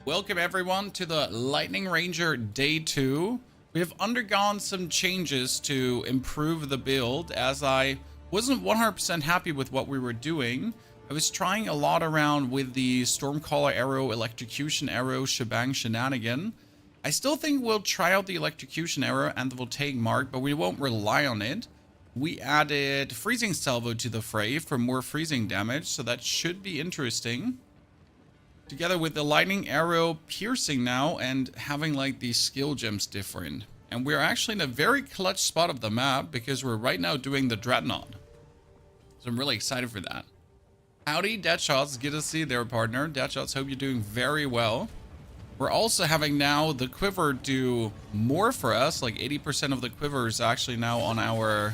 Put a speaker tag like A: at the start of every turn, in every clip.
A: Welcome everyone to the Lightning Ranger Day 2. We have undergone some changes to improve the build as I wasn't 100% happy with what we were doing. I was trying a lot around with the Stormcaller arrow, electrocution arrow, shebang shenanigan. I still think we'll try out the electrocution arrow and the voltaic mark, but we won't rely on it. We added freezing salvo to the fray for more freezing damage, so that should be interesting. Together with the lightning arrow piercing now and having like these skill gems different. And we're actually in a very clutch spot of the map because we're right now doing the dreadnought. So I'm really excited for that. Howdy, Deadshots. Good to see you there, partner. Deadshots, hope you're doing very well. We're also having now the quiver do more for us. Like 80% of the quiver is actually now on our...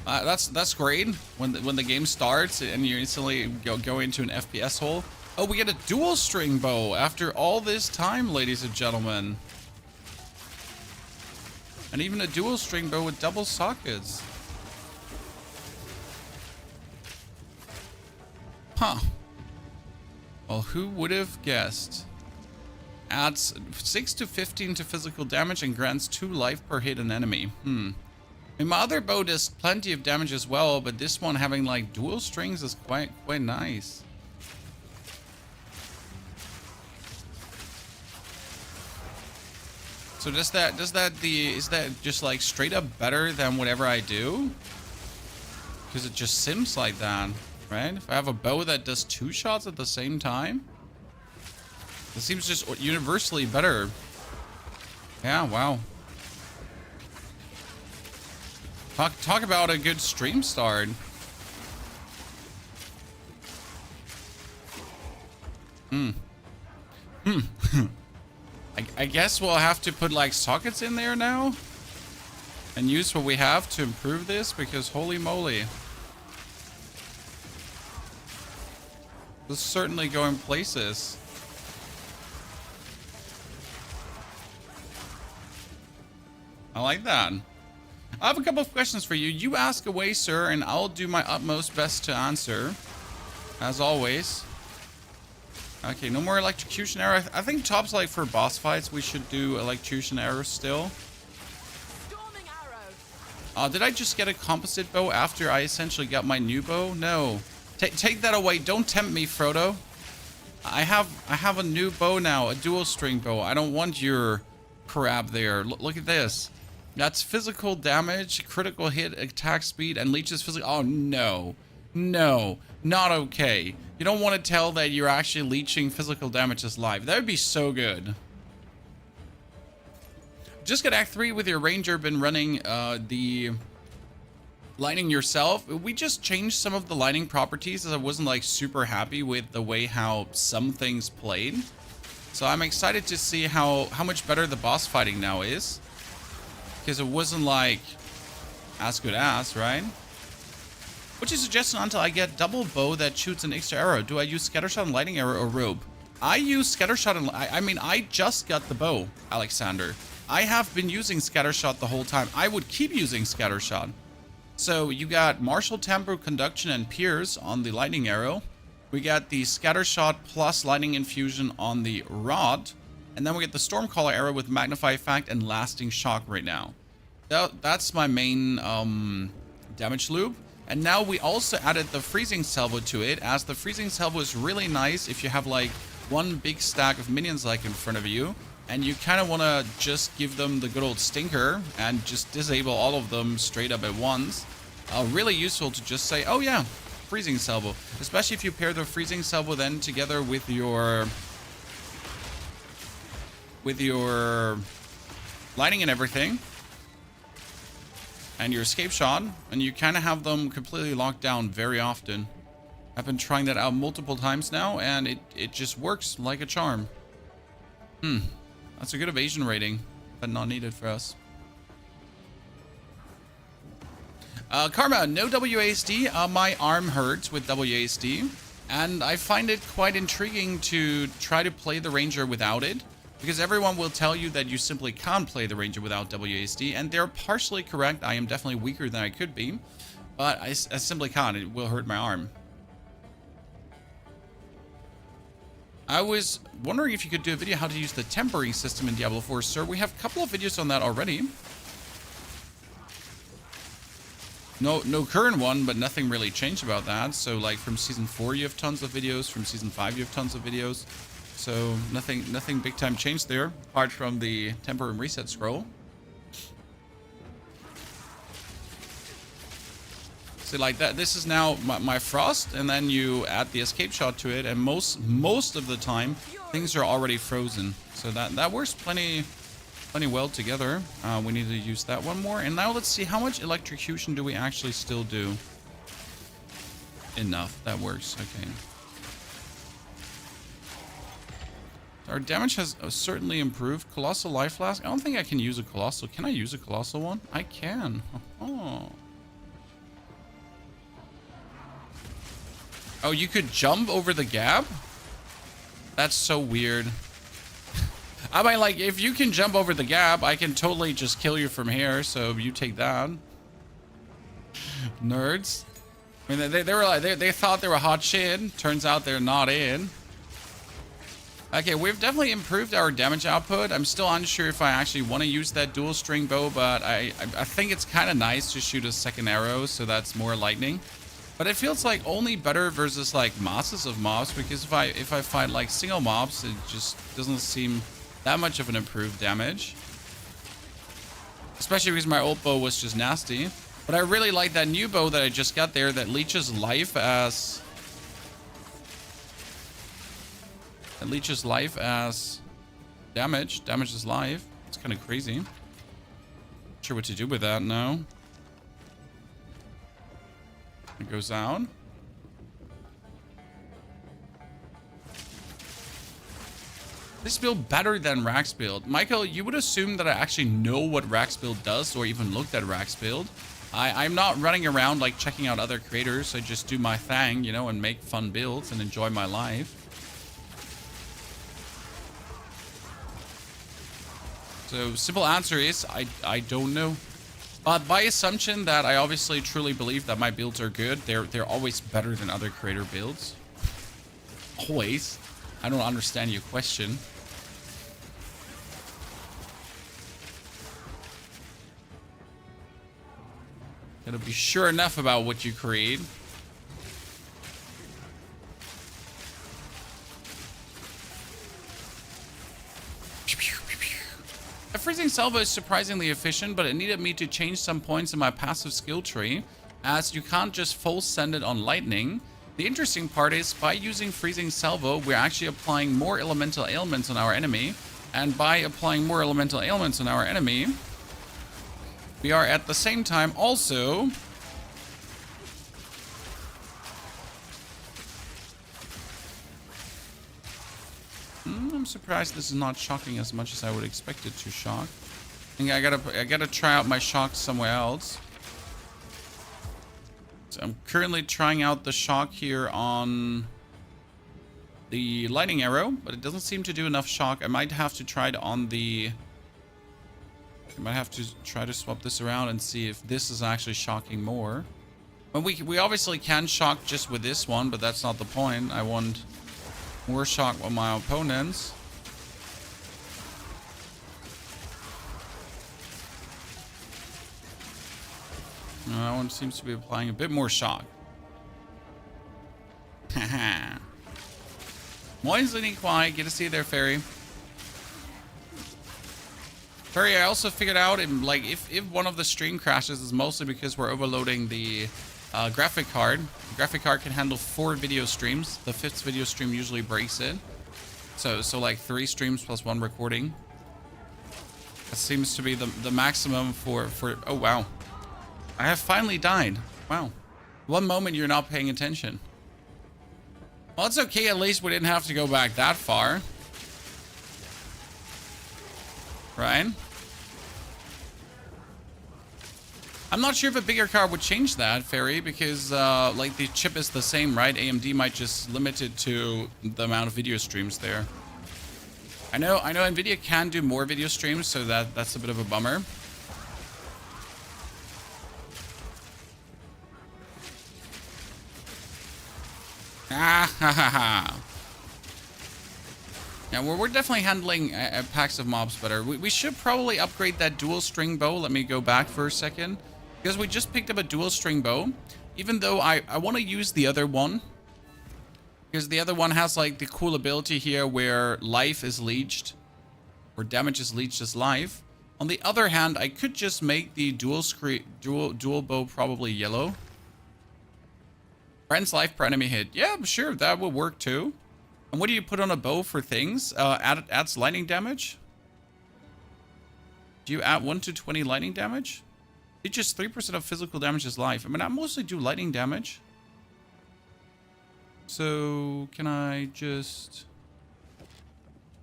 A: That's great when the game starts and you instantly go into an FPS hole. Oh, we get a dual string bow after all this time, ladies and gentlemen. And even a dual string bow with double sockets. Huh. Well, who would have guessed? Adds 6 to 15 to physical damage and grants 2 life per hit an enemy. I mean, my other bow does plenty of damage as well, but this one having like dual strings is quite nice. So is that just like straight up better than whatever I do? Because it just sims like that, right? If I have a bow that does 2 shots at the same time, it seems just universally better. Yeah, wow. Talk about a good stream start. I guess we'll have to put like sockets in there now and use what we have to improve this, because holy moly, this is certainly going places. I like that. I have a couple of questions for you. You ask away, sir, and I'll do my utmost best to answer, as always. Okay, no more electrocution arrow. I think tops like for boss fights, we should do electrocution arrow still.
B: Storming arrow.
A: Did I just get a composite bow after I essentially got my new bow? No. Take that away. Don't tempt me, Frodo. I have a new bow now, a dual string bow. I don't want your crap there. Look at this. That's physical damage, critical hit, attack speed, and leeches physical. Oh, no. No. Not okay. You don't want to tell that you're actually leeching physical damage as live. That would be so good. Just got Act 3 with your ranger. Been running the lightning yourself. We just changed some of the lightning properties as I wasn't like super happy with the way how some things played. So I'm excited to see how much better the boss fighting now is. Because it wasn't like as good as, right? What's your suggestion until I get double bow that shoots an extra arrow? Do I use scattershot and lightning arrow or robe? I use scattershot and I mean, I just got the bow, Alexander. I have been using scattershot the whole time. I would keep using scattershot. So you got martial tempo, conduction, and pierce on the lightning arrow. We got the scattershot plus lightning infusion on the rod. And then we get the Stormcaller arrow with Magnify Effect and Lasting Shock right now. That's my main damage loop. And now we also added the Freezing Salvo to it, as the Freezing Salvo is really nice if you have like one big stack of minions like in front of you, and you kind of want to just give them the good old stinker and just disable all of them straight up at once. Really useful to just say, oh yeah, Freezing Salvo. Especially if you pair the Freezing Salvo then together with your lightning and everything, and your escape shot, and you kind of have them completely locked down very often. I've been trying that out multiple times now, and it just works like a charm. That's a good evasion rating, but not needed for us. Karma, no WASD. My arm hurts with WASD, and I find it quite intriguing to try to play the Ranger without it. Because everyone will tell you that you simply can't play the Ranger without WASD, and they're partially correct. I am definitely weaker than I could be, but I simply can't. It will hurt my arm. I was wondering if you could do a video how to use the tempering system in Diablo 4, sir. We have a couple of videos on that already. No current one, but nothing really changed about that. So like from season 4 you have tons of videos, from season 5 you have tons of videos. So nothing big time changed there, apart from the temper and reset scroll. So like that, this is now my frost, and then you add the escape shot to it, and most of the time things are already frozen. So that works plenty well together. We need to use that one more. And now let's see, how much electrocution do we actually still do? Enough. That works. Okay. Our damage has certainly improved. Colossal Life Flask. I don't think I can use a Colossal. Can I use a Colossal one? I can. Oh. Oh, you could jump over the gap? That's so weird. I mean, like, if you can jump over the gap, I can totally just kill you from here, so you take that. Nerds. I mean, they were like, they thought they were hot shit. Turns out they're not in. Okay, we've definitely improved our damage output. I'm still unsure if I actually want to use that dual string bow, but I think it's kind of nice to shoot a second arrow, so that's more lightning. But it feels like only better versus like masses of mobs, because if I fight like single mobs, it just doesn't seem that much of an improved damage. Especially because my old bow was just nasty. But I really like that new bow that I just got there that leeches life as... It leeches life as damage. Damages life. It's kind of crazy. Not sure what to do with that now. It goes out. This build better than Rax build. Michael, you would assume that I actually know what Rax build does or even looked at Rax build. I'm not running around like checking out other creators. I just do my thing, you know, and make fun builds and enjoy my life. So simple answer is I don't know. But by assumption that I obviously truly believe that my builds are good, they're always better than other creator builds. Always. I don't understand your question. Gotta be sure enough about what you create. The freezing salvo is surprisingly efficient, but it needed me to change some points in my passive skill tree, as you can't just full send it on lightning. The interesting part is, by using freezing salvo, we're actually applying more elemental ailments on our enemy, and by applying more elemental ailments on our enemy, we are at the same time also I'm surprised this is not shocking as much as I would expect it to shock. I think I gotta try out my shock somewhere else. So I'm currently trying out the shock here on the lightning arrow, but it doesn't seem to do enough shock. I might have to try it on the... I might have to try to swap this around and see if this is actually shocking more. But we obviously can shock just with this one, but that's not the point. I want more shock on my opponents. No, that one seems to be applying a bit more shock. Haha. Moin's leaning quiet. Get to see you there, Fairy. Fairy, I also figured out if one of the stream crashes is mostly because we're overloading the graphic card. The graphic card can handle 4 video streams. The 5th video stream usually breaks it. So like 3 streams plus 1 recording. That seems to be the maximum for oh wow. I have finally died. Wow. One moment you're not paying attention. Well, it's okay. At least we didn't have to go back that far. Right? I'm not sure if a bigger card would change that, Fairy, because like the chip is the same, right? AMD might just limit it to the amount of video streams there. I know Nvidia can do more video streams, so that's a bit of a bummer. Ah ha ha ha. Yeah, we're definitely handling packs of mobs better. We should probably upgrade that dual string bow. Let me go back for a second. Because we just picked up a dual string bow. Even though I want to use the other one. Because the other one has like the cool ability here where life is leeched. Or damage is leeched as life. On the other hand, I could just make the dual bow probably yellow. Friend's life per enemy hit. Yeah, sure, that would work too. And what do you put on a bow for things? Adds lightning damage? Do you add 1 to 20 lightning damage? It's just 3% of physical damage is life. I mean, I mostly do lightning damage. So, can I just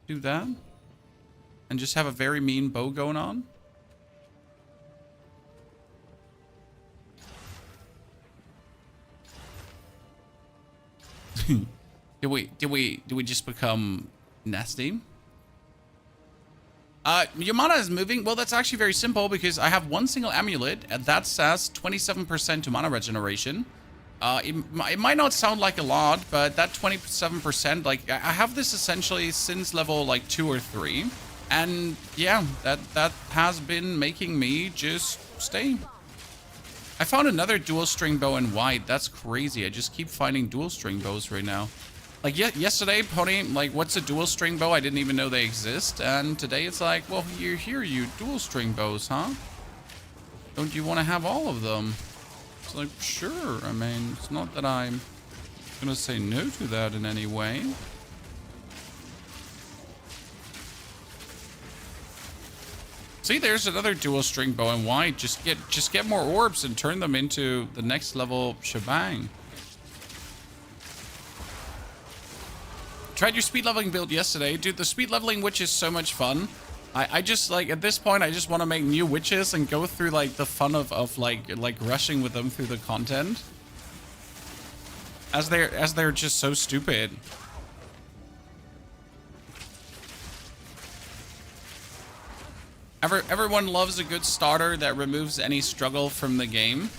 A: do that? And just have a very mean bow going on? Did we just become nasty? Your mana is moving. Well, that's actually very simple because I have one single amulet and that says 27% to mana regeneration. It might not sound like a lot, but that 27%, like I have this essentially since level like 2 or 3. And yeah, that has been making me just stay. I found another dual string bow in white. That's crazy. I just keep finding dual string bows right now. Like yesterday, Pony, like, what's a dual string bow? I didn't even know they exist. And today it's like, well, here you dual string bows, huh? Don't you want to have all of them? It's like, sure. I mean, it's not that I'm gonna say no to that in any way. See, there's another dual string bow in white. Just get more orbs and turn them into the next level shebang. Tried your speed leveling build yesterday. Dude, the speed leveling witch is so much fun. I just, like, at this point, I just want to make new witches and go through, like, the fun of like rushing with them through the content. As they're just so stupid. Everyone loves a good starter that removes any struggle from the game.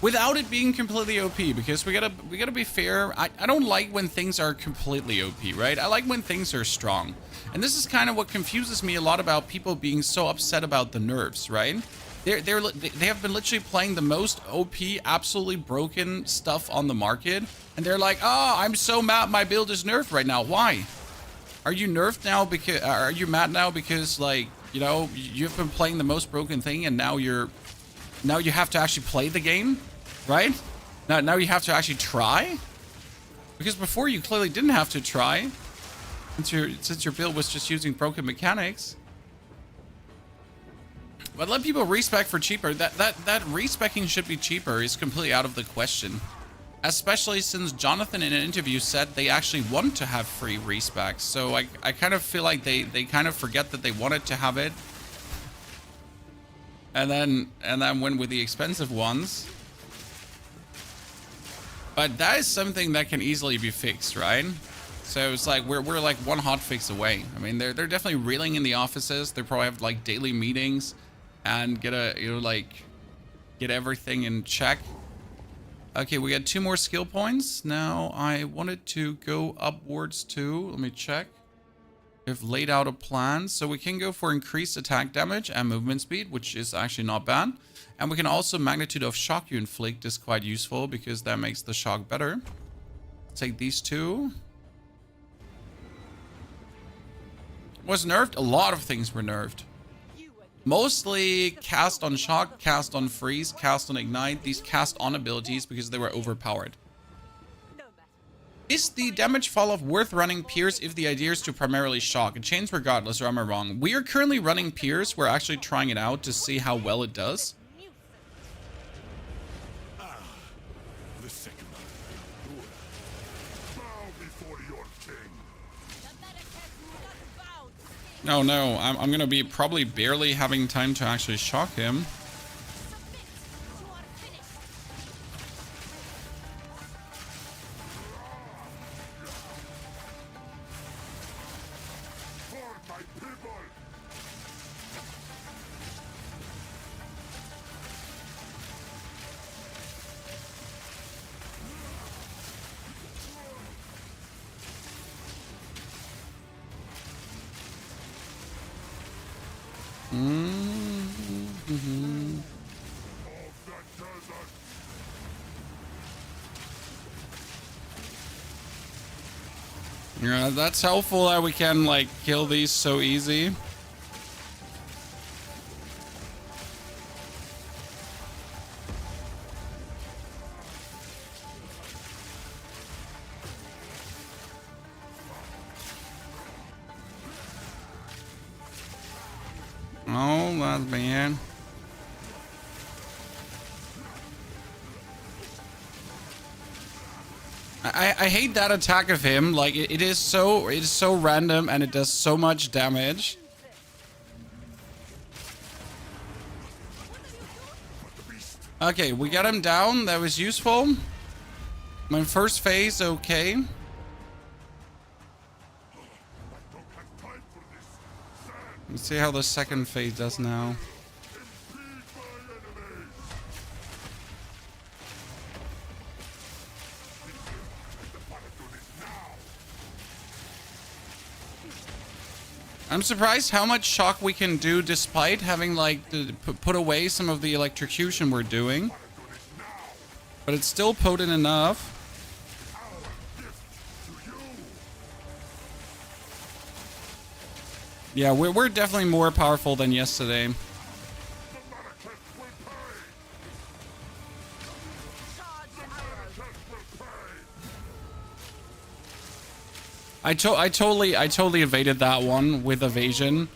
A: Without it being completely OP, because we gotta be fair. I don't like when things are completely OP, right? I like when things are strong. And this is kind of what confuses me a lot about people being so upset about the nerfs, right? They have been literally playing the most OP, absolutely broken stuff on the market, and they're like, "Oh, I'm so mad my build is nerfed right now." Why? Are you nerfed now because are you mad now because, like, you know, you've been playing the most broken thing and now you have to actually play the game, right? Now you have to actually try? Because before you clearly didn't have to try since your build was just using broken mechanics. But let people respec for cheaper. That respecking should be cheaper is completely out of the question. Especially since Jonathan in an interview said they actually want to have free respecs. So I kind of feel like they kind of forget that they wanted to have it. And then went with the expensive ones. But that is something that can easily be fixed, right? So it's like we're like one hot fix away. I mean, they're definitely reeling in the offices. They probably have like daily meetings and get everything in check. Okay, we got 2 more skill points. Now, I wanted to go upwards too. Let me check. We've laid out a plan. So we can go for increased attack damage and movement speed, which is actually not bad. And we can also magnitude of shock you inflict is quite useful because that makes the shock better. Take these 2. Was nerfed? A lot of things were nerfed. Mostly cast on shock, cast on freeze, cast on ignite, these cast on abilities because they were overpowered. Is the damage fall off worth running Pierce if the idea is to primarily shock? It changes regardless, or am I wrong? We are currently running Pierce. We're actually trying it out to see how well it does. No, I'm gonna be probably barely having time to actually shock him. Yeah, that's helpful that we can like kill these so easy. Oh, that's bad. I hate that attack of him. Like it is so random and it does so much damage. Okay, we got him down. That was useful. My first phase, okay. Let's see how the second phase does now. I'm surprised how much shock we can do despite having like put away some of the electrocution we're doing. But it's still potent enough. Yeah, we're definitely more powerful than yesterday. I totally evaded that one with evasion,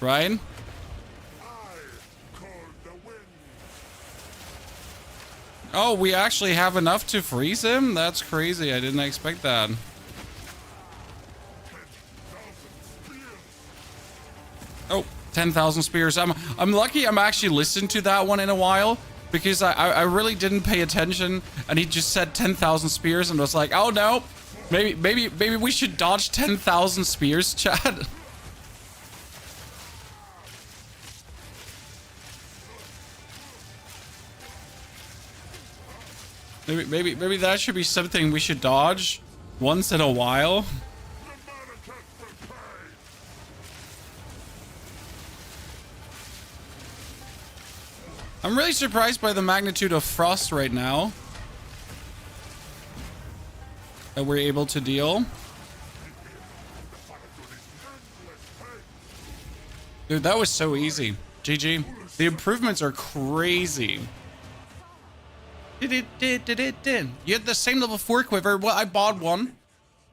A: right? Oh, we actually have enough to freeze him? That's crazy. I didn't expect that. Oh, 10,000 spears. I'm lucky I'm actually listened to that one in a while because I really didn't pay attention and he just said 10,000 spears and was like, "Oh no. Maybe we should dodge 10,000 spears, chat." Maybe that should be something we should dodge once in a while. I'm really surprised by the magnitude of frost right now that we're able to deal. Dude, that was so easy. GG. The improvements are crazy. You had the same level 4 quiver. Well, I bought one.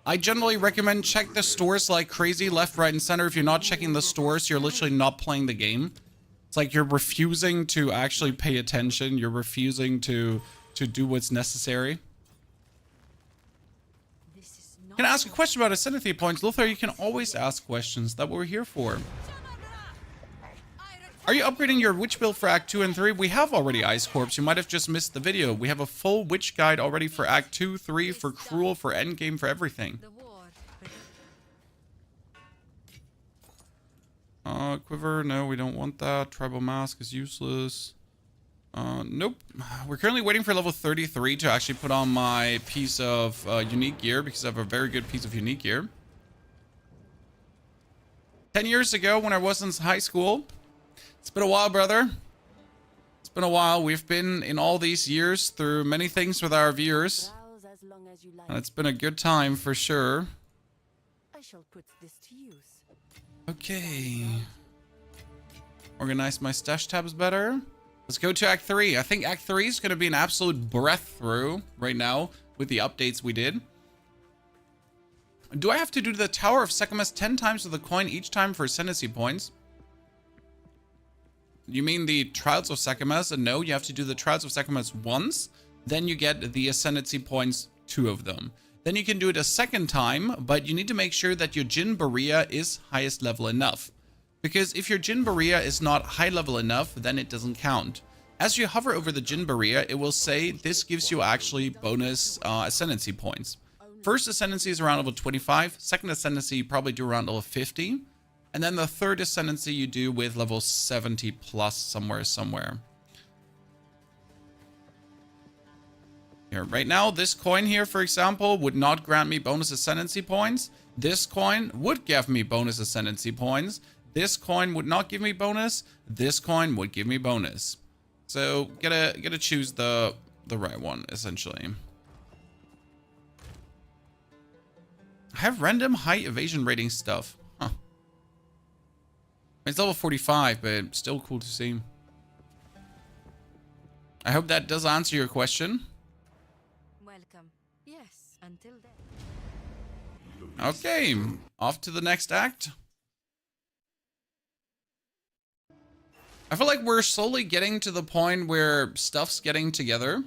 A: I generally recommend check the stores like crazy, left, right, and center. If you're not checking the stores, you're literally not playing the game. It's like you're refusing to actually pay attention. You're refusing to do what's necessary. Can I ask a question about Ascendancy points? Lothar, you can always ask questions. That's what we're here for. Are you upgrading your witch build for Act 2 and 3? We have already Ice Corpse. You might have just missed the video. We have a full witch guide already for Act 2, 3, for Cruel, for Endgame, for everything. Quiver, no, we don't want that. Tribal Mask is useless. Nope. We're currently waiting for level 33 to actually put on my piece of unique gear because I have a very good piece of unique gear. 10 years ago when I was in high school. It's been a while, brother. It's been a while. We've been in all these years through many things with our viewers. And it's been a good time for sure.
B: I shall put this to use.
A: Okay. Organize my stash tabs better. Let's go to Act 3. I think Act 3 is going to be an absolute breath through right now with the updates we did. Do I have to do the Tower of Sekhmet 10 times with a coin each time for Ascendancy points? You mean the Trials of Sekhmet? No, you have to do the Trials of Sekhmet once. Then you get the Ascendancy points, 2 of them. Then you can do it a second time, but you need to make sure that your Jin Berea is highest level enough. Because if your Jin Berea is not high level enough, then it doesn't count. As you hover over the Jin Berea, it will say this gives you actually bonus Ascendancy points. First Ascendancy is around level 25. Second Ascendancy you probably do around level 50. And then the third Ascendancy you do with level 70 plus somewhere. Here, right now, this coin here, for example, would not grant me bonus Ascendancy points. This coin would give me bonus Ascendancy points. This coin would not give me bonus. This coin would give me bonus. So, gotta choose the right one, essentially. have random high evasion rating stuff. Huh. It's level 45, but still cool to see. I hope that does answer your question.
B: Welcome. Yes, until then.
A: Okay, off to the next act. I feel like we're slowly getting to the point where stuff's getting together.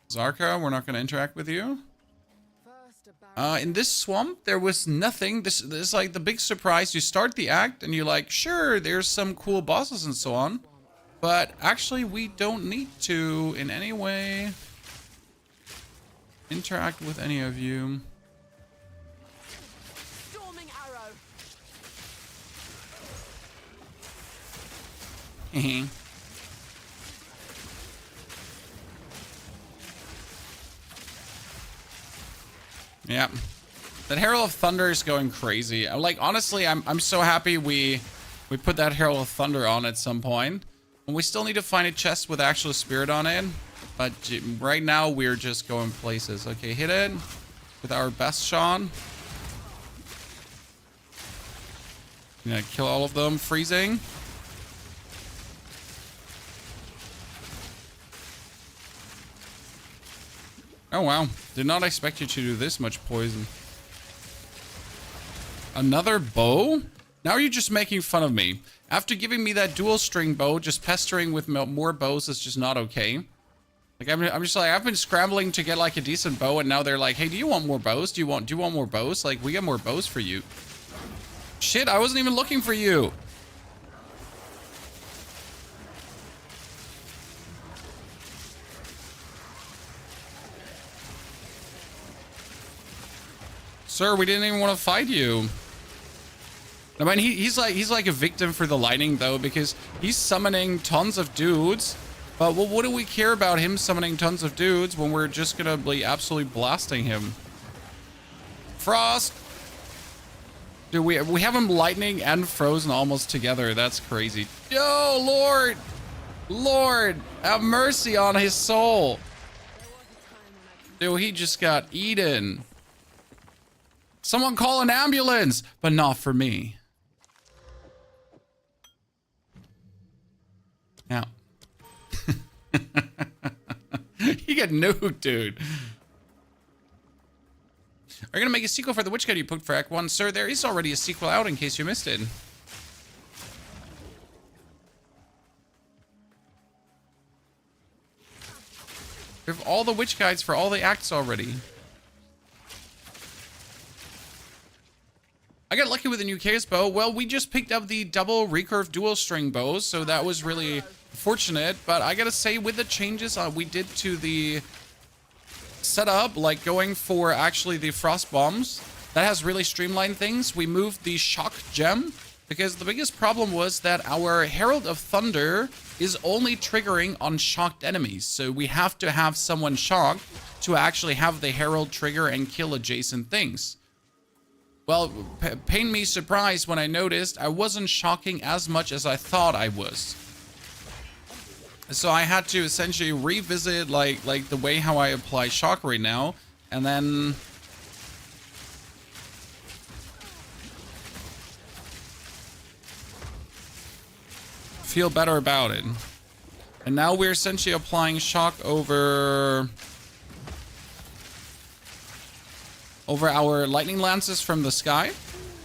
A: Zarka, we're not going to interact with you. In this swamp, there was nothing. This is like the big surprise. You start the act and you're like, sure, there's some cool bosses and so on. But actually, we don't need to in any way interact with any of you.
B: Storming arrow.
A: Yeah. That Herald of Thunder is going crazy. Like, honestly, I'm so happy we put that Herald of Thunder on at some point. And we still need to find a chest with actual spirit on it. But right now, we're just going places. Okay, hit it with our best shot. Gonna kill all of them. Freezing. Oh, wow. Did not expect you to do this much poison. Another bow? Now you're just making fun of me. After giving me that dual string bow, just pestering with more bows is just not okay. Like, I'm just like, I've been scrambling to get like a decent bow, and now they're like, hey, do you want more bows? Do you want more bows? Like, we got more bows for you. Shit, I wasn't even looking for you. Sir, we didn't even want to fight you. I mean, he's like a victim for the lightning, though, because he's summoning tons of dudes. But well, what do we care about him summoning tons of dudes when we're just gonna be absolutely blasting him? Frost! Dude, we have him lightning and frozen almost together. That's crazy. Yo, Lord! Lord, have mercy on his soul. Dude, he just got eaten. Someone call an ambulance, but not for me. Yeah. You get nuked, dude. Are you gonna make a sequel for the Witch Guide you picked for Act 1? Sir, there is already a sequel out in case you missed it. We have all the Witch Guides for all the acts already. I got lucky with the new Chaos Bow. Well, we just picked up the double recurve dual string bows, so that was really fortunate. But I gotta say, with the changes we did to the setup, like going for actually the frost bombs, that has really streamlined things. We moved the shock gem, because the biggest problem was that our Herald of Thunder is only triggering on shocked enemies. So we have to have someone shocked to actually have the Herald trigger and kill adjacent things. Well, pain me surprised when I noticed I wasn't shocking as much as I thought I was. So I had to essentially revisit like the way how I apply shock right now, and then feel better about it. And now we're essentially applying shock over our lightning lances from the sky,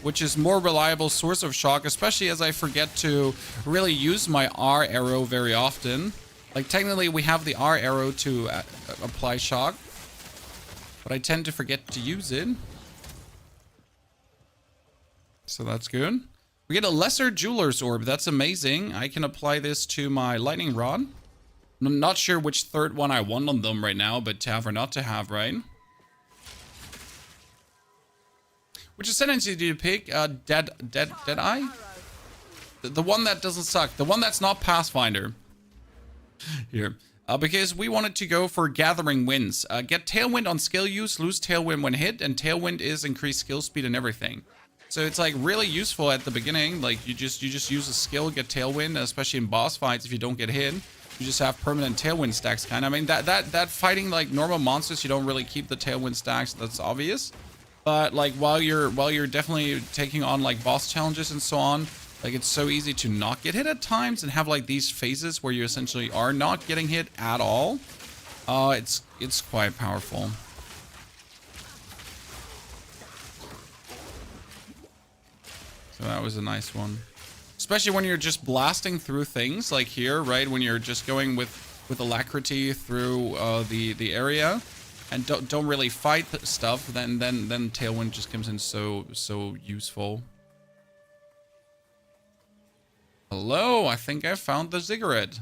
A: which is more reliable source of shock, especially as I forget to really use my R arrow very often. Like, technically we have the R arrow to apply shock, but I tend to forget to use it. So that's good. We get a lesser jeweler's orb. That's amazing. I can apply this to my lightning rod. I'm not sure which third one I want on them right now, but to have or not to have, right? Which Ascendancy do you pick? Dead Eye? The one that doesn't suck. The one that's not Pathfinder. Here. Because we wanted to go for Gathering Winds. Get Tailwind on skill use, lose Tailwind when hit, and Tailwind is increased skill speed and everything. So it's like really useful at the beginning. Like you just use a skill, get tailwind, especially in boss fights. If you don't get hit, you just have permanent tailwind stacks. Kind of. I mean that fighting like normal monsters, you don't really keep the tailwind stacks. That's obvious. But like while you're definitely taking on like boss challenges and so on, like it's so easy to not get hit at times and have like these phases where you essentially are not getting hit at all. It's quite powerful. So that was a nice one. Especially when you're just blasting through things like here, right? When you're just going with alacrity through the area and don't really fight stuff, then tailwind just comes in so useful. Hello, I think I found the ziggurat.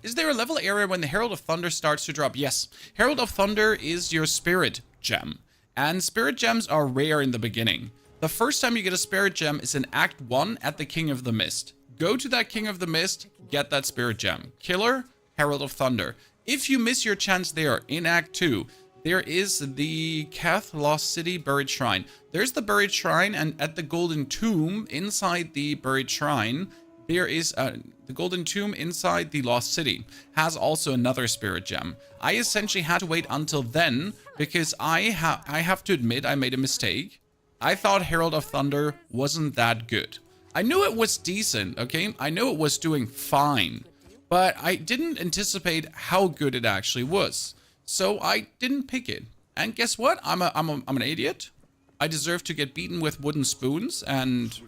A: Is there a level area when the Herald of Thunder starts to drop? Yes. Herald of Thunder is your spirit gem. And spirit gems are rare in the beginning. The first time you get a spirit gem is in Act 1 at the King of the Mist. Go to that King of the Mist, get that spirit gem. Killer, Herald of Thunder. If you miss your chance there, in Act 2, there is the Kath Lost City Buried Shrine. There's the Buried Shrine, and at the Golden Tomb, inside the Buried Shrine, there is the Golden Tomb inside the Lost City has also another spirit gem. I essentially had to wait until then because I have to admit I made a mistake. I thought Herald of Thunder wasn't that good. I knew it was decent, okay? I knew it was doing fine, but I didn't anticipate how good it actually was. So I didn't pick it. And guess what? I'm an idiot. I deserve to get beaten with wooden spoons and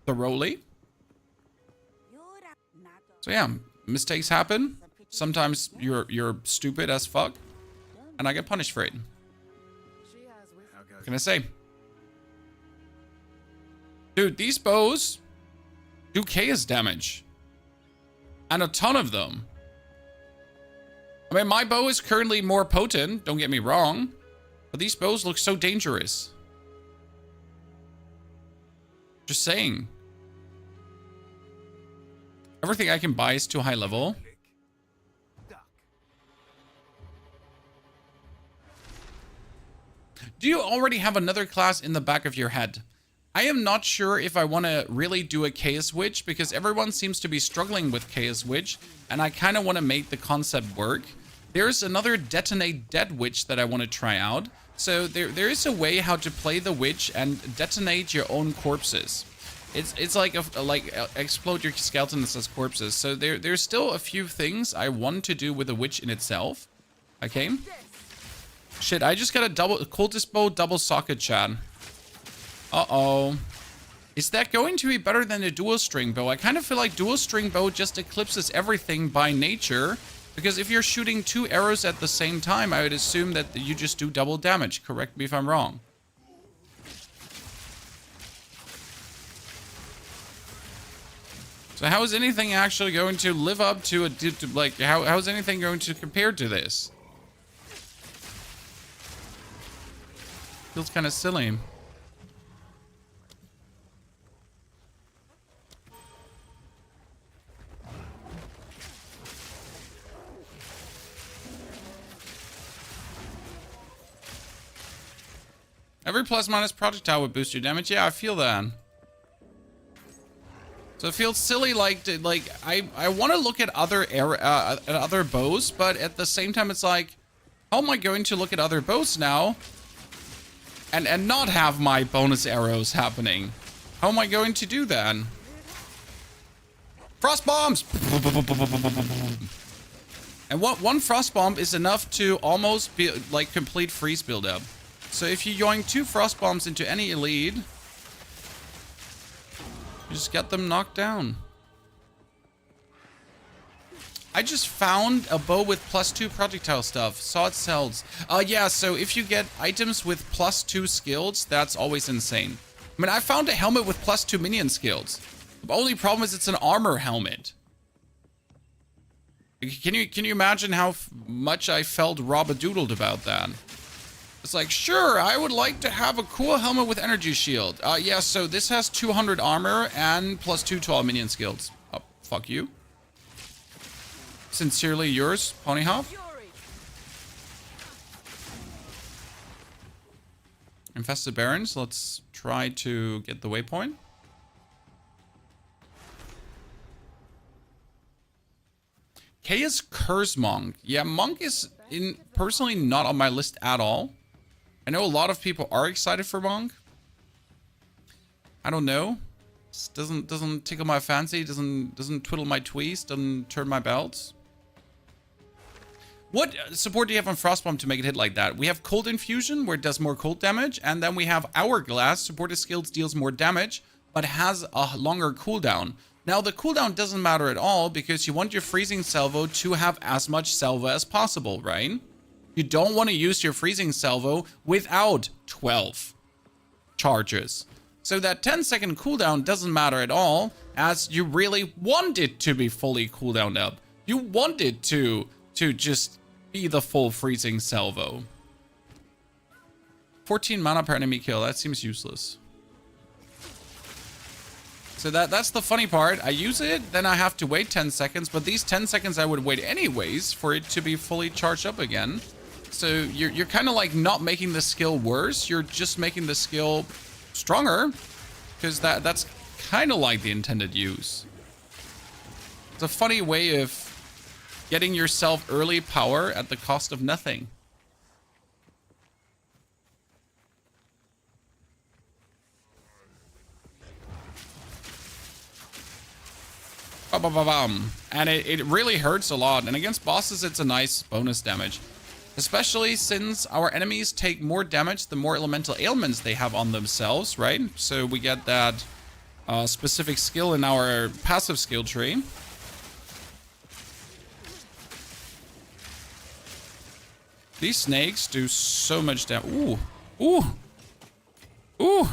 A: thoroughly. So yeah, mistakes happen. Sometimes you're stupid as fuck, and I get punished for it. What can I say? Dude, these bows do chaos damage. And a ton of them. I mean, my bow is currently more potent, don't get me wrong, but these bows look so dangerous. Just saying. Everything I can buy is too high level. Do you already have another class in the back of your head? I am not sure if I want to really do a Chaos Witch because everyone seems to be struggling with Chaos Witch, and I kind of want to make the concept work. There's another Detonate Dead Witch that I want to try out. So there is a way how to play the witch and detonate your own corpses. It's like explode your skeletons as corpses. So there's still a few things I want to do with the witch in itself. Okay. Shit, I just got a cultist bow double socket, chat. Uh-oh. Is that going to be better than a dual string bow? I kind of feel like dual string bow just eclipses everything by nature. Because if you're shooting 2 arrows at the same time, I would assume that you just do double damage. Correct me if I'm wrong. So how is anything actually going to live up to how is anything going to compare to this? Feels kind of silly. Every plus minus projectile would boost your damage. Yeah, I feel that. So it feels silly, I want to look at other bows, but at the same time, it's like, how am I going to look at other bows now, and not have my bonus arrows happening? How am I going to do that? Frost bombs. And one frost bomb is enough to almost be like complete freeze buildup. So if you yoink 2 frost bombs into any elite, you just get them knocked down. I just found a bow with +2 projectile stuff. Saw it sells. Yeah, so if you get items with +2 skills, that's always insane. I mean, I found a helmet with +2 minion skills. The only problem is it's an armor helmet. Can you imagine how much I felt robadoodled about that? It's like, sure, I would like to have a cool helmet with energy shield. Yeah, so this has 200 armor and +2 to all minion skills. Oh, fuck you. Sincerely yours, Ponyhop. Infested Barons. Let's try to get the waypoint. Chaos Curse Monk. Yeah, Monk is personally not on my list at all. I know a lot of people are excited for Monk. I don't know. This doesn't tickle my fancy. Doesn't twiddle my tweez. Doesn't turn my belts. What support do you have on Frostbomb to make it hit like that? We have Cold Infusion, where it does more cold damage, and then we have Hourglass. Supported skills deals more damage, but has a longer cooldown. Now, the cooldown doesn't matter at all, because you want your freezing salvo to have as much salvo as possible, right? You don't want to use your freezing salvo without 12 charges. So that 10-second cooldown doesn't matter at all, as you really want it to be fully cooldowned up. You want it to just be the full freezing salvo. 14 mana per enemy kill. That seems useless. So that's the funny part. I use it, then I have to wait 10 seconds, but these 10 seconds I would wait anyways for it to be fully charged up again. So you're kind of like not making the skill worse. You're just making the skill stronger, because that's kind of like the intended use. It's a funny way of getting yourself early power at the cost of nothing. And it really hurts a lot. And against bosses, it's a nice bonus damage. Especially since our enemies take more damage the more elemental ailments they have on themselves, right? So we get that specific skill in our passive skill tree. These snakes do so much damage. Ooh. Ooh. Ooh.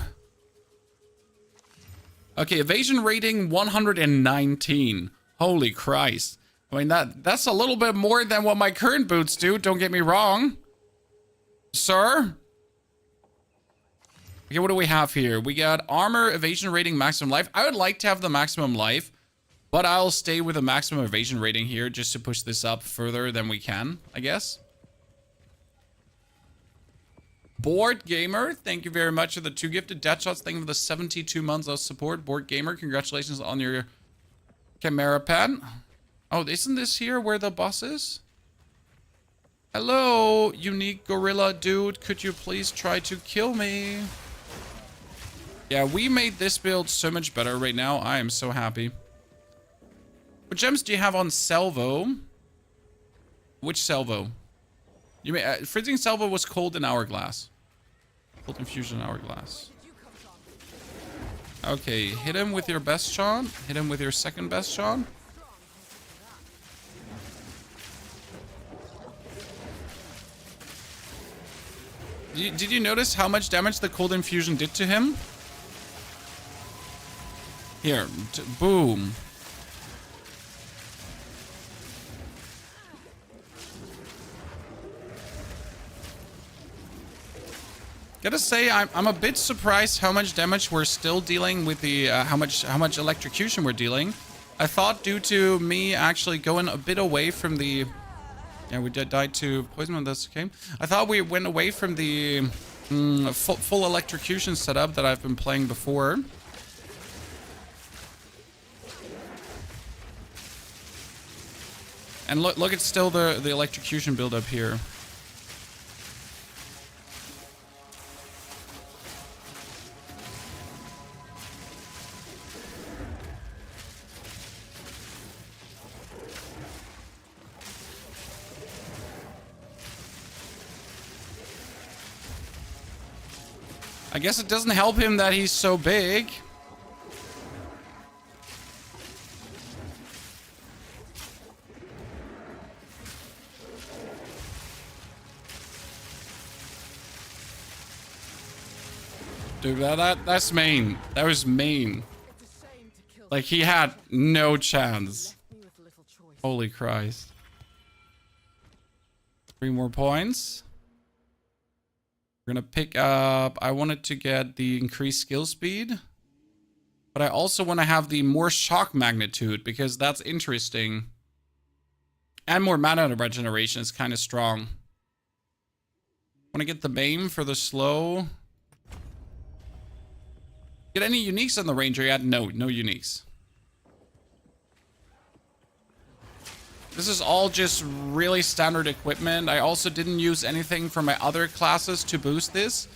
A: Okay, evasion rating 119. Holy Christ. I mean, that's a little bit more than what my current boots do. Don't get me wrong. Sir? Okay, what do we have here? We got armor, evasion rating, maximum life. I would like to have the maximum life, but I'll stay with a maximum evasion rating here just to push this up further than we can, I guess. Board Gamer, thank you very much for the 2 gifted Deathshots. Thank you for the 72 months of support. Board Gamer, congratulations on your Chimera pet. Oh, isn't this here where the boss is? Hello, unique gorilla dude. Could you please try to kill me? Yeah, we made this build so much better right now. I am so happy. What gems do you have on salvo? Which salvo? You mean freezing salvo was cold in hourglass. Cold infusion hourglass. Okay, hit him with your best shot. Hit him with your second best shot. Did you notice how much damage the cold infusion did to him? Here, boom. Gotta say, I'm a bit surprised how much damage we're still dealing with the how much electrocution we're dealing. I thought due to me actually going a bit away from the we died to poison when this came. I thought we went away from the full electrocution setup that I've been playing before. And look, it's still the electrocution build up here. I guess it doesn't help him that he's so big. Dude, that's main. That was main. Like, he had no chance. Holy Christ. 3 more points. We're gonna pick up... I wanted to get the increased skill speed. But I also want to have the more shock magnitude, because that's interesting. And more mana regeneration is kind of strong. Want to get the BAME for the slow... Get any uniques on the Ranger yet? No, no uniques. This is all just really standard equipment. I also didn't use anything from my other classes to boost this.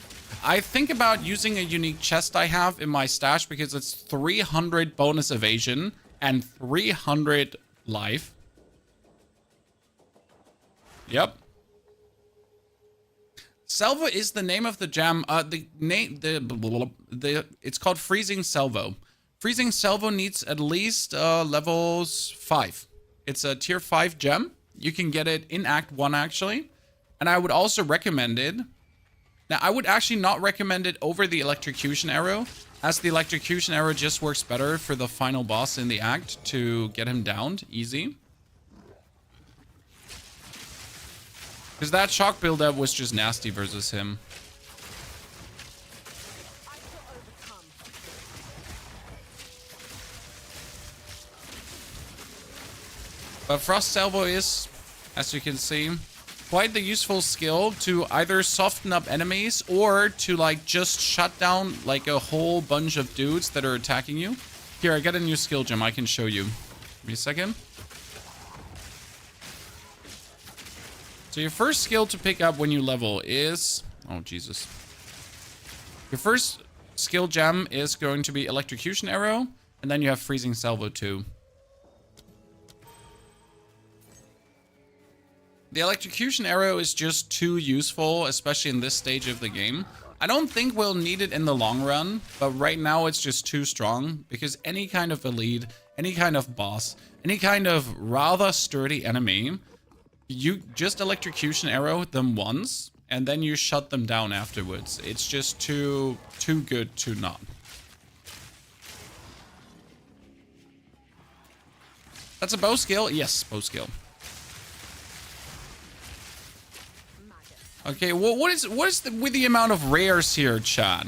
A: I think about using a unique chest I have in my stash because it's 300 bonus evasion and 300 life. Yep. Salvo is the name of the gem. It's called Freezing Salvo. Freezing Salvo needs at least levels 5. It's a tier 5 gem. You can get it in Act 1 actually. And I would also recommend it. Now, I would actually not recommend it over the electrocution arrow, as the electrocution arrow just works better for the final boss in the act to get him downed easy. Because that shock buildup was just nasty versus him. But Frost Salvo is, as you can see, quite the useful skill to either soften up enemies or to like just shut down like a whole bunch of dudes that are attacking you. Here, I got a new skill gem I can show you. Give me a second. So your first skill to pick up when you level is... Oh, Jesus. Your first skill gem is going to be Electrocution Arrow, and then you have Freezing Salvo too. The Electrocution Arrow is just too useful, especially in this stage of the game. I don't think we'll need it in the long run, but right now it's just too strong, because any kind of elite, any kind of boss, any kind of rather sturdy enemy, you just Electrocution Arrow them once, and then you shut them down afterwards. It's just too good to not. That's a bow skill? Yes, bow skill. Okay, well, what is with the amount of rares here, Chad?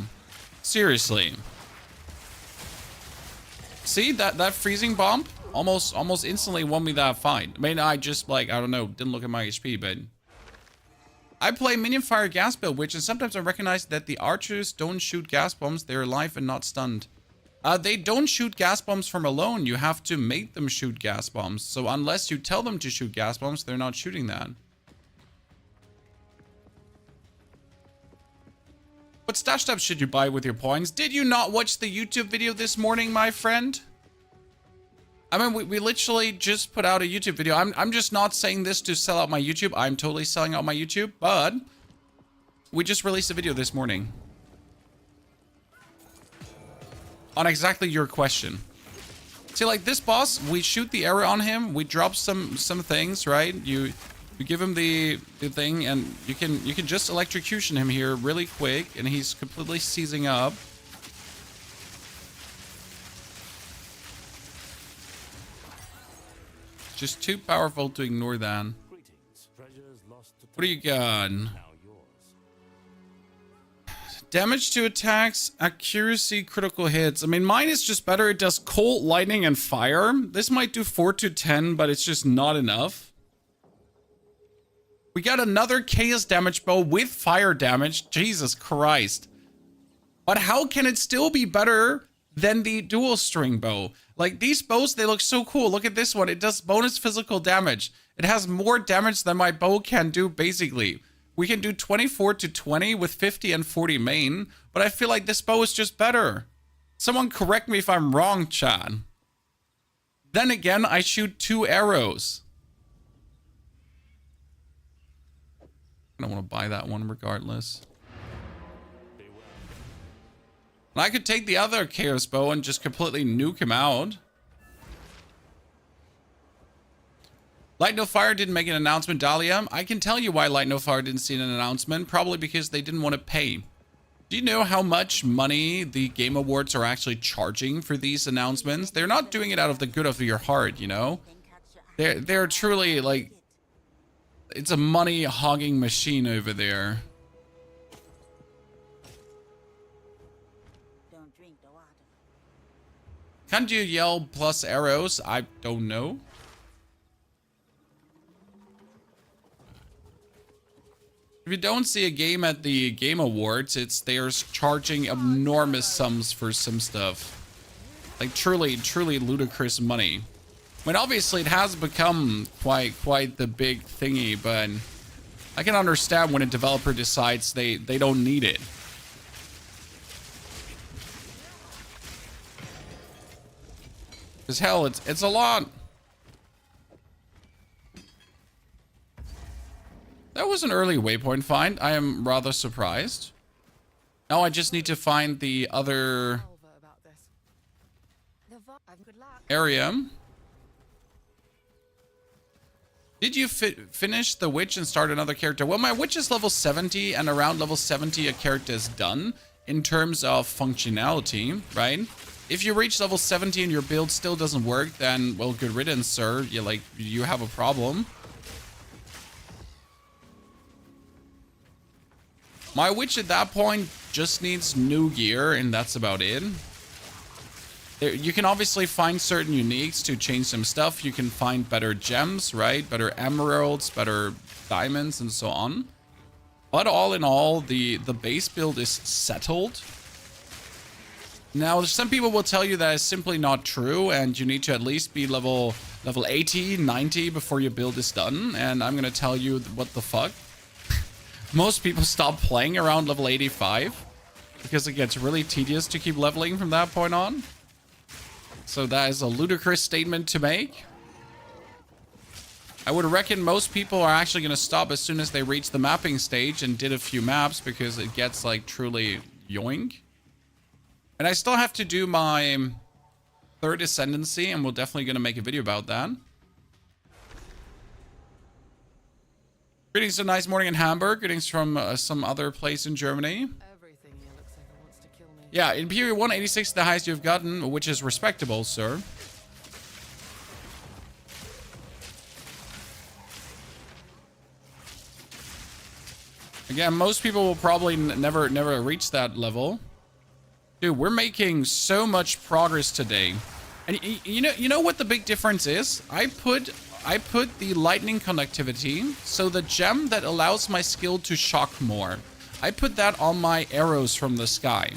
A: Seriously. See that freezing bomb almost instantly won me that fight. I mean, I just like, I don't know, didn't look at my HP, but I play minion fire gas build, which and sometimes I recognize that the archers don't shoot gas bombs. They're alive and not stunned. They don't shoot gas bombs from alone. You have to make them shoot gas bombs. So unless you tell them to shoot gas bombs, they're not shooting that. What stash tabs should you buy with your points? Did you not watch the YouTube video this morning, my friend? I mean, we literally just put out a YouTube video. I'm just not saying this to sell out my YouTube. I'm totally selling out my YouTube, but we just released a video this morning on exactly your question. See, like this boss, we shoot the arrow on him. We drop some things, right? You give him the thing, and you can just electrocution him here really quick, and he's completely seizing up. Just too powerful to ignore that. What do you got? Damage to attacks, accuracy, critical hits. I mean, mine is just better. It does cold, lightning, and fire. This might do 4 to 10, but it's just not enough. We got another chaos damage bow with fire damage. Jesus Christ. But how can it still be better than the dual string bow? Like, these bows, they look so cool. Look at this one. It does bonus physical damage. It has more damage than my bow can do, basically. We can do 24 to 20 with 50 and 40 main, but I feel like this bow is just better. Someone correct me if I'm wrong, Chad. Then again, I shoot 2 arrows. I don't want to buy that one regardless. And I could take the other Chaos Bow and just completely nuke him out. Light No Fire didn't make an announcement, Dahlia. I can tell you why Light No Fire didn't see an announcement. Probably because they didn't want to pay. Do you know how much money the Game Awards are actually charging for these announcements? They're not doing it out of the good of your heart, you know? They're truly like... It's a money hogging machine over there. Can't you yell plus arrows? I don't know. If you don't see a game at the Game Awards, it's they're charging enormous sums for some stuff. Like truly ludicrous money. I mean, obviously it has become quite the big thingy, but I can understand when a developer decides they don't need it. Because hell, it's a lot. That was an early waypoint find. I am rather surprised. Now I just need to find the other area. Did you finish the witch and start another character? Well, my witch is level 70, and around level 70 a character is done in terms of functionality, right? If you reach level 70 and your build still doesn't work, then, well, good riddance, sir. You have a problem. My witch at that point just needs new gear, and that's about it. You can obviously find certain uniques to change some stuff. You can find better gems, right? Better emeralds, better diamonds, and so on. But all in all, the base build is settled. Now, some people will tell you that is simply not true, and you need to at least be level 80, 90 before your build is done. And I'm going to tell you what the fuck. Most people stop playing around level 85 because it gets really tedious to keep leveling from that point on. So that is a ludicrous statement to make. I would reckon most people are actually going to stop as soon as they reach the mapping stage and did a few maps because it gets like truly yoink. And I still have to do my third Ascendancy, and we're definitely going to make a video about that. Greetings, a nice morning in Hamburg. Greetings from some other place in Germany.
C: Everything here looks like it wants to kill me.
A: Yeah, Imperial 186 is the highest you've gotten, which is respectable, sir. Again, most people will probably never reach that level. Dude, we're making so much progress today. And you know what the big difference is? I put the lightning conductivity, so the gem that allows my skill to shock more. I put that on my arrows from the sky.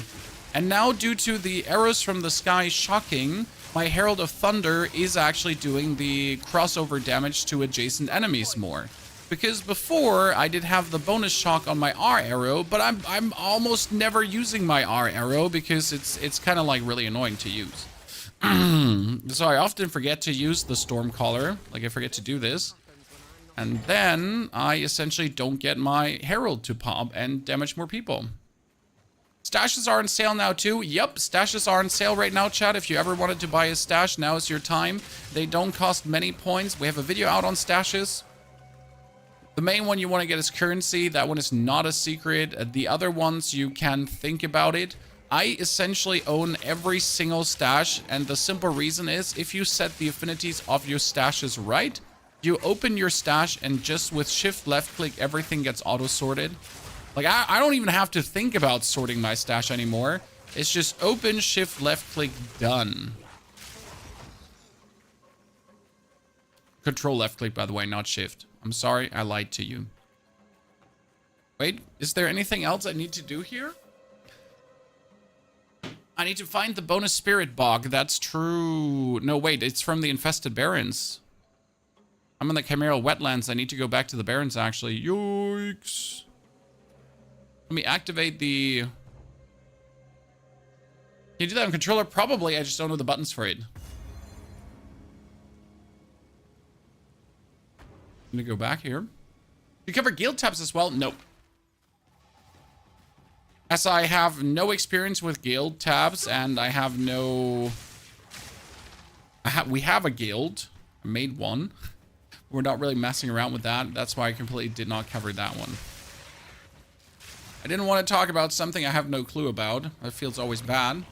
A: And now due to the arrows from the sky shocking, my Herald of Thunder is actually doing the crossover damage to adjacent enemies more. Because before, I did have the bonus shock on my R arrow, but I'm almost never using my R arrow because it's kind of like really annoying to use. So I often forget to use the Stormcaller, like I forget to do this. And then I essentially don't get my Herald to pop and damage more people. Stashes are on sale now too. Yep, stashes are on sale right now, chat. If you ever wanted to buy a stash, now is your time. They don't cost many points. We have a video out on stashes. The main one you want to get is currency. That one is not a secret. The other ones, you can think about it. I essentially own every single stash, and the simple reason is if you set the affinities of your stashes right, you open your stash and just with shift left click, everything gets auto sorted. Like I don't even have to think about sorting my stash anymore. It's just open, shift left click, done. Control left click, by the way, not shift. I'm sorry, I lied to you. Wait, is there anything else I need to do here? I need to find the bonus spirit bog. That's true. No, wait, it's from the infested barrens. I'm in the chimeral wetlands. I need to go back to the barrens, actually. Yikes. Let me activate the... Can you do that on controller? Probably, I just don't know the buttons for it. I'm gonna go back here. You cover guild tabs as well? Nope. As I have no experience with guild tabs, and I have no... we have a guild. I made one. We're not really messing around with that. That's why I completely did not cover that one. I didn't want to talk about something I have no clue about. That feels always bad.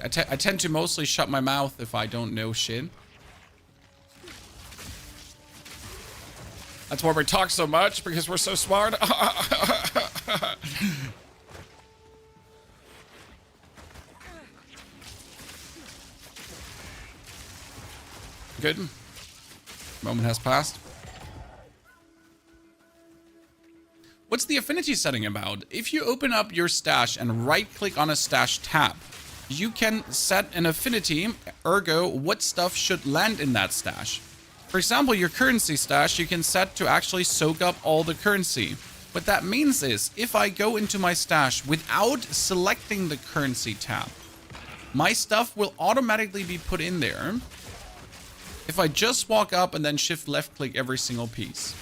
A: I tend to mostly shut my mouth if I don't know shit. That's why we talk so much, because we're so smart. Good. Moment has passed. What's the affinity setting about? If you open up your stash and right-click on a stash tab, you can set an affinity, ergo, what stuff should land in that stash. For example, your currency stash, you can set to actually soak up all the currency. What that means is, if I go into my stash without selecting the currency tab, my stuff will automatically be put in there if I just walk up and then shift left-click every single piece.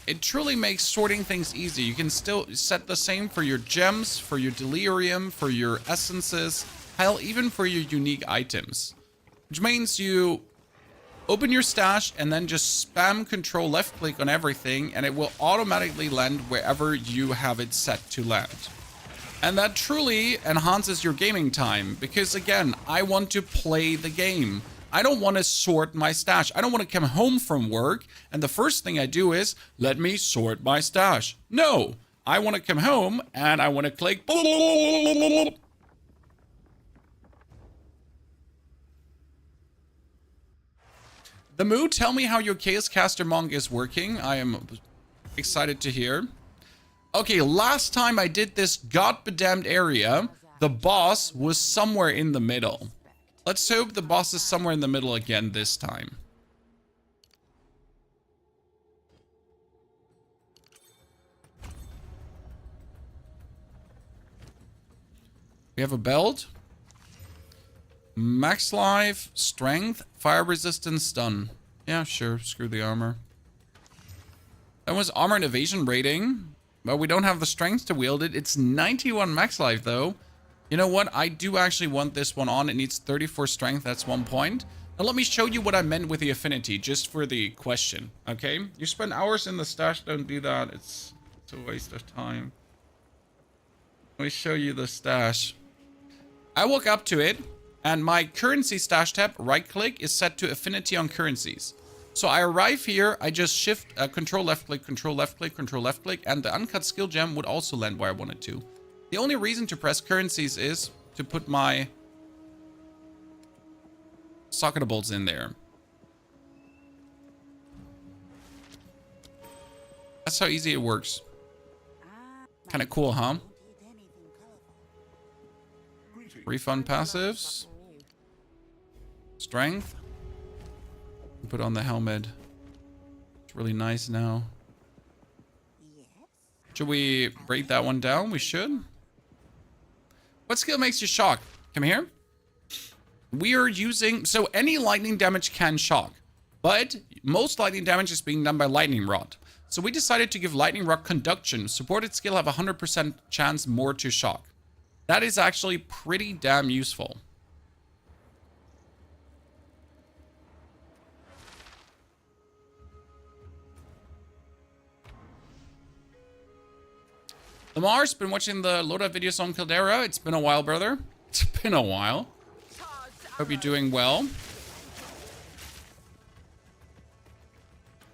A: It truly makes sorting things easy. You can still set the same for your gems, for your delirium, for your essences, hell, even for your unique items. Which means you open your stash and then just spam control left click on everything and it will automatically land wherever you have it set to land. And that truly enhances your gaming time because again, I want to play the game. I don't want to sort my stash. I don't want to come home from work and the first thing I do is, let me sort my stash. No, I want to come home and I want to click. The Moo, tell me how your Chaos Caster Monk is working. I am excited to hear. Okay, last time I did this god-bedamned area, the boss was somewhere in the middle. Let's hope the boss is somewhere in the middle again this time. We have a belt. Max life, strength, fire resistance, stun. Yeah, sure, screw the armor. That was armor and evasion rating. But we don't have the strength to wield it. It's 91 max life though. You know what? I do actually want this one on. It needs 34 strength. That's 1 point. Now let me show you what I meant with the affinity, just for the question. Okay? You spend hours in the stash. Don't do that. It's a waste of time. Let me show you the stash. I walk up to it, and my currency stash tab, right click, is set to affinity on currencies. So I arrive here, I just shift, control left click, control left click, control left click, and the uncut skill gem would also land where I wanted to. The only reason to press currencies is to put my socketables in there. That's how easy it works. Kind of cool, huh? Refund passives. Strength. Put on the helmet. It's really nice now. Should we break that one down? We should. What skill makes you shock? Come here. We are using... So any lightning damage can shock. But most lightning damage is being done by lightning rod. So we decided to give lightning rod conduction. Supported skill have 100% chance more to shock. That is actually pretty damn useful. Lamar's been watching the loadout videos on Caldera. It's been a while, brother. It's been a while. Hope you're doing well.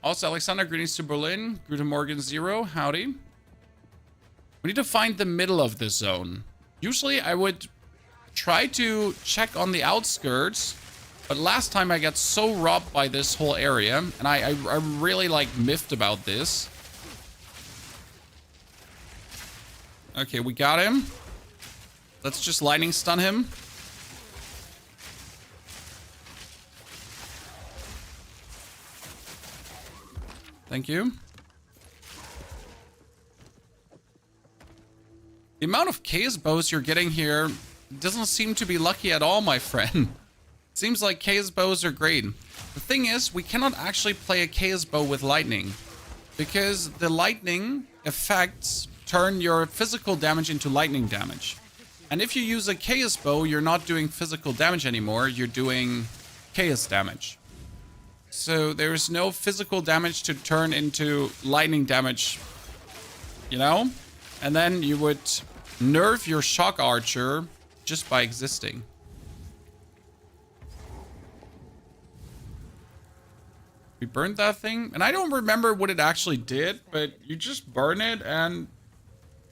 A: Also, Alexander, greetings to Berlin. Guten Morgen Zero, howdy. We need to find the middle of the zone. Usually I would try to check on the outskirts, but last time I got so robbed by this whole area, and I really like miffed about this. Okay, we got him. Let's just lightning stun him. Thank you. The amount of chaos bows you're getting here doesn't seem to be lucky at all, my friend. Seems like chaos bows are great. The thing is, we cannot actually play a chaos bow with lightning, because the lightning effects turn your physical damage into lightning damage. And if you use a chaos bow, you're not doing physical damage anymore, you're doing chaos damage. So there's no physical damage to turn into lightning damage, you know? And then you would nerf your shock archer just by existing. We burned that thing, and I don't remember what it actually did, but you just burn it and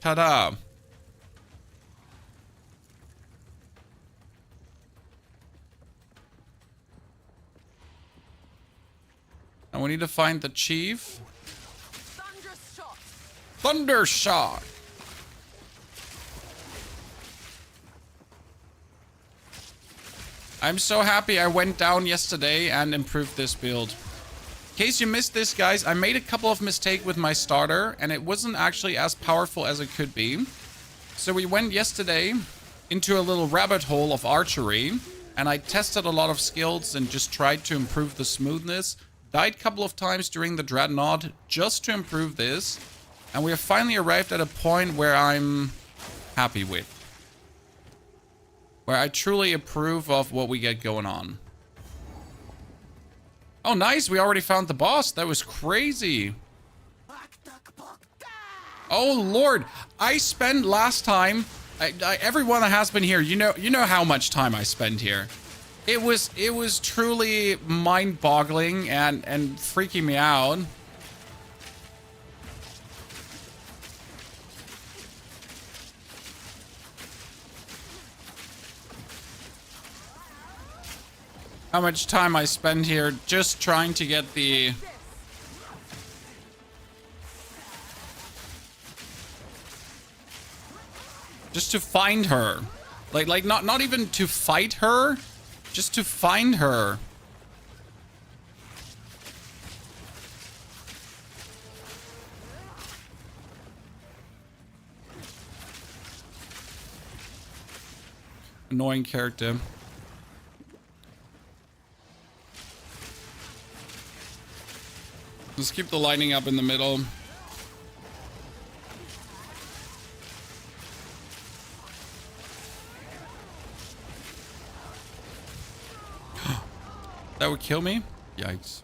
A: ta-da. And we need to find the chief.
C: Thunderous shot.
A: Thunder Shock. I'm so happy I went down yesterday and improved this build. In case you missed this, guys, I made a couple of mistakes with my starter, and it wasn't actually as powerful as it could be. So we went yesterday into a little rabbit hole of archery, and I tested a lot of skills and just tried to improve the smoothness. Died a couple of times during the Dreadnought just to improve this. And we have finally arrived at a point where I'm happy with. Where I truly approve of what we get going on. Oh, nice. We already found the boss. That was crazy. Oh, Lord. I spent last time... everyone that has been here, you know how much time I spend here. It was truly mind-boggling and freaking me out. How much time I spend here just trying to get the... Just to find her. Like not even to fight her, just to find her. Annoying character. Let's keep the lightning up in the middle. That would kill me? Yikes.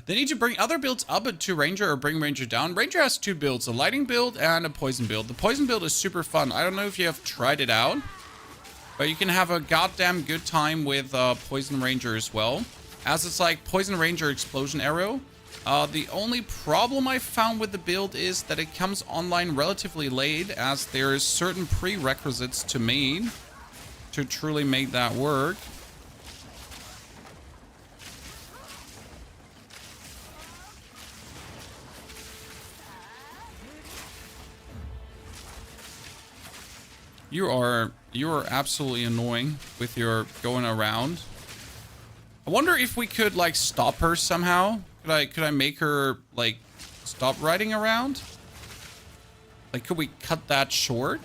A: They need to bring other builds up to Ranger or bring Ranger down. Ranger has two builds, a lighting build and a poison build. The poison build is super fun. I don't know if you have tried it out, but you can have a goddamn good time with Poison Ranger as well. As it's like Poison Ranger Explosion Arrow. The only problem I found with the build is that it comes online relatively late, as there is certain prerequisites to meet to truly make that work. You are absolutely annoying with your going around. I wonder if we could like stop her somehow. Could I make her like stop riding around? Like, could we cut that short?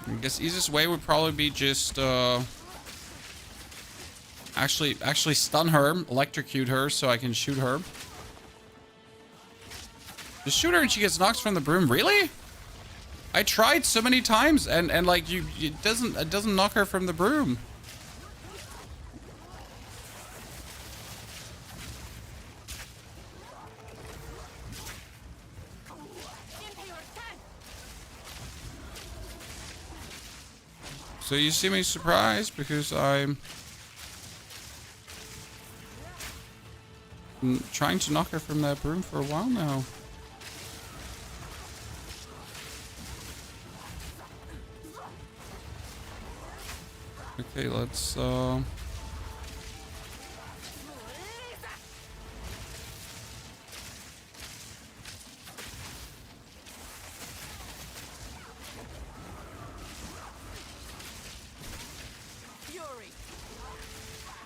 A: I guess easiest way would probably be just actually stun her, electrocute her so I can shoot her. Just shoot her and she gets knocked from the broom. Really? I tried so many times and like it doesn't knock her from the broom. So you see me surprised because I'm trying to knock her from that broom for a while now. Okay, let's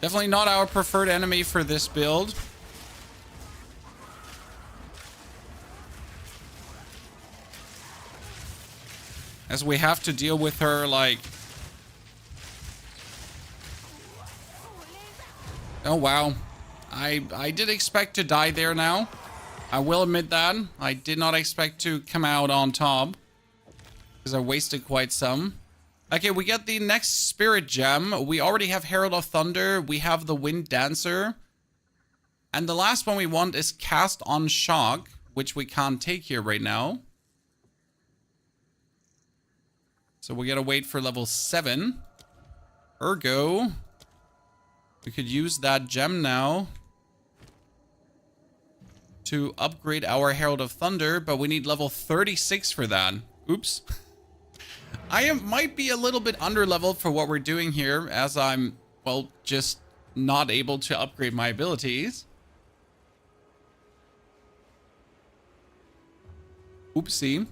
A: definitely not our preferred enemy for this build. As we have to deal with her like... Oh wow. I did expect to die there now. I will admit that. I did not expect to come out on top, because I wasted quite some. Okay, we get the next Spirit Gem. We already have Herald of Thunder. We have the Wind Dancer. And the last one we want is Cast on Shock, which we can't take here right now. So we gotta wait for level 7. Ergo, we could use that gem now. to upgrade our Herald of Thunder, but we need level 36 for that. Oops. Might be a little bit under-leveled for what we're doing here, as I'm, well, just not able to upgrade my abilities. Oopsie.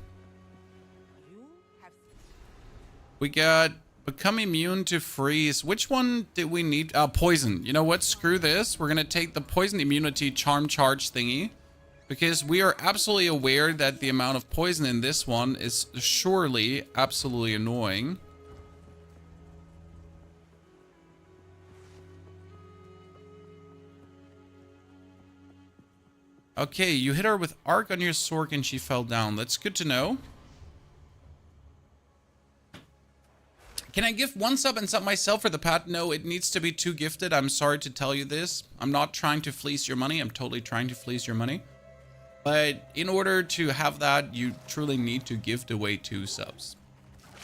A: We got become immune to freeze. Which one did we need? Poison. You know what? Screw this. We're going to take the poison immunity charm charge thingy, because we are absolutely aware that the amount of poison in this one is surely absolutely annoying. Okay, you hit her with arc on your sword and she fell down. That's good to know. Can I gift one sub and sub myself for the pad? No, it needs to be 2 gifted. I'm sorry to tell you this. I'm not trying to fleece your money. I'm totally trying to fleece your money. But in order to have that, you truly need to gift away 2 subs.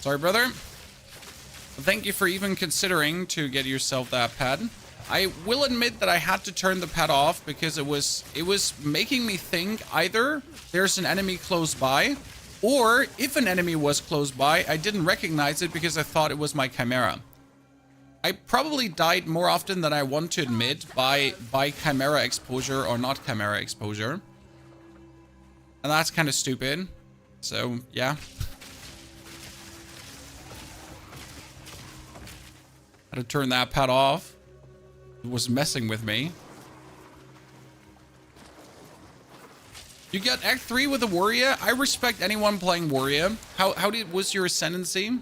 A: Sorry, brother. But thank you for even considering to get yourself that pad. I will admit that I had to turn the pad off because it was making me think either there's an enemy close by, or if an enemy was close by, I didn't recognize it because I thought it was my Chimera. I probably died more often than I want to admit by Chimera exposure or not Chimera exposure. And that's kind of stupid. So, yeah. Had to turn that pad off. It was messing with me. You got Act 3 with a warrior. I respect anyone playing warrior. Was your ascendancy?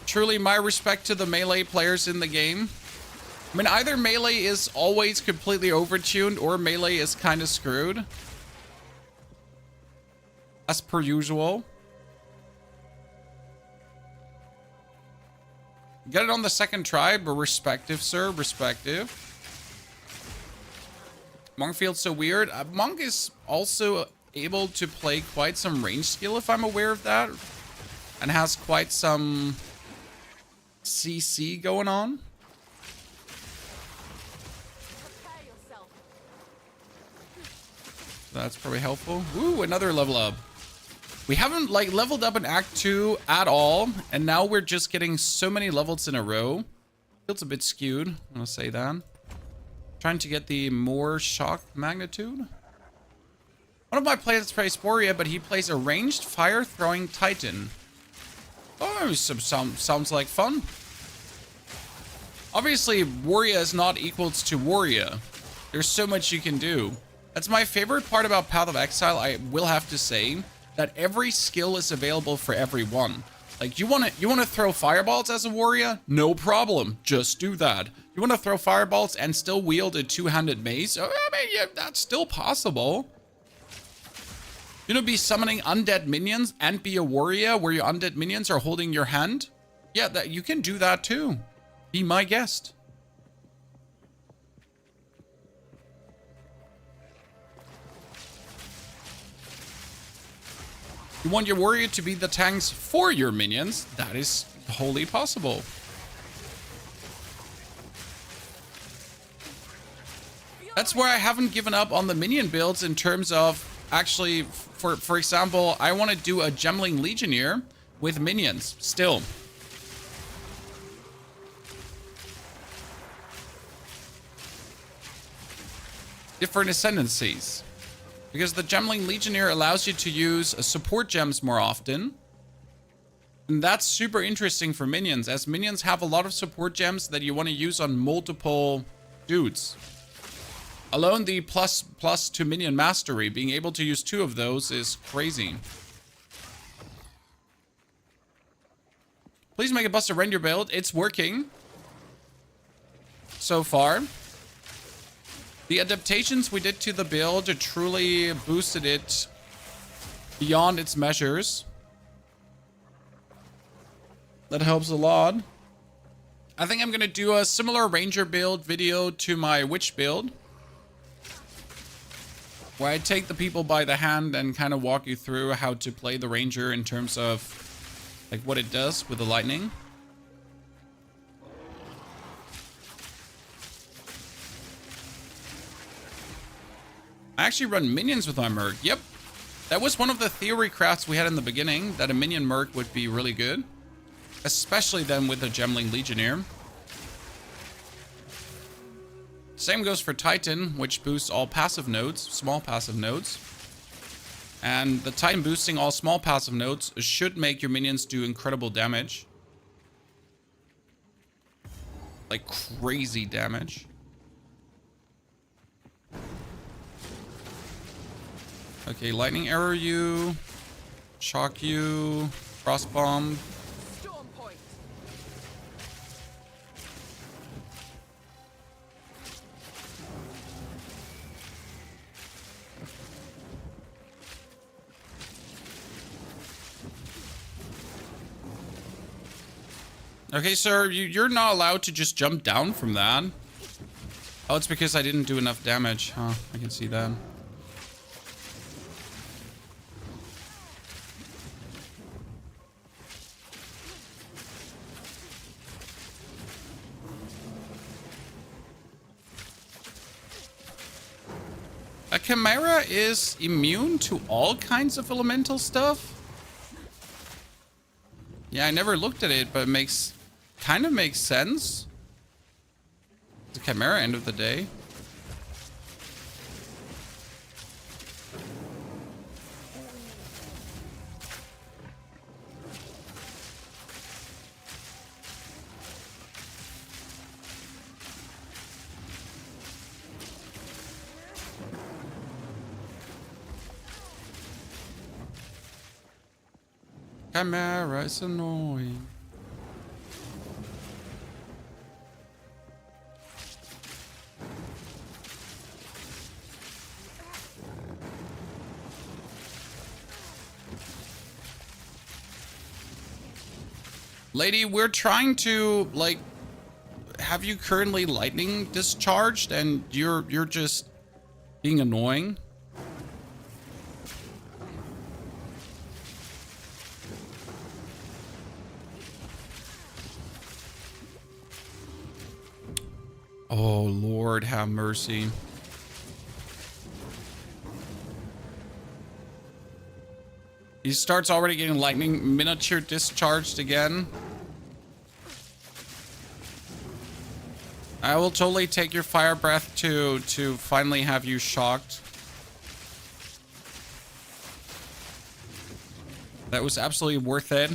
A: Truly my respect to the melee players in the game. I mean, either melee is always completely overtuned or melee is kind of screwed. As per usual. Get it on the second try, but respective, sir. Respective. Monk feels so weird. Monk is also able to play quite some range skill, if I'm aware of that. And has quite some CC going on. That's probably helpful. Woo, another level up. We haven't like leveled up in Act 2 at all, and now we're just getting so many levels in a row. Feels a bit skewed, I'm gonna say that. Trying to get the more shock magnitude. One of my players plays Warrior, but he plays a ranged fire-throwing Titan. Oh, sounds like fun. Obviously, Warrior is not equals to Warrior. There's so much you can do. That's my favorite part about Path of Exile, I will have to say. That every skill is available for everyone. Like, you want to throw fireballs as a warrior? No problem. Just do that. You want to throw fireballs and still wield a 2-handed mace? I mean, yeah, that's still possible. You know, be summoning undead minions and be a warrior where your undead minions are holding your hand? Yeah, that you can do that too. Be my guest. You want your warrior to be the tanks for your minions? That is wholly possible. That's where I haven't given up on the minion builds in terms of actually, for example, I want to do a Gemling Legionnaire with minions still. Different ascendancies. Because the Gemling Legionnaire allows you to use support gems more often. And that's super interesting for minions, as minions have a lot of support gems that you want to use on multiple dudes. Alone the plus to minion mastery, being able to use 2 of those is crazy. Please make a Buster Render build. It's working. So far. The adaptations we did to the build truly boosted it beyond its measures. That helps a lot. I think I'm going to do a similar ranger build video to my witch build, where I take the people by the hand and kind of walk you through how to play the ranger in terms of like what it does with the lightning. actually run minions with my Merc. Yep. That was one of the theory crafts we had in the beginning, that a minion Merc would be really good. Especially then with a Gemling Legionnaire. Same goes for Titan, which boosts all passive nodes, small passive nodes. And the Titan boosting all small passive nodes should make your minions do incredible damage. Like crazy damage. Okay, lightning arrow you, shock you, frost bomb.
C: Storm point.
A: Okay, sir, you're not allowed to just jump down from that. Oh, it's because I didn't do enough damage. Huh, I can see that. A Chimera is immune to all kinds of elemental stuff? Yeah, I never looked at it, but it kind of makes sense. It's a Chimera end of the day. Chimera is annoying. Lady, we're trying to, like, have you currently lightning discharged and you're just being annoying? Oh, Lord, have mercy. He starts already getting lightning miniature discharged again. I will totally take your fire breath to finally have you shocked. That was absolutely worth it.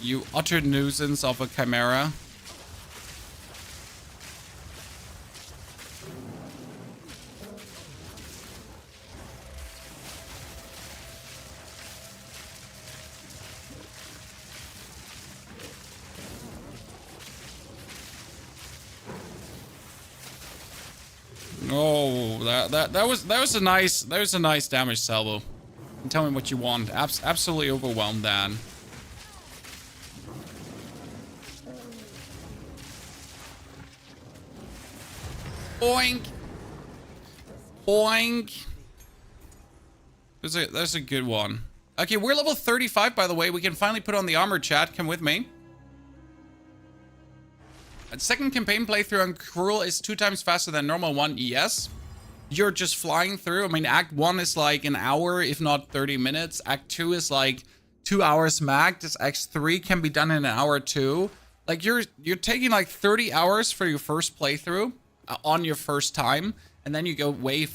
A: You utter nuisance of a Chimera. Oh, that was a nice damage salvo. And tell me what you want. Absolutely overwhelmed, Dan. Boink. Boink. That's a good one. Okay, we're level 35, by the way. We can finally put on the armor, chat. Come with me. A second campaign playthrough on Cruel is 2 times faster than normal one. Yes. You're just flying through. I mean, Act 1 is like an hour, if not 30 minutes. Act 2 is like 2 hours max. Act 3 can be done in an hour too. Like, you're taking like 30 hours for your first playthrough on your first time. And then you go way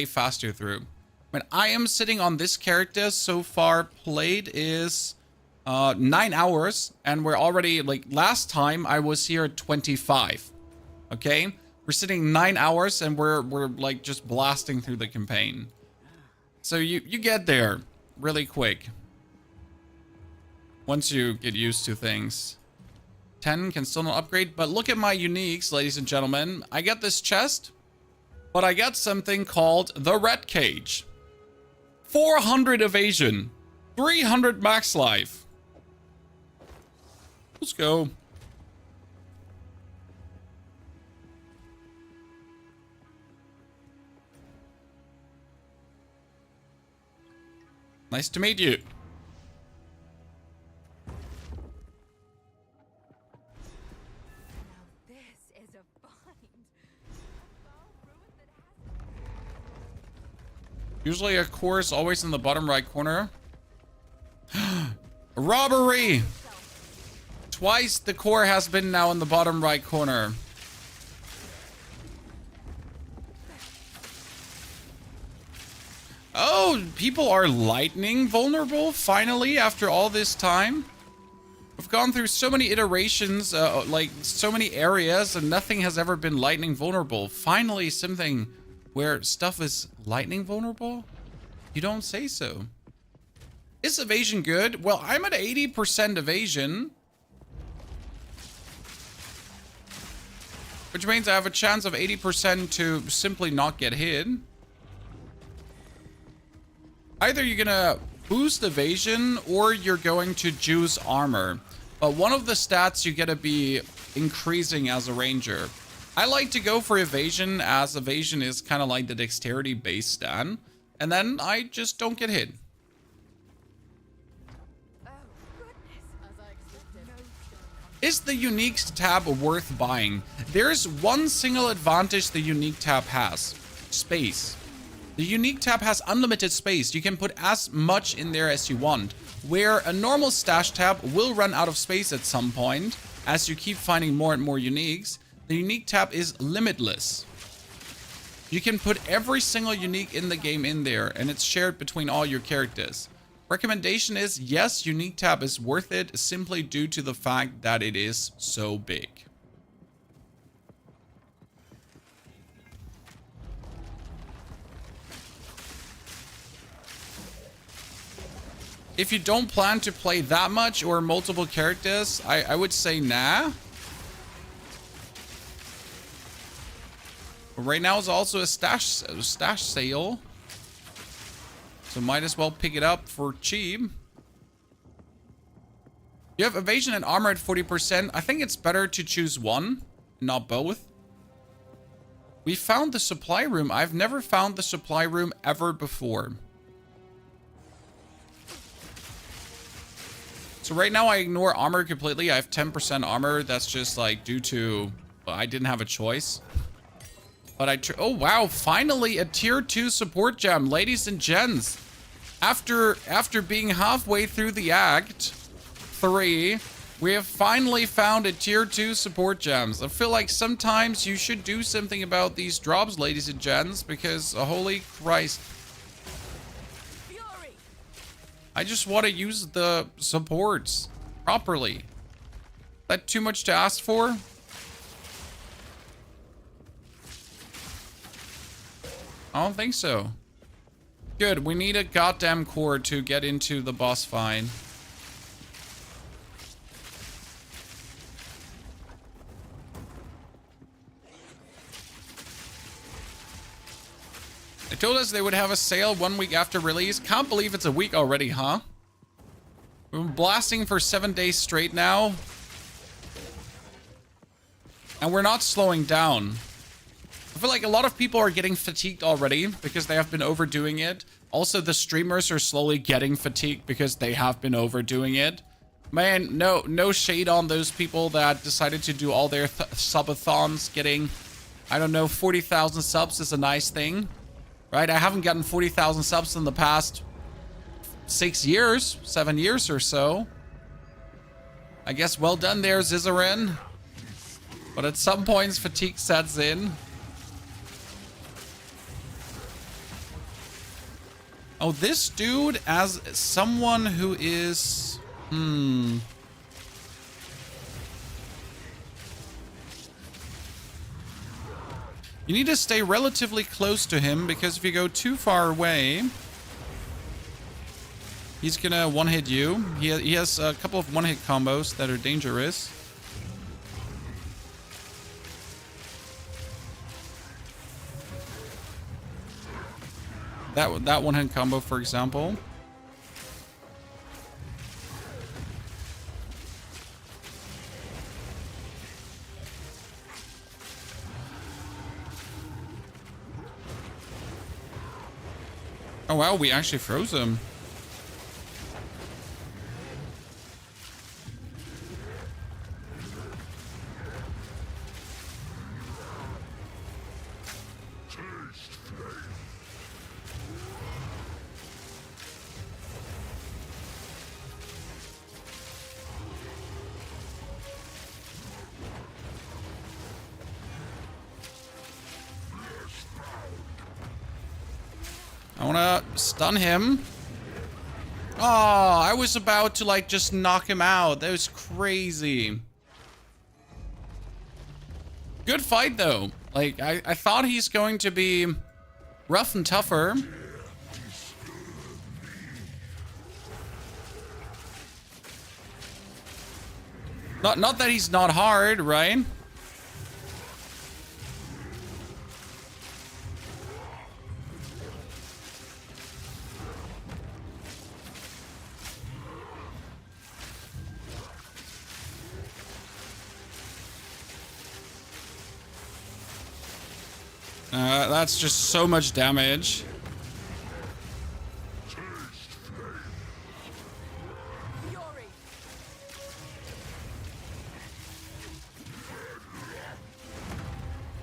A: faster through. I mean, I am sitting on this character so far played is 9 hours, and we're already, like, last time I was here at 25. Okay, we're sitting 9 hours and we're like just blasting through the campaign. So you get there really quick once you get used to things. 10 can still not upgrade, but look at my uniques, ladies and gentlemen. I got this chest, but I got something called the Red Cage. 400 evasion, 300 max life. Let's go. Nice to meet you.
B: Now this is a find. A foul ruin that has
A: Usually a core is always in the bottom right corner. Robbery! Twice the core has been now in the bottom right corner. Oh, people are lightning vulnerable finally after all this time. We've gone through so many iterations, like so many areas, and nothing has ever been lightning vulnerable. Finally, something where stuff is lightning vulnerable? You don't say so. Is evasion good? Well, I'm at 80% evasion. Which means I have a chance of 80% to simply not get hit. Either you're gonna boost evasion or you're going to juice armor. But one of the stats you gotta be increasing as a ranger. I like to go for evasion, as evasion is kind of like the dexterity base stat. And then I just don't get hit. Is the unique tab worth buying? There's one single advantage the unique tab has. Space. The unique tab has unlimited space. You can put as much in there as you want. Where a normal stash tab will run out of space at some point, as you keep finding more and more uniques, the unique tab is limitless. You can put every single unique in the game in there, and it's shared between all your characters. Recommendation is, yes, unique tab is worth it, simply due to the fact that it is so big. If you don't plan to play that much or multiple characters, I would say nah. Right now is also a stash sale. So might as well pick it up for cheap. You have evasion and armor at 40%. I think it's better to choose one, not both. We found the supply room. I've never found the supply room ever before. So right now I ignore armor completely. I have 10% armor. That's just like due to, well, I didn't have a choice. But oh wow, finally a tier 2 support gem, ladies and gents. After being halfway through the act 3, we have finally found a tier 2 support gems. I feel like sometimes you should do something about these drops, ladies and gents, because holy Christ. I just want to use the supports properly. Is that too much to ask for? I don't think so. Good, we need a goddamn core to get into the boss fight. They told us they would have a sale 1 week after release. Can't believe it's a week already, huh? We've been blasting for 7 days straight now. And we're not slowing down. I feel like a lot of people are getting fatigued already because they have been overdoing it. Also, the streamers are slowly getting fatigued because they have been overdoing it. Man, no shade on those people that decided to do all their subathons. Getting, I don't know, 40,000 subs is a nice thing. Right? I haven't gotten 40,000 subs in the past 6 years, 7 years or so. I guess well done there, Zizarin. But at some points, fatigue sets in. Oh, this dude as someone who is... You need to stay relatively close to him, because if you go too far away, he's gonna one-hit you. He has a couple of one-hit combos that are dangerous. That one-hit combo, for example. Oh wow, we actually froze him. wanna stun him. Oh, I was about to like just knock him out. That was crazy. Good fight though. Like I thought he's going to be rough and tougher. Not that he's not hard, right? That's just so much damage.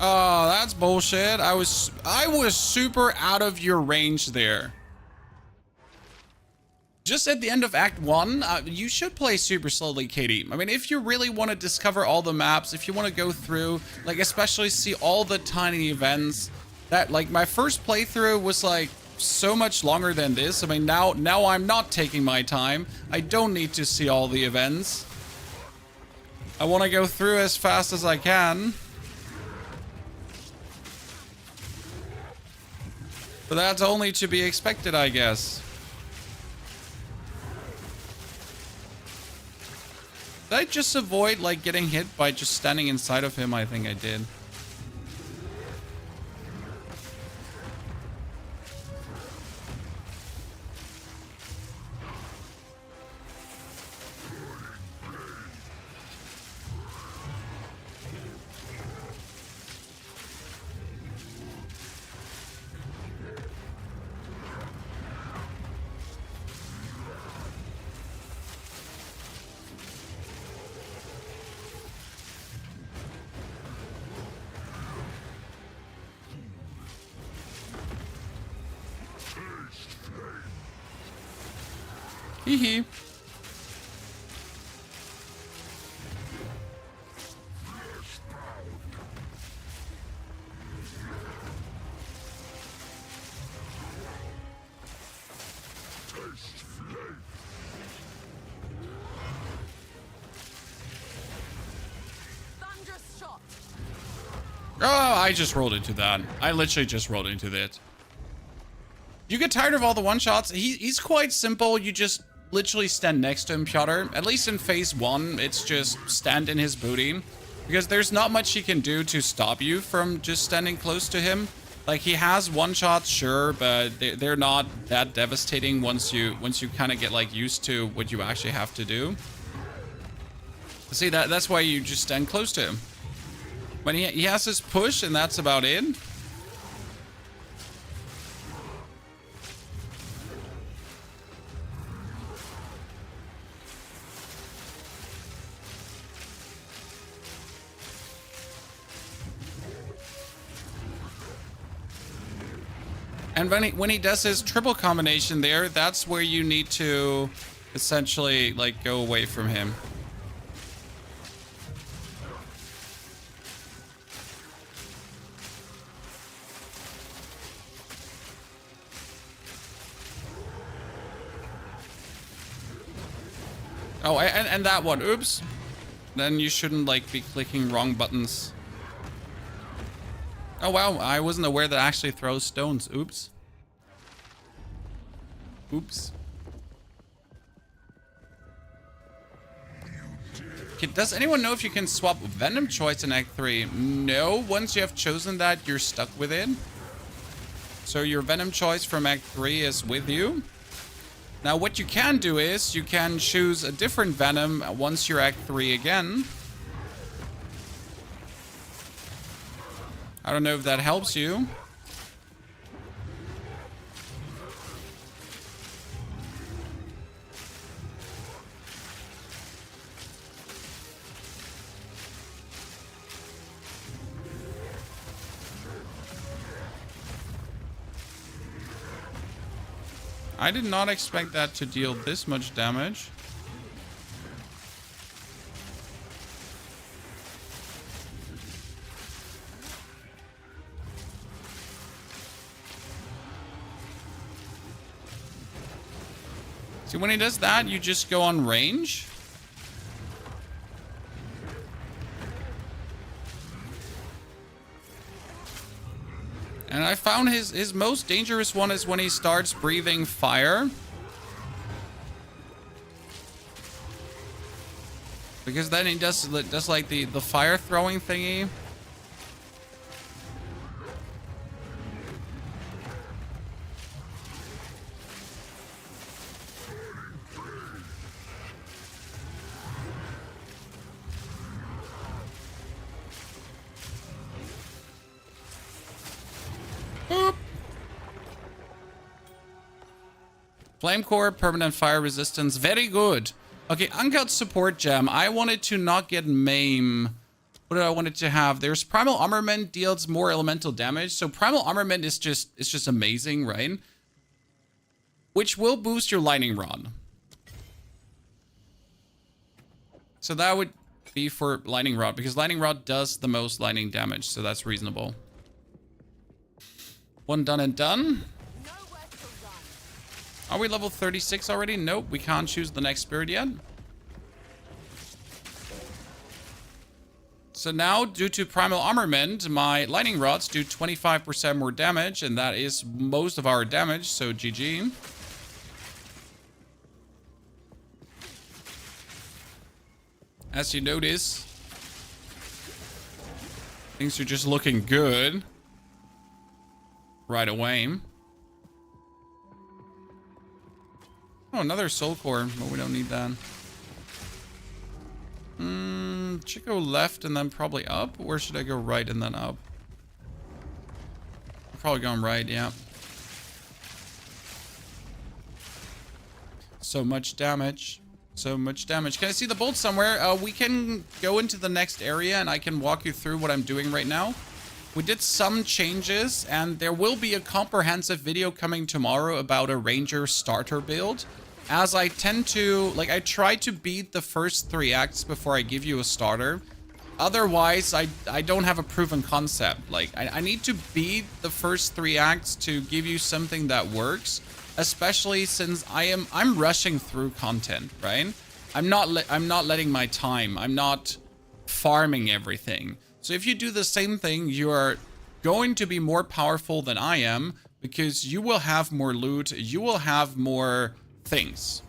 A: Oh, that's bullshit. I was super out of your range there. Just at the end of Act 1, you should play super slowly, Katie. I mean, if you really want to discover all the maps, if you want to go through, like, especially see all the tiny events, that, like, my first playthrough was, like, so much longer than this. I mean, now I'm not taking my time. I don't need to see all the events. I want to go through as fast as I can. But that's only to be expected, I guess. Did I just avoid, like, getting hit by just standing inside of him? I think I did. Hee. Oh, I just rolled into that. I literally just rolled into that. You get tired of all the one-shots? He's quite simple. You just literally stand next to him, Piotr. At least in phase 1, it's just stand in his booty. Because there's not much he can do to stop you from just standing close to him. Like, he has one-shots, sure, but they're not that devastating once you kind of get, like, used to what you actually have to do. See, that's why you just stand close to him. When he has his push, and that's about it. And when he does his triple combination there, that's where you need to essentially, like, go away from him. Oh, and that one. Oops. Then you shouldn't, like, be clicking wrong buttons. Oh, wow. I wasn't aware that it actually throws stones. Oops. Oops. Does anyone know if you can swap Venom Choice in Act 3? No. Once you have chosen that, you're stuck with it. So your Venom Choice from Act 3 is with you. Now, what you can do is you can choose a different Venom once you're Act 3 again. I don't know if that helps you. I did not expect that to deal this much damage. See, when he does that, you just go on range. And I found his most dangerous one is when he starts breathing fire. Because then he does like the fire throwing thingy. Boop. Flame core, permanent fire resistance. Very good. Okay, uncut support gem. I wanted to not get maim. What did I want it to have? There's primal armament, deals more elemental damage. So primal armament is just amazing, right? Which will boost your lightning rod. So that would be for lightning rod because lightning rod does the most lightning damage. So that's reasonable. One done and done. Are we level 36 already? Nope, we can't choose the next spirit yet. So now, due to primal armament, my lightning rods do 25% more damage, and that is most of our damage, so GG. As you notice, things are just looking good right away. Oh, another soul core, but we don't need that. Should go left and then probably up, or should I go right and then up? I'm probably going right, yeah. So much damage. So much damage. Can I see the bolt somewhere? We can go into the next area and I can walk you through what I'm doing right now. We did some changes and there will be a comprehensive video coming tomorrow about a ranger starter build. As I tend to, like, I try to beat the first 3 acts before I give you a starter. Otherwise, I don't have a proven concept. Like, I need to beat the first 3 acts to give you something that works. Especially since I'm rushing through content, right? I'm not letting my time. I'm not farming everything. So if you do the same thing, you are going to be more powerful than I am because you will have more loot. You will have more things.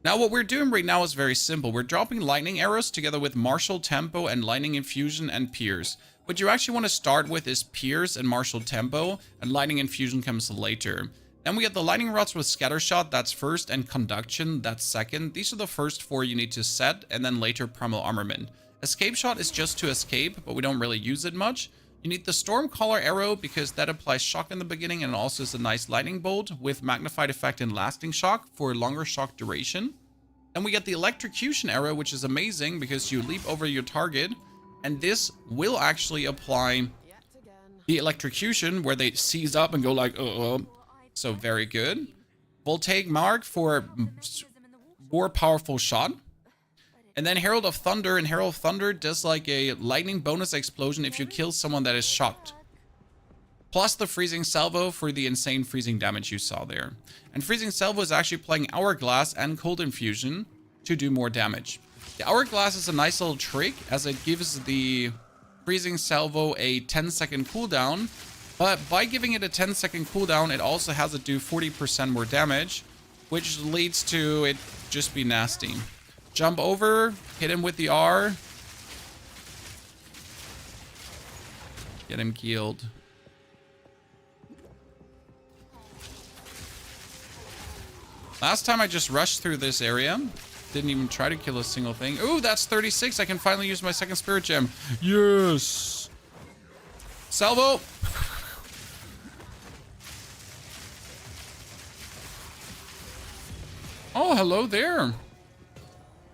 A: Now what we're doing right now is very simple. We're dropping lightning arrows together with martial tempo and lightning infusion and pierce. What you actually want to start with is pierce and martial tempo, and lightning infusion comes later. Then we have the lightning rods with scattershot, that's first, and conduction, that's second. These are the first 4 you need to set, and then later primal armament. Escape shot is just to escape, but we don't really use it much. You need the Stormcaller arrow because that applies shock in the beginning and also is a nice lightning bolt with magnified effect and lasting shock for a longer shock duration. Then we get the electrocution arrow, which is amazing because you leap over your target, and this will actually apply the electrocution where they seize up and go like, so very good. Voltaic mark for more powerful shot. And then Herald of Thunder, and Herald of Thunder does like a lightning bonus explosion if you kill someone that is shocked. Plus the freezing salvo for the insane freezing damage you saw there. And freezing salvo is actually playing Hourglass and cold infusion to do more damage. The Hourglass is a nice little trick as it gives the freezing salvo a 10-second cooldown. But by giving it a 10-second cooldown, it also has it do 40% more damage, which leads to it just be nasty. Jump over, hit him with the R. Get him killed. Last time I just rushed through this area. Didn't even try to kill a single thing. Ooh, that's 36. I can finally use my second spirit gem. Yes. Salvo. Oh, hello there.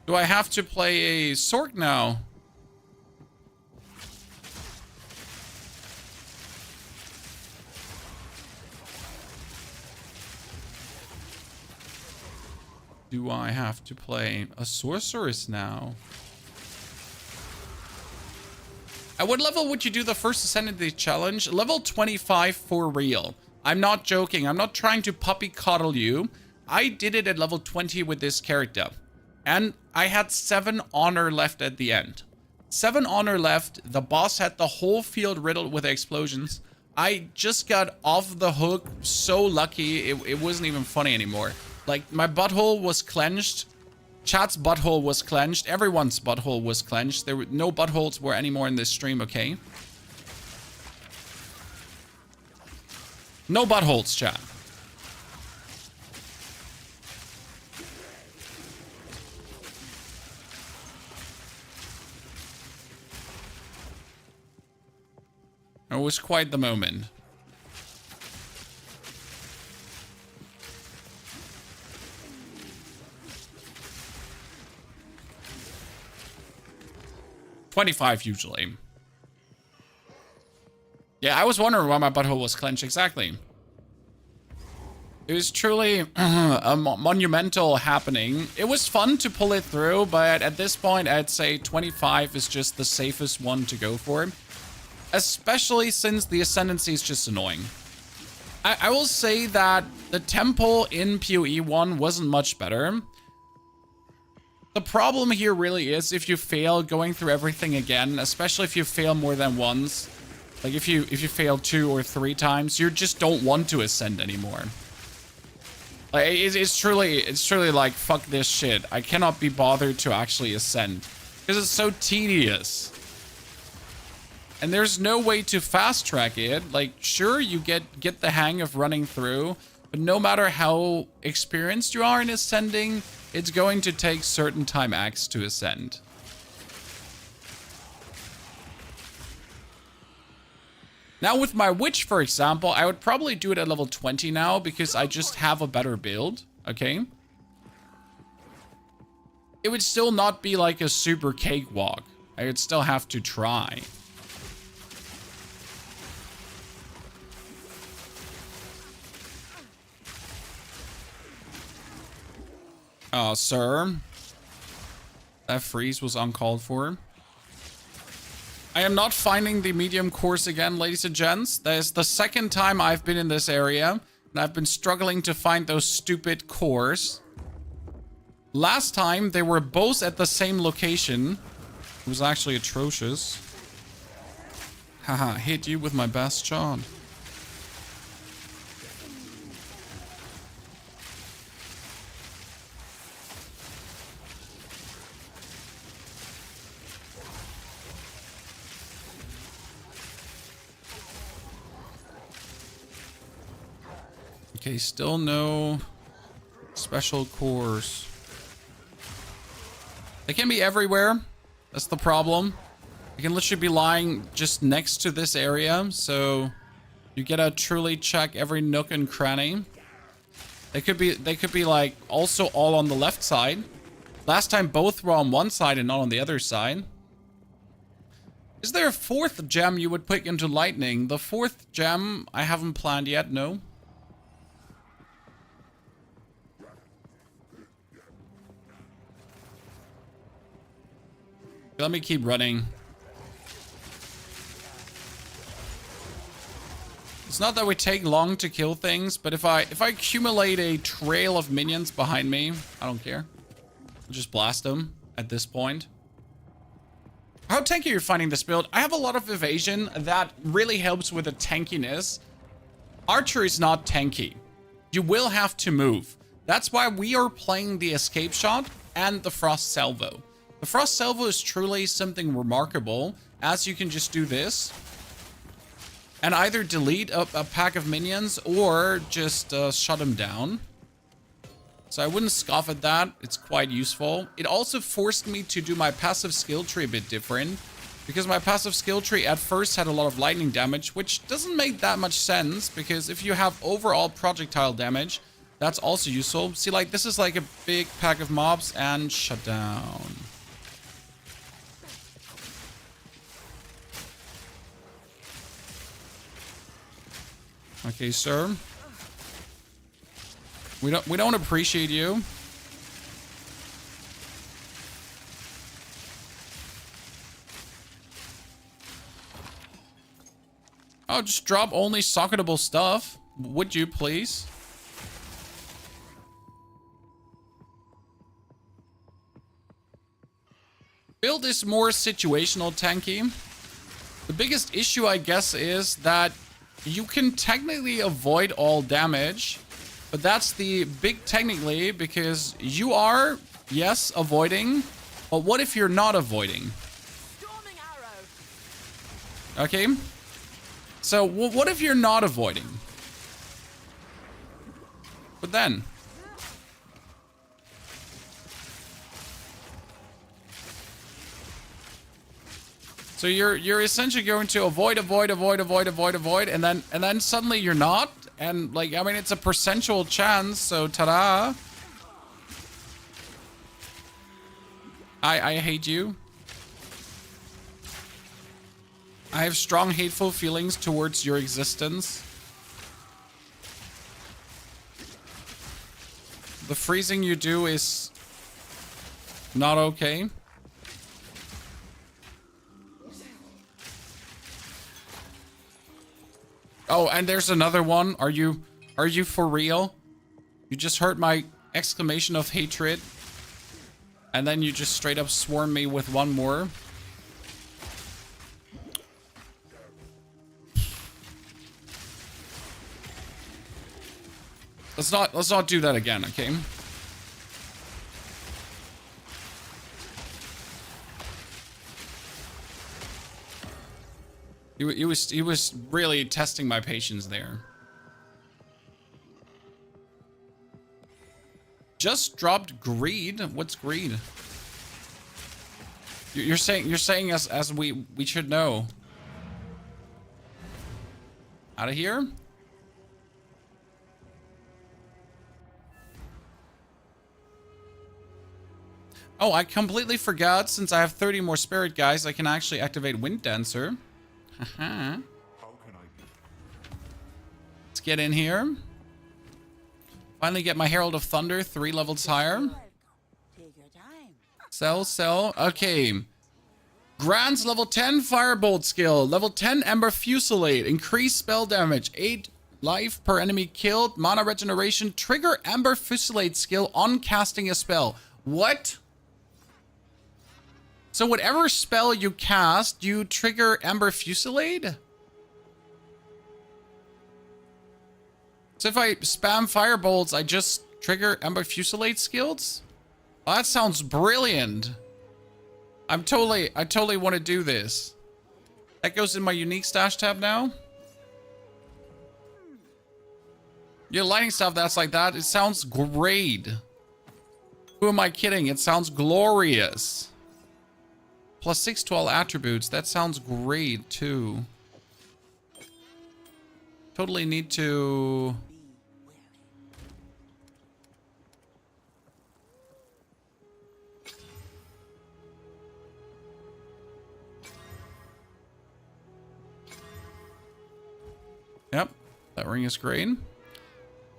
A: Do I have to play a Sork now? Do I have to play a sorceress now? At what level would you do the first Ascendancy challenge? Level 25 for real. I'm not joking. I'm not trying to puppy coddle you. I did it at level 20 with this character. And I had 7 honor left at the end. 7 honor left. The boss had the whole field riddled with explosions. I just got off the hook. So lucky. It wasn't even funny anymore. Like, my butthole was clenched. Chat's butthole was clenched. Everyone's butthole was clenched. There were no buttholes were anymore in this stream, okay? No buttholes, chat. It was quite the moment. $25 usually. Yeah, I was wondering why my butthole was clenched exactly. It was truly a monumental happening. It was fun to pull it through, but at this point, I'd say 25 is just the safest one to go for. Especially since the Ascendancy is just annoying. I will say that the tempo in PoE 1 wasn't much better. The problem here really is if you fail going through everything again, especially if you fail more than once. Like if you fail 2 or 3 times, you just don't want to ascend anymore. Like it's truly like, fuck this shit. I cannot be bothered to actually ascend because it's so tedious. And there's no way to fast track it. Like, sure, you get the hang of running through, but no matter how experienced you are in ascending, it's going to take certain time X to ascend. Now with my witch, for example, I would probably do it at level 20 now because I just have a better build, okay? It would still not be like a super cakewalk. I would still have to try. Sir. That freeze was uncalled for. I am not finding the medium course again, ladies and gents. That is the second time I've been in this area, and I've been struggling to find those stupid cores. Last time, they were both at the same location. It was actually atrocious. Haha, hit you with my best shot. Okay, still no special cores. They can be everywhere. That's the problem. They can literally be lying just next to this area, so you gotta truly check every nook and cranny. They could be like also all on the left side. Last time both were on one side and not on the other side. Is there a 4th gem you would put into lightning? The 4th gem I haven't planned yet, no. Let me keep running. It's not that we take long to kill things, but if I accumulate a trail of minions behind me, I don't care. I'll just blast them at this point. How tanky are you finding this build? I have a lot of evasion that really helps with the tankiness. Archer is not tanky. You will have to move. That's why we are playing the escape shot and the frost salvo. The frost salvo is truly something remarkable, as you can just do this and either delete a pack of minions or just shut them down. So I wouldn't scoff at that. It's quite useful. It also forced me to do my passive skill tree a bit different, because my passive skill tree at first had a lot of lightning damage, which doesn't make that much sense, because if you have overall projectile damage, that's also useful. See, like, this is like a big pack of mobs and shut down. Okay, sir. We don't appreciate you. Oh, just drop only socketable stuff. Would you please? Build is more situational tanky. The biggest issue, I guess, is that you can technically avoid all damage, but that's the big technically, because you are, yes, avoiding, but what if you're not avoiding?
B: Storming arrow.
A: Okay, so what if you're not avoiding? But then, so you're essentially going to avoid, and then suddenly you're not, and like, I mean, it's a percentual chance, so ta-da. I hate you. I have strong hateful feelings towards your existence. The freezing you do is not okay. Oh, and there's another one. Are you for real? You just heard my exclamation of hatred, and then you just straight up swarm me with one more. Let's not do that again, okay? He was really testing my patience there. Just dropped greed. What's greed? You're saying as we should know. Out of here. Oh, I completely forgot. Since I have 30 more spirit guys, I can actually activate Wind Dancer. Haha. Let's get in here. Finally get my Herald of Thunder 3 levels higher. Sell. Okay. Grants level 10 Firebolt skill. Level 10 Ember Fusillade. Increase spell damage. 8 life per enemy killed. Mana regeneration. Trigger Ember Fusillade skill on casting a spell. What? So whatever spell you cast, you trigger Ember Fusillade? So if I spam Firebolts, I just trigger Ember Fusillade skills? Oh, that sounds brilliant. I totally want to do this. That goes in my unique stash tab now. Your lighting stuff that's like that, it sounds great. Who am I kidding? It sounds glorious. Plus 6 to all attributes. That sounds great, too. Totally need to... Yep, that ring is great.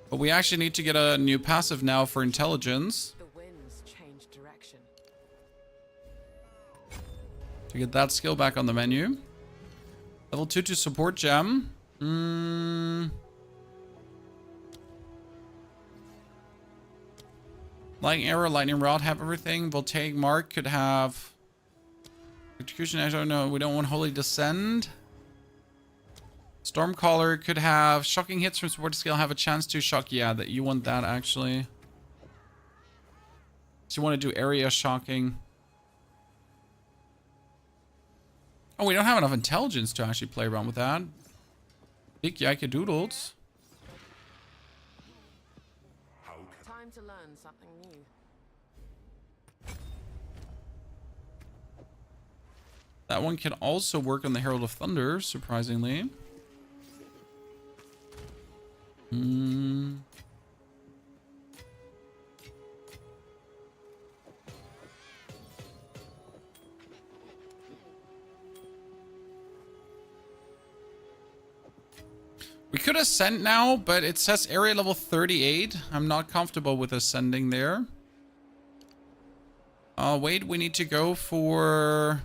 A: But we actually need to get a new passive now for intelligence.
C: The winds change direction.
A: To get that skill back on the menu. Level 2 to support gem. Lightning arrow, lightning rod have everything. Voltaic mark could have execution. I don't know. We don't want holy descend. Stormcaller could have shocking hits from support skill. Have a chance to shock. Yeah, that you want that actually. So you want to do area shocking. Oh, we don't have enough intelligence to actually play around with that. Big yike doodles.
C: Time to learn something new.
A: That one can also work on the Herald of Thunder, surprisingly. We could ascend now, but it says area level 38. I'm not comfortable with ascending there. Wait, we need to go for...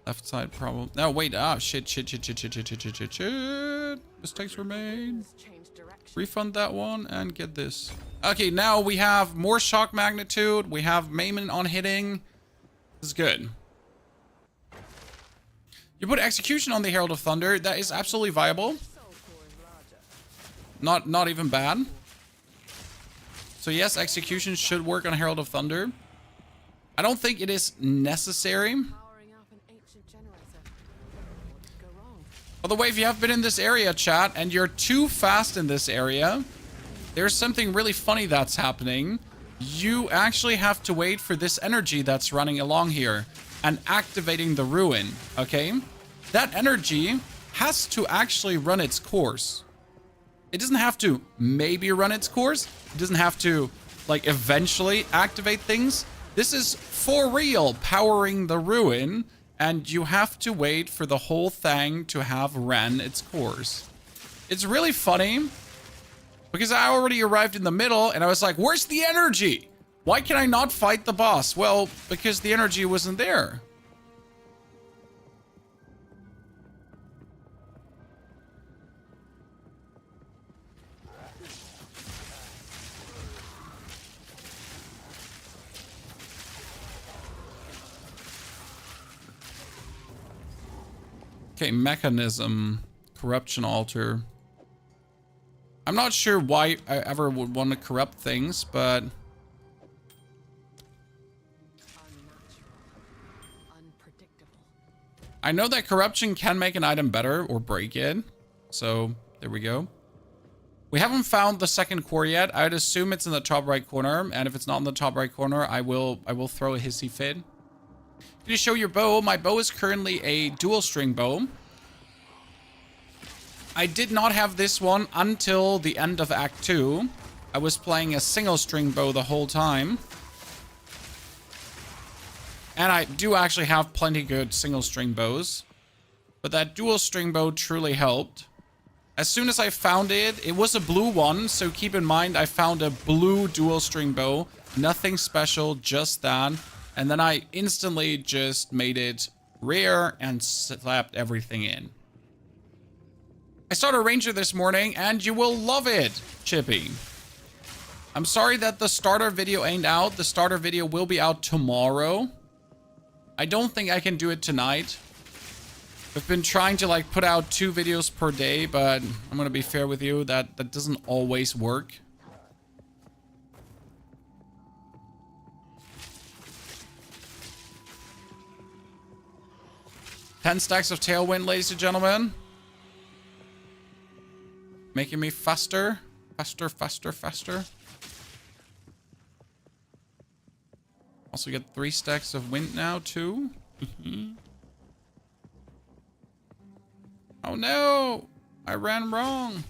A: left side problem. No, wait. Ah, shit. Mistakes were made.
C: Change direction.
A: Refund that one and get this. Okay, now we have more shock magnitude. We have Maimon on hitting. This is good. You put execution on the Herald of Thunder. That is absolutely viable.
C: Soul core is larger.
A: Not even bad. So yes, execution should work on Herald of Thunder. I don't think it is necessary.
C: Powering up an ancient generator. What could go wrong?
A: By the way, if you have been in this area, chat, and you're too fast in this area, there's something really funny that's happening. You actually have to wait for this energy that's running along here and activating the ruin, okay? That energy has to actually run its course. It doesn't have to maybe run its course. It doesn't have to, like, eventually activate things. This is for real powering the ruin, and you have to wait for the whole thing to have ran its course. It's really funny because I already arrived in the middle and I was like, where's the energy? Why can I not fight the boss? Well, because the energy wasn't there. Okay, mechanism, corruption altar. I'm not sure why I ever would want to corrupt things, but
C: Unnatural. Unpredictable.
A: I know that corruption can make an item better or break it. So there we go. We haven't found the second core yet. I'd assume it's in the top right corner, and if it's not in the top right corner, I will throw a hissy fit. Can you show your bow? My bow is currently a dual string bow. I did not have this one until the end of Act 2. I was playing a single string bow the whole time. And I do actually have plenty good single string bows. But that dual string bow truly helped. As soon as I found it, it was a blue one. So keep in mind, I found a blue dual string bow. Nothing special, just that. And then I instantly just made it rare and slapped everything in. I started Ranger this morning and you will love it, Chippy. I'm sorry that the starter video ain't out. The starter video will be out tomorrow. I don't think I can do it tonight. I've been trying to like put out 2 videos per day, but I'm gonna be fair with you, that doesn't always work. Ten stacks of Tailwind, ladies and gentlemen. Making me faster. Faster, faster, faster. Also get 3 stacks of Wind now, too. Oh no! I ran wrong.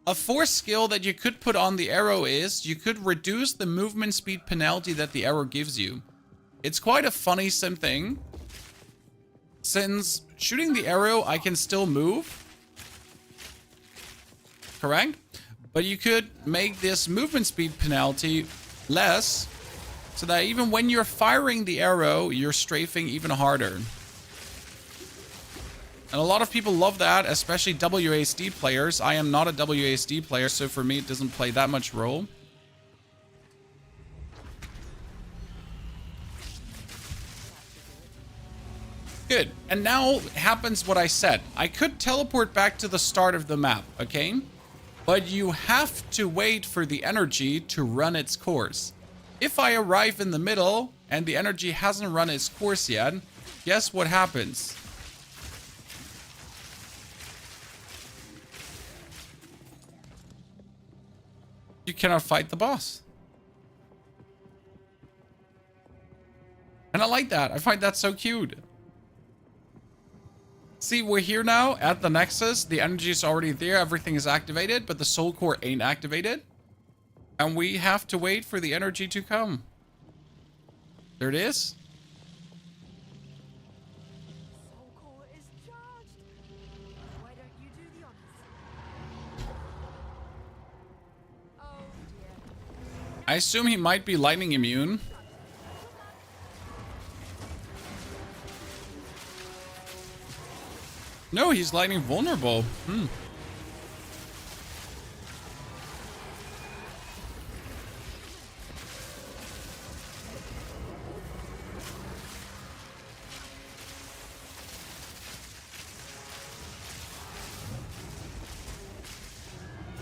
A: A fourth skill that you could put on the arrow is you could reduce the movement speed penalty that the arrow gives you. It's quite a funny sim thing. Since shooting the arrow, I can still move. Correct? But you could make this movement speed penalty less, so that even when you're firing the arrow, you're strafing even harder. And a lot of people love that, especially WASD players. I am not a WASD player, so for me it doesn't play that much role. Good. And now happens what I said. I could teleport back to the start of the map, okay? But you have to wait for the energy to run its course. If I arrive in the middle and the energy hasn't run its course yet, guess what happens? You cannot fight the boss. And I like that. I find that so cute. See, we're here now at the Nexus. The energy is already there. Everything is activated, but the Soul Core ain't activated. And we have to wait for the energy to come. There it is.
B: Soul core is charged. Why don't you do the honors? Oh dear.
A: I assume he might be lightning immune. No, he's lightning vulnerable.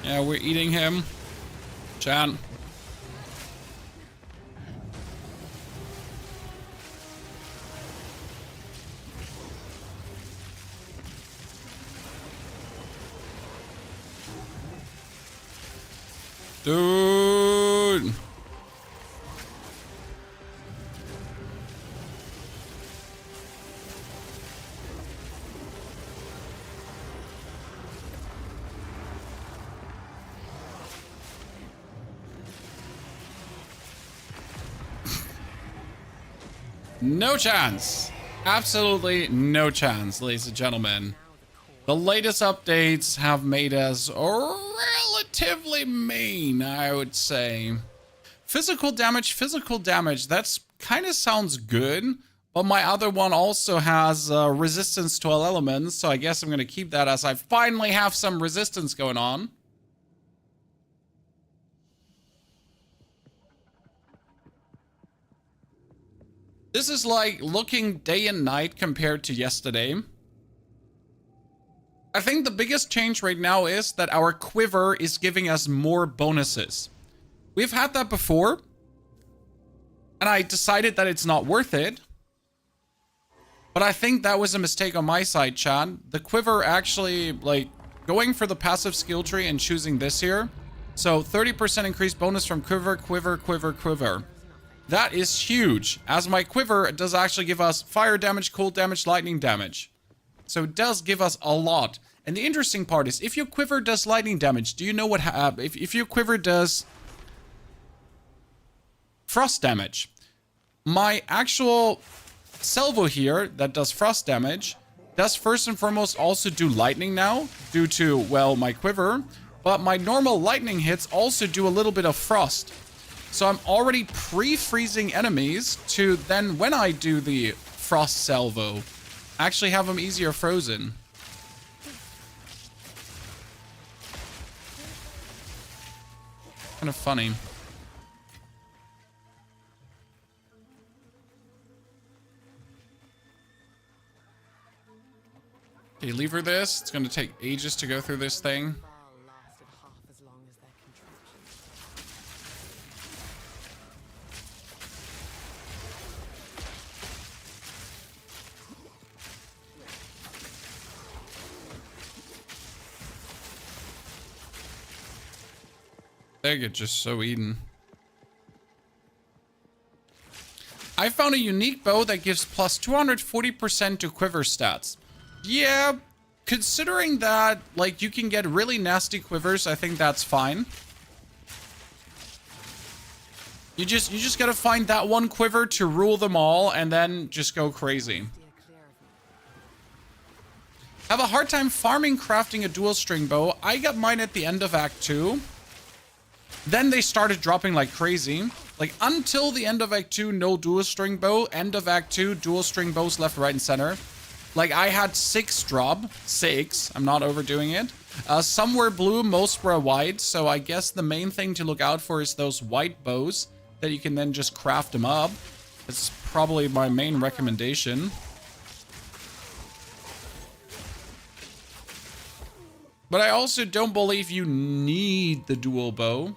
A: Yeah, we're eating him. Chan. Dude. No chance. Absolutely no chance, ladies and gentlemen. The latest updates have made us relatively mean, I would say. Physical damage. That's kind of sounds good. But my other one also has resistance to all elements. So I guess I'm going to keep that as I finally have some resistance going on. This is like looking day and night compared to yesterday. I think the biggest change right now is that our quiver is giving us more bonuses. We've had that before, and I decided that it's not worth it. But I think that was a mistake on my side, Chad. The quiver actually, like, going for the passive skill tree and choosing this here. So 30% increased bonus from quiver. That is huge, as my quiver does actually give us fire damage, cold damage, lightning damage. So it does give us a lot. And the interesting part is, if your quiver does lightning damage, do you know what if your quiver does frost damage? My actual salvo here that does frost damage does first and foremost also do lightning now, due to, well, my quiver. But my normal lightning hits also do a little bit of frost. So I'm already pre-freezing enemies to then, when I do the frost salvo, actually have them easier frozen. Kind of funny. Okay, leave her this. It's going to take ages to go through this thing.
C: Lasted half as long as their contraption.
A: They get just so eaten. I found a unique bow that gives plus 240% to quiver stats. Yeah, considering that, like, you can get really nasty quivers, I think that's fine. You just gotta find that one quiver to rule them all, and then just go crazy. Have a hard time farming crafting a dual string bow. I got mine at the end of Act 2. Then they started dropping like crazy. Like, until the end of Act 2, no dual string bow. End of Act 2, dual string bows left, right, and center. Like, I had 6 drop. 6. I'm not overdoing it. Some were blue, most were white. So I guess the main thing to look out for is those white bows that you can then just craft them up. That's probably my main recommendation. But I also don't believe you need the dual bow.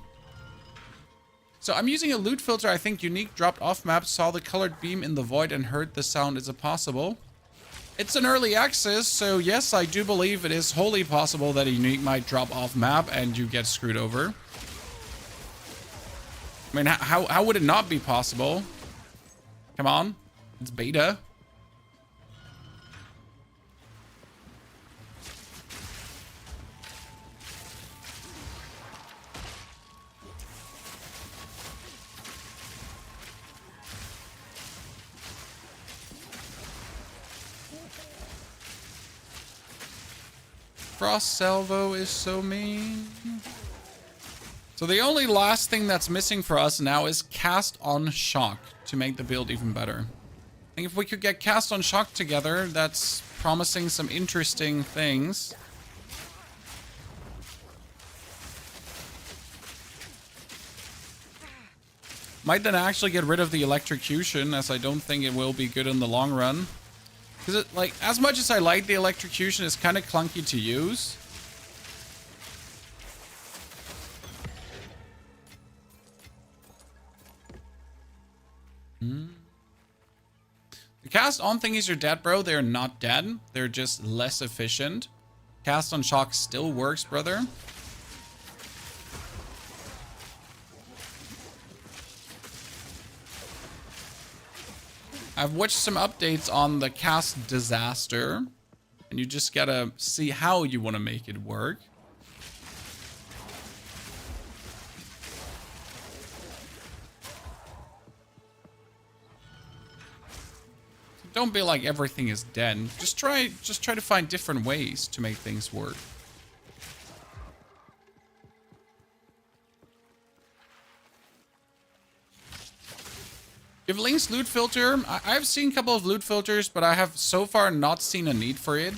A: So I'm using a loot filter. I think Unique dropped off map, saw the colored beam in the void, and heard the sound. Is it possible? It's an early access, so yes, I do believe it is wholly possible that a Unique might drop off map and you get screwed over. I mean, how would it not be possible? Come on. It's beta. Frost salvo is so mean. So the only last thing that's missing for us now is cast on shock to make the build even better. I think if we could get cast on shock together, that's promising some interesting things. Might then actually get rid of the electrocution, as I don't think it will be good in the long run. Because it, like, as much as I like the electrocution, it's kind of clunky to use. The cast on thingies are dead, bro. They're not dead. They're just less efficient. Cast on shock still works, brother. I've watched some updates on the cast disaster, and you just gotta see how you want to make it work. Don't be like everything is dead. Just try to find different ways to make things work. Give Link's loot filter. I've seen a couple of loot filters, but I have so far not seen a need for it.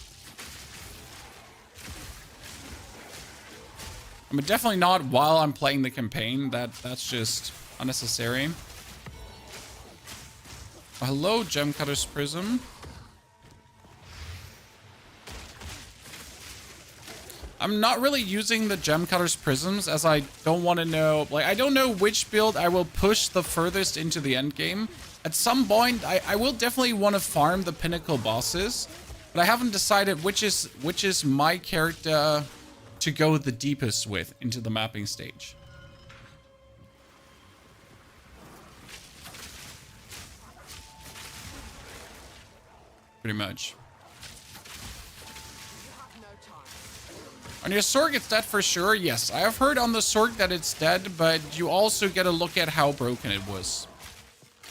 A: I mean, definitely not while I'm playing the campaign. That's just unnecessary. Hello, Gemcutter's Prism. I'm not really using the Gemcutter's Prisms, as I don't want to know... Like, I don't know which build I will push the furthest into the endgame. At some point, I will definitely want to farm the pinnacle bosses, but I haven't decided which is my character to go the deepest with into the mapping stage. Pretty much. On your Sorg, it's dead for sure. Yes, I have heard on the Sorg that it's dead, but you also get a look at how broken it was.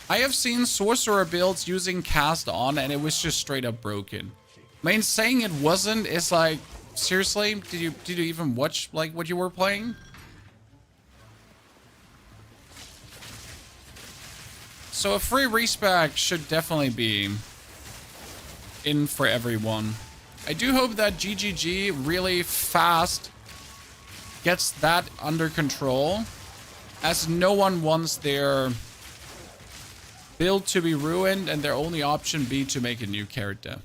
A: I have seen sorcerer builds using cast on, and it was just straight up broken. I mean, saying it wasn't is like, seriously, did you even watch like what you were playing? So a free respec should definitely be in for everyone. I do hope that GGG really fast gets that under control, as no one wants their build to be ruined and their only option be to make a new character.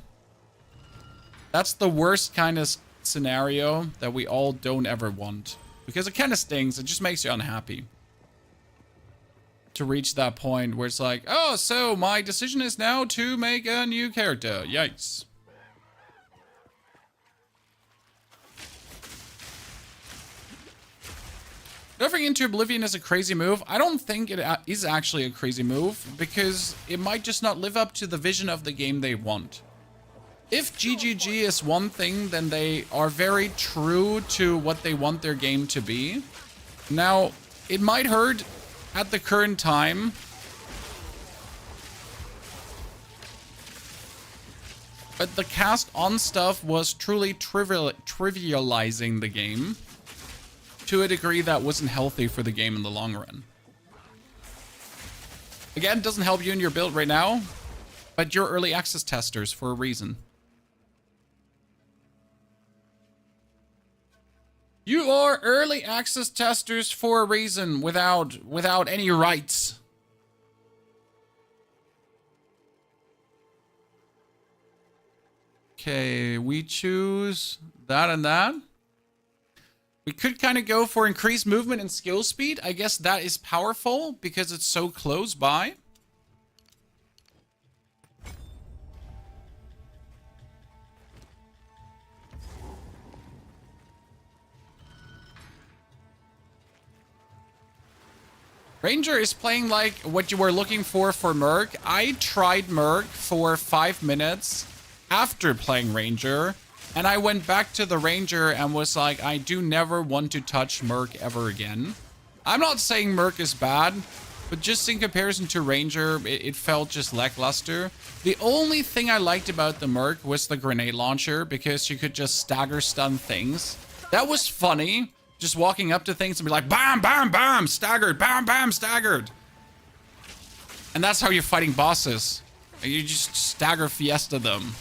A: That's the worst kind of scenario that we all don't ever want, because it kind of stings. It just makes you unhappy to reach that point where it's like, oh, so my decision is now to make a new character. Yikes. Delving into Oblivion is a crazy move. I don't think it is actually a crazy move, because it might just not live up to the vision of the game they want. If GGG is one thing, then they are very true to what they want their game to be. Now, it might hurt at the current time, but the cast on stuff was truly trivializing the game to a degree that wasn't healthy for the game in the long run. Again, it doesn't help you in your build right now, but you're early access testers for a reason. You are early access testers for a reason, without any rights. Okay, we choose that and that. We could kind of go for increased movement and skill speed. I guess that is powerful because it's so close by. Ranger is playing like what you were looking for Merc. I tried Merc for 5 minutes after playing Ranger, and I went back to the Ranger and was like, I do never want to touch Merc ever again. I'm not saying Merc is bad, but just in comparison to Ranger, it felt just lackluster. The only thing I liked about the Merc was the grenade launcher, because you could just stagger stun things. That was funny. Just walking up to things and be like, bam, bam, bam, staggered, bam, bam, staggered. And that's how you're fighting bosses. You just stagger fiesta them.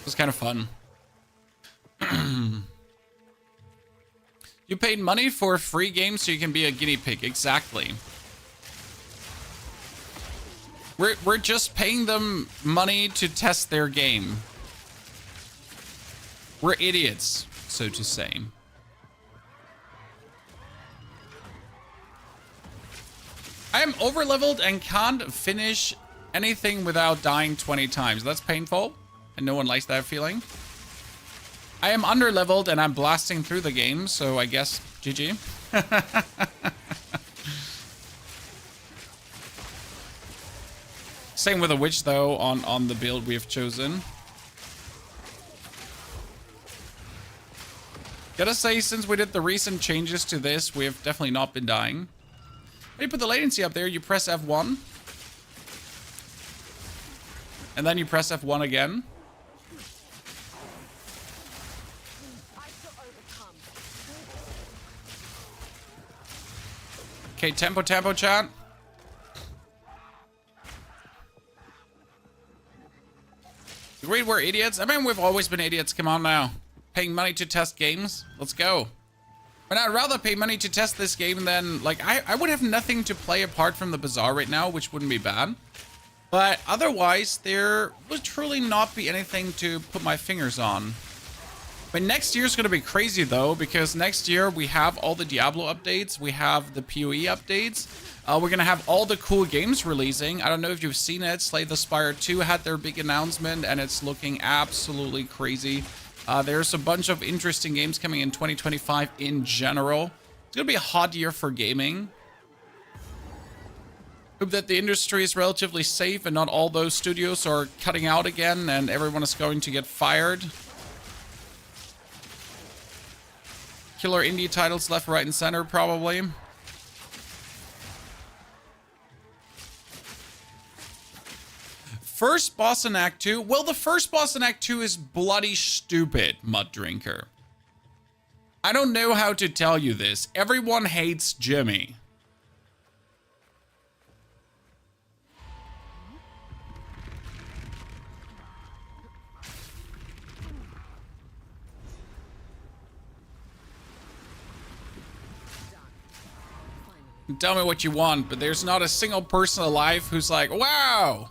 A: was kind of fun. You paid money for a free game so you can be a guinea pig. Exactly. We're just paying them money to test their game. We're idiots, so to say. I am overleveled and can't finish anything without dying 20 times. That's painful, and no one likes that feeling. I am underleveled and I'm blasting through the game, so I guess GG. Same with a witch though on the build we have chosen. Gotta say, since we did the recent changes to this, we have definitely not been dying. When you put the latency up there, you press F1. And then you press F1 again. Okay, tempo, chat. Agreed, we're idiots. I mean, we've always been idiots. Come on now. Paying money to test games. Let's go. But I'd rather pay money to test this game than, like, I would have nothing to play apart from the Bazaar right now, which wouldn't be bad. But otherwise, there would truly not be anything to put my fingers on. But next year's going to be crazy, though, because next year we have all the Diablo updates. We have the PoE updates. We're going to have all the cool games releasing. I don't know if you've seen it. Slay the Spire 2 had their big announcement, and it's looking absolutely crazy. There's a bunch of interesting games coming in 2025 in general. It's going to be a hot year for gaming. Hope that the industry is relatively safe and not all those studios are cutting out again and everyone is going to get fired. Killer indie titles left, right, and center, probably. First boss in Act 2? Well, the first boss in Act 2 is bloody stupid, Mud Drinker. I don't know how to tell you this. Everyone hates Jimmy. Tell me what you want, but there's not a single person alive who's like, wow!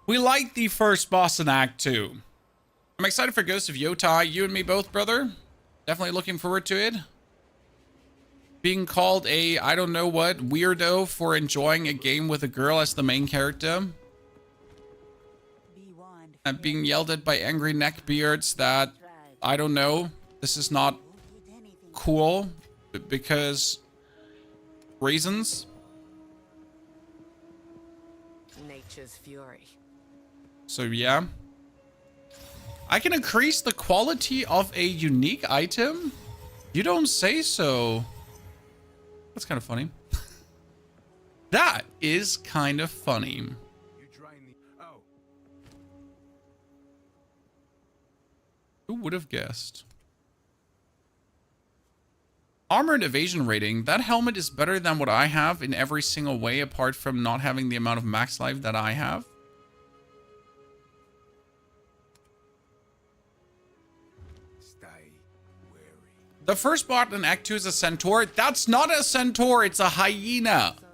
A: We like the first boss in Act 2. I'm excited for Ghost of Yotai. You and me both, brother. Definitely looking forward to it. Being called a, I don't know what, weirdo for enjoying a game with a girl as the main character. And being yelled at by angry neckbeards that, I don't know, this is not cool because reasons.
C: Nature's fury.
A: So yeah. I can increase the quality of a unique item? You don't say so. That's kind of funny. That is kind of funny. Who would have guessed? Armor and evasion rating. That helmet is better than what I have in every single way, apart from not having the amount of max life that I have. The first bot in Act 2 is a centaur. That's not a centaur, it's a hyena.
C: So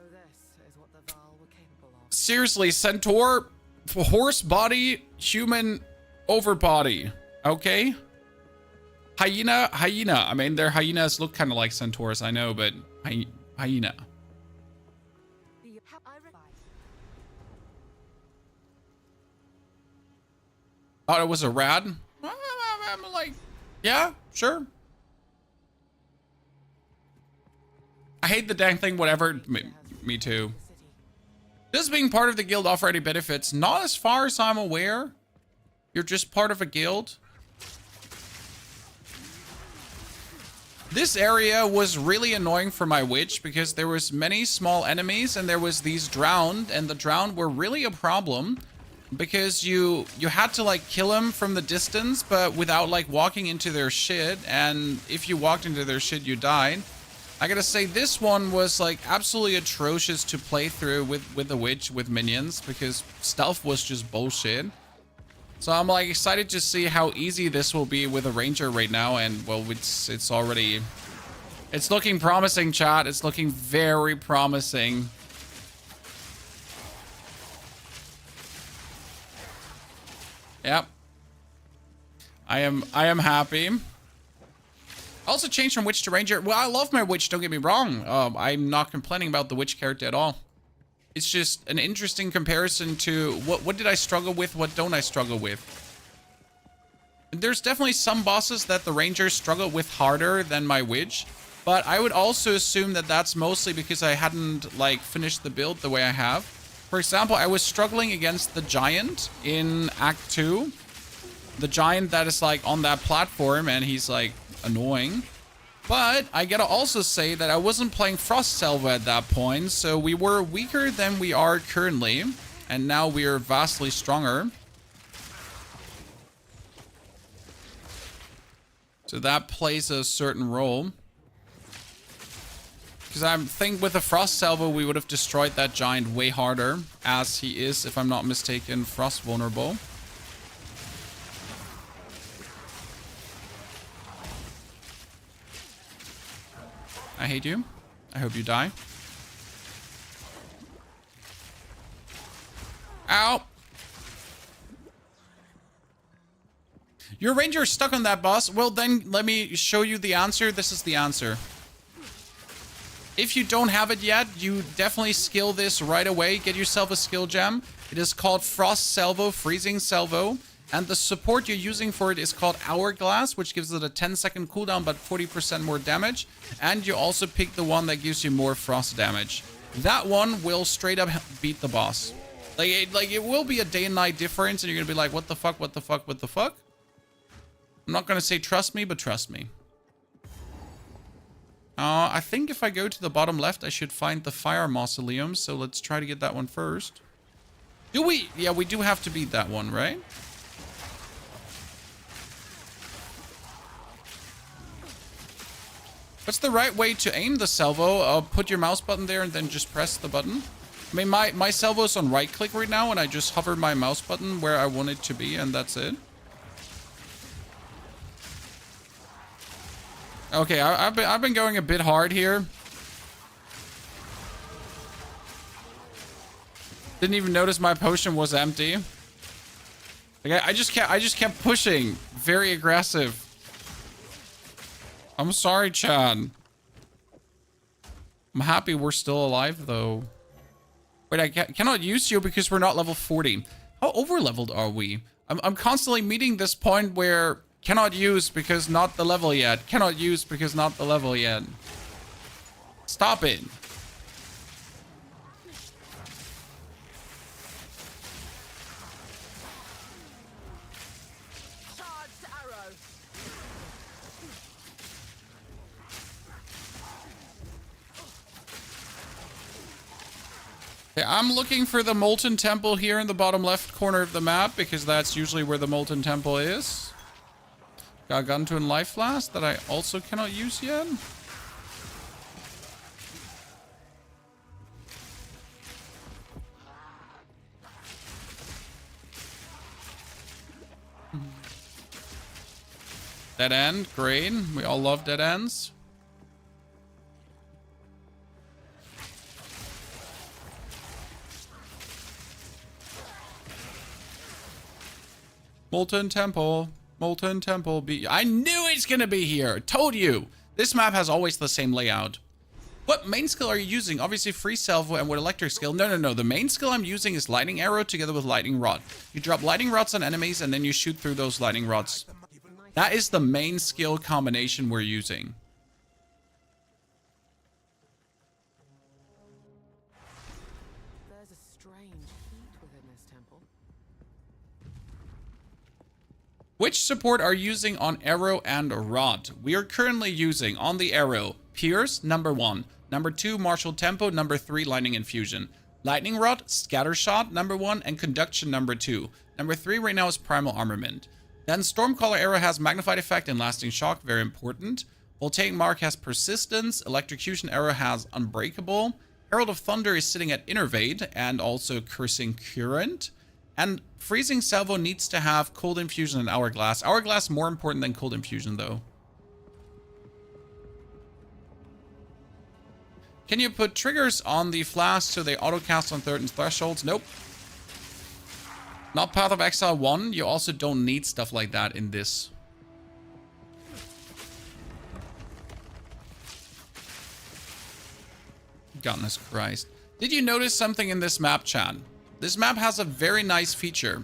C: this is what the Vaal were capable of.
A: Seriously, centaur, horse body, human overbody. Okay? Hyena. I mean, their hyenas look kind of like centaurs, I know, but hyena. Thought it was a rad. I'm like, yeah, sure. I hate the dang thing, whatever. Me too. This being part of the guild offer any benefits? Not as far as I'm aware. You're just part of a guild. This area was really annoying for my witch because there was many small enemies and there was these drowned, and the drowned were really a problem because you had to like kill them from the distance, but without like walking into their shit, and if you walked into their shit, you died. I gotta say, this one was like absolutely atrocious to play through with the witch with minions because stealth was just bullshit. So I'm like excited to see how easy this will be with a ranger right now. And well, it's already, it's looking promising, chat. It's looking very promising. Yep. I am happy. I also changed from witch to ranger. Well, I love my witch, don't get me wrong. I'm not complaining about the witch character at all. It's just an interesting comparison to what did I struggle with, what don't I struggle with. There's definitely some bosses that the rangers struggle with harder than my witch, but I would also assume that that's mostly because I hadn't like finished the build the way I have. For example, I was struggling against the giant in Act 2. The giant that is like on that platform and he's like annoying. But I gotta also say that I wasn't playing Frost Salvo at that point, so we were weaker than we are currently, and now we are vastly stronger. So that plays a certain role. Because I think with a Frost Salvo, we would have destroyed that giant way harder, as he is, if I'm not mistaken, Frost vulnerable. I hate you. I hope you die. Ow! Your ranger is stuck on that boss. Well, then let me show you the answer. This is the answer. If you don't have it yet, you definitely skill this right away. Get yourself a skill gem. It is called Frost Salvo, Freezing Salvo. And the support you're using for it is called Hourglass, which gives it a 10-second cooldown, but 40% more damage. And you also pick the one that gives you more frost damage. That one will straight up beat the boss. Like it will be a day and night difference, and you're going to be like, what the fuck, what the fuck, what the fuck? I'm not going to say trust me, but trust me. I think if I go to the bottom left, I should find the Fire Mausoleum. So let's try to get that one first. Do we? Yeah, we do have to beat that one, right? What's the right way to aim the salvo? Put your mouse button there and then just press the button. I mean, my salvo is on right click right now, and I just hover my mouse button where I want it to be, and that's it. Okay, I've been going a bit hard here. Didn't even notice my potion was empty. Like I just kept pushing, very aggressive. I'm sorry, Chan. I'm happy we're still alive, though. Wait, I cannot use you because we're not level 40. How over-leveled are we? I'm constantly meeting this point where cannot use because not the level yet. Cannot use because not the level yet. Stop it. Okay, I'm looking for the Molten Temple here in the bottom left corner of the map because that's usually where the Molten Temple is. Got Gunto and Life Flask that I also cannot use yet. Dead end, great. We all love dead ends. Molten Temple. Molten Temple. I knew it's gonna be here. Told you. This map has always the same layout. What main skill are you using? Obviously free salvo and what electric skill? No. The main skill I'm using is lightning arrow together with lightning rod. You drop lightning rods on enemies and then you shoot through those lightning rods. That is the main skill combination we're using.
C: There's a strange heat within this temple.
A: Which support are you using on arrow and rod? We are currently using on the arrow Pierce, number 1. Number 2, Martial Tempo. Number 3, Lightning Infusion. Lightning Rod, Scatter Shot, number 1. And Conduction, number 2. Number 3 right now is Primal Armament. Then Stormcaller Arrow has Magnified Effect and Lasting Shock, very important. Voltaic Mark has Persistence. Electrocution Arrow has Unbreakable. Herald of Thunder is sitting at Innervate and also Cursing Current. And freezing salvo needs to have cold infusion and hourglass. Hourglass more important than cold infusion though. Can you put triggers on the flask so they auto-cast on certain thresholds? Nope. Not Path of Exile 1. You also don't need stuff like that in this. Goodness Christ. Did you notice something in this map, Chan? This map has a very nice feature.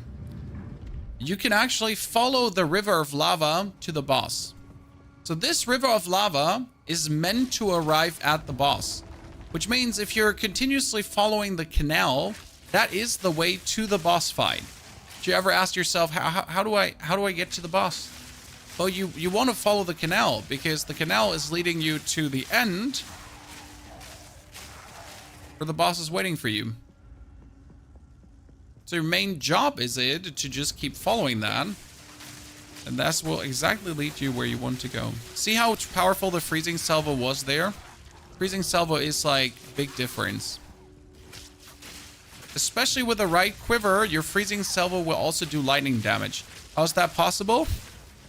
A: You can actually follow the river of lava to the boss. So this river of lava is meant to arrive at the boss. Which means if you're continuously following the canal, that is the way to the boss fight. Do you ever ask yourself, how do I get to the boss? Well, you want to follow the canal because the canal is leading you to the end where the boss is waiting for you. So your main job is it to just keep following that. And that will exactly lead you where you want to go. See how powerful the freezing salvo was there? Freezing salvo is like big difference. Especially with the right quiver, your freezing salvo will also do lightning damage. How is that possible?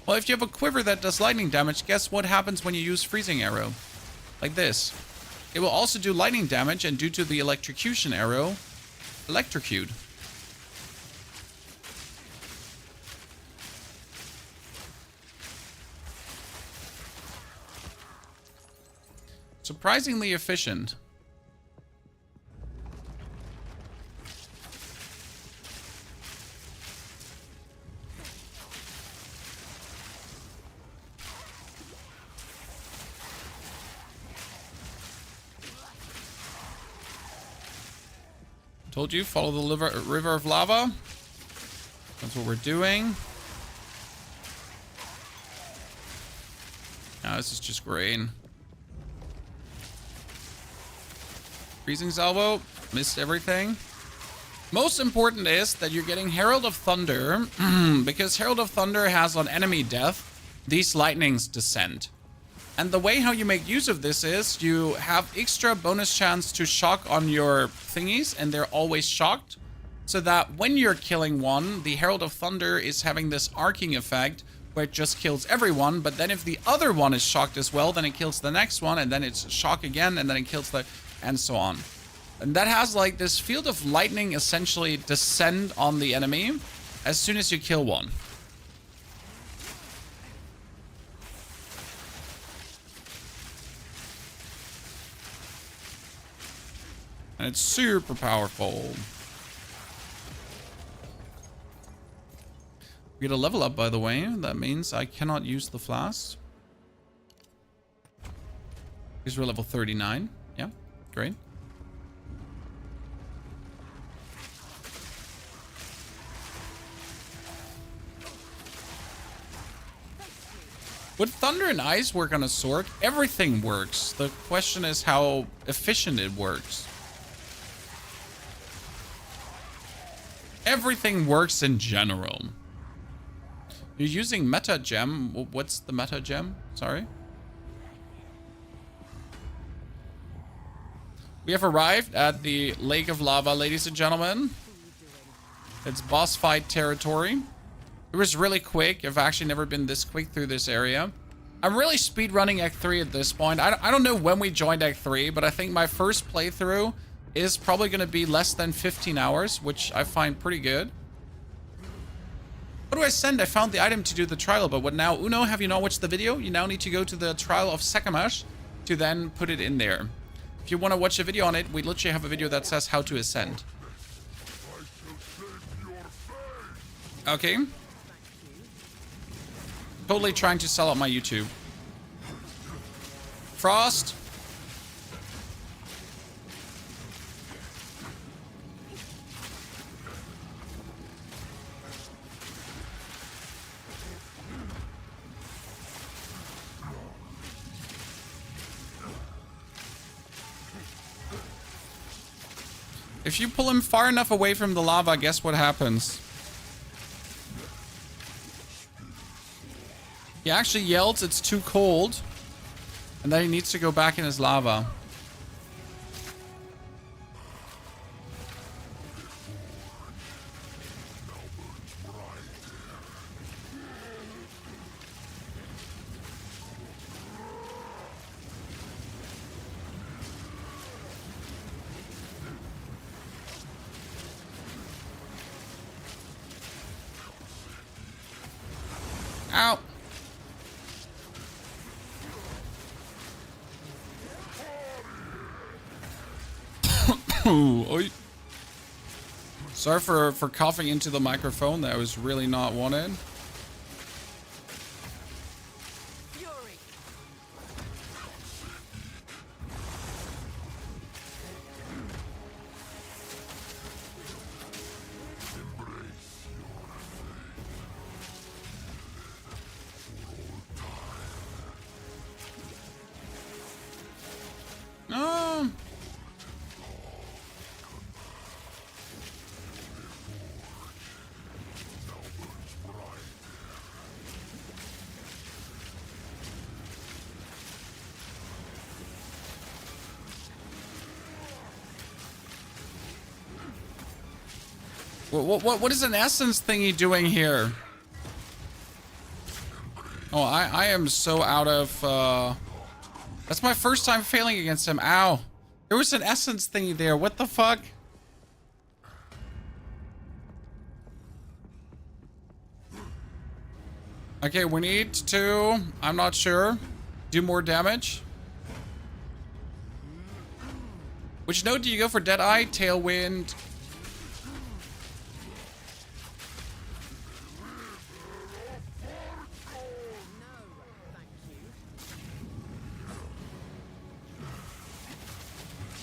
A: Well, if you have a quiver that does lightning damage, guess what happens when you use freezing arrow? Like this. It will also do lightning damage, and due to the electrocution arrow, electrocute. Surprisingly efficient. Told you, follow the river of lava. That's what we're doing. Now this is just great. Freezing salvo, missed everything. Most important is that you're getting Herald of Thunder, because Herald of Thunder has on enemy death, these lightnings descend. And the way how you make use of this is you have extra bonus chance to shock on your thingies, and they're always shocked. So that when you're killing one, the Herald of Thunder is having this arcing effect where it just kills everyone. But then if the other one is shocked as well, then it kills the next one, and then it's shock again, and then it kills the... and so on. And that has like this field of lightning essentially descend on the enemy as soon as you kill one. And it's super powerful. We get a level up, by the way. That means I cannot use the flask. Because we're level 39. Yeah, great. Would thunder and ice work on a sword? Everything works. The question is how efficient it works. Everything works in general. You're using meta gem. What's the meta gem? Sorry. We have arrived at the Lake of Lava, ladies and gentlemen. It's boss fight territory. It was really quick. I've actually never been this quick through this area. I'm really speedrunning Act 3 at this point. I don't know when we joined Act 3, but I think my first playthrough is probably going to be less than 15 hours, which I find pretty good. What do I send? I found the item to do the trial, but what now? Uno, have you not watched the video? You now need to go to the trial of Sakamash to then put it in there. If you want to watch a video on it, we literally have a video that says how to ascend. Okay. Totally trying to sell out my YouTube. Frost. If you pull him far enough away from the lava, guess what happens? He actually yells it's too cold, and then he needs to go back in his lava. Oi. Sorry for coughing into the microphone. That was really not wanted.
C: Fury.
A: No. What is an essence thingy doing here? Oh, I am so out of, that's my first time failing against him. Ow. There was an essence thingy there. What the fuck? Okay, we need to, I'm not sure, do more damage. Which node do you go for? Deadeye, Tailwind?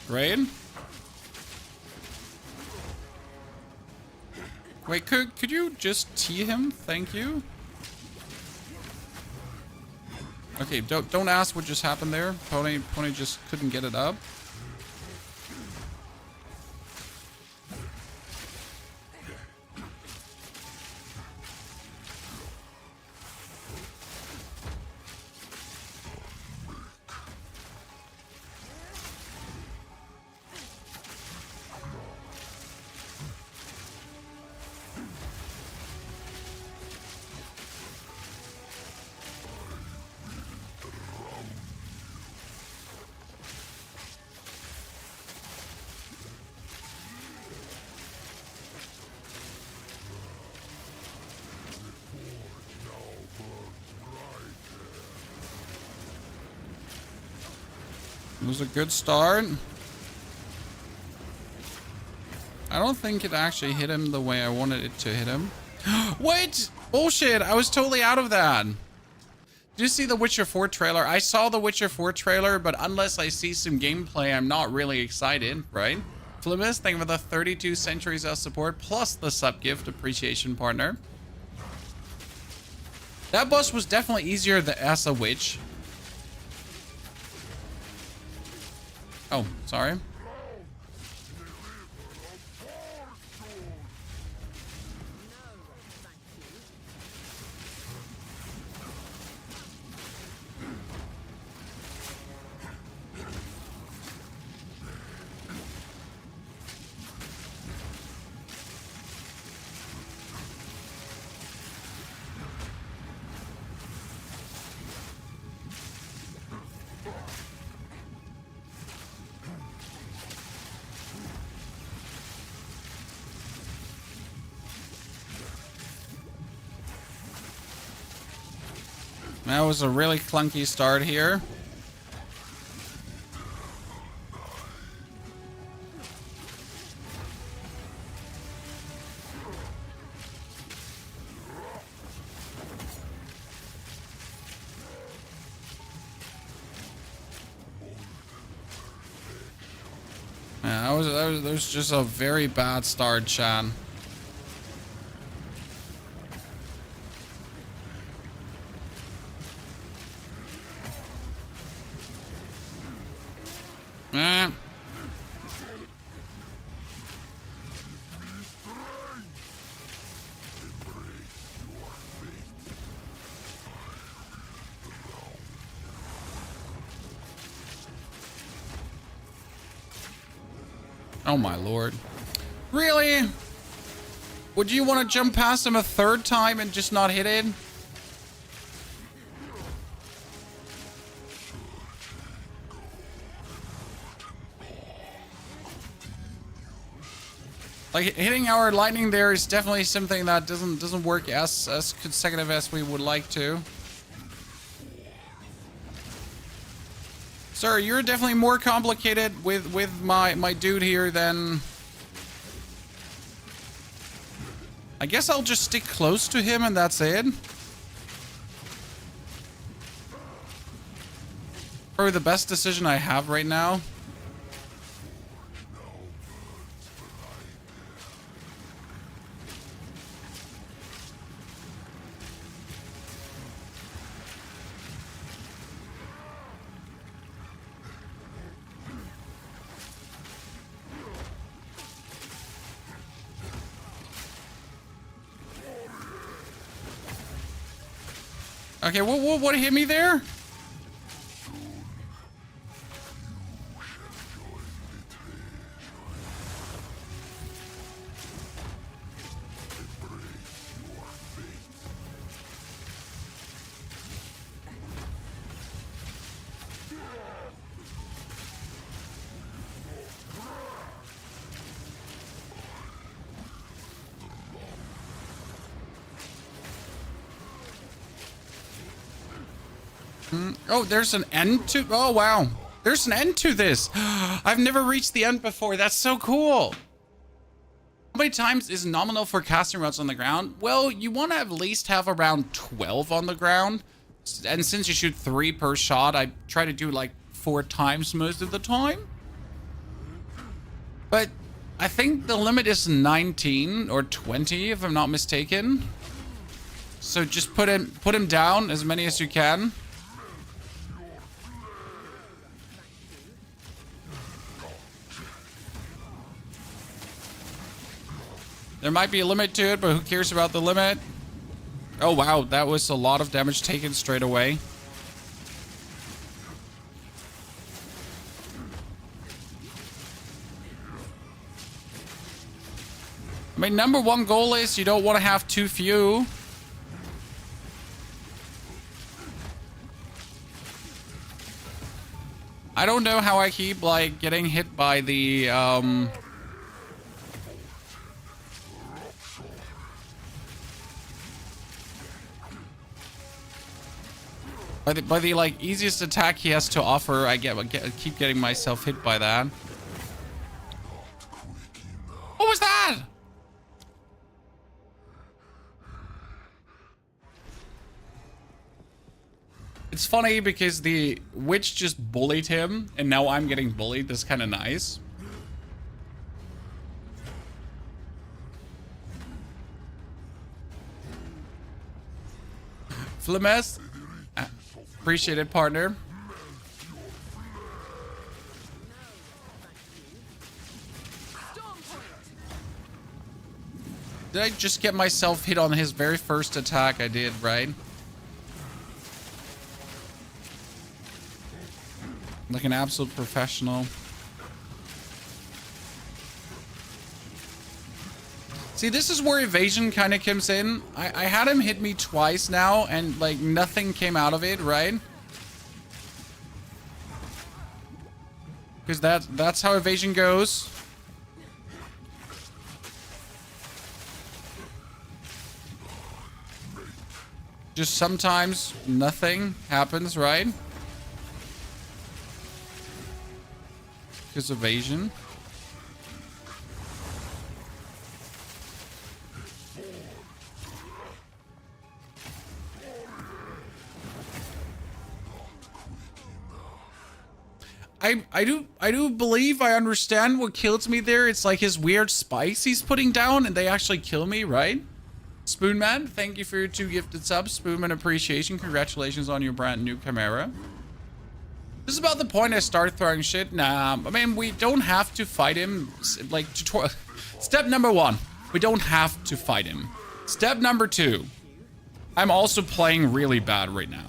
A: Raid? Wait, could you just T him? Thank you. Okay, don't ask what just happened there. Pony just couldn't get it up. It was a good start. I don't think it actually hit him the way I wanted it to hit him. Wait! Bullshit! I was totally out of that. Did you see the Witcher 4 trailer? I saw the Witcher 4 trailer, but unless I see some gameplay, I'm not really excited, right? Flimus, thank you for the 32 centuries of support, plus the sub-gift appreciation partner. That boss was definitely easier as a witch. Oh, sorry. That was a really clunky start here. Yeah, that was just a very bad start, Chan. Oh my lord. Really? Would you want to jump past him a third time and just not hit it? Like, hitting our lightning there is definitely something that doesn't work as consecutive as we would like to. Sir, you're definitely more complicated with my dude here than... I guess I'll just stick close to him and that's it. Probably the best decision I have right now. Okay, what hit me there? Oh, there's an end to... Oh, wow. There's an end to this. I've never reached the end before. That's so cool. How many times is nominal for casting rods on the ground? Well, you want to at least have around 12 on the ground. And since you shoot 3 per shot, I try to do like 4 times most of the time. But I think the limit is 19 or 20, if I'm not mistaken. So just put him down as many as you can. There might be a limit to it, but who cares about the limit? Oh, wow. That was a lot of damage taken straight away. I mean, number one goal is you don't want to have too few. I don't know how I keep, like, getting hit by the, By the like easiest attack he has to offer, I keep getting myself hit by that. What was that? It's funny because the witch just bullied him, and now I'm getting bullied. That's kind of nice. Flames. Appreciate it, partner. Did I just get myself hit on his very first attack? I did, right? Like an absolute professional. See, this is where evasion kind of comes in. I had him hit me twice now, and like nothing came out of it, right? Because that's how evasion goes. Just sometimes nothing happens, right? Because evasion. I do believe I understand what kills me there. It's like his weird spice he's putting down, and they actually kill me, right? Spoonman, thank you for your 2 gifted subs. Spoonman appreciation. Congratulations on your brand new Chimera. This is about the point I start throwing shit. Nah, I mean, we don't have to fight him. Like, step number 1, we don't have to fight him. Step number 2, I'm also playing really bad right now.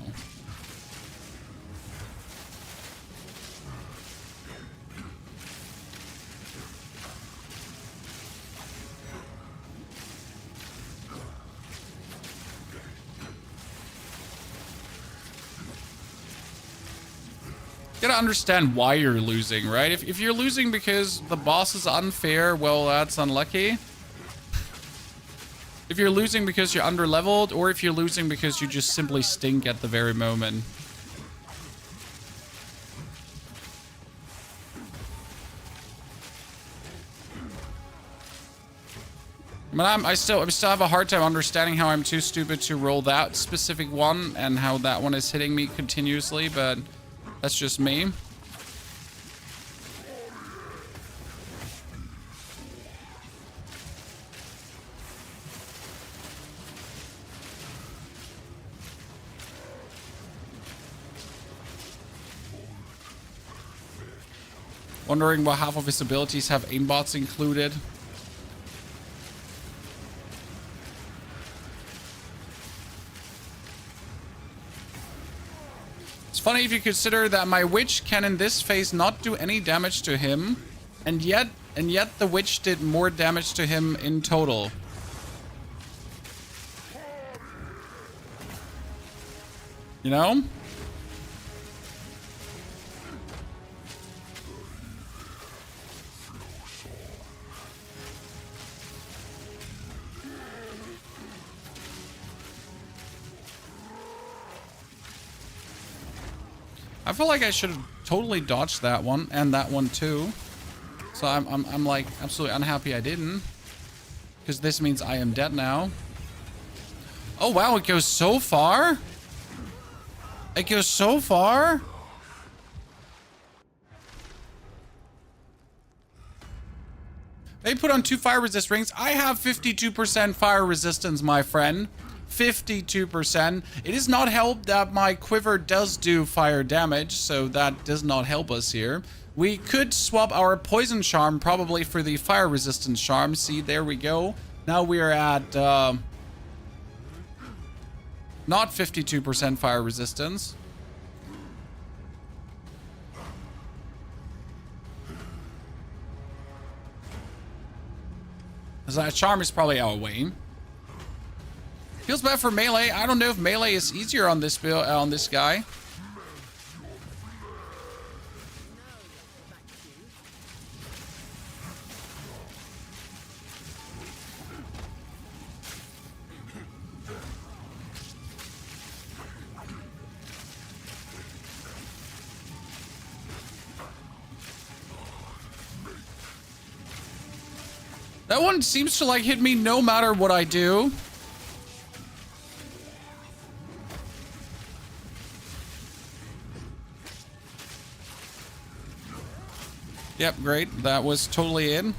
A: Gotta understand why you're losing, right? If you're losing because the boss is unfair, well, that's unlucky. If you're losing because you're underleveled, or if you're losing because you just simply stink at the very moment. But I still have a hard time understanding how I'm too stupid to roll that specific one and how that one is hitting me continuously, but that's just me. Wondering why half of his abilities have aimbots included. It's funny if you consider that my witch can in this phase not do any damage to him, and yet the witch did more damage to him in total. You know? I feel like I should have totally dodged that one and that one too. So I'm like absolutely unhappy I didn't, because this means I am dead now. Oh wow, it goes so far. It goes so far. They put on 2 fire resist rings. I have 52% fire resistance, my friend. 52%. It is not helped that my quiver does do fire damage, so that does not help us here. We could swap our poison charm probably for the fire resistance charm. See, there we go. Now we are at not 52% fire resistance. So that charm is probably our way. Feels bad for melee. I don't know if melee is easier on this build, on this guy. That one seems to like hit me no matter what I do. Yep, great. That was totally in.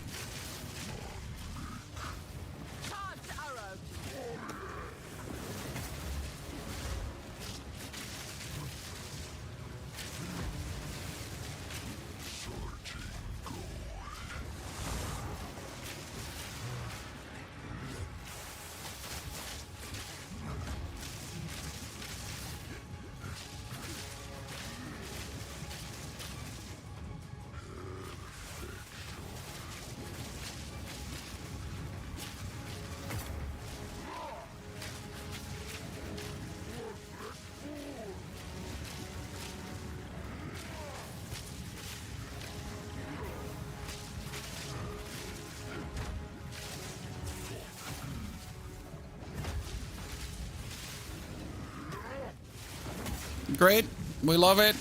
A: Great. We love it.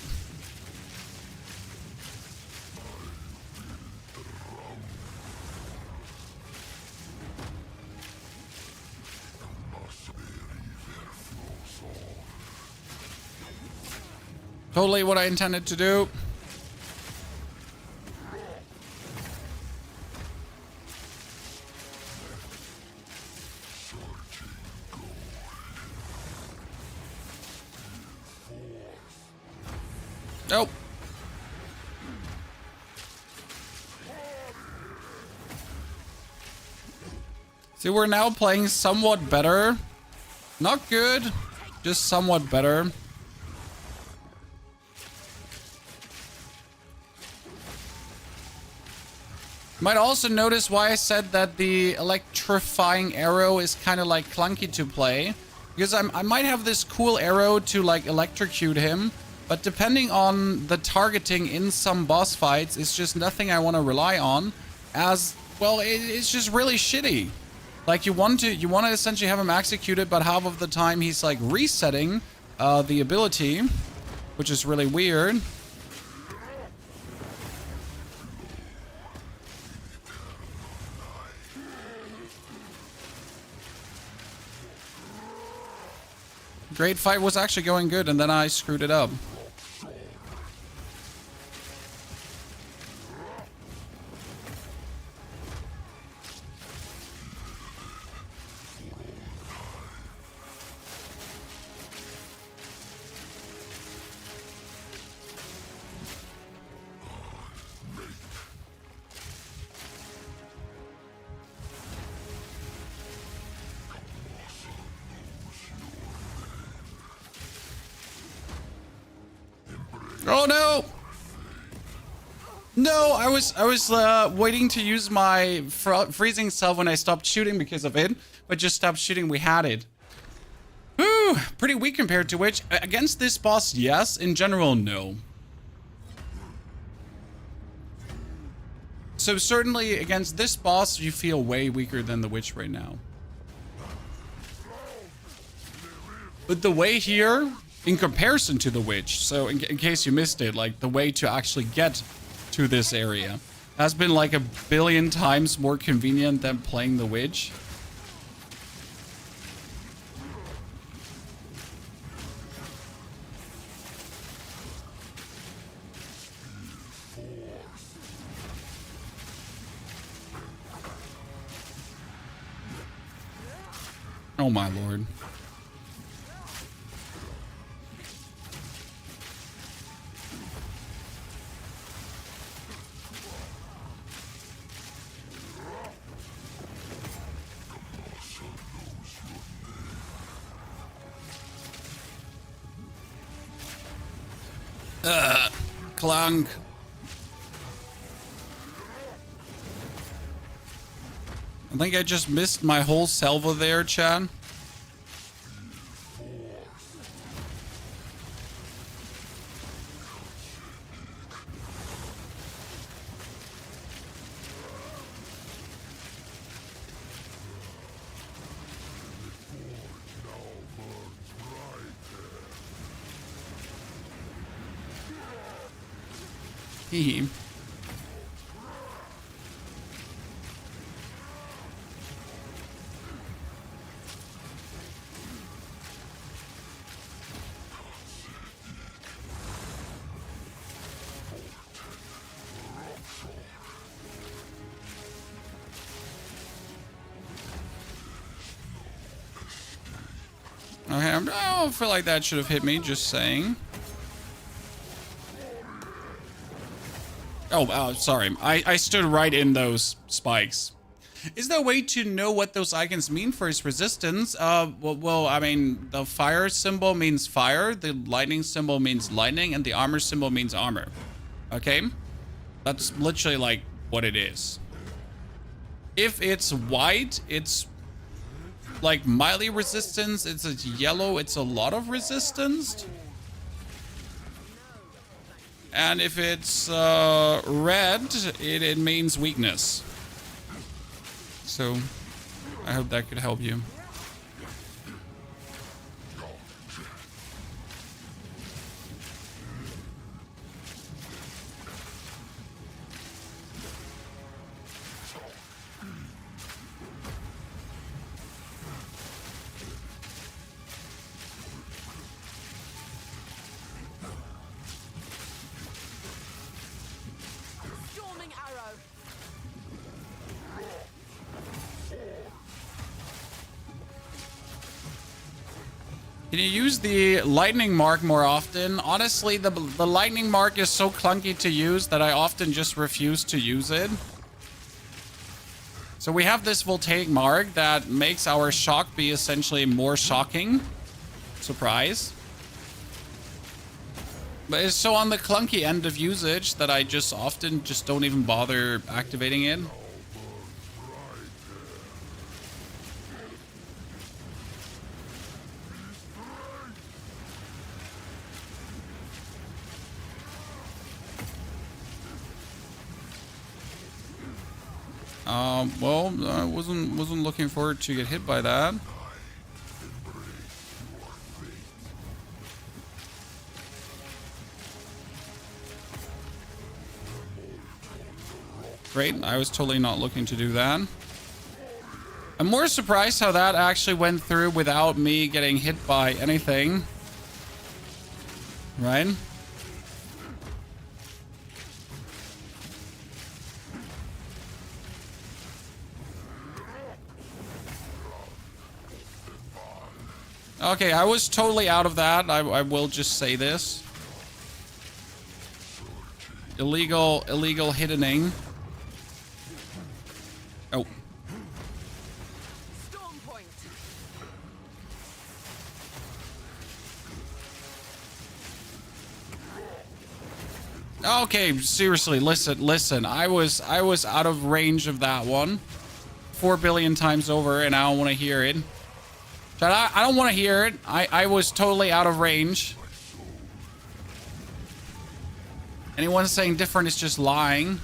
A: Totally what I intended to do. Nope. See, we're now playing somewhat better. Not good, just somewhat better. Might also notice why I said that the electrifying arrow is kind of like clunky to play. Because I might have this cool arrow to like electrocute him. But depending on the targeting in some boss fights, it's just nothing I want to rely on. As, well, it's just really shitty. Like, you want to essentially have him executed, but half of the time he's like resetting the ability, which is really weird. Great fight was actually going good, and then I screwed it up. Oh no! No, I was waiting to use my freezing salve when I stopped shooting because of it, but just stopped shooting. We had it. Whew, pretty weak compared to which. Against this boss, yes. In general, no. So certainly against this boss, you feel way weaker than the witch right now. But the way here, in comparison to the witch, so in case you missed it, like the way to actually get to this area has been like a billion times more convenient than playing the witch. Oh my lord. Clunk. I think I just missed my whole salvo there, Chad. Hee. Okay, I don't feel like that should have hit me, just saying. Oh, sorry. I stood right in those spikes. Is there a way to know what those icons mean for his resistance? Well, I mean, the fire symbol means fire, the lightning symbol means lightning, and the armor symbol means armor. Okay? That's literally like what it is. If it's white, it's like mildly resistance. It's a yellow, it's a lot of resistance. And if it's red, it means weakness. So I hope that could help you.
B: Storming arrow.
A: Can you use the lightning mark more often? Honestly, the lightning mark is so clunky to use that I often just refuse to use it. So we have this voltaic mark that makes our shock be essentially more shocking. Surprise. But it's so on the clunky end of usage that I just often just don't even bother activating it. Well, I wasn't looking forward to get hit by that. Great, I was totally not looking to do that. I'm more surprised how that actually went through without me getting hit by anything. Right? Okay, I was totally out of that. I will just say this. Illegal hitting. Oh.
C: Storm point.
A: Okay, seriously, listen. I was out of range of that one 4 billion times over, and I don't want to hear it. I don't want to hear it. I was totally out of range. Anyone saying different is just lying.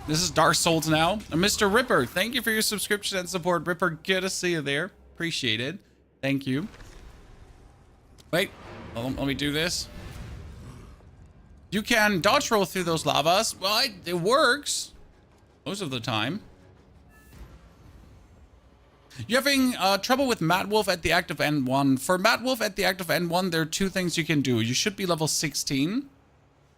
A: This is Dark Souls now. And Mr. Ripper, thank you for your subscription and support. Ripper, good to see you there. Appreciate it. Thank you. Wait, let me do this. You can dodge roll through those lavas. Well, it works most of the time. You're having trouble with Mad Wolf at the active N1. For Mad Wolf at the active N1, there are two things you can do. You should be level 16.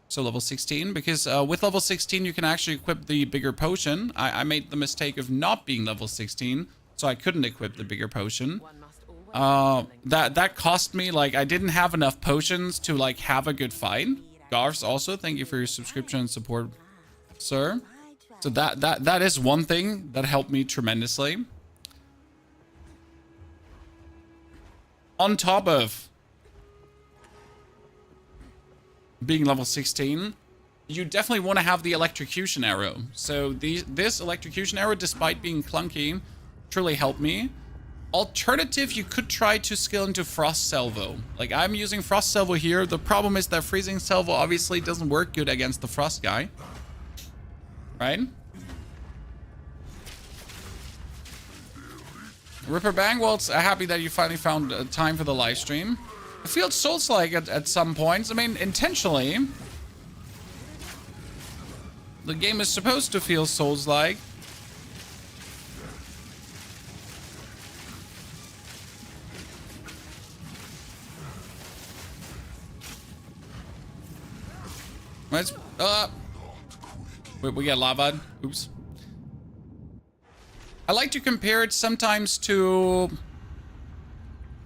A: So level 16, because with level 16, you can actually equip the bigger potion. I made the mistake of not being level 16, so I couldn't equip the bigger potion. That cost me, like, I didn't have enough potions to, like, have a good fight. Garfs also, thank you for your subscription and support, sir. So that is one thing that helped me tremendously. On top of being level 16, you definitely want to have the electrocution arrow. So this electrocution arrow, despite being clunky, truly helped me. Alternative, you could try to skill into frost salvo. Like, I'm using frost salvo here. The problem is that freezing salvo obviously doesn't work good against the frost guy, right? Ripper Bangwell's happy that you finally found time for the live stream. It feels Souls-like at some points. I mean, intentionally. The game is supposed to feel Souls-like. Let's, we get lava. Oops. I like to compare it sometimes to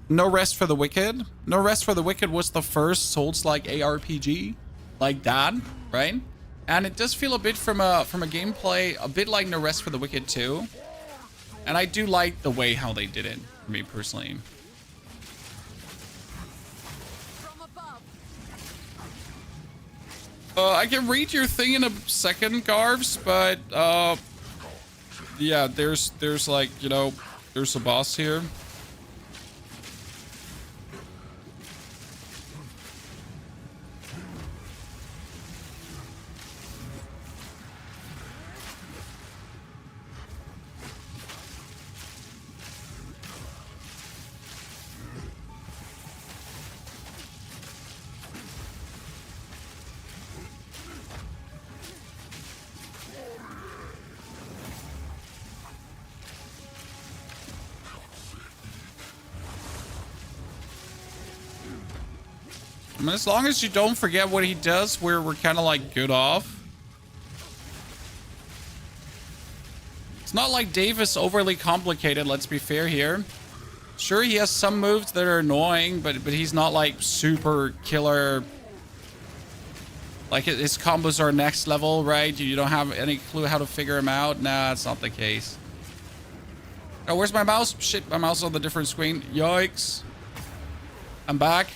A: No Rest for the Wicked. No Rest for the Wicked was the first Souls-like ARPG like that, right? And it does feel a bit from a gameplay a bit like No Rest for the Wicked too. And I do like the way how they did it, for me personally. I can read your thing in a second, Garvs, but yeah, there's like, you know, there's a boss here. I mean, as long as you don't forget what he does, we're kind of like good off. It's not like Dave is overly complicated, let's be fair here. Sure, he has some moves that are annoying, but he's not like super killer. Like his combos are next level, right? You don't have any clue how to figure him out. Nah, that's not the case. Oh, where's my mouse? Shit, my mouse is on the different screen. Yikes. I'm back.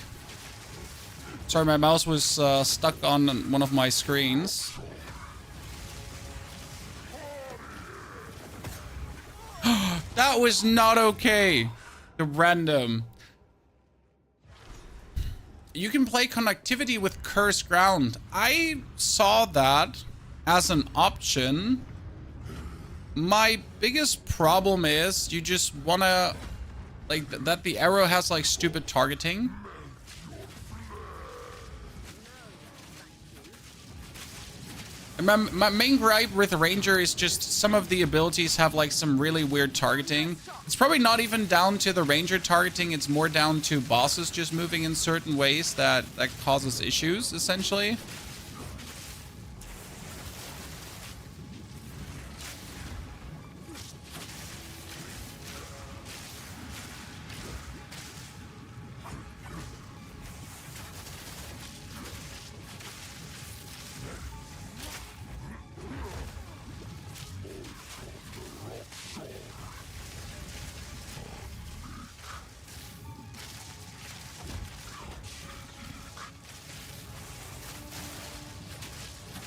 A: Sorry, my mouse was stuck on one of my screens. That was not okay. The random. You can play connectivity with cursed ground. I saw that as an option. My biggest problem is you just wanna, like, that the arrow has like stupid targeting. My main gripe with Ranger is just some of the abilities have like some really weird targeting. It's probably not even down to the Ranger targeting. It's more down to bosses just moving in certain ways that causes issues, essentially.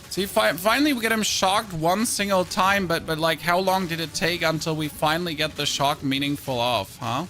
A: See, finally we get him shocked one single time, but like how long did it take until we finally get the shock meaningful off, huh?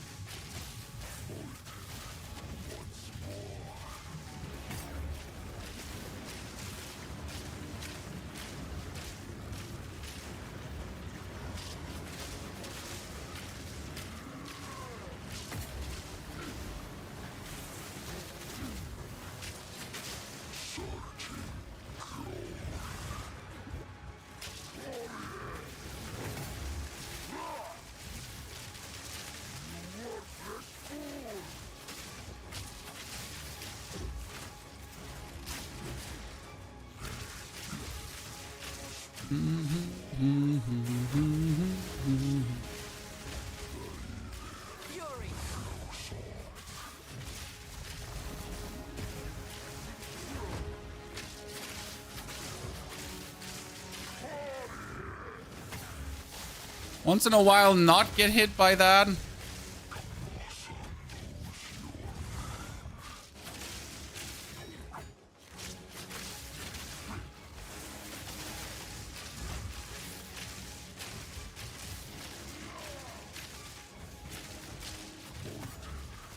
A: Once in a while, not get hit by that.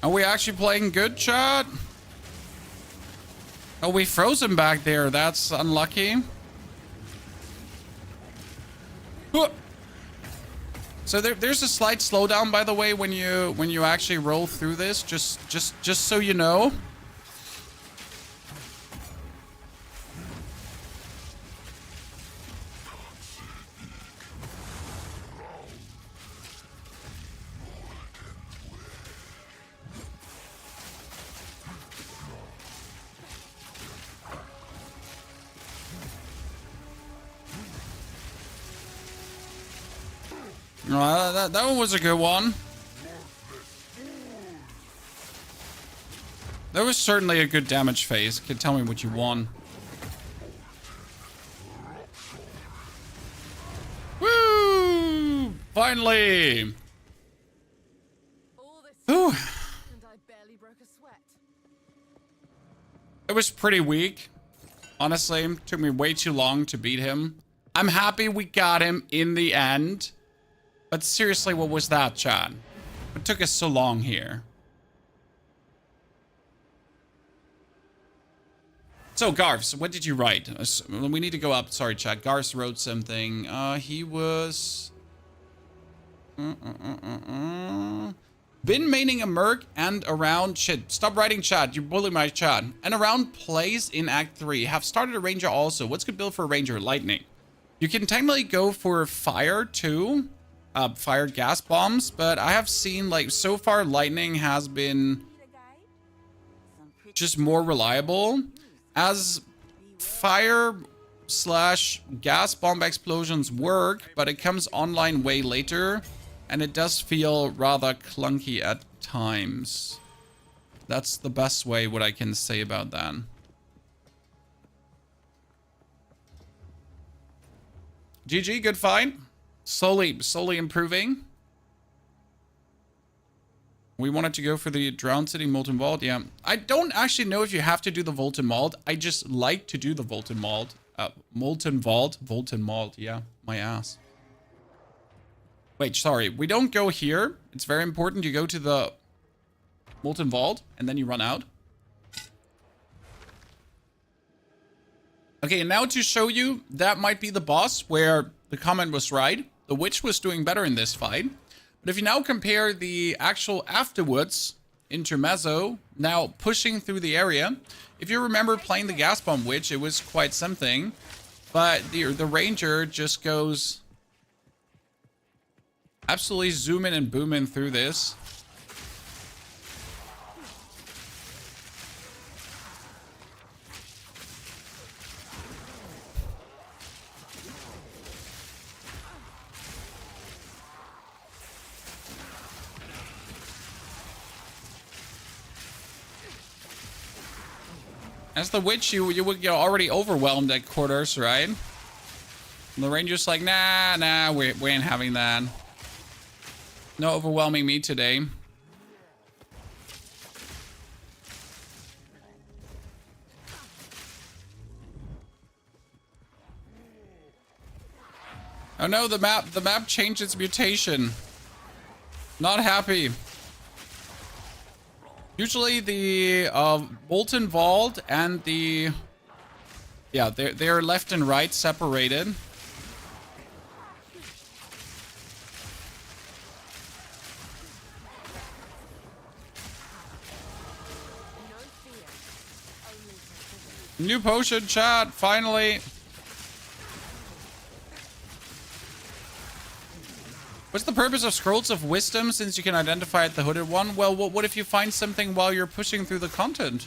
A: Are we actually playing good, chat? Oh, we froze him back there. That's unlucky. So there's a slight slowdown, by the way, when you actually roll through this. Just so you know. That one was a good one. That was certainly a good damage phase. Can tell me what you want. Woo! Finally!
B: All this
A: Whew.
B: and I barely broke a sweat.
A: It was pretty weak. Honestly, took me way too long to beat him. I'm happy we got him in the end. But seriously, what was that, chat? What took us so long here? So, Garfs, what did you write? We need to go up. Sorry, chat. Garfs wrote something. He was... Been maining a merc and around... Shit, stop writing chat. You're bullying my chat. And around plays in Act 3. Have started a Ranger also. What's good build for a Ranger? Lightning. You can technically go for fire, too. Fire gas bombs, but I have seen, like, so far Lightning has been just more reliable. As fire / gas bomb explosions work, but it comes online way later, and it does feel rather clunky at times. That's the best way what I can say about that. GG, good fight. Slowly improving. We wanted to go for the Drowned City Molten Vault. Yeah. I don't actually know if you have to do the Molten Vault. I just like to do the Molten Vault. Molten Vault. Molten Vault. Yeah. My ass. Wait, sorry. We don't go here. It's very important. You go to the Molten Vault and then you run out. Okay, and now to show you, that might be the boss where the comment was right. The Witch was doing better in this fight. But if you now compare the actual afterwards, intermezzo, now pushing through the area. If you remember playing the Gas Bomb Witch, it was quite something. But the Ranger just goes absolutely zooming and booming through this. As the witch, you would get already overwhelmed at quarters, right? And the Ranger's like, nah, we ain't having that. No overwhelming me today. Oh no, the map changed its mutation. Not happy. Usually the Molten Vault and the... Yeah, they're left and right separated. New potion, chat, finally. What's the purpose of Scrolls of Wisdom since you can identify it the hooded one? Well, what if you find something while you're pushing through the content?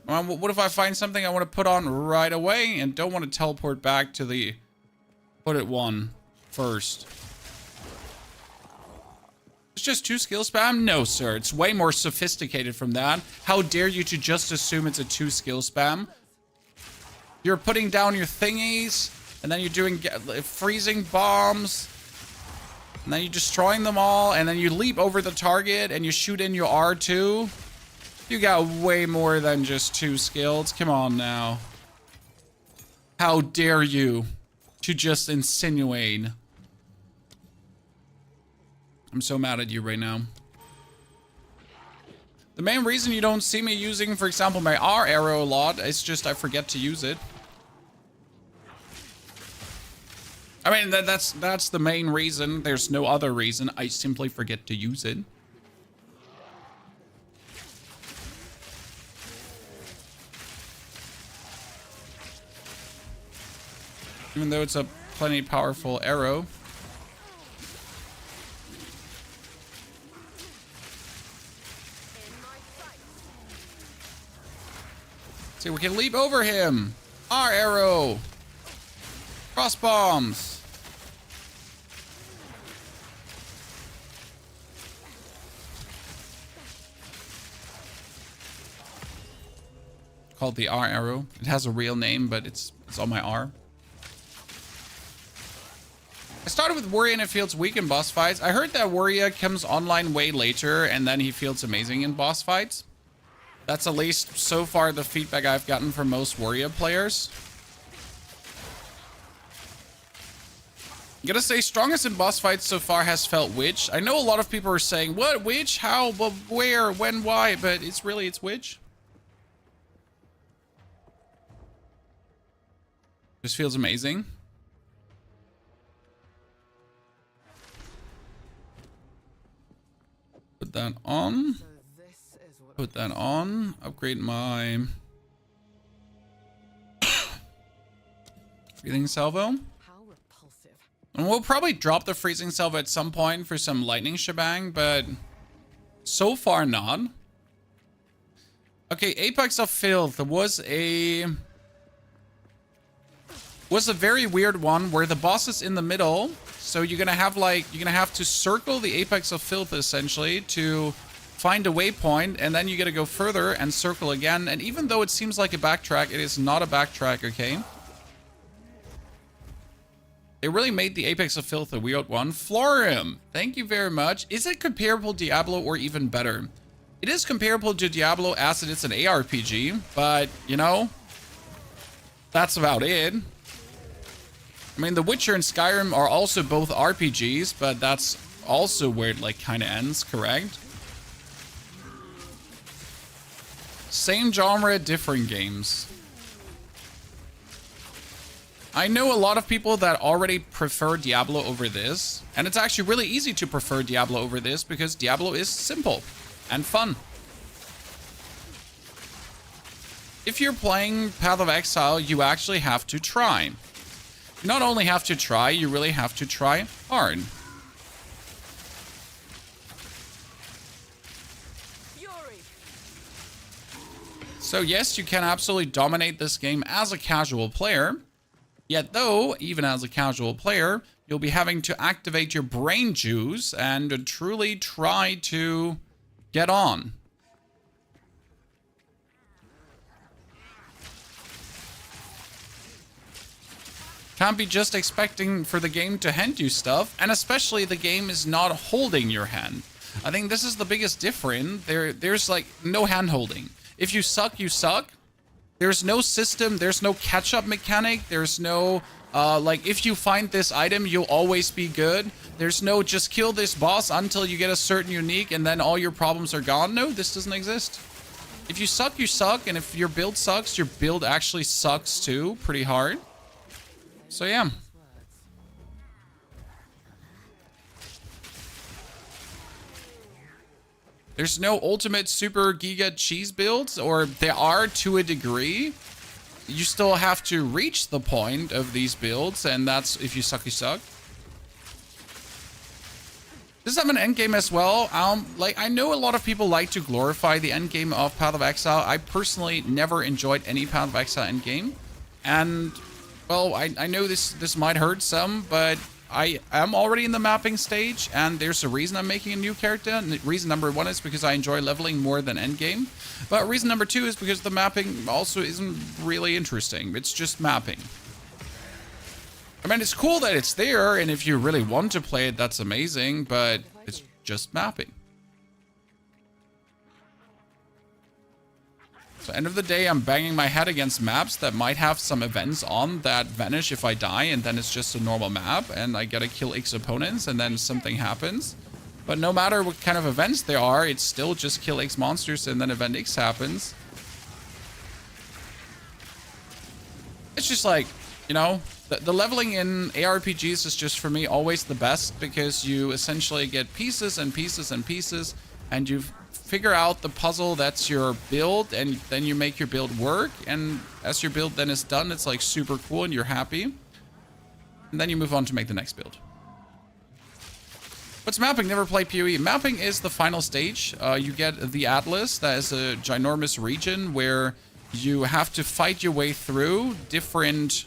A: What if I find something I want to put on right away and don't want to teleport back to the hooded one first? It's just 2 skill spam? No, sir. It's way more sophisticated from that. How dare you to just assume it's a 2 skill spam? You're putting down your thingies, and then you're doing freezing bombs, and then you're destroying them all, and then you leap over the target, and you shoot in your R2. You got way more than just 2 skills. Come on now. How dare you to just insinuate? I'm so mad at you right now. The main reason you don't see me using, for example, my R arrow a lot is just I forget to use it. I mean, that's the main reason. There's no other reason. I simply forget to use it. Even though it's a plenty powerful arrow. See, we can leap over him. Our arrow. Cross bombs. Called the R arrow. It has a real name, but it's on my R. I started with Warrior and it feels weak in boss fights. I heard that Warrior comes online way later and then he feels amazing in boss fights. That's at least so far the feedback I've gotten from most Warrior players. I'm gonna say strongest in boss fights so far has felt Witch. I know a lot of people are saying, what, Witch? How? But where? When? Why? But it's Witch. Just feels amazing. Put that on. Put that on. Upgrade my freezing salvo. And we'll probably drop the freezing salvo at some point for some lightning shebang, but so far not. Okay, Apex of Filth was a very weird one where the boss is in the middle. So you're gonna have to circle the Apex of Filth essentially to find a waypoint, and then you gotta go further and circle again. And even though it seems like a backtrack, it is not a backtrack, okay? They really made the Apex of Filth a weird one. Florim, thank you very much. Is it comparable to Diablo or even better? It is comparable to Diablo as it is an ARPG, but, you know, that's about it. I mean, The Witcher and Skyrim are also both RPGs, but that's also where it, like, kind of ends, correct? Same genre, different games. I know a lot of people that already prefer Diablo over this, and it's actually really easy to prefer Diablo over this because Diablo is simple and fun. if you're playing Path of Exile, you actually have to try. You not only have to try, you really have to try hard.
B: Fury.
A: So yes, you can absolutely dominate this game as a casual player. Yet though, even as a casual player, you'll be having to activate your brain juice and truly try to get on. Can't be just expecting for the game to hand you stuff, and especially the game is not holding your hand. I think this is the biggest difference. There's like no hand holding. If you suck, you suck. There's no system, there's no catch-up mechanic, there's no, like, if you find this item, you'll always be good. There's no just kill this boss until you get a certain unique and then all your problems are gone. No, this doesn't exist. If you suck, you suck, and if your build sucks, your build actually sucks too, pretty hard. So yeah. There's no ultimate super giga cheese builds, or there are to a degree. You still have to reach the point of these builds, and that's if you suck, you suck. Does have an endgame as well? Like, I know a lot of people like to glorify the endgame of Path of Exile. I personally never enjoyed any Path of Exile endgame. And, well, I know this might hurt some, but I am already in the mapping stage, and there's a reason I'm making a new character. And reason number one is because I enjoy leveling more than endgame. But reason number two is because the mapping also isn't really interesting. It's just mapping. I mean, it's cool that it's there, and if you really want to play it, that's amazing, but it's just mapping. So end of the day, I'm banging my head against maps that might have some events on that vanish if I die, and then it's just a normal map, and I gotta kill X opponents, and then something happens. But no matter what kind of events there are, it's still just kill X monsters, and then event X happens. It's just like, you know, the leveling in ARPGs is just, for me, always the best, because you essentially get pieces and pieces and pieces, and you figure out the puzzle that's your build, and then you make your build work, and as your build then is done, it's like super cool and you're happy, and then you move on to make the next build. What's mapping? Never play PoE. Mapping is the final stage. You get the Atlas. That is a ginormous region where you have to fight your way through different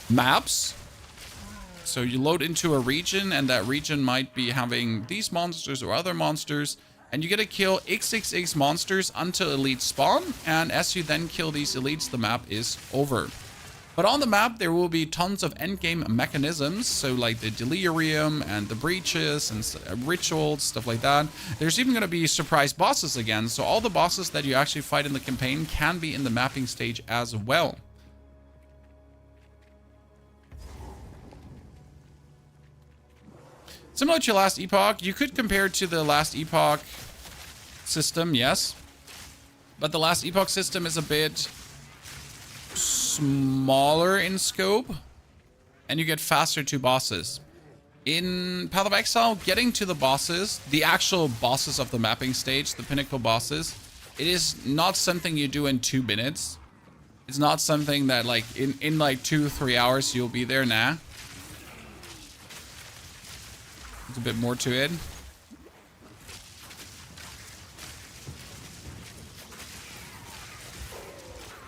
A: maps. So you load into a region, and that region might be having these monsters or other monsters, and you get to kill XXX monsters until elites spawn, and as you then kill these elites, the map is over. But on the map, there will be tons of endgame mechanisms, so like the delirium and the breaches and rituals, stuff like that. There's even going to be surprise bosses again, so all the bosses that you actually fight in the campaign can be in the mapping stage as well. Similar to last epoch, you could compare it to the last epoch system, yes. But the last epoch system is a bit smaller in scope, and you get faster to bosses. In Path of Exile, getting to the bosses, the actual bosses of the mapping stage, the pinnacle bosses, it is not something you do in 2 minutes. It's not something that like in like 2-3 hours you'll be there. Nah. There's a bit more to it.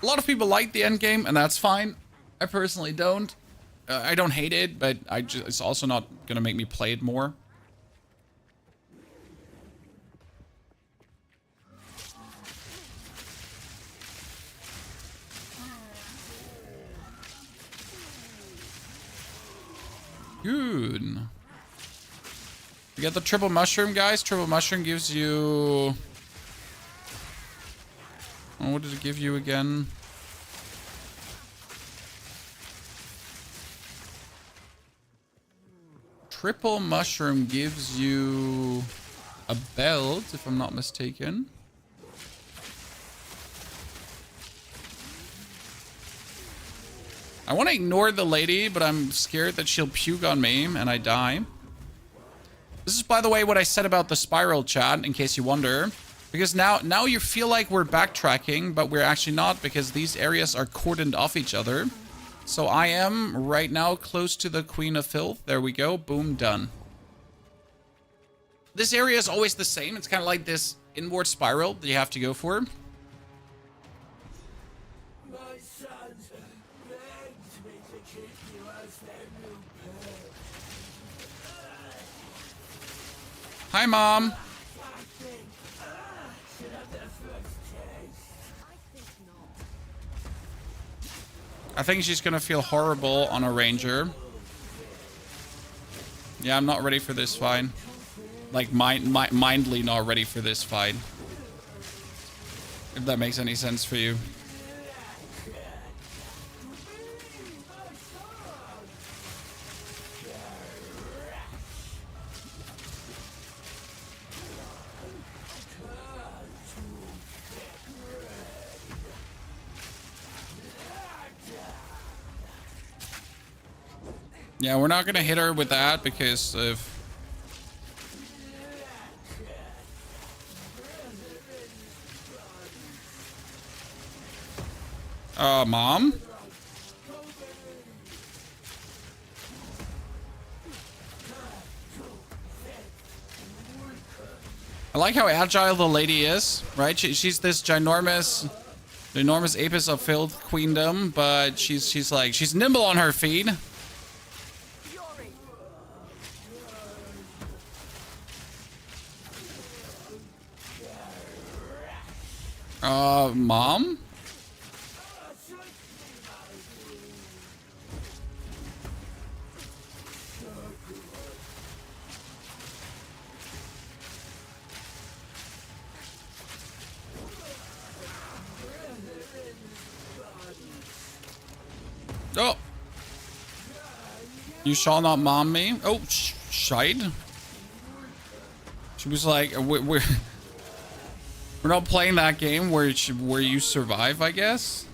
A: A lot of people like the end game, and that's fine. I personally don't. I don't hate it, but it's also not gonna make me play it more. Good. You get the triple mushroom, guys. Triple mushroom gives you... Oh, what did it give you again? Triple mushroom gives you a belt, if I'm not mistaken. I want to ignore the lady, but I'm scared that she'll puke on me and I die. This is, by the way, what I said about the spiral, chat, in case you wonder. Because now you feel like we're backtracking, but we're actually not, because these areas are cordoned off each other. So I am right now close to the Queen of Filth. There we go. Boom, done. This area is always the same. It's kind of like this inward spiral that you have to go for.
D: My sons begged me to keep you as their new pet.
A: Hi, Mom.
D: Should have their first taste.
B: I think not.
A: I think she's gonna feel horrible on a ranger. Yeah, I'm not ready for this fight. Like, mindly not ready for this fight. If that makes any sense for you. Yeah, we're not gonna hit her with that because of... Mom? I like how agile the lady is, right? She's this ginormous Apis of Filth queendom, but she's nimble on her feet. Mom? Oh. You shall not mom me. Oh, shite. She was like, we're not playing that game where you survive, I guess.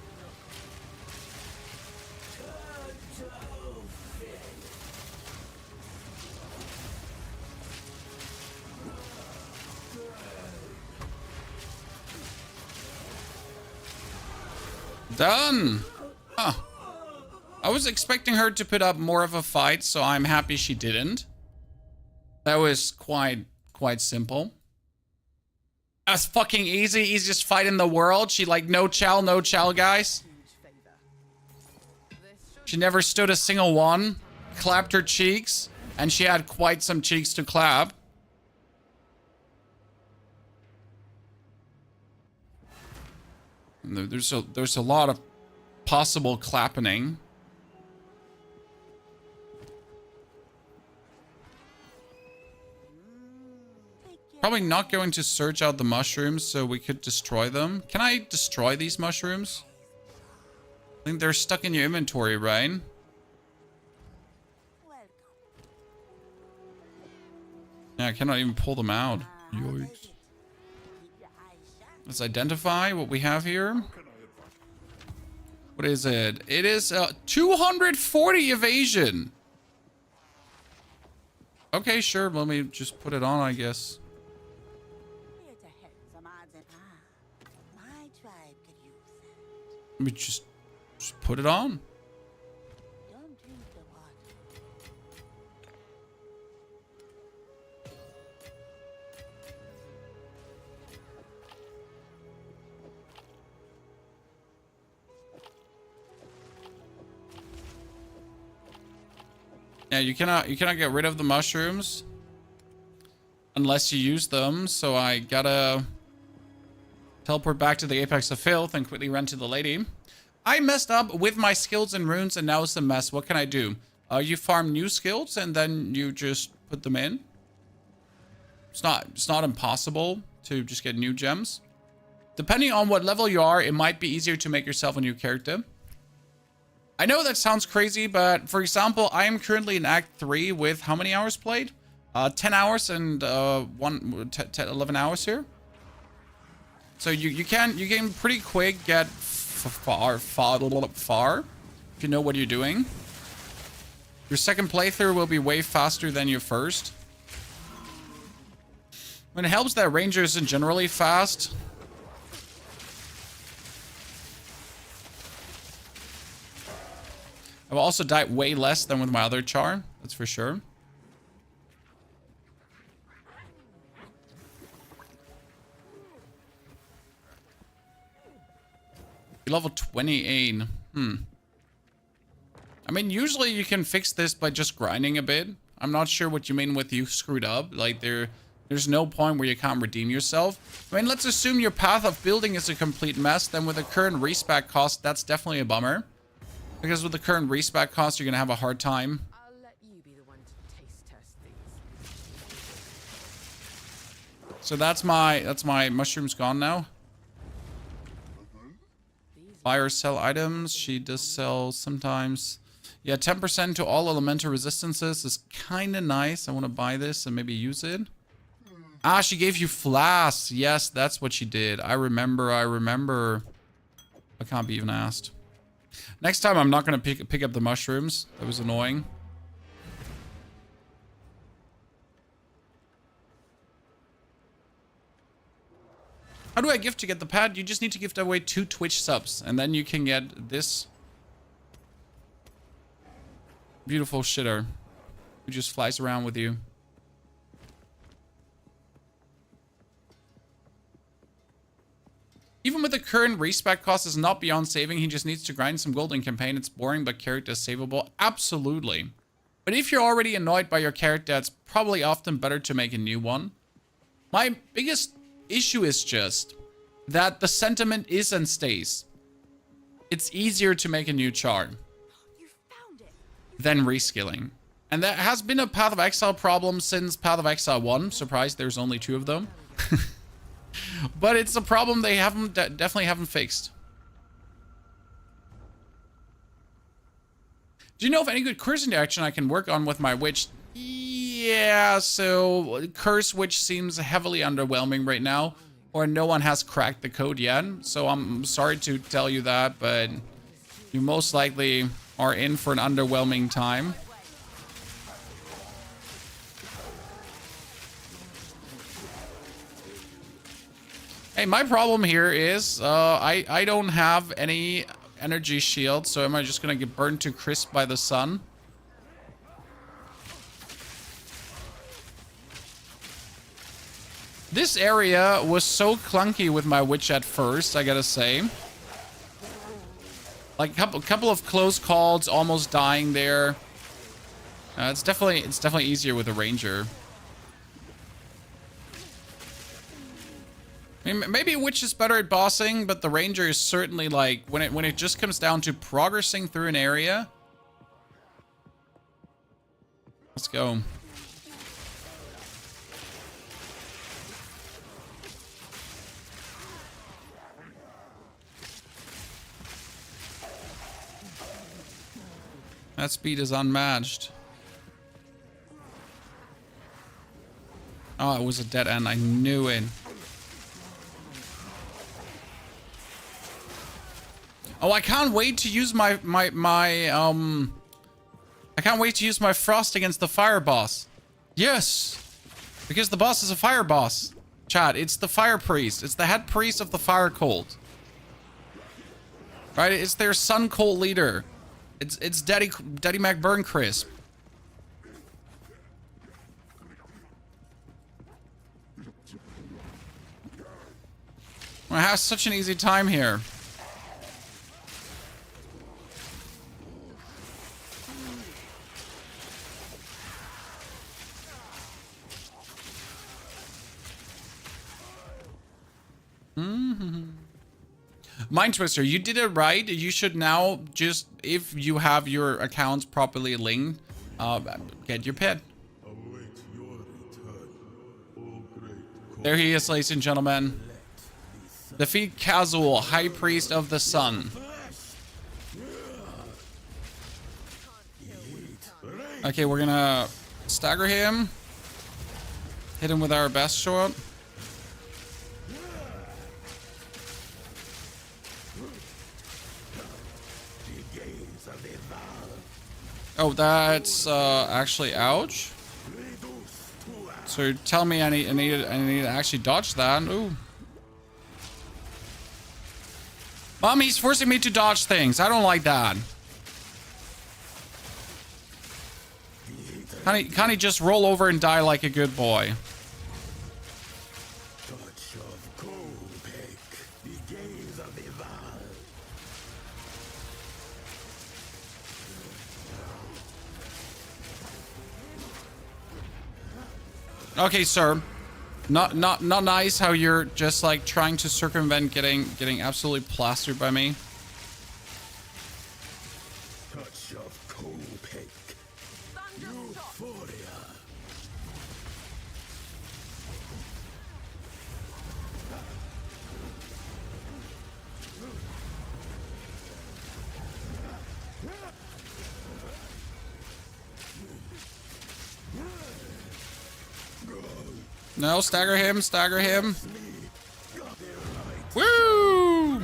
A: Done. Huh. I was expecting her to put up more of a fight, so I'm happy she didn't. That was quite simple. That's fucking easy. Easiest fight in the world. She like no chow, guys. She never stood a single one. Clapped her cheeks, and she had quite some cheeks to clap. And there's a lot of possible clapping. Probably not going to search out the mushrooms so we could destroy them. Can I destroy these mushrooms? I think they're stuck in your inventory, right? Yeah, I cannot even pull them out. Yikes. Let's identify what we have here. What is it? It is 240 evasion. Okay, sure. Let me just put it on, I guess. Let me just put it on. Yeah, you cannot get rid of the mushrooms unless you use them. So I gotta teleport back to the Apex of Filth and quickly run to the lady. I messed up with my skills and runes, and now it's a mess. What can I do? You farm new skills and then you just put them in. It's not impossible to just get new gems. Depending on what level you are, it might be easier to make yourself a new character. I know that sounds crazy, but for example, I am currently in Act 3 with how many hours played? 10 hours and 11 hours here. So you can pretty quick get far if you know what you're doing. Your second playthrough will be way faster than your first. I mean, it helps that Ranger isn't generally fast. I will also die way less than with my other char. That's for sure. Level 28. I mean, usually you can fix this by just grinding a bit. I'm not sure what you mean with you screwed up. Like, there's no point where you can't redeem yourself. I mean, let's assume your path of building is a complete mess. Then with the current respec cost, that's definitely a bummer. Because with the current respec cost, you're going to have a hard time.
C: I'll let you be the one to taste test these.
A: So that's my mushrooms gone now. Buy or sell items. She does sell sometimes. Yeah, 10% to all elemental resistances is kind of nice. I want to buy this and maybe use it. Ah, she gave you flasks. Yes, that's what she did. I remember. I can't be even asked. Next time, I'm not going to pick up the mushrooms. That was annoying. How do I gift to get the pad? You just need to gift away 2 Twitch subs. And then you can get this beautiful shitter who just flies around with you. Even with the current respec cost is not beyond saving, he just needs to grind some gold in campaign. It's boring, but character is savable. Absolutely. But if you're already annoyed by your character, it's probably often better to make a new one. My biggest issue is just that the sentiment is and stays. It's easier to make a new char
B: You found it.
A: than reskilling. And that has been a Path of Exile problem since Path of Exile 1. Surprised there's only 2 of them. But it's a problem they definitely haven't fixed. Do you know of any good curse interaction I can work on with my witch? Yeah, so curse witch seems heavily underwhelming right now, or no one has cracked the code yet. So I'm sorry to tell you that, but you most likely are in for an underwhelming time. Hey, my problem here is I don't have any energy shield, so am I just gonna get burned to crisp by the sun? This area was so clunky with my witch at first, I gotta say. Like a couple of close calls, almost dying there. It's definitely easier with a ranger. I mean, maybe witch is better at bossing, but the ranger is certainly like when it just comes down to progressing through an area. Let's go. That speed is unmatched. Oh, it was a dead end. I knew it. Oh, I can't wait to use I can't wait to use my frost against the fire boss. Yes, because the boss is a fire boss. Chat, it's the fire priest. It's the head priest of the fire cult. Right? It's their sun cult leader. It's Daddy McBurn Crisp. I have such an easy time here. Mind Twister, you did it right. You should now just, if you have your accounts properly linked, get your pet. There he is, ladies and gentlemen. Defeat Casual, High Priest of the Sun. Okay, we're gonna stagger him. Hit him with our best shot. Oh, that's actually ouch. So tell me I need to actually dodge that. Ooh. Mom, he's forcing me to dodge things. I don't like that. Can't he just roll over and die like a good boy?
D: Touch of cold pick, the days of Eval.
A: Okay, sir. Not nice how you're just like trying to circumvent getting absolutely plastered by me.
D: Touch of cold pick, euphoria.
A: No, stagger him, stagger him. Woo!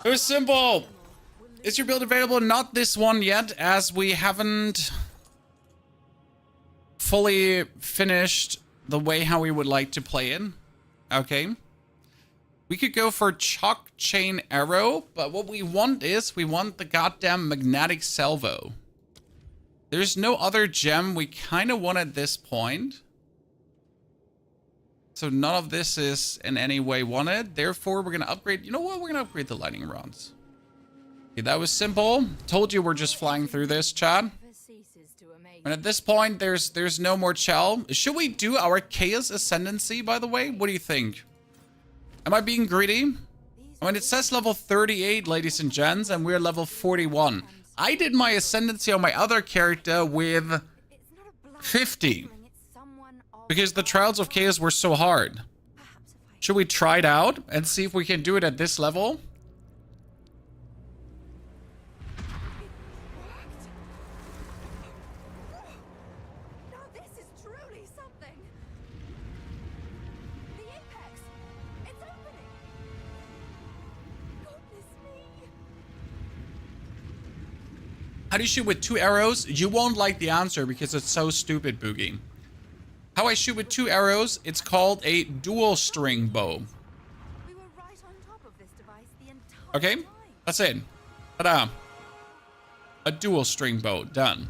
A: It was simple. Is your build available? Not this one yet, as we haven't fully finished the way how we would like to play it. Okay. We could go for chalk chain arrow, but what we want is we want the goddamn magnetic salvo. There's no other gem we kind of want at this point. So none of this is in any way wanted. Therefore, we're going to upgrade. You know what? We're going to upgrade the lightning rods. Okay, that was simple. Told you we're just flying through this, Chad. And at this point, there's no more Chell. Should we do our Chaos Ascendancy, by the way? What do you think? Am I being greedy? I mean, it says level 38, ladies and gents, and we're level 41. I did my Ascendancy on my other character with 50. Because the Trials of Chaos were so hard. Should we try it out and see if we can do it at this level?
B: Now this is truly something. The apex. It's opening. Goodness me.
A: How do you shoot with 2 arrows? You won't like the answer because it's so stupid, Boogie. How I shoot with 2 arrows, it's called a dual string bow.
B: We were right on top of this device the entire
A: Okay,
B: time.
A: that's it. Ta-da. A dual string bow, done.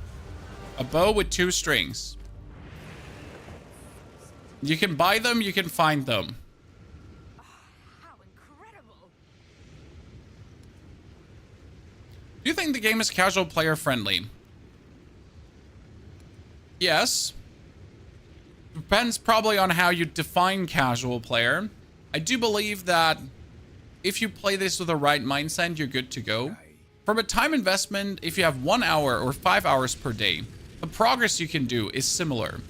A: A bow with 2 strings. You can buy them, you can find them.
B: How incredible.
A: Do you think the game is casual player friendly? Yes. Depends probably on how you define casual player. I do believe that if you play this with the right mindset, you're good to go. From a time investment, if you have 1 hour or 5 hours per day, the progress you can do is similar.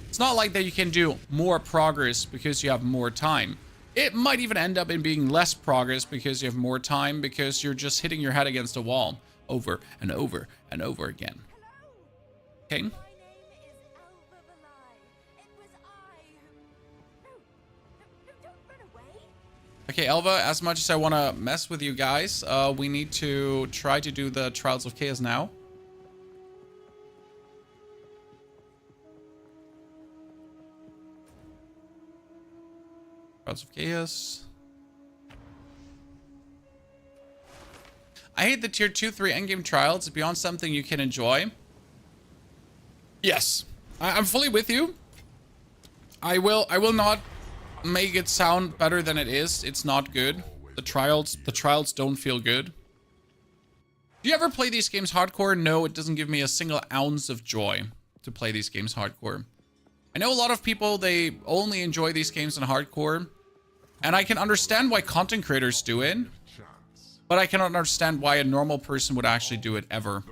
A: It's not like that you can do more progress because you have more time. It might even end up in being less progress because you have more time, because you're just hitting your head against a wall over and over and over again. Okay?
B: My name is Alva. It was I who... No, don't run away.
A: Okay, Elva, as much as I want to mess with you guys, we need to try to do the Trials of Chaos now. Trials of Chaos. I hate the tier 2-3 endgame trials. It's beyond something you can enjoy. Yes, I'm fully with you. I will not make it sound better than it is. It's not good. The trials don't feel good. Do you ever play these games hardcore? No, it doesn't give me a single ounce of joy to play these games hardcore. I know a lot of people, they only enjoy these games in hardcore, and I can understand why content creators do it, but I cannot understand why a normal person would actually do it ever.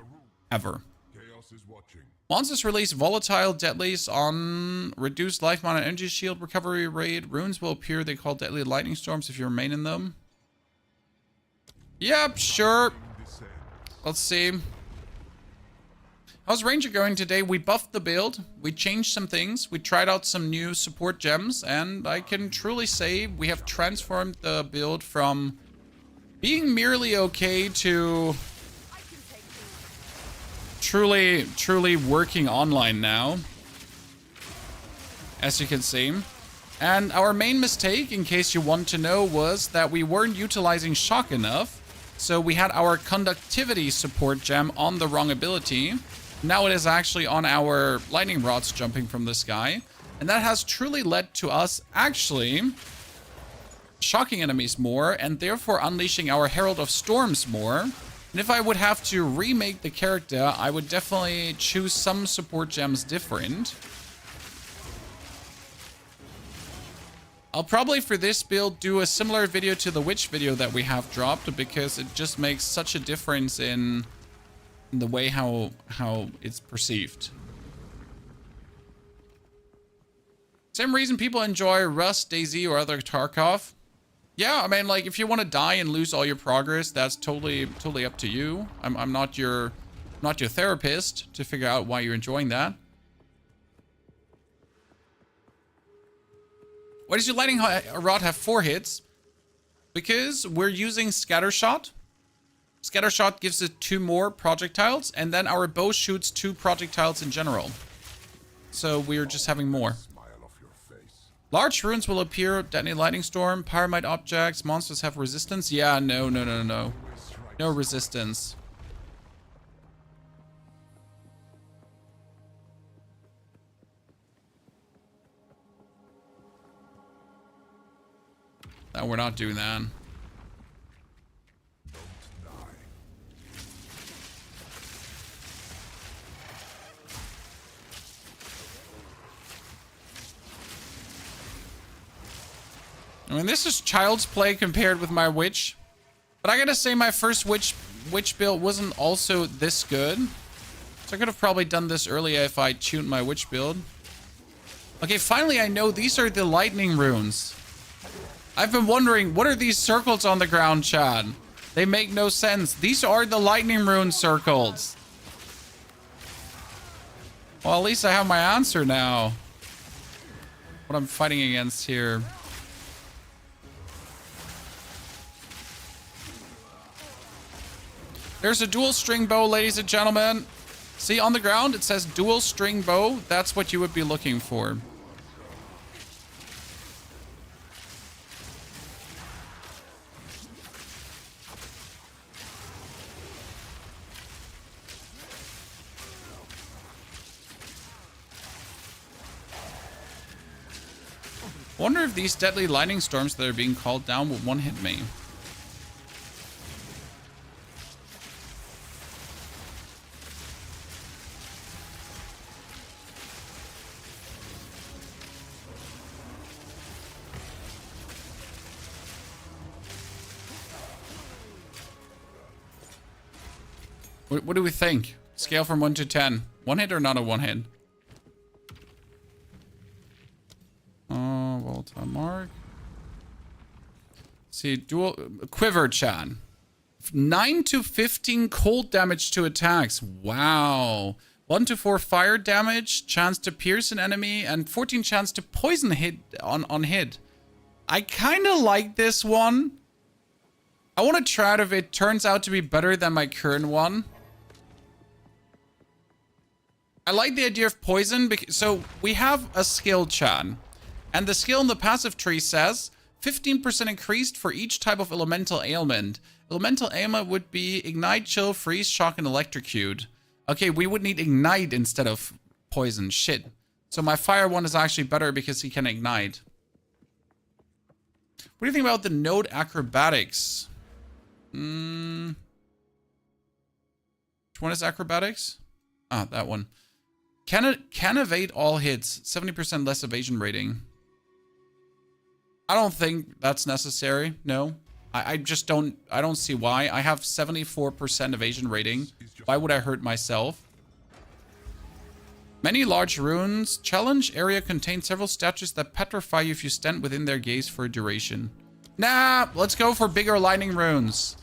A: Monsters release volatile deadlies on reduced life mana energy shield recovery rate. Runes will appear. They call deadly lightning storms if you remain in them. Yep, sure. Let's see. How's Ranger going today? We buffed the build. We changed some things. We tried out some new support gems. And I can truly say we have transformed the build from being merely okay to truly working online now. as you can see. And our main mistake, in case you want to know, was that we weren't utilizing shock enough. So we had our conductivity support gem on the wrong ability. Now it is actually on our lightning rods jumping from the sky. And that has truly led to us actually shocking enemies more and therefore unleashing our Herald of Storms more. And if I would have to remake the character, I would definitely choose some support gems different. I'll probably for this build do a similar video to the witch video that we have dropped, because it just makes such a difference in the way how it's perceived. Same reason people enjoy Rust, DayZ, or other Tarkov. Yeah, I mean, like, if you want to die and lose all your progress, that's totally up to you. I'm not your therapist to figure out why you're enjoying that. Why does your lightning rod have 4 hits? Because we're using Scattershot. Scattershot gives it 2 more projectiles, and then our bow shoots 2 projectiles in general. So we're just having more. Large runes will appear, detonate lightning storm, pyramide objects, monsters have resistance. Yeah, no. No resistance. No, we're not doing that. I mean, this is child's play compared with my witch. But I gotta say, my first witch build wasn't also this good. So I could have probably done this earlier if I tuned my witch build. Okay, finally I know these are the lightning runes. I've been wondering, what are these circles on the ground, Chad? They make no sense. These are the lightning rune circles. Well, at least I have my answer now. What I'm fighting against here. There's a dual string bow, ladies and gentlemen. See, on the ground, it says dual string bow. That's what you would be looking for. Wonder if these deadly lightning storms that are being called down will one-hit me. What do we think? Scale from 1 to 10. One hit or not a one hit? Volatile mark. See, dual quiver Chan. 9 to 15 cold damage to attacks. Wow. 1 to 4 fire damage, chance to pierce an enemy, and 14 chance to poison hit on hit. I kind of like this one. I want to try it if it turns out to be better than my current one. I like the idea of poison, because, so we have a skill, Chan. And the skill in the passive tree says 15% increased for each type of elemental ailment. Elemental ailment would be ignite, chill, freeze, shock, and electrocute. Okay, we would need ignite instead of poison. Shit. So my fire one is actually better because he can ignite. What do you think about the node acrobatics? Which one is acrobatics? Ah, that one. Can evade all hits. 70% less evasion rating. I don't think that's necessary. No. I just don't. I don't see why. I have 74% evasion rating. Why would I hurt myself? Many large runes. Challenge area contains several statues that petrify you if you stand within their gaze for a duration. Nah, let's go for bigger lightning runes.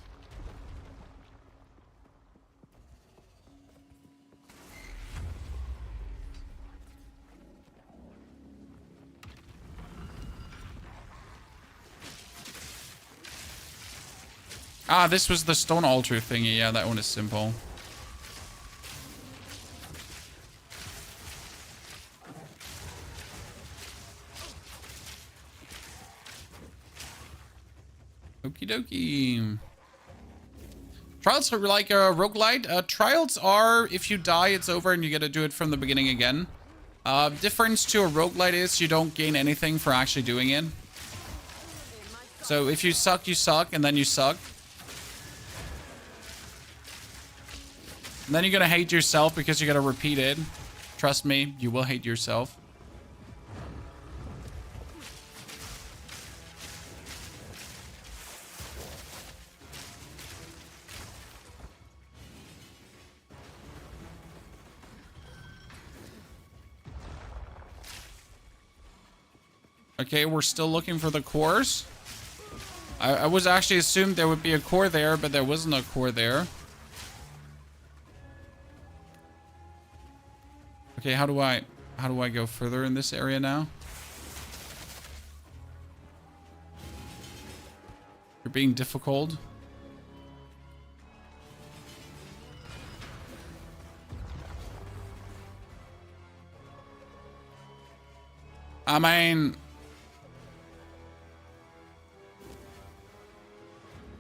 A: Ah, this was the stone altar thingy. Yeah, that one is simple. Okie dokie. Trials are like a roguelite. Trials are, if you die, it's over and you get to do it from the beginning again. Difference to a roguelite is you don't gain anything for actually doing it. So if you suck, and then you suck. And then you're gonna hate yourself because you gotta repeat it. Trust me, you will hate yourself. Okay, we're still looking for the cores. I was actually assumed there would be a core there, but there wasn't a core there. Okay, how do I go further in this area now? You're being difficult. I mean,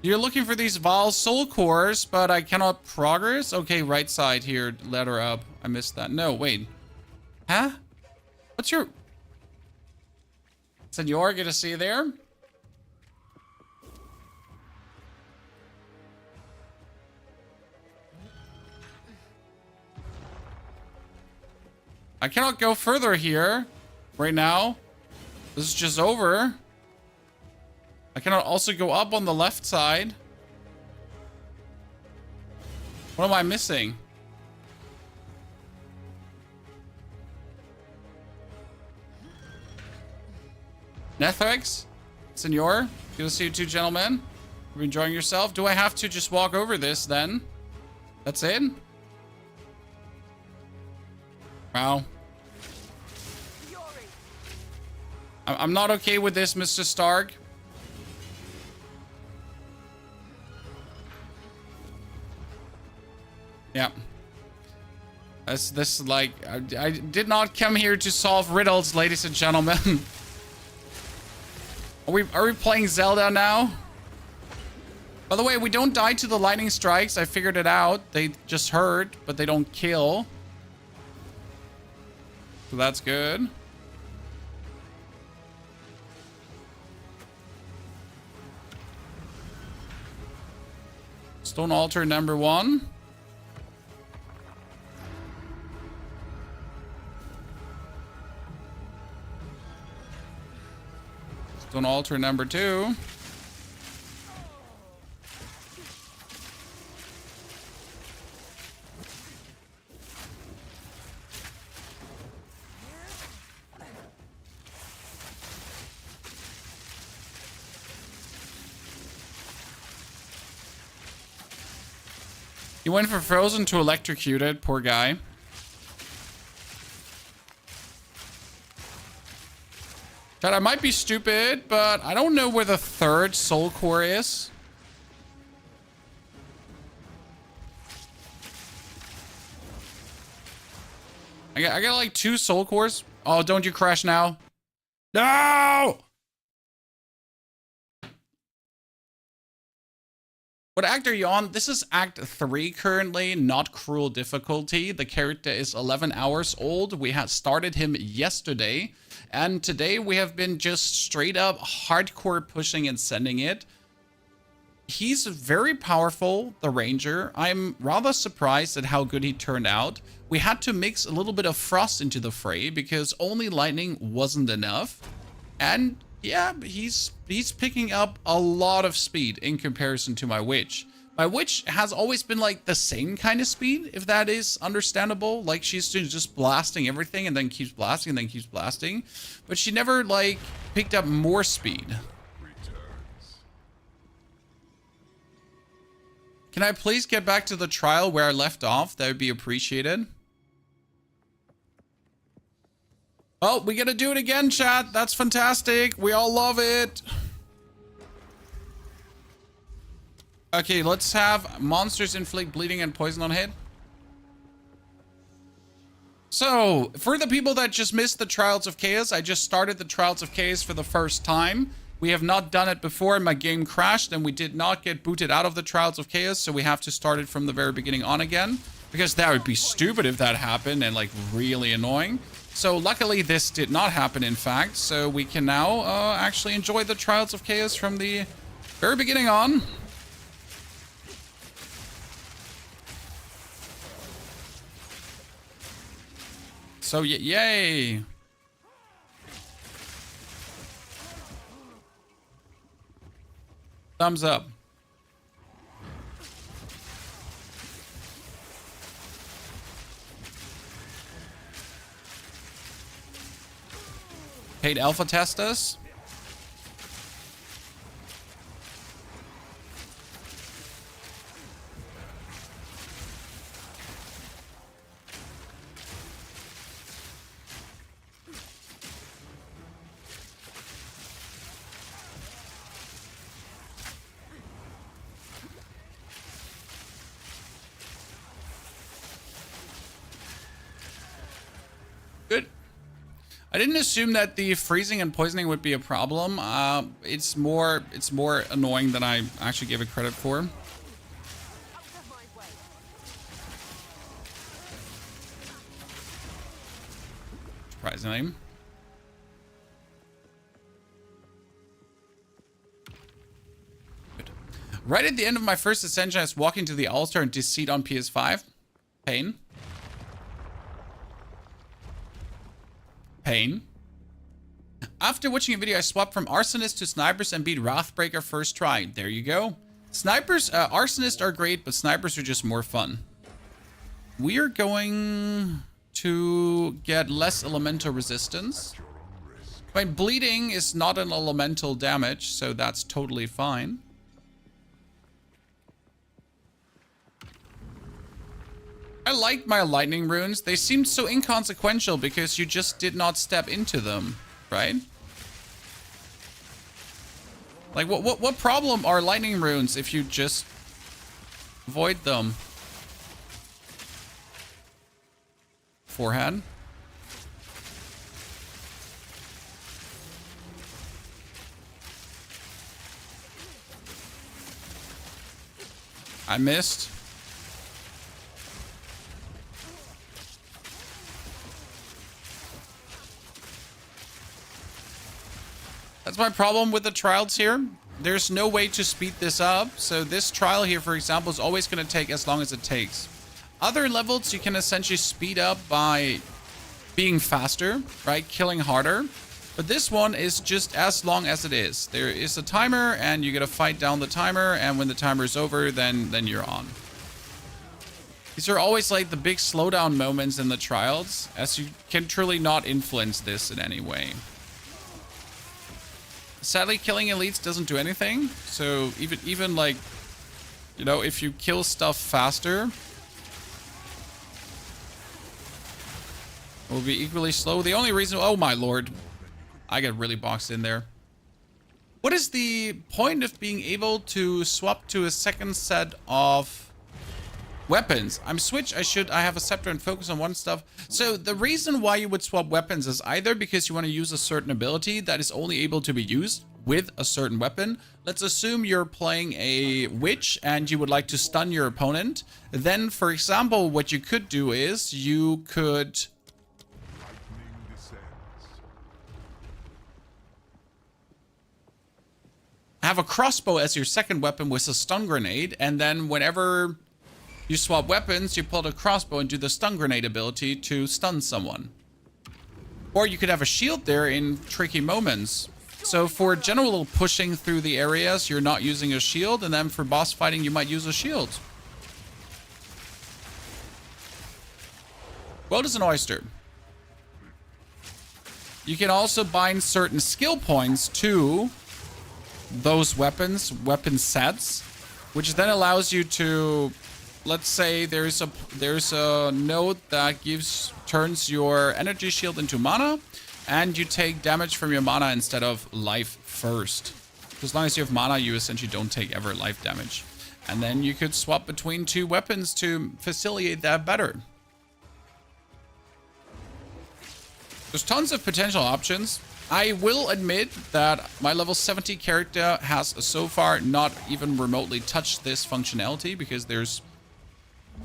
A: you're looking for these Val soul cores, but I cannot progress. Okay, right side here, ladder up. I missed that. No, wait. Huh? What's your... Senor, get to see there? I cannot go further here right now. This is just over. I cannot also go up on the left side. What am I missing? Nethrix? Senor? Good to see you two gentlemen. You enjoying yourself? Do I have to just walk over this then? That's it? Wow. I'm not okay with this, Mr. Stark. Yeah. This like I did not come here to solve riddles, ladies and gentlemen. Are we playing Zelda now? By the way, we don't die to the lightning strikes. I figured it out. They just hurt, but they don't kill. So that's good. Stone altar number 1. Stone altar number 2. He went from frozen to electrocuted, poor guy. Chat, I might be stupid, but I don't know where the 3rd soul core is. I got like 2 soul cores. Oh, don't you crash now. No! What act are you on? This is act 3 currently, not cruel difficulty. The character is 11 hours old. We had started him yesterday. And today we have been just straight up hardcore pushing and sending it. He's very powerful, the Ranger. I'm rather surprised at how good he turned out. We had to mix a little bit of frost into the fray because only lightning wasn't enough. And yeah, he's picking up a lot of speed in comparison to my witch. My witch has always been like the same kind of speed, if that is understandable. Like she's just blasting everything and then keeps blasting and then keeps blasting. But she never like picked up more speed. Can I please get back to the trial where I left off? That would be appreciated. Oh, we gotta do it again, chat. That's fantastic. We all love it. Okay, let's have monsters inflict bleeding and poison on hit. So, for the people that just missed the Trials of Chaos, I just started the Trials of Chaos for the first time. We have not done it before, and my game crashed, and we did not get booted out of the Trials of Chaos, so we have to start it from the very beginning on again. Because that would be stupid if that happened, and like really annoying. So luckily this did not happen, in fact, so we can now actually enjoy the Trials of Chaos from the very beginning on. So yay! Thumbs up. Paid alpha test us. Good. I didn't assume that the freezing and poisoning would be a problem. It's more annoying than I actually gave it credit for. Surprisingly. Good. Right at the end of my first ascension, I was walking to the altar and deceit on PS5. Pain. Pain. After watching a video, I swapped from Arsonist to Snipers and beat Wrathbreaker first try. There you go. Snipers, Arsonists are great, but Snipers are just more fun. We are going to get less elemental resistance. I mean, bleeding is not an elemental damage, so that's totally fine. I like my lightning runes. They seemed so inconsequential because you just did not step into them, right? Like, what problem are lightning runes if you just avoid them? Forehand. I missed. That's my problem with the trials here. There's no way to speed this up. So this trial here, for example, is always going to take as long as it takes. Other levels you can essentially speed up by being faster, right? Killing harder. But this one is just as long as it is. There is a timer and you got to fight down the timer. And when the timer is over, then you're on. These are always like the big slowdown moments in the trials, as you can truly not influence this in any way. Sadly, killing elites doesn't do anything. So even like, you know, if you kill stuff faster, it will be equally slow. The only reason, oh my lord, I get really boxed in there. What is the point of being able to swap to a second set of weapons? I'm switch. I have a scepter and focus on one stuff. So the reason why you would swap weapons is either because you want to use a certain ability that is only able to be used with a certain weapon. Let's assume you're playing a witch and you would like to stun your opponent. Then, for example, what you could do is you could have a crossbow as your second weapon with a stun grenade, and then whenever you swap weapons, you pull the crossbow and do the stun grenade ability to stun someone. Or you could have a shield there in tricky moments. So for general pushing through the areas, you're not using a shield, and then for boss fighting, you might use a shield. World is an oyster. You can also bind certain skill points to those weapons, weapon sets, which then allows you to, let's say there's a node that turns your energy shield into mana, and you take damage from your mana instead of life first. As long as you have mana, you essentially don't take ever life damage. And then you could swap between two weapons to facilitate that better. There's tons of potential options. I will admit that my level 70 character has so far not even remotely touched this functionality because there's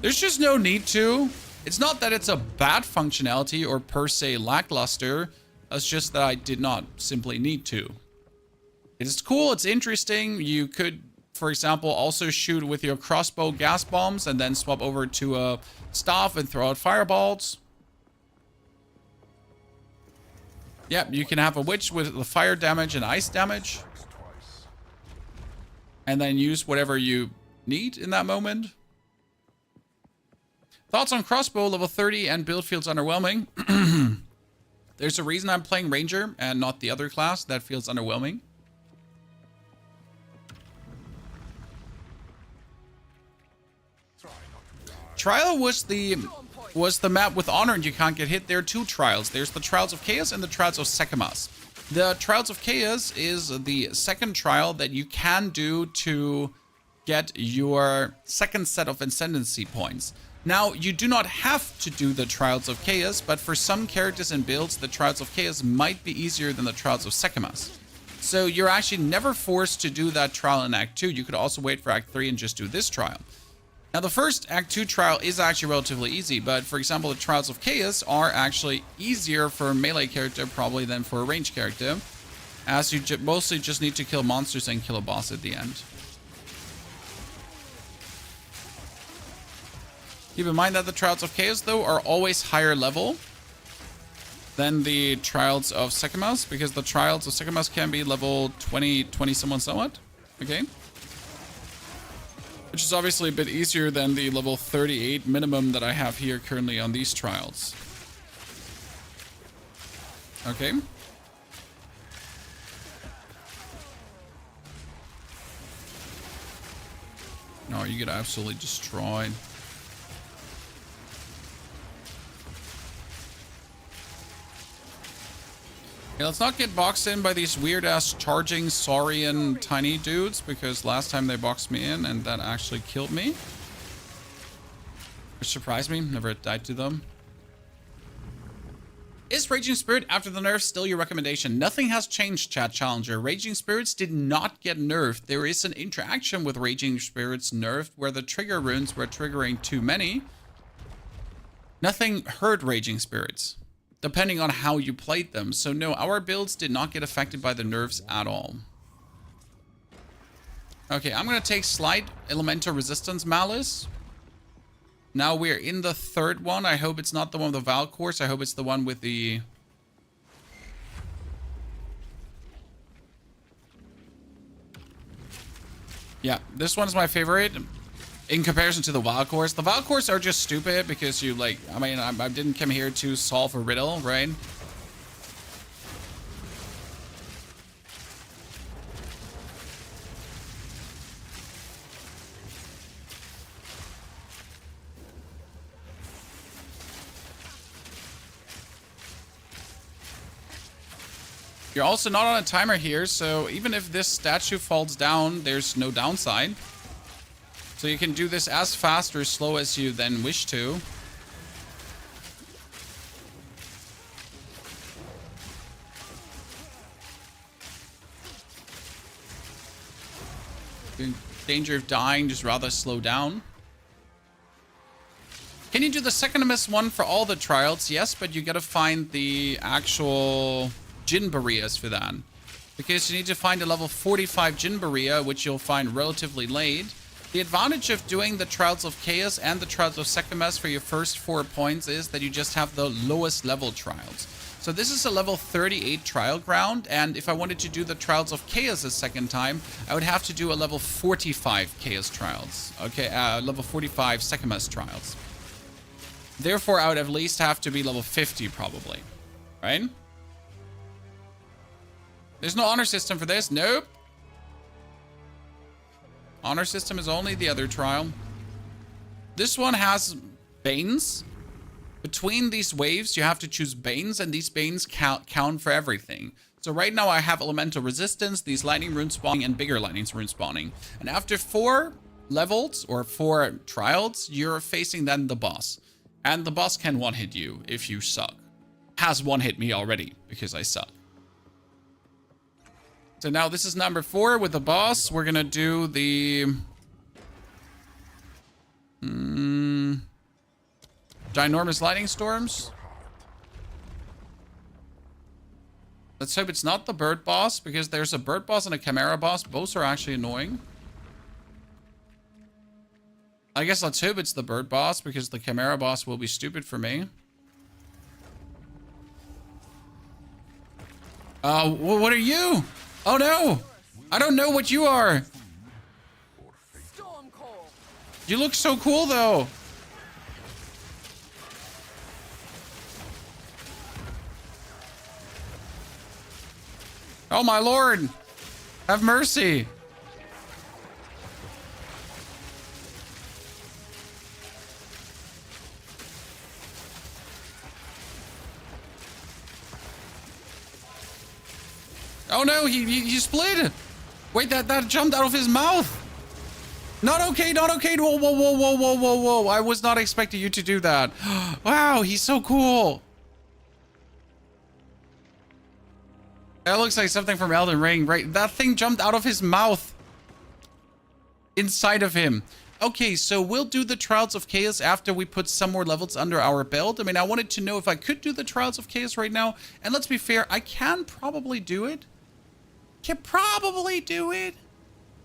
A: just no need to. It's not that it's a bad functionality or per se lackluster. It's just that I did not simply need to. It's cool. It's interesting. You could, for example, also shoot with your crossbow gas bombs and then swap over to a staff and throw out fireballs. Yep, you can have a witch with the fire damage and ice damage. And then use whatever you need in that moment. Thoughts on crossbow, level 30 and build feels underwhelming. There's a reason I'm playing ranger and not the other class. That feels underwhelming. Trial was the map with honor and you can't get hit. There are two trials. There's the Trials of Chaos and the Trials of Sekemas. The Trials of Chaos is the second trial that you can do to get your second set of Ascendancy points. Now, you do not have to do the Trials of Chaos, but for some characters and builds, the Trials of Chaos might be easier than the Trials of Sekemas. So you're actually never forced to do that trial in Act 2. You could also wait for Act 3 and just do this trial. Now, the first Act 2 trial is actually relatively easy, but for example, the Trials of Chaos are actually easier for a melee character probably than for a ranged character, as you mostly just need to kill monsters and kill a boss at the end. Keep in mind that the Trials of Chaos, though, are always higher level than the Trials of Sekemas, because the Trials of Sekemas can be level 20 somewhat. Okay. Which is obviously a bit easier than the level 38 minimum that I have here currently on these trials. Okay. No, you get absolutely destroyed. Okay, let's not get boxed in by these weird-ass charging saurian tiny dudes, because last time they boxed me in and that actually killed me. Which surprised me. Never died to them. Is Raging Spirit after the nerfs still your recommendation? Nothing has changed, Chat Challenger. Raging Spirits did not get nerfed. There is an interaction with Raging Spirits nerfed where the trigger runes were triggering too many. Nothing hurt Raging Spirits, depending on how you played them. So no, our builds did not get affected by the nerfs at all. Okay, I'm going to take Slight Elemental Resistance Malice. Now we're in the third one. I hope it's not the one with the Valcourse. I hope it's the one with the... Yeah, this one's my favorite. In comparison to the Valcourse. The Valcourse are just stupid because you like, I mean, I didn't come here to solve a riddle, right? You're also not on a timer here, so even if this statue falls down, there's no downside. So you can do this as fast or slow as you then wish to. In danger of dying, just rather slow down. Can you do the second miss one for all the trials? Yes, but you gotta find the actual Jin Barias for that. Because you need to find a level 45 Jin Baria, which you'll find relatively late. The advantage of doing the Trials of Chaos and the Trials of Sekemas for your first 4 points is that you just have the lowest level trials. So this is a level 38 trial ground, and if I wanted to do the Trials of Chaos a second time, I would have to do a level 45 Chaos trials. Okay, level 45 Sekemas trials. Therefore, I would at least have to be level 50 probably, right? There's no honor system for this. Nope. Honor system is only the other trial. This one has Banes. Between these waves, you have to choose Banes, and these Banes count for everything. So right now I have Elemental Resistance, these Lightning Rune spawning, and bigger Lightning Rune spawning. And after 4 levels, or 4 trials, you're facing then the boss. And the boss can one-hit you if you suck. Has one-hit me already, because I suck. So now this is number 4 with the boss. We're gonna do the ginormous lightning storms. Let's hope it's not the bird boss, because there's a bird boss and a chimera boss. Both are actually annoying. I guess let's hope it's the bird boss, because the chimera boss will be stupid for me. What are you? Oh no! I don't know what you are!
C: Storm Call.
A: You look so cool though! Oh my lord! Have mercy! Oh no, he split! Wait, that jumped out of his mouth! Not okay, not okay! Whoa, whoa, whoa, whoa, whoa, whoa, whoa! I was not expecting you to do that. Wow, he's so cool! That looks like something from Elden Ring, right? That thing jumped out of his mouth. Inside of him. Okay, so we'll do the Trials of Chaos after we put some more levels under our belt. I mean, I wanted to know if I could do the Trials of Chaos right now. And let's be fair, I can probably do it. Can probably do it.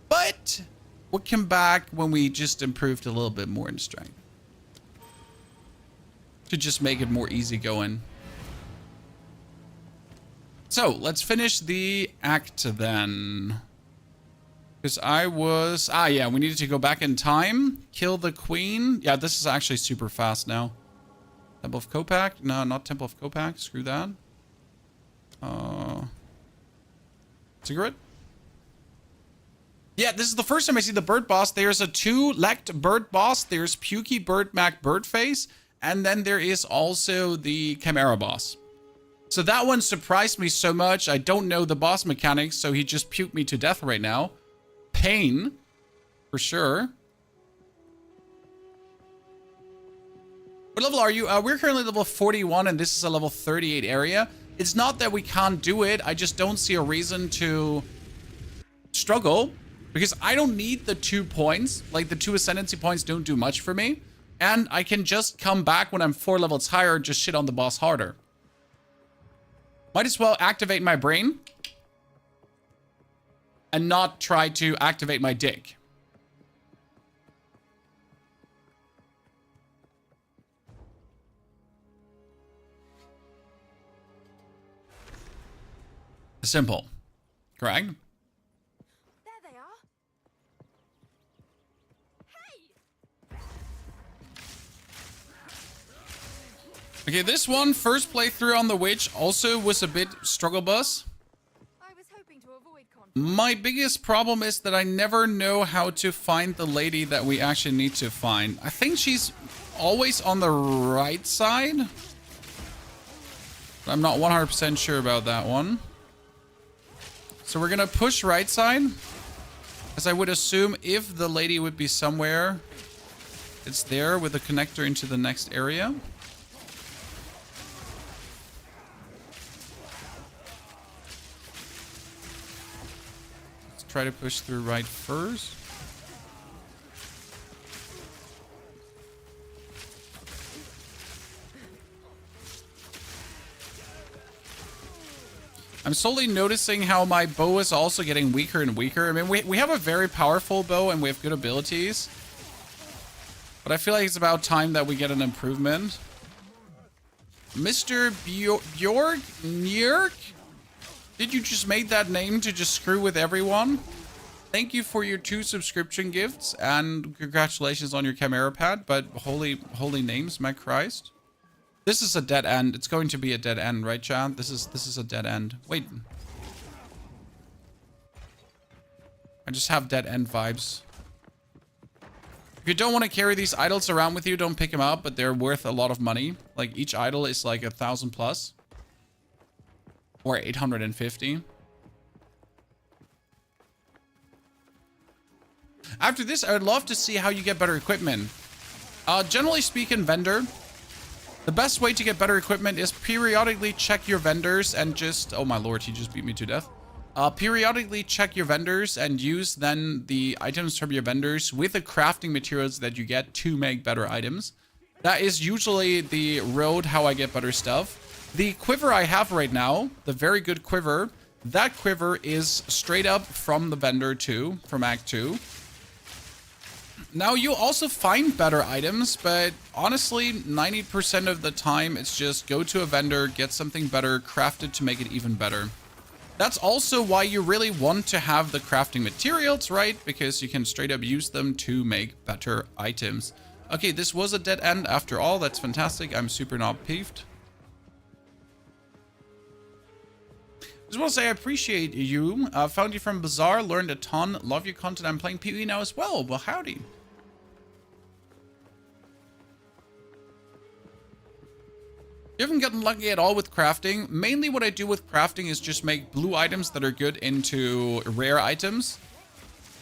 A: But we'll come back when we just improved a little bit more in strength. To just make it more easygoing. So, let's finish the act then. Because I was... Ah, yeah, we needed to go back in time. Kill the queen. Yeah, this is actually super fast now. Temple of Kopak? No, not Temple of Kopak. Screw that. Cigarette? Yeah, this is the first time I see the bird boss. There's a 2-legged bird boss. There's Pukey, Bird Mac, Birdface. And then there is also the Chimera boss. So that one surprised me so much. I don't know the boss mechanics, so he just puked me to death right now. Pain, for sure. What level are you? We're currently level 41, and this is a level 38 area. It's not that we can't do it. I just don't see a reason to struggle, because I don't need the 2 points. Like, the 2 Ascendancy points don't do much for me. And I can just come back when I'm 4 levels higher, just shit on the boss harder. Might as well activate my brain and not try to activate my dick. Simple. Correct?
B: There they are. Hey!
A: Okay, this one, first playthrough on the witch, also was a bit struggle bus.
B: I was hoping to avoid conflict.
A: My biggest problem is that I never know how to find the lady that we actually need to find. I think she's always on the right side. I'm not 100% sure about that one. So we're gonna push right side, as I would assume if the lady would be somewhere, it's there with a connector into the next area. Let's try to push through right first. I'm slowly noticing how my bow is also getting weaker and weaker. I mean, we have a very powerful bow and we have good abilities. But I feel like it's about time that we get an improvement. Mr. Bjork? Njörg? Did you just make that name to just screw with everyone? Thank you for your 2 subscription gifts and congratulations on your Chimera pad. But holy names, my Christ. This is a dead end. It's going to be a dead end, right, Chad? This is a dead end. Wait. I just have dead end vibes. If you don't want to carry these idols around with you, don't pick them up, but they're worth a lot of money. Like, each idol is like 1,000 plus. Or 850. After this, I would love to see how you get better equipment. Generally speaking, vendor. The best way to get better equipment is periodically check your vendors and just... Oh my lord, he just beat me to death. Periodically check your vendors and use then the items from your vendors with the crafting materials that you get to make better items. That is usually the road how I get better stuff. The quiver I have right now, the very good quiver, that quiver is straight up from the vendor too, from Act 2. Now, you also find better items, but honestly, 90% of the time, it's just go to a vendor, get something better, craft it to make it even better. That's also why you really want to have the crafting materials, right? Because you can straight up use them to make better items. Okay, this was a dead end after all. That's fantastic. I'm super not peeved. Just want to say I appreciate you. Found you from Bazaar, learned a ton. Love your content. I'm playing PvE now as well. Well, howdy. You haven't gotten lucky at all with crafting. Mainly what I do with crafting is just make blue items that are good into rare items.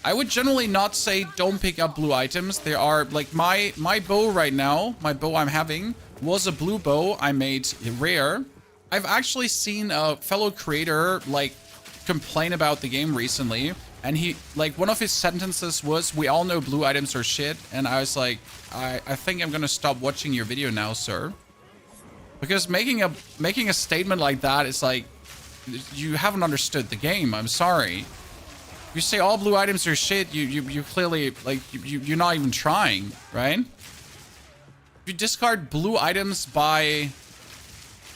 A: I would generally not say don't pick up blue items. There are, like, my bow right now, my bow I'm having, was a blue bow I made rare. I've actually seen a fellow creator, like, complain about the game recently. And he, like, one of his sentences was, "We all know blue items are shit." And I was like, I think I'm gonna stop watching your video now, sir. Because making a statement like that is like, you haven't understood the game. I'm sorry. If you say all blue items are shit, you clearly, like, you're not even trying, right? If you discard blue items by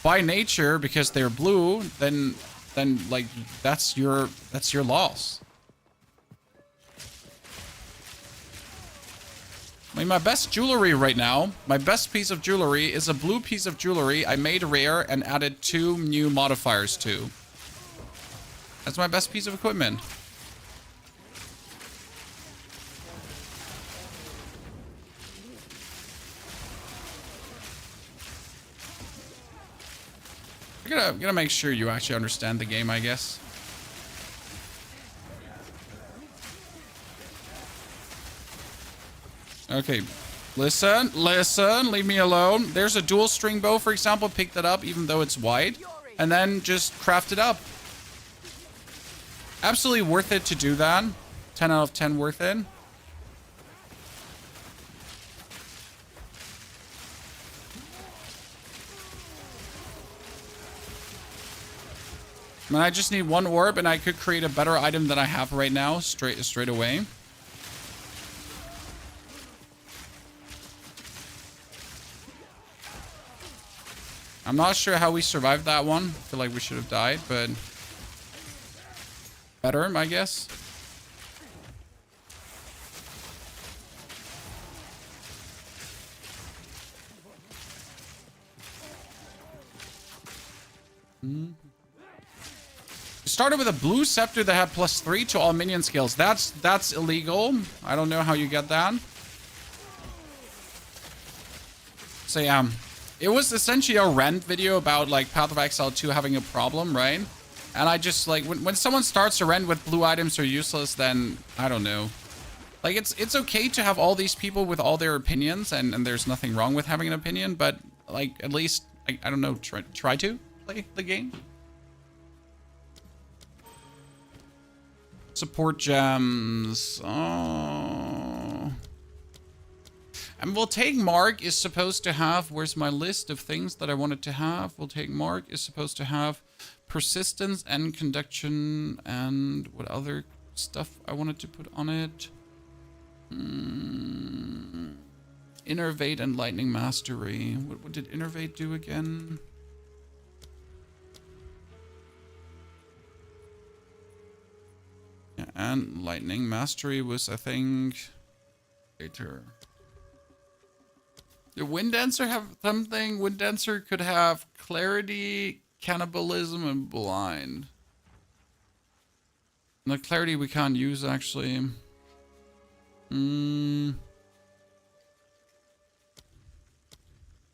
A: nature because they're blue, then like that's your loss. I mean, my best jewelry right now, my best piece of jewelry is a blue piece of jewelry I made rare and added 2 new modifiers to. That's my best piece of equipment. I gotta make sure you actually understand the game, I guess. Okay, listen, leave me alone. There's a dual string bow, for example. Pick that up, even though it's white, and then just craft it up. Absolutely worth it to do that. 10 out of 10 worth it. I mean, I just need 1 orb, and I could create a better item than I have right now, straight away. I'm not sure how we survived that one. I feel like we should have died, but better, I guess. Started with a blue scepter that had +3 to all minion skills. That's illegal. I don't know how you get that. So yeah. It was essentially a rant video about, like, Path of Exile 2 having a problem, right? And I just, like, when someone starts a rant with blue items are useless, then I don't know. Like, it's okay to have all these people with all their opinions, and there's nothing wrong with having an opinion, but, like, at least, I don't know, try to play the game. Support gems. Oh. And we'll take Mark is supposed to have, where's my list of things that I wanted to have? We'll take Mark is supposed to have persistence and conduction, and what other stuff I wanted to put on it? Innervate and lightning mastery. What did Innervate do again? Yeah, and lightning mastery was, I think, later. Did Wind Dancer have something? Wind Dancer could have clarity, cannibalism, and blind. The clarity we can't use, actually. You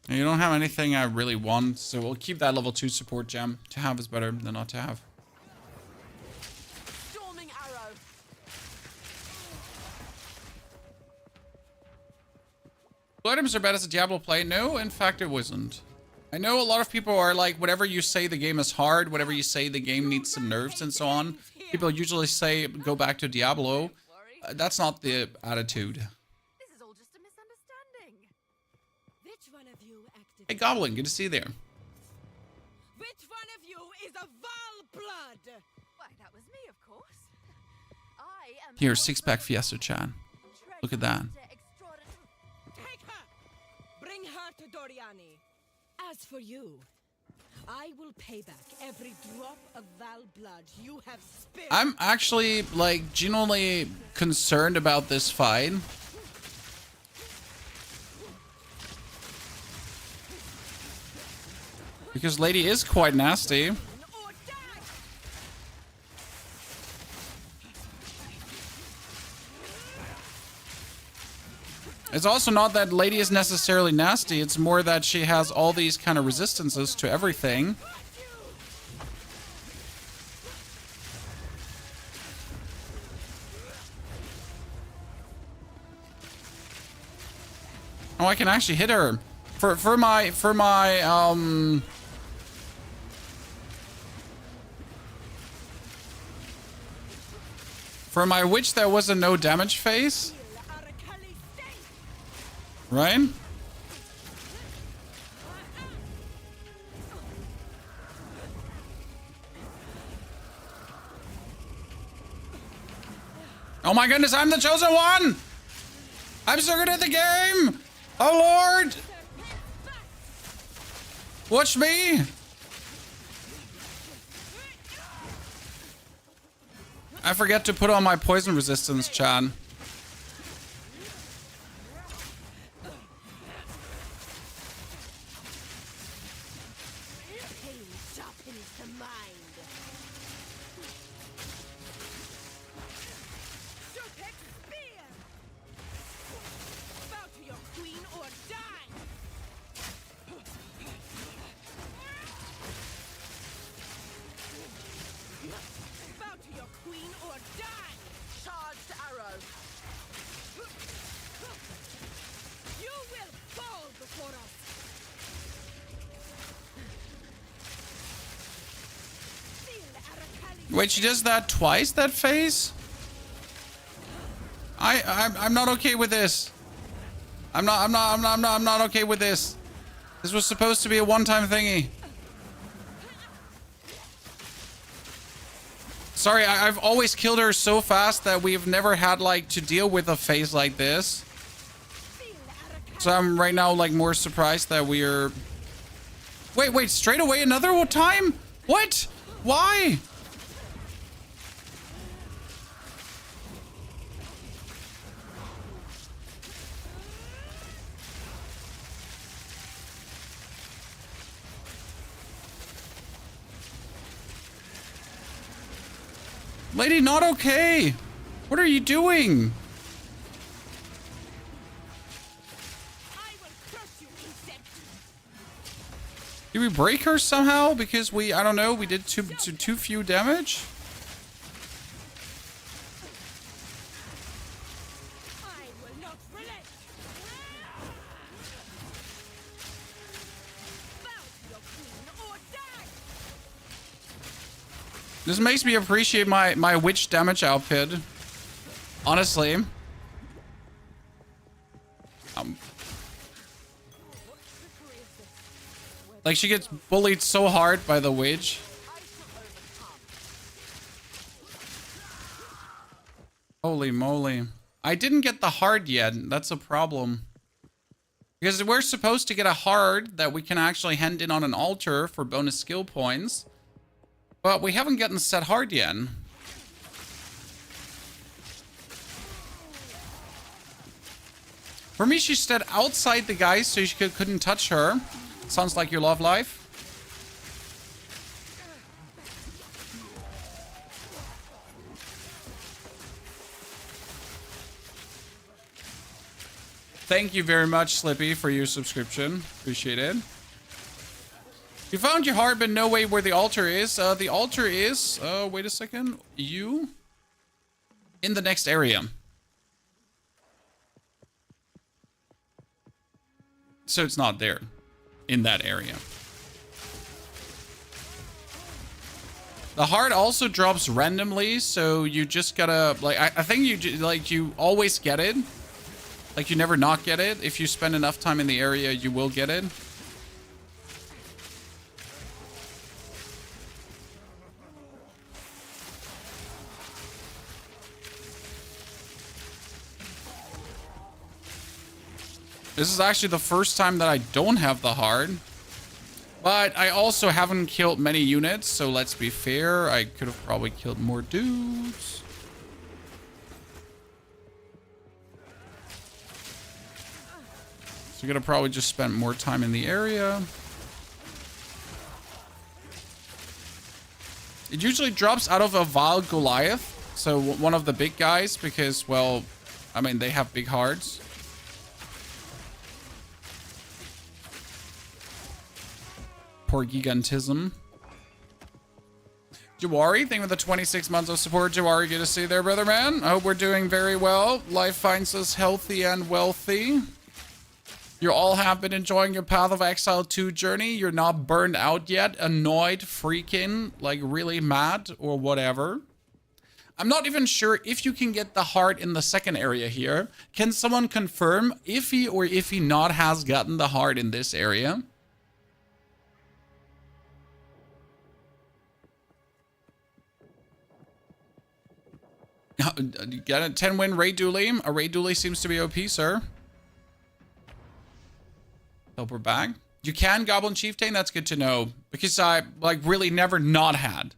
A: don't have anything I really want, so we'll keep that level 2 support gem. To have is better than not to have.
C: Storming arrow.
A: Blue items are bad as a Diablo play. No, in fact, it wasn't. I know a lot of people are like, whatever you say the game is hard, whatever you say the game needs some nerfs and so on. People usually say, go back to Diablo. That's not the attitude.
B: This is all just a misunderstanding.
E: Which one of you acted?
A: Hey, Goblin, good to see you there.
E: Which one of you is a Val blood?
B: Why, that was me, of course. I am
A: Here, six-pack Fiesta Chan. Look at that.
E: Take her! Bring her to Doriani. As for you, I will pay back every drop of Val blood you have spilled.
A: I'm actually, like, genuinely concerned about this fight. Because Lady is quite nasty.
E: Or die!
A: It's also not that Lady is necessarily nasty, it's more that she has all these kind of resistances to everything. Oh, I can actually hit her. For my witch, there was a no damage phase. Right? Oh my goodness, I'm the chosen one! I'm so good at the game! Oh Lord! Watch me! I forget to put on my poison resistance, Chan.
E: Pain sharpens the mind. Showtek spear! Bow to your queen or die! Bow to your queen or die! Charged arrow! You will fall before us!
A: Wait, she does that twice, that phase? I'm not okay with this. I'm not okay with this. This was supposed to be a one-time thingy. Sorry, I've always killed her so fast that we've never had like to deal with a phase like this. So I'm right now like more surprised that we're... Wait, straight away another time? What? Why? Lady, not okay. What are you doing?
E: I will crush you, insect!
A: Did we break her somehow? Because we, I don't know, we did too few damage?
E: I will not relent! Bow to your queen or die!
A: This makes me appreciate my witch damage outfit. Honestly. Like, she gets bullied so hard by the witch. Holy moly. I didn't get the hard yet. That's a problem. Because we're supposed to get a hard that we can actually hand in on an altar for bonus skill points. But we haven't gotten set hard yet. For me, she stood outside the guys so you couldn't touch her. Sounds like your love life. Thank you very much, Slippy, for your subscription. Appreciate it. You found your heart, but no way where the altar is. The altar is... wait a second. You? In the next area. So it's not there. In that area. The heart also drops randomly, so you just gotta, like, I think you always get it. Like, you never not get it. If you spend enough time in the area, you will get it. This is actually the first time that I don't have the heart. But I also haven't killed many units, so let's be fair. I could have probably killed more dudes. So you're gonna probably just spend more time in the area. It usually drops out of a Vile Goliath. So one of the big guys, because, well, I mean, they have big hearts. Poor gigantism. Jawari, thank you for the 26 months of support. Jawari, good to see you there, brother man. I hope we're doing very well. Life finds us healthy and wealthy. You all have been enjoying your Path of Exile 2 journey. You're not burned out yet, annoyed, freaking, like really mad or whatever. I'm not even sure if you can get the heart in the second area here. Can someone confirm if he or if he not has gotten the heart in this area? You got a 10-win raid dually. A raid dually seems to be OP, sir. Hope we're back. You can Goblin Chieftain. That's good to know. Because I, like, really never not had.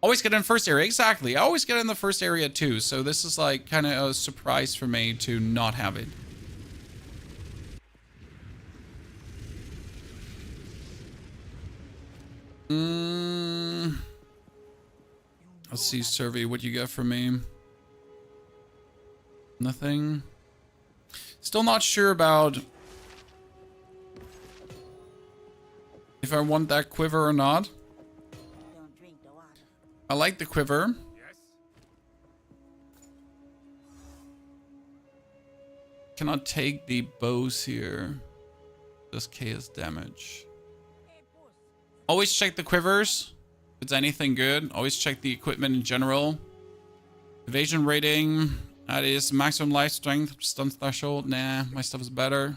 A: Always get in first area. Exactly. I always get in the first area, too. So this is, like, kind of a surprise for me to not have it. Let's see, Survey, what you got for me? Nothing. Still not sure about if I want that quiver or not. I like the quiver. Cannot take the bows here. Does chaos damage. Always check the quivers. If it's anything good, always check the equipment in general. Evasion rating. That is maximum life strength. Stun threshold. Nah, my stuff is better.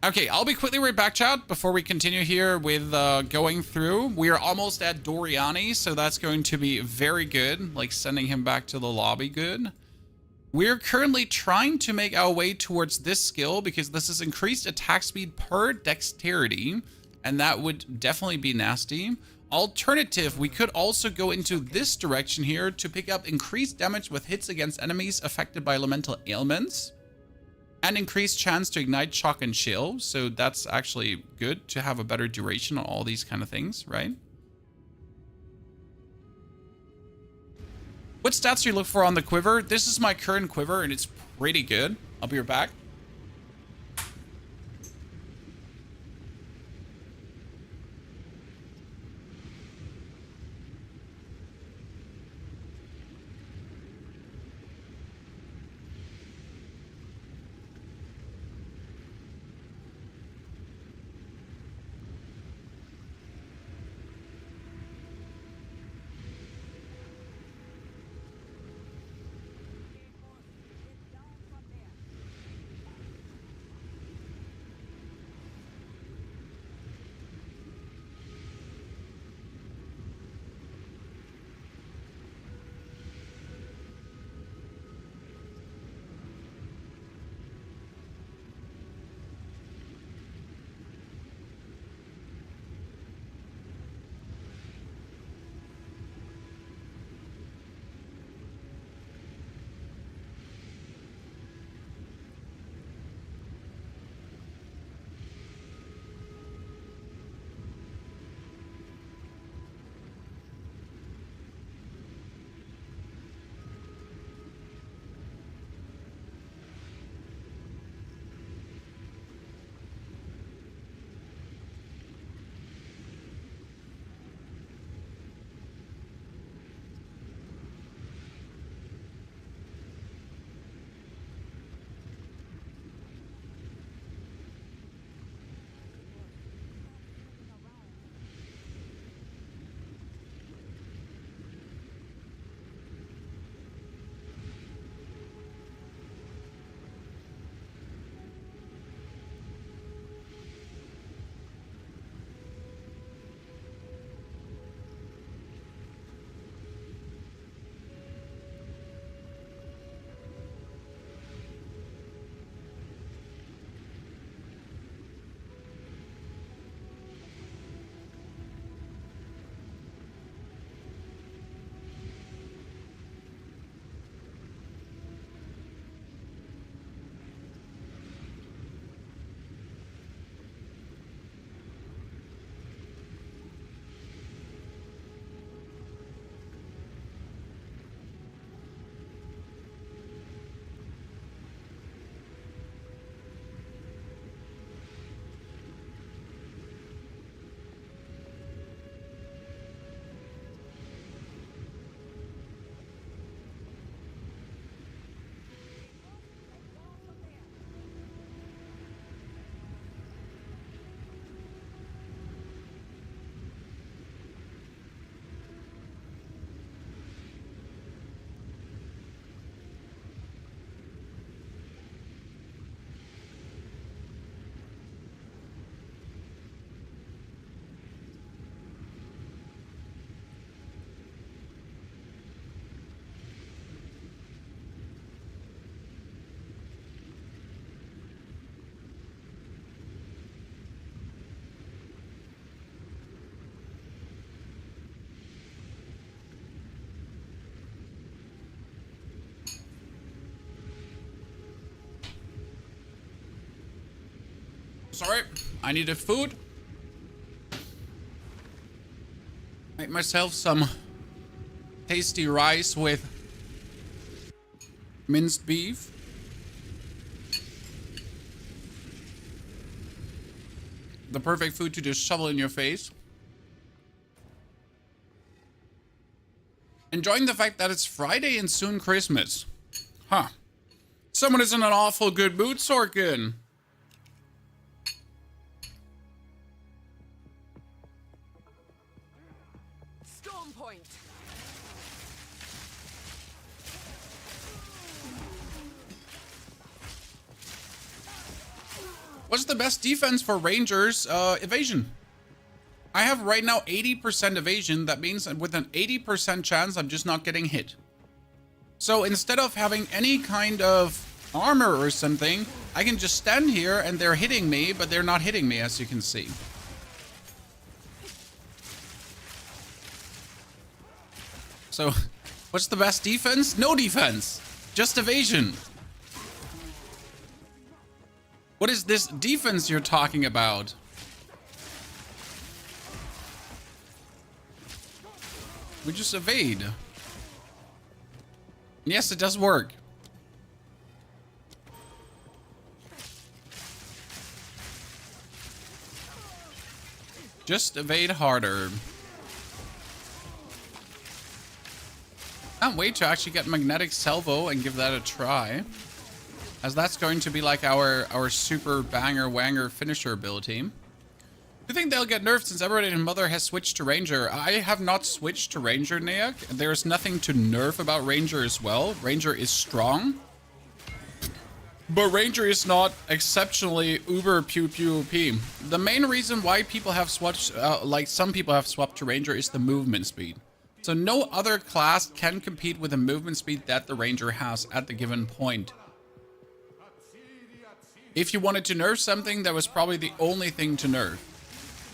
A: Okay, I'll be quickly right back, chat, before we continue here with going through. We are almost at Doriani, so that's going to be very good. Like, sending him back to the lobby good. We're currently trying to make our way towards this skill because this is increased attack speed per dexterity, and that would definitely be nasty. Alternative, we could also go into this direction here to pick up increased damage with hits against enemies affected by elemental ailments. And increased chance to ignite, shock, and chill. So that's actually good to have a better duration on all these kind of things, right? What stats do you look for on the quiver? This is my current quiver, and it's pretty good. I'll be right back. Sorry, I needed food. Made myself some tasty rice with minced beef. The perfect food to just shovel in your face. Enjoying the fact that it's Friday and soon Christmas. Huh. Someone is in an awful good mood, Sorkin.
C: Storm point.
A: What's the best defense for Rangers? Evasion. I have right now 80% evasion. That means with an 80% chance, I'm just not getting hit. So instead of having any kind of armor or something, I can just stand here and they're hitting me, but they're not hitting me, as you can see. So, what's the best defense? No defense. Just evasion. What is this defense you're talking about? We just evade. Yes, it does work. Just evade harder. Can't wait to actually get magnetic salvo and give that a try, as that's going to be like our super banger wanger finisher ability. Do you think they'll get nerfed since everybody in Mother has switched to Ranger? I have not switched to Ranger, Nayak. There's nothing to nerf about Ranger as well. Ranger is strong, but Ranger is not exceptionally uber pew pew p. The main reason why people have switched, like some people have swapped to Ranger, is the movement speed. So no other class can compete with the movement speed that the Ranger has at the given point. If you wanted to nerf something, that was probably the only thing to nerf.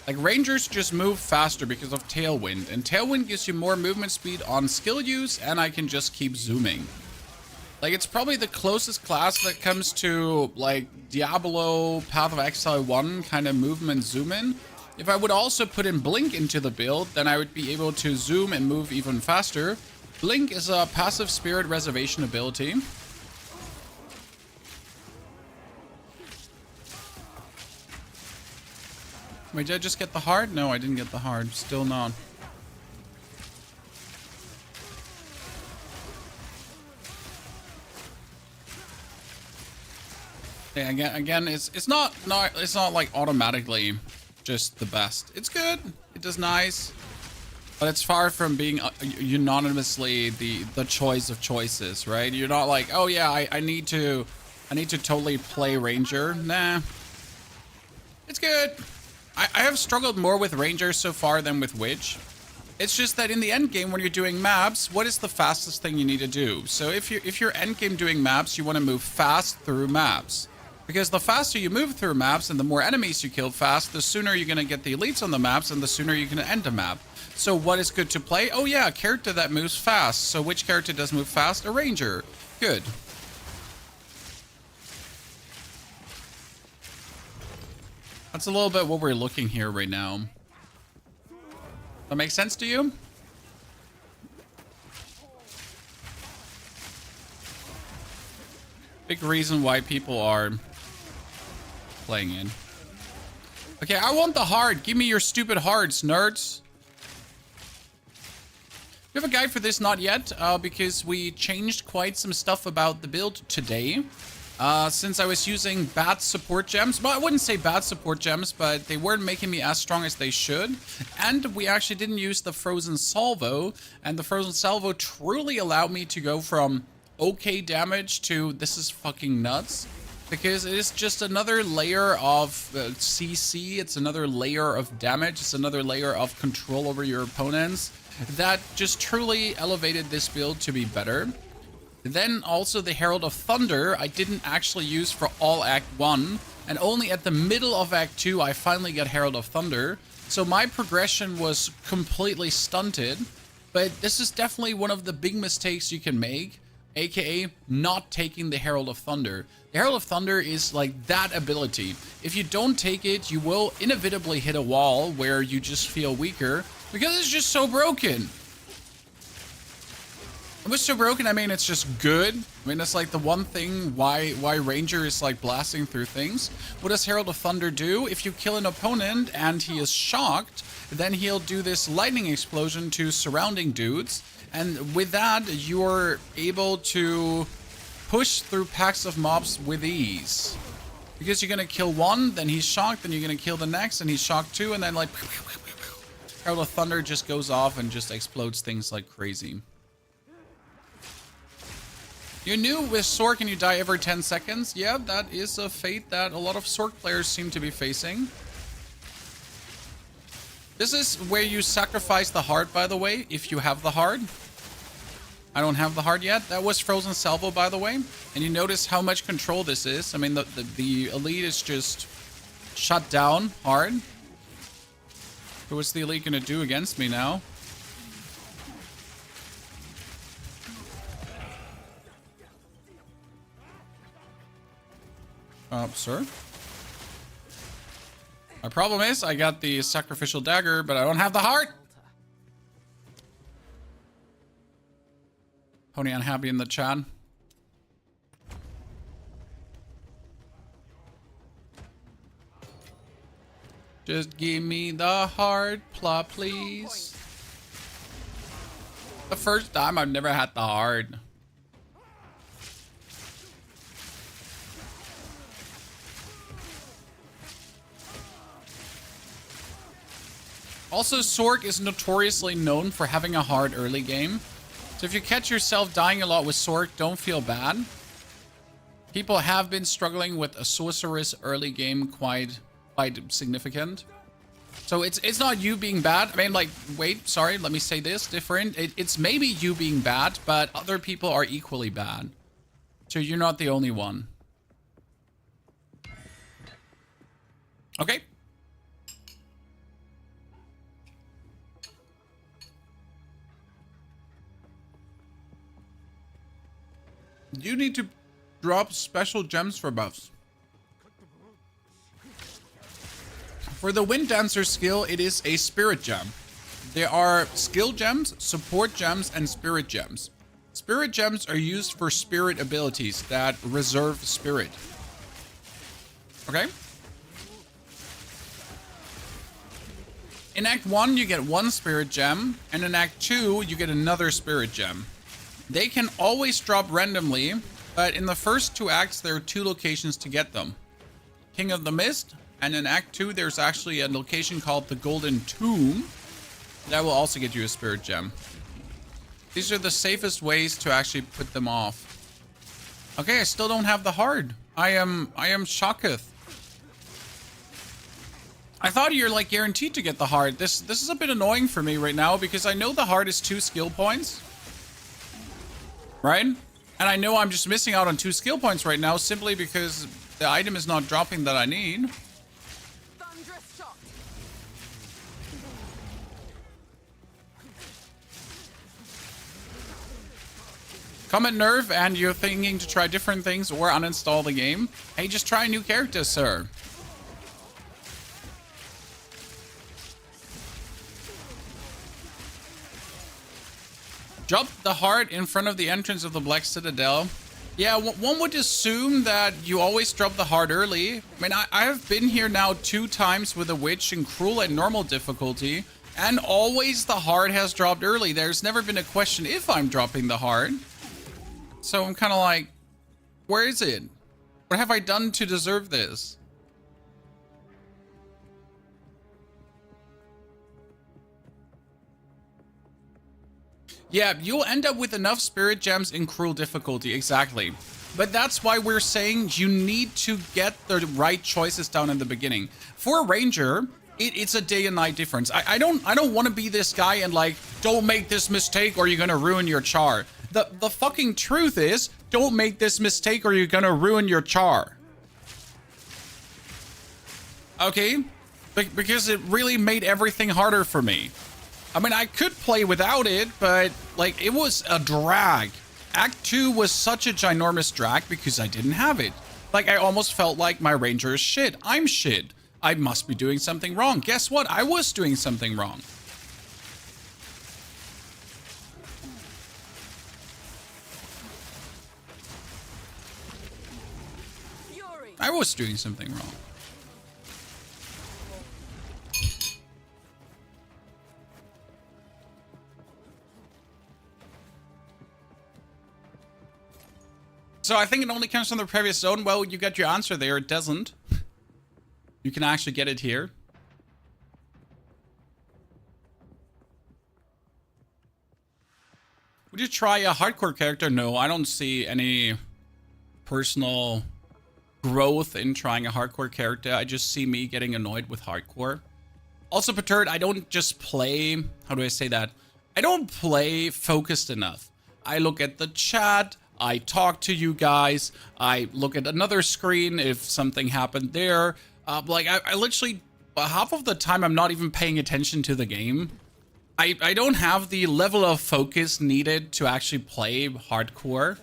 A: Like, Rangers just move faster because of Tailwind, and Tailwind gives you more movement speed on skill use, and I can just keep zooming. Like, it's probably the closest class that comes to, like, Diablo, Path of Exile 1 kind of movement zoom in. If I would also put in Blink into the build, then I would be able to zoom and move even faster. Blink is a passive spirit reservation ability. Wait, did I just get the hard? No, I didn't get the hard. Still not. Yeah, again, it's not like automatically just the best. It's good. It does nice, but it's far from being unanimously the choice of choices, right? You're not like, oh yeah, I need to totally play Ranger. Nah, it's good. I have struggled more with Ranger so far than with Witch. It's just that in the end game, when you're doing maps, what is the fastest thing you need to do? So if you're end game doing maps, you want to move fast through maps. Because the faster you move through maps and the more enemies you kill fast, the sooner you're going to get the elites on the maps and the sooner you're going to end a map. So what is good to play? Oh yeah, a character that moves fast. So which character does move fast? A Ranger. Good. That's a little bit what we're looking here right now. That makes sense to you? Big reason why people are playing in. Okay, I want the hard. Give me your stupid hards, nerds. We have a guide for this, not yet, because we changed quite some stuff about the build today. Since I was using bad support gems, well, I wouldn't say bad support gems, but they weren't making me as strong as they should. And we actually didn't use the frozen salvo, and the frozen salvo truly allowed me to go from okay damage to this is fucking nuts, because it is just another layer of CC, it's another layer of damage, it's another layer of control over your opponents that just truly elevated this build to be better. Then also the Herald of Thunder I didn't actually use for all Act 1, and only at the middle of Act 2 I finally got Herald of Thunder. So my progression was completely stunted, but this is definitely one of the big mistakes you can make. aka not taking the Herald of Thunder. The Herald of Thunder is like that ability. If you don't take it, you will inevitably hit a wall where you just feel weaker because it's just so broken. It was so broken, I mean, it's just good. I mean, that's like the one thing why Ranger is like blasting through things. What does Herald of Thunder do? If you kill an opponent and he is shocked, then he'll do this lightning explosion to surrounding dudes. And with that, you're able to push through packs of mobs with ease. Because you're gonna kill one, then he's shocked, then you're gonna kill the next, and he's shocked too, and then like Herald of Thunder just goes off and just explodes things like crazy. You knew with Sork and you die every 10 seconds? Yeah, that is a fate that a lot of Sork players seem to be facing. This is where you sacrifice the heart, by the way, if you have the heart. I don't have the heart yet. That was Frozen Salvo, by the way. And you notice how much control this is. I mean, the elite is just shut down hard. So what's the elite gonna do against me now? Sir? My problem is I got the sacrificial dagger, but I don't have the heart. Pony unhappy in the chat. Just give me the heart, please. The first time I've never had the heart. Also, Sork is notoriously known for having a hard early game. So if you catch yourself dying a lot with Sork, don't feel bad. People have been struggling with a sorceress early game quite significant. So it's not you being bad. I mean, like, wait, sorry, let me say this different. It's maybe you being bad, but other people are equally bad. So you're not the only one. Okay. You need to drop special gems for buffs. For the Wind Dancer skill, it is a spirit gem. There are skill gems, support gems, and spirit gems. Spirit gems are used for spirit abilities that reserve spirit. Okay? In Act 1, you get one spirit gem, and in Act 2, you get another spirit gem. They can always drop randomly, but in the first two acts, there are two locations to get them. King of the Mist, and in Act 2, there's actually a location called the Golden Tomb that will also get you a spirit gem. These are the safest ways to actually put them off. Okay, I still don't have the heart. I am shocketh. I thought you're like guaranteed to get the heart. This is a bit annoying for me right now because I know the heart is 2 skill points. Right? And I know I'm just missing out on 2 skill points right now simply because the item is not dropping that I need.
C: Thunderous shot.
A: Comment nerf and you're thinking to try different things or uninstall the game. Hey, just try a new character, sir. Drop the heart in front of the entrance of the Black Citadel. Yeah, one would assume that you always drop the heart early. I mean, I have been here now 2 times with a witch in cruel and normal difficulty, and always the heart has dropped early. There's never been a question if I'm dropping the heart. So I'm kind of like, where is it? What have I done to deserve this? Yeah, you'll end up with enough spirit gems in cruel difficulty, exactly. But that's why we're saying you need to get the right choices down in the beginning. For a ranger, it's a day and night difference. I don't want to be this guy and like, don't make this mistake or you're gonna ruin your char. The fucking truth is, don't make this mistake or you're gonna ruin your char. Okay? Because it really made everything harder for me. I mean, I could play without it, but like it was a drag. Act 2 was such a ginormous drag because I didn't have it. Like, I almost felt like my ranger is shit. I'm shit. I must be doing something wrong. Guess what? I was doing something wrong. I was doing something wrong. So I think it only comes from the previous zone. Well, you got your answer there. It doesn't. You can actually get it here. Would you try a hardcore character? No, I don't see any personal growth in trying a hardcore character. I just see me getting annoyed with hardcore. Also, perturbed, I don't just play... How do I say that? I don't play focused enough. I look at the chat... I talk to you guys. I look at another screen if something happened there. Like, I literally, half of the time, I'm not even paying attention to the game. I don't have the level of focus needed to actually play hardcore.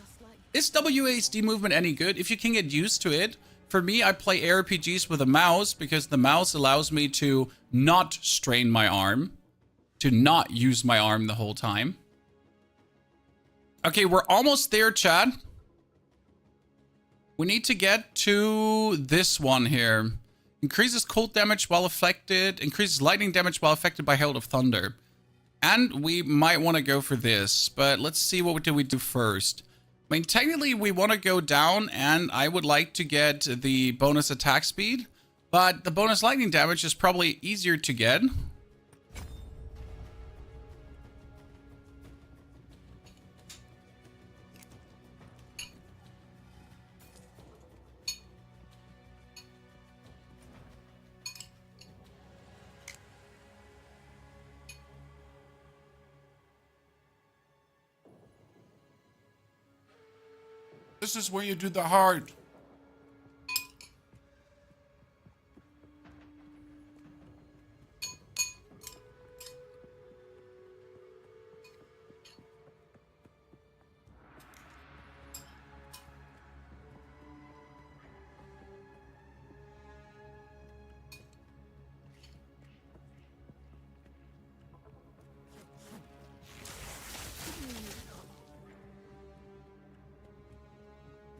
A: Is WASD movement any good? If you can get used to it. For me, I play ARPGs with a mouse because the mouse allows me to not strain my arm. To not use my arm the whole time. Okay, we're almost there, Chad. We need to get to this one here. Increases cold damage while affected. Increases lightning damage while affected by Hail of Thunder. And we might want to go for this. But let's see what do we do first. I mean, technically, we want to go down. And I would like to get the bonus attack speed. But the bonus lightning damage is probably easier to get. This is where you do the hard.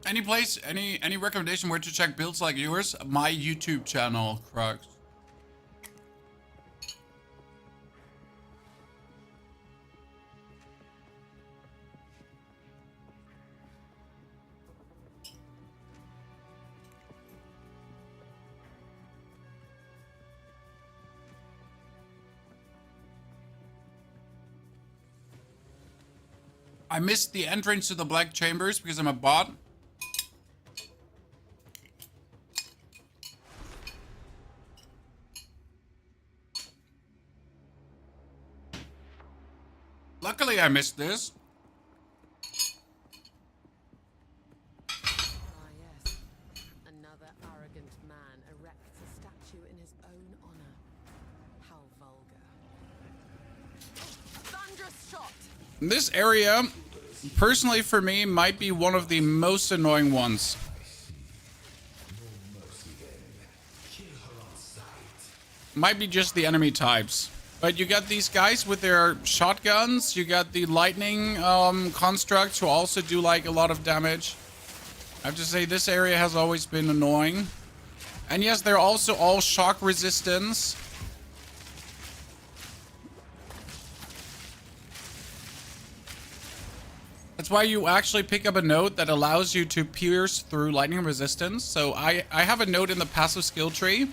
A: Any place, any recommendation where to check builds like yours? My YouTube channel, Crux. I missed the entrance to the Black Chambers because I'm a bot. Luckily, I missed this.
C: Ah, yes. Another arrogant man erects a statue in his own honor. How vulgar. Thunderous shot!
A: This area, personally for me, might be one of the most annoying ones. Might be just the enemy types. But you got these guys with their shotguns. You got the lightning constructs who also do like a lot of damage. I have to say this area has always been annoying. And yes, they're also all shock resistance. That's why you actually pick up a node that allows you to pierce through lightning resistance. So I have a node in the passive skill tree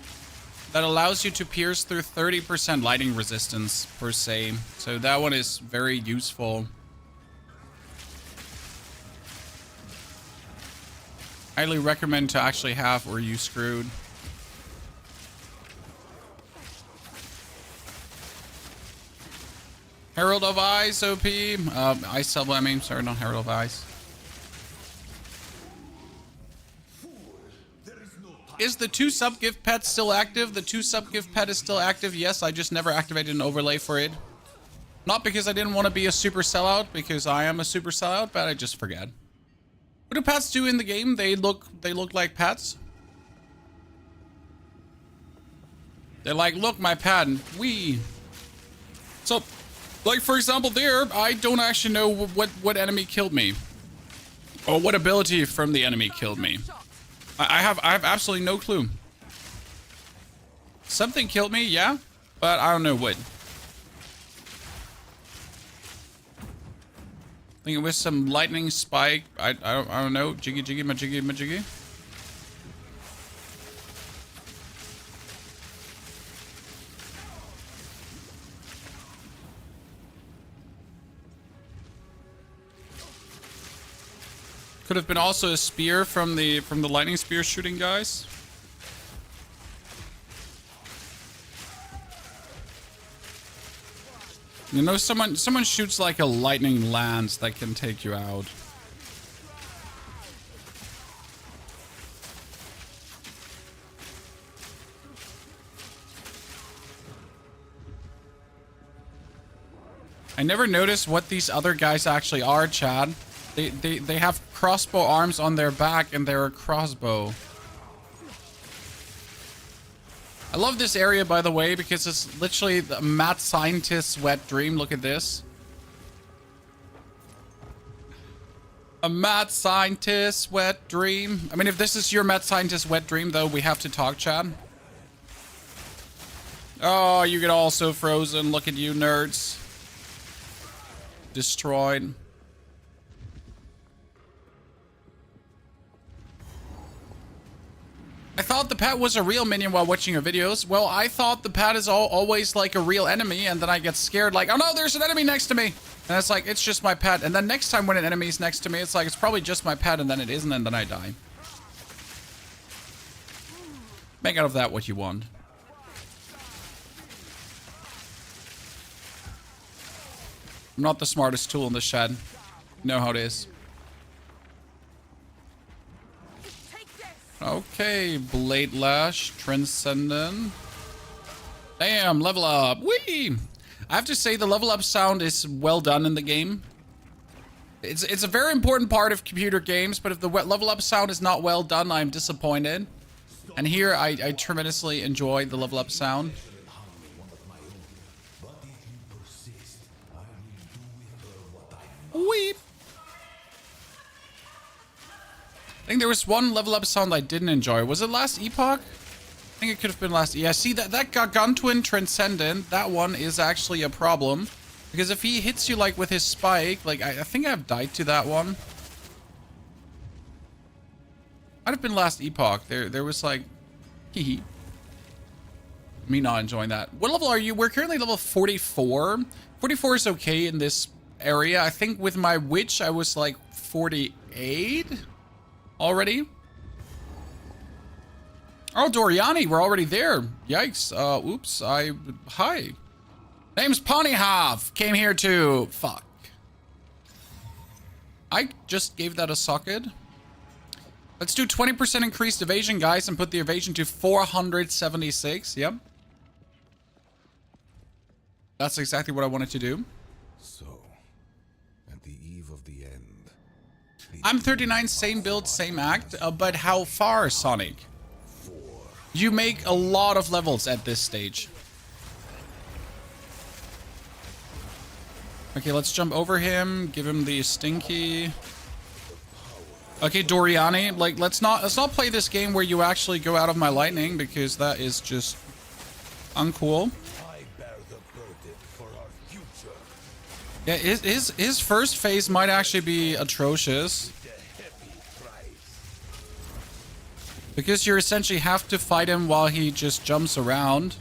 A: that allows you to pierce through 30% lightning resistance per se. So that one is very useful. Highly recommend to actually have or you screwed. Herald of Ice, OP. Ice Salvo, I mean, sorry, not Herald of Ice. Is the 2 sub gift pet still active? The 2 sub gift pet is still active. Yes, I just never activated an overlay for it. Not because I didn't want to be a super sellout, because I am a super sellout, but I just forget. What do pets do in the game? They look like pets. They're like, look, my pet, we. So, like for example, there, I don't actually know what enemy killed me, or what ability from the enemy killed me. I have absolutely no clue. Something killed me, yeah, but I don't know what. I think it was some lightning spike. I don't know. Jiggy jiggy majiggy majiggy. Could have been also a spear from the lightning spear shooting guys. You know, someone shoots like a lightning lance that can take you out. I never noticed what these other guys actually are, Chad. They have crossbow arms on their back and they're a crossbow. I love this area, by the way, because it's literally the mad scientist's wet dream. Look at this. A mad scientist's wet dream. I mean, if this is your mad scientist's wet dream, though, we have to talk, Chad. Oh, you get all so frozen. Look at you, nerds. Destroyed. I thought the pet was a real minion while watching your videos. Well, I thought the pet is always like a real enemy, and then I get scared like, oh no, there's an enemy next to me. And it's like, it's just my pet. And then next time when an enemy is next to me, it's like, it's probably just my pet, and then it isn't, and then I die. Make out of that what you want. I'm not the smartest tool in the shed. You know how it is. Okay, Blade Lash, Transcendent. Damn, level up. Whee! I have to say the level up sound is well done in the game. It's a very important part of computer games, but if the level up sound is not well done, I'm disappointed. And here, I tremendously enjoy the level up sound. Weep. I think there was one level up sound I didn't enjoy. Was it last epoch? I think it could have been last. Yeah, see that Gargantuan Transcendent, that one is actually a problem. Because if he hits you like with his spike, like I think I've died to that one. Might have been last epoch. There was like hee. Me not enjoying that. What level are you? We're currently level 44. 44 is okay in this area. I think with my witch I was like 48 already. Oh, Doriani, we're already there. Yikes. Oops. Hi. Name's Ponyhav. Came here to... Fuck. I just gave that a socket. Let's do 20% increased evasion, guys, and put the evasion to 476. Yep. That's exactly what I wanted to do.
F: So, at the eve of the end...
A: I'm 39, same build, same act, but how far, Sonic? You make a lot of levels at this stage. Okay, let's jump over him, give him the stinky. Okay, Doriani, like let's not play this game where you actually go out of my lightning, because that is just uncool. Yeah, his first phase might actually be atrocious. Because you essentially have to fight him while he just jumps around.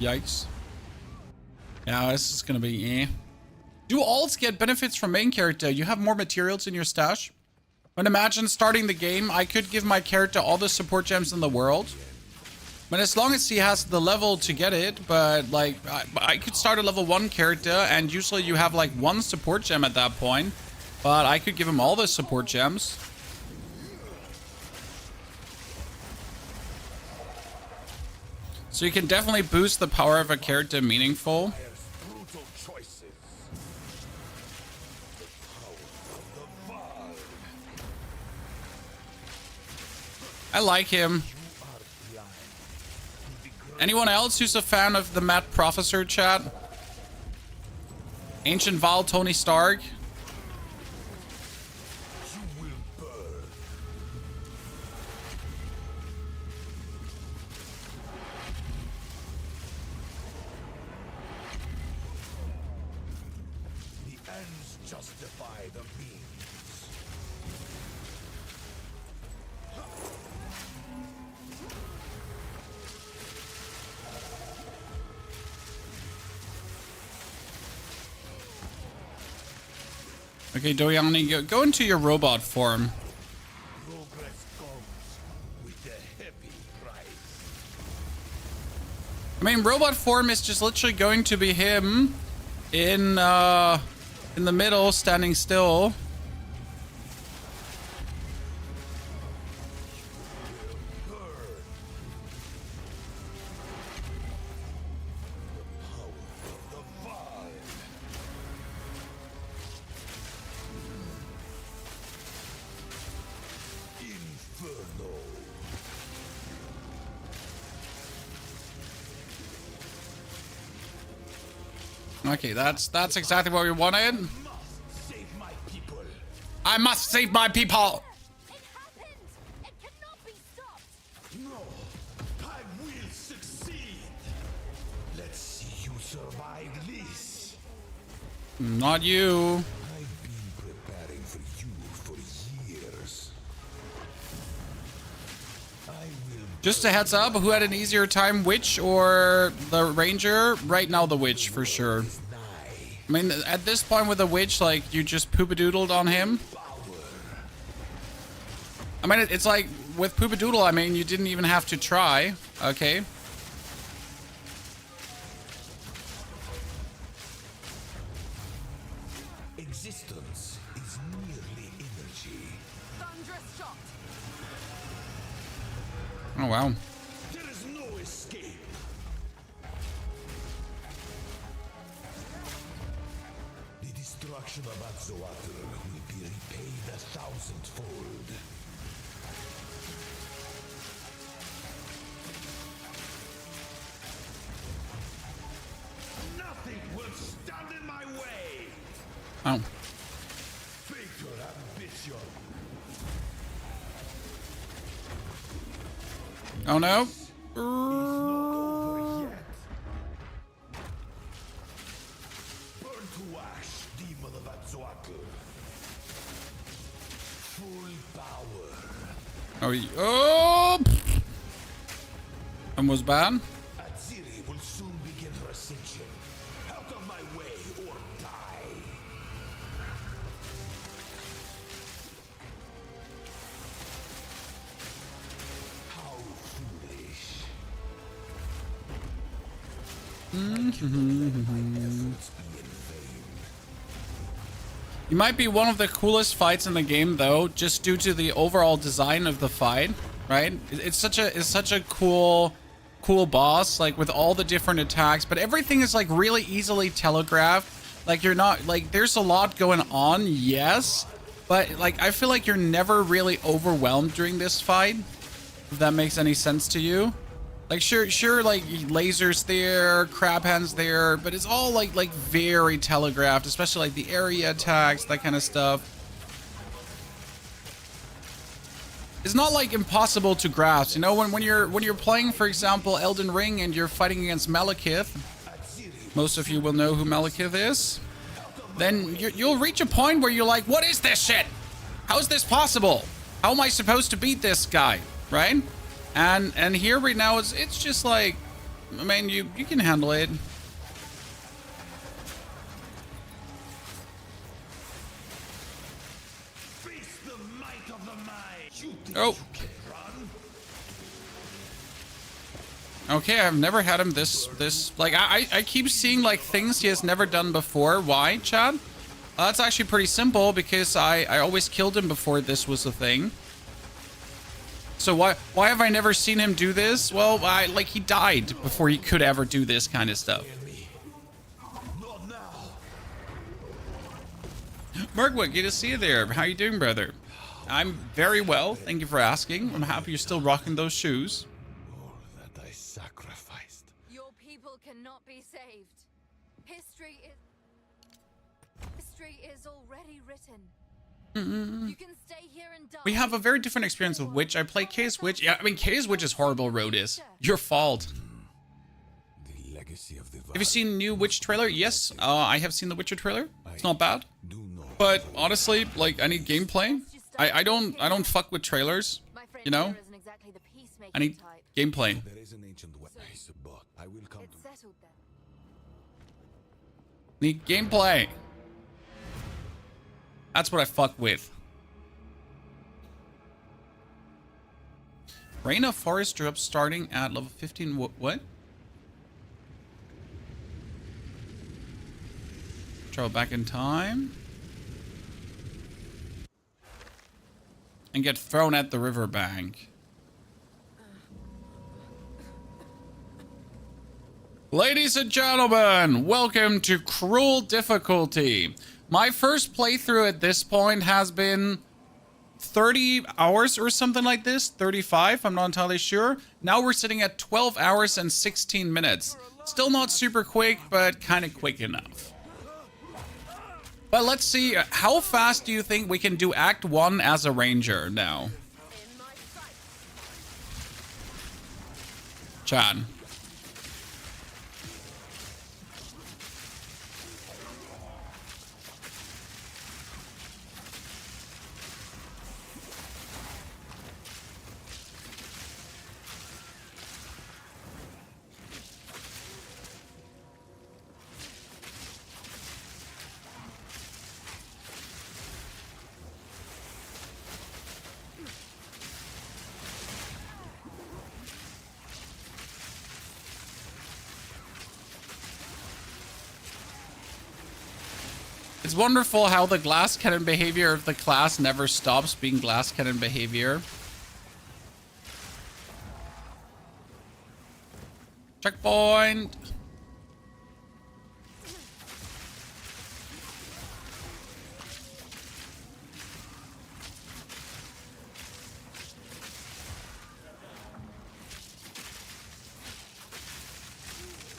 A: Yikes. Yeah, this is gonna be eh. Do alts get benefits from main character? You have more materials in your stash? But imagine starting the game, I could give my character all the support gems in the world. But as long as he has the level to get it, but like I could start a level 1 character and usually you have like 1 support gem at that point. But I could give him all the support gems. So you can definitely boost the power of a character meaningful.
F: Brutal choices. The power of the
A: I like him. Anyone else who's a fan of the Matt Professor chat? Ancient Val, Tony Stark.
F: justify the means.
A: Okay, Doyani, go into your robot form.
F: Progress comes with a heavy price.
A: I mean, robot form is just literally going to be him in the middle, standing still. Okay, that's exactly what we wanted.
F: Save my people.
A: I must save my people.
B: It happened! It cannot be stopped!
F: No, I will succeed. Let's see you survive this.
A: Not you.
F: I've been preparing for you for years. I will.
A: Just a heads up, who had an easier time, Witch or the Ranger? Right now, the Witch, for sure. I mean, at this point with the Witch, like, you just poopadoodled on him. I mean, it's like, with poopadoodle, I mean, you didn't even have to try, okay?
F: Existence is merely energy.
C: Thunderous shot.
A: Oh, wow.
F: There is no escape. The destruction of Atzoatl will be repaid 1,000-fold. Nothing will stand in my way.
A: Oh.
F: Fatal ambition.
A: Oh, no.
F: Over yet. Burn to ash, demon of Atzoatl. Full power.
A: Oh, almost bad.
F: Atziri will soon begin her ascension. Out of my way or die. How foolish.
A: It might be one of the coolest fights in the game, though, just due to the overall design of the fight, right? It's such a cool boss, like with all the different attacks, but everything is like really easily telegraphed. Like you're not like there's a lot going on, yes, but like I feel like you're never really overwhelmed during this fight. If that makes any sense to you. Like sure, like lasers there, crab hands there, but it's all like very telegraphed, especially like the area attacks, that kind of stuff. It's not like impossible to grasp, you know. When you're playing, for example, Elden Ring and you're fighting against Malekith, most of you will know who Malekith is. Then you'll reach a point where you're like, what is this shit? How is this possible? How am I supposed to beat this guy, right? And here right now it's just like, I mean, you can handle it.
F: Face the might of the mind. You think
A: Oh.
F: you can run?
A: Okay, I've never had him this like I keep seeing like things he has never done before. Why, Chad? That's actually pretty simple because I always killed him before this was a thing. So why have I never seen him do this? Well, like he died before he could ever do this kind of stuff.
F: Not now.
A: Merkwood, good to see you there. How you doing, brother? I'm very well. Thank you for asking. I'm happy you're still rocking those shoes.
F: All that I sacrificed.
B: Your people cannot be saved. History is already written. You can stay here and die.
A: We have a very different experience with Witch. I play K's Witch. Yeah, I mean, K's Witch is horrible, Rodis. Your fault.
F: The legacy of the
A: Have you seen new Witch trailer? Yes, I have seen the Witcher trailer. It's not bad.
F: do not.
A: But honestly, like, I need gameplay. I don't fuck with trailers,
B: My friend
A: you know?
B: here isn't exactly the peacemaking
A: I need
B: type.
A: gameplay.
F: There is an ancient way, but I will come
B: It's
F: to.
B: settled then.
A: Need gameplay. That's what I fuck with. Reign of Forest drop starting at level 15. What? Travel back in time. And get thrown at the riverbank. Ladies and gentlemen, welcome to Cruel Difficulty. My first playthrough at this point has been 30 hours or something like this. 35, I'm not entirely sure. Now we're sitting at 12 hours and 16 minutes. Still not super quick, but kind of quick enough. But let's see, how fast do you think we can do Act 1 as a ranger now? Chad. It's wonderful how the glass cannon behavior of the class never stops being glass cannon behavior. Checkpoint.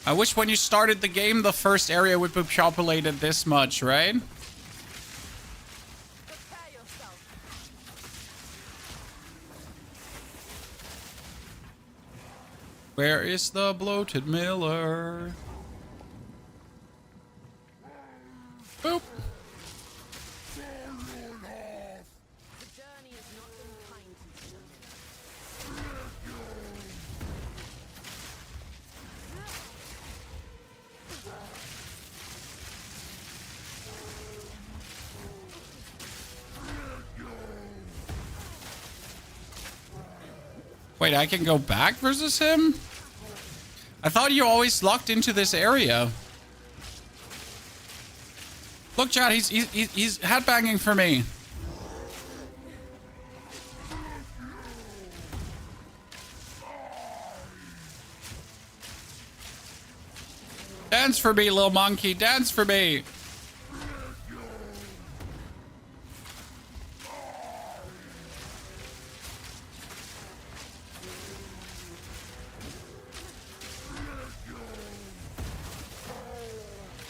A: I wish when you started the game, the first area would be populated this much, right?
B: Prepare yourself.
A: Where is the bloated miller? Boop.
C: The journey is not unkind to you.
A: Wait, I can go back versus him? I thought you always locked into this area. Look, Chad, he's headbanging for me. Dance for me, little monkey. Dance for me.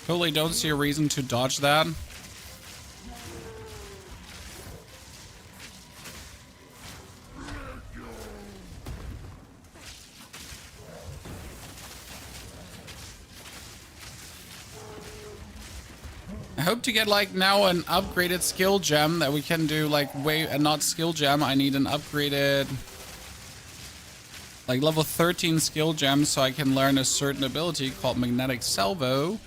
A: Totally don't see a reason to dodge that. I hope to get like now an upgraded skill gem that we can do like not skill gem. I need an upgraded like level 13 skill gem so I can learn a certain ability called magnetic salvo.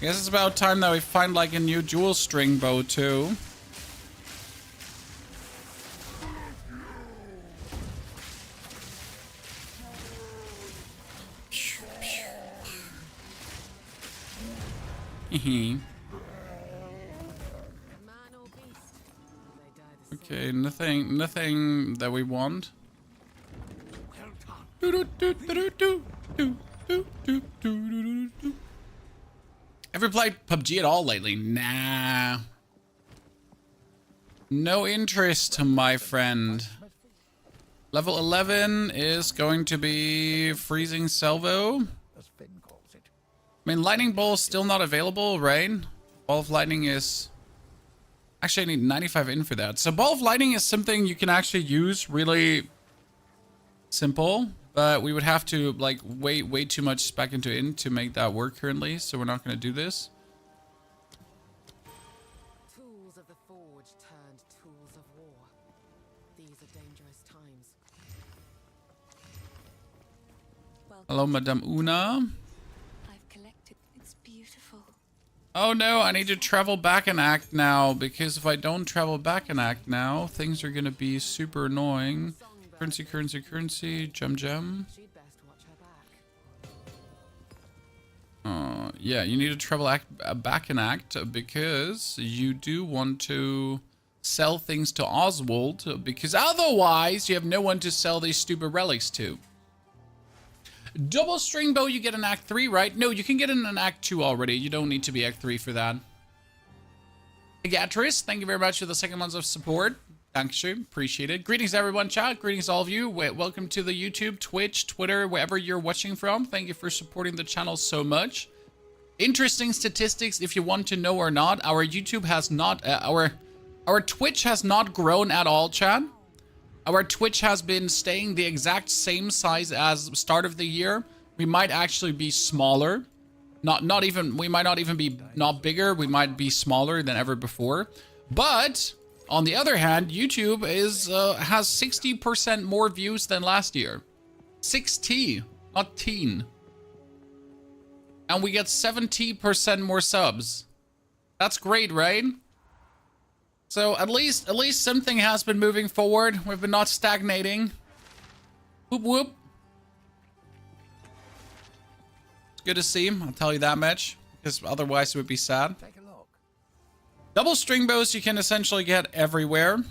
A: I guess it's about time that we find like a new dual string bow too.
C: Man or beast, they die the same.
A: Okay, nothing that we want. Ever played PUBG at all lately? Nah. No interest, my friend. Level 11 is going to be freezing salvo. I mean, lightning bolt is still not available, right? Ball of lightning is... Actually, I need 95 in for that. So ball of lightning is something you can actually use really simple, but we would have to like way too much spec into in to make that work currently. So we're not going to do this.
C: Tools of the forge turned tools of war. These are dangerous times.
A: Hello, Madame Una.
B: I've collected. It's beautiful.
A: Oh no, I need to travel back an act now, because if I don't travel back an act now, things are gonna be super annoying. Currency, gem.
C: She'd best watch her back.
A: Yeah, you need to travel back an act, because you do want to sell things to Oswald, because otherwise you have no one to sell these stupid relics to. Double string bow, you get an Act 3, right? No, you can get in an Act 2 already. You don't need to be Act 3 for that. Gatris, thank you very much for the second month of support. Dankeschön, appreciate it. Greetings everyone, chat. Greetings all of you. Welcome to the YouTube, Twitch, Twitter, wherever you're watching from. Thank you for supporting the channel so much. Interesting statistics, if you want to know or not. Our YouTube has not, our Twitch has not grown at all, chat. Our Twitch has been staying the exact same size as start of the year. We might actually be smaller. We might not even be not bigger. We might be smaller than ever before. But on the other hand, YouTube has 60% more views than last year. 60, not teen. And we get 70% more subs. That's great, right? So at least something has been moving forward. We've been not stagnating. Whoop whoop. It's good to see. I'll tell you that much, because otherwise it would be sad.
D: Take a look.
A: Double string bows you can essentially get everywhere.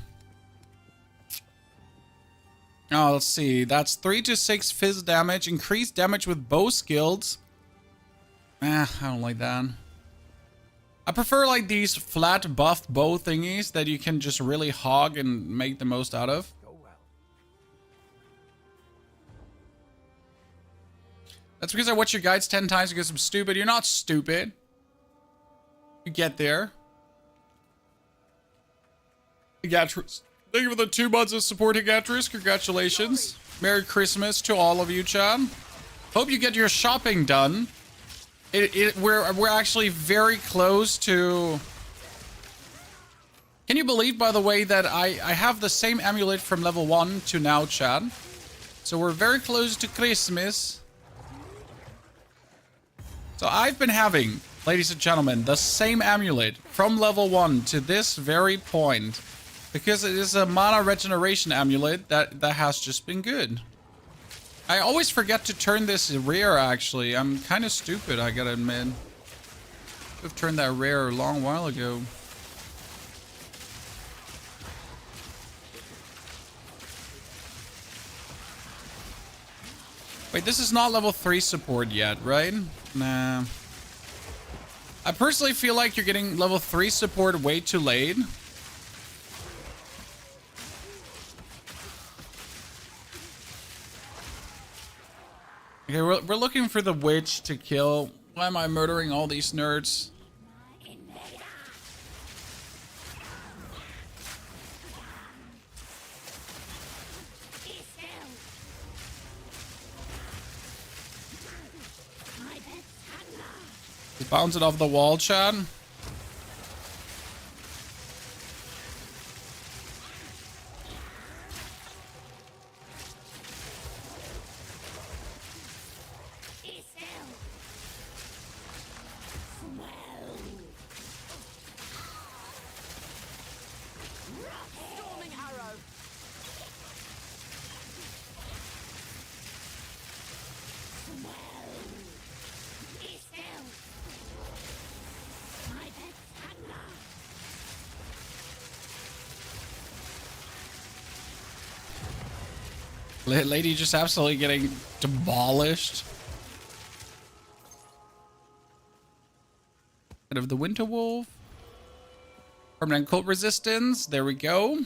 A: Oh, let's see. That's 3 to 6 fizz damage. Increased damage with bow skills. I don't like that. I prefer like these flat buffed bow thingies that you can just really hog and make the most out of.
D: Go well.
A: That's because I watch your guides 10 times because I'm stupid. You're not stupid. You get there. Higatris. Thank you for the 2 months of support, Higatris. Congratulations. Merry Christmas to all of you, Chad. Hope you get your shopping done. We're actually very close to... Can you believe, by the way, that I have the same amulet from level 1 to now, Chad? So we're very close to Christmas. So I've been having, ladies and gentlemen, the same amulet from level 1 to this very point. Because it is a mana regeneration amulet that has just been good. I always forget to turn this rare, actually. I'm kind of stupid, I gotta admit. I've turned that rare a long while ago. Wait, this is not level 3 support yet, right? Nah. I personally feel like you're getting level 3 support way too late. Okay, we're looking for the witch to kill. Why am I murdering all these nerds? Just bounce it off the wall, Chad. Lady just absolutely getting demolished. Head of the Winter Wolf. Permanent cult resistance. There we go.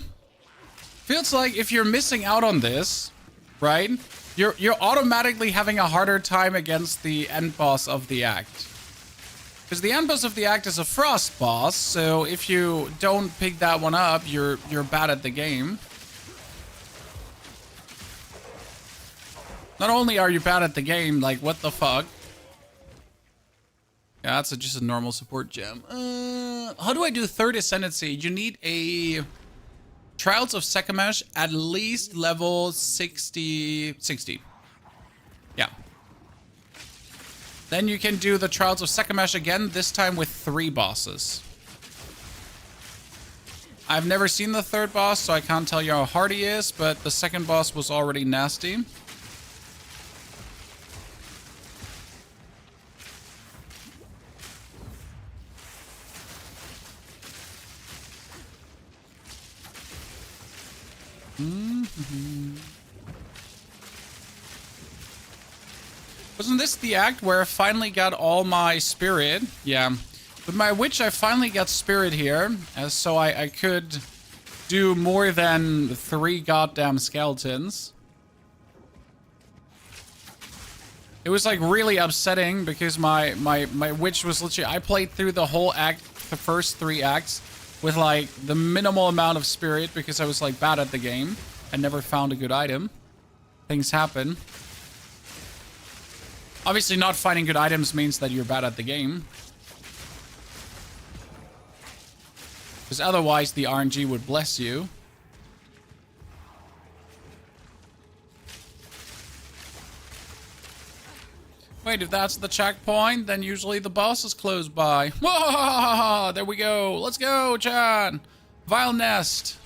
A: Feels like if you're missing out on this, right? You're automatically having a harder time against the end boss of the act. Because the end boss of the act is a frost boss, so if you don't pick that one up, you're bad at the game. Not only are you bad at the game, like what the fuck? Yeah, that's just a normal support gem. How do I do third Ascendancy? You need a Trials of Sekamash at least level 60. Yeah. Then you can do the Trials of Sekamash again, this time with 3 bosses. I've never seen the third boss, so I can't tell you how hard he is, but the second boss was already nasty. Wasn't this the act where I finally got all my spirit? Yeah. With my witch, I finally got spirit here, so I could do more than 3 goddamn skeletons. It was like really upsetting because my witch was literally... I played through the whole act, the first 3 acts, with like the minimal amount of spirit because I was like bad at the game. I never found a good item. Things happen. Obviously not finding good items means that you're bad at the game. Because otherwise the RNG would bless you. Wait, if that's the checkpoint, then usually the boss is close by. Whoa! There we go. Let's go, Chan. Vile Nest.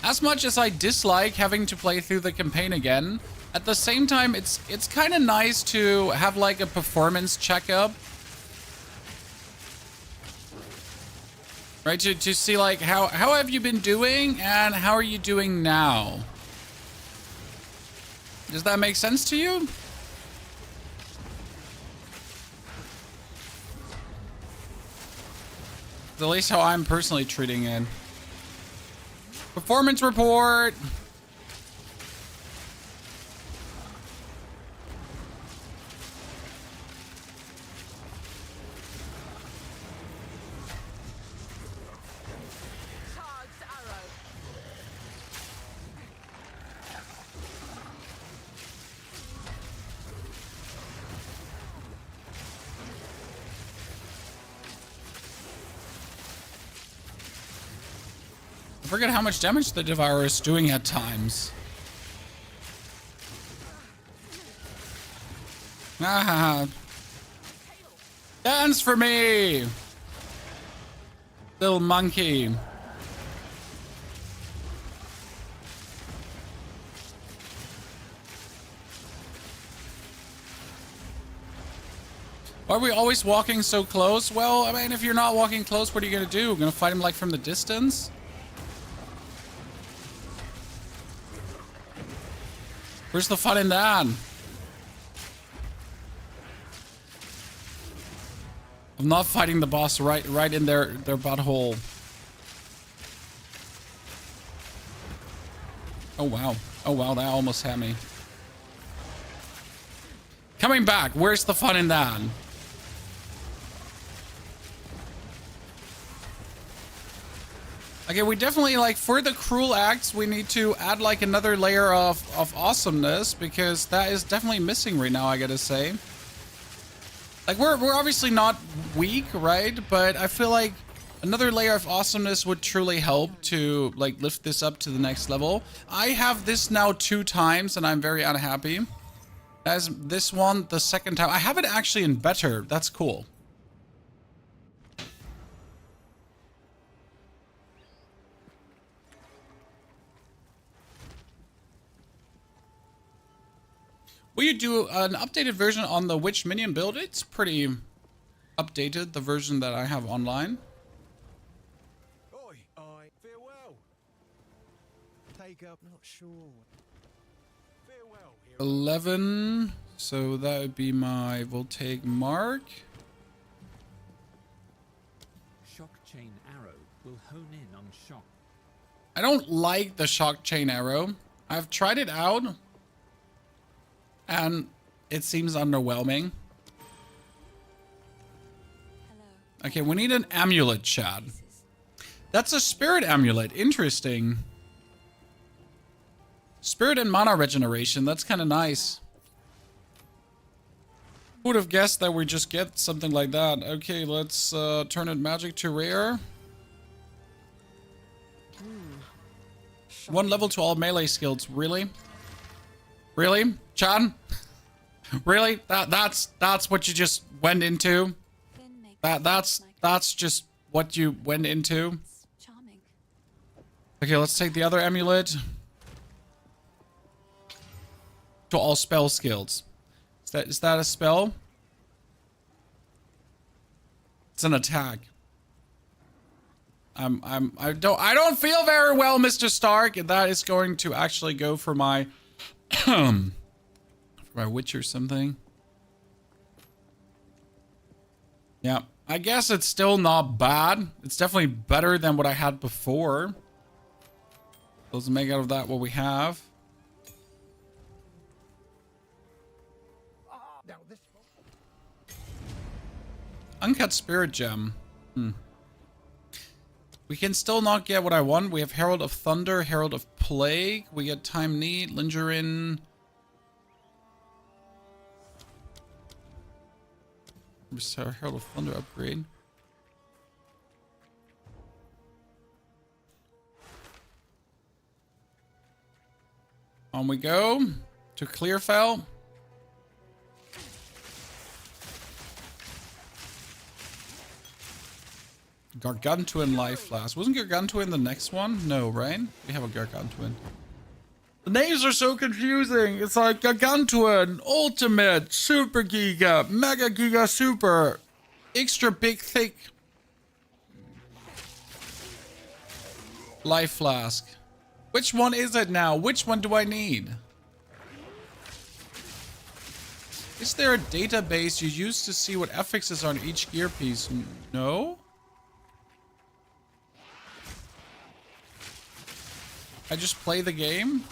A: As much as I dislike having to play through the campaign again, at the same time, it's kind of nice to have like a performance checkup. Right, to see like how have you been doing and how are you doing now? Does that make sense to you? At least how I'm personally treating it. Performance report. I forget how much damage the Devourer is doing at times. Ah, dance for me, little monkey. Why are we always walking so close? Well, I mean, if you're not walking close, what are you gonna do? Gonna fight him like from the distance? Where's the fun in that? I'm not fighting the boss right in their butthole. Oh wow. Oh wow, that almost had me. Coming back, where's the fun in that? Okay, we definitely, like, for the cruel acts, we need to add, like, another layer of awesomeness, because that is definitely missing right now, I gotta say. Like, we're obviously not weak, right? But I feel like another layer of awesomeness would truly help to, like, lift this up to the next level. I have this now 2 times, and I'm very unhappy. As this one, the second time. I have it actually in better. That's cool. Will you do an updated version on the Witch minion build? It's pretty updated, the version that I have online.
G: Oi, farewell. Take up, not sure.
A: 11. So that would be my voltaic mark.
G: Shock chain arrow will hone in on shock.
A: I don't like the shock chain arrow. I've tried it out, and it seems underwhelming. Okay, we need an amulet, Chad. That's a spirit amulet. Interesting. Spirit and mana regeneration. That's kind of nice. Who would have guessed that we just get something like that? Okay, let's turn it magic to rare. 1 level to all melee skills. Really? Really? Chad? Really? That's what you just went into? That's just what you went into?
B: Charming.
A: Okay, let's take the other amulet. To all spell skills. Is that a spell? It's an attack. I don't feel very well, Mr. Stark, and that is going to actually go for my for my witch or something. Yeah, I guess it's still not bad. It's definitely better than what I had before. Let's make out of that what we have. Uncut Spirit Gem. We can still not get what I want. We have Herald of Thunder, Herald of Plague. We get Time Need, Lingerin. Herald of Thunder upgrade. On we go to Clearfell. Gargantuan Life Flask. Wasn't Gargantuan the next one? No, right? We have a Gargantuan. The names are so confusing. It's like Gargantuan, Ultimate, Super Giga, Mega Giga Super, Extra Big Thick. Life Flask. Which one is it now? Which one do I need? Is there a database you use to see what affixes are on each gear piece? No? I just play the game?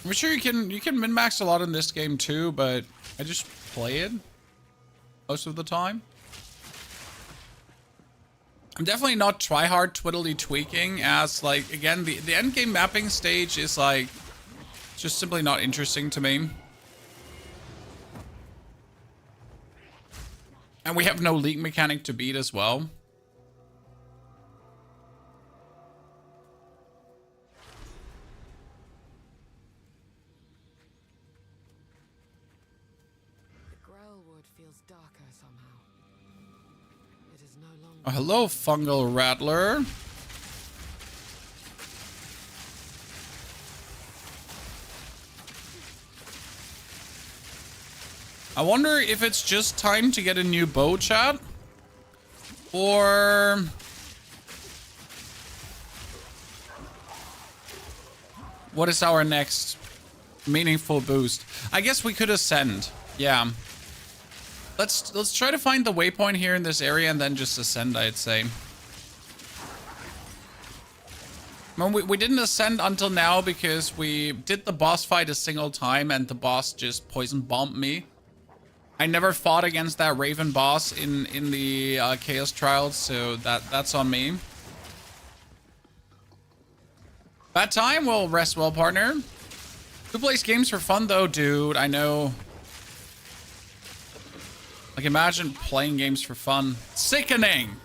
A: I'm sure you can min-max a lot in this game too, but I just play it most of the time. I'm definitely not try-hard twiddly tweaking, as like, again, the endgame mapping stage is like just simply not interesting to me. And we have no league mechanic to beat as well. Oh, hello, Fungal Rattler. I wonder if it's just time to get a new bow, chat? Or... what is our next meaningful boost? I guess we could ascend. Yeah. Let's try to find the waypoint here in this area and then just ascend, I'd say. Well, we didn't ascend until now because we did the boss fight a single time and the boss just poison bombed me. I never fought against that Raven boss in the Chaos Trials, so that's on me. Bad time? Well, rest well, partner. Who plays games for fun though, dude? I know. Like, imagine playing games for fun. Sickening!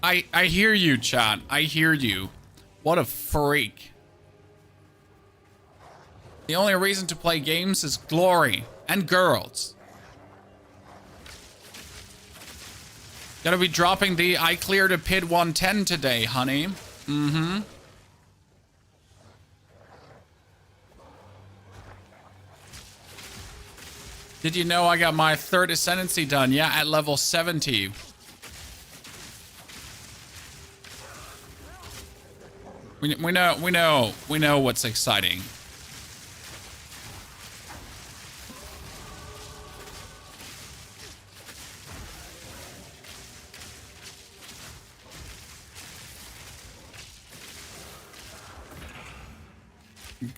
A: I hear you, chat. I hear you. What a freak. The only reason to play games is glory and girls. Gotta be dropping the I cleared a pit 110 today, honey. Mm-hmm. Did you know I got my third Ascendancy done? Yeah, at level 70. We know what's exciting.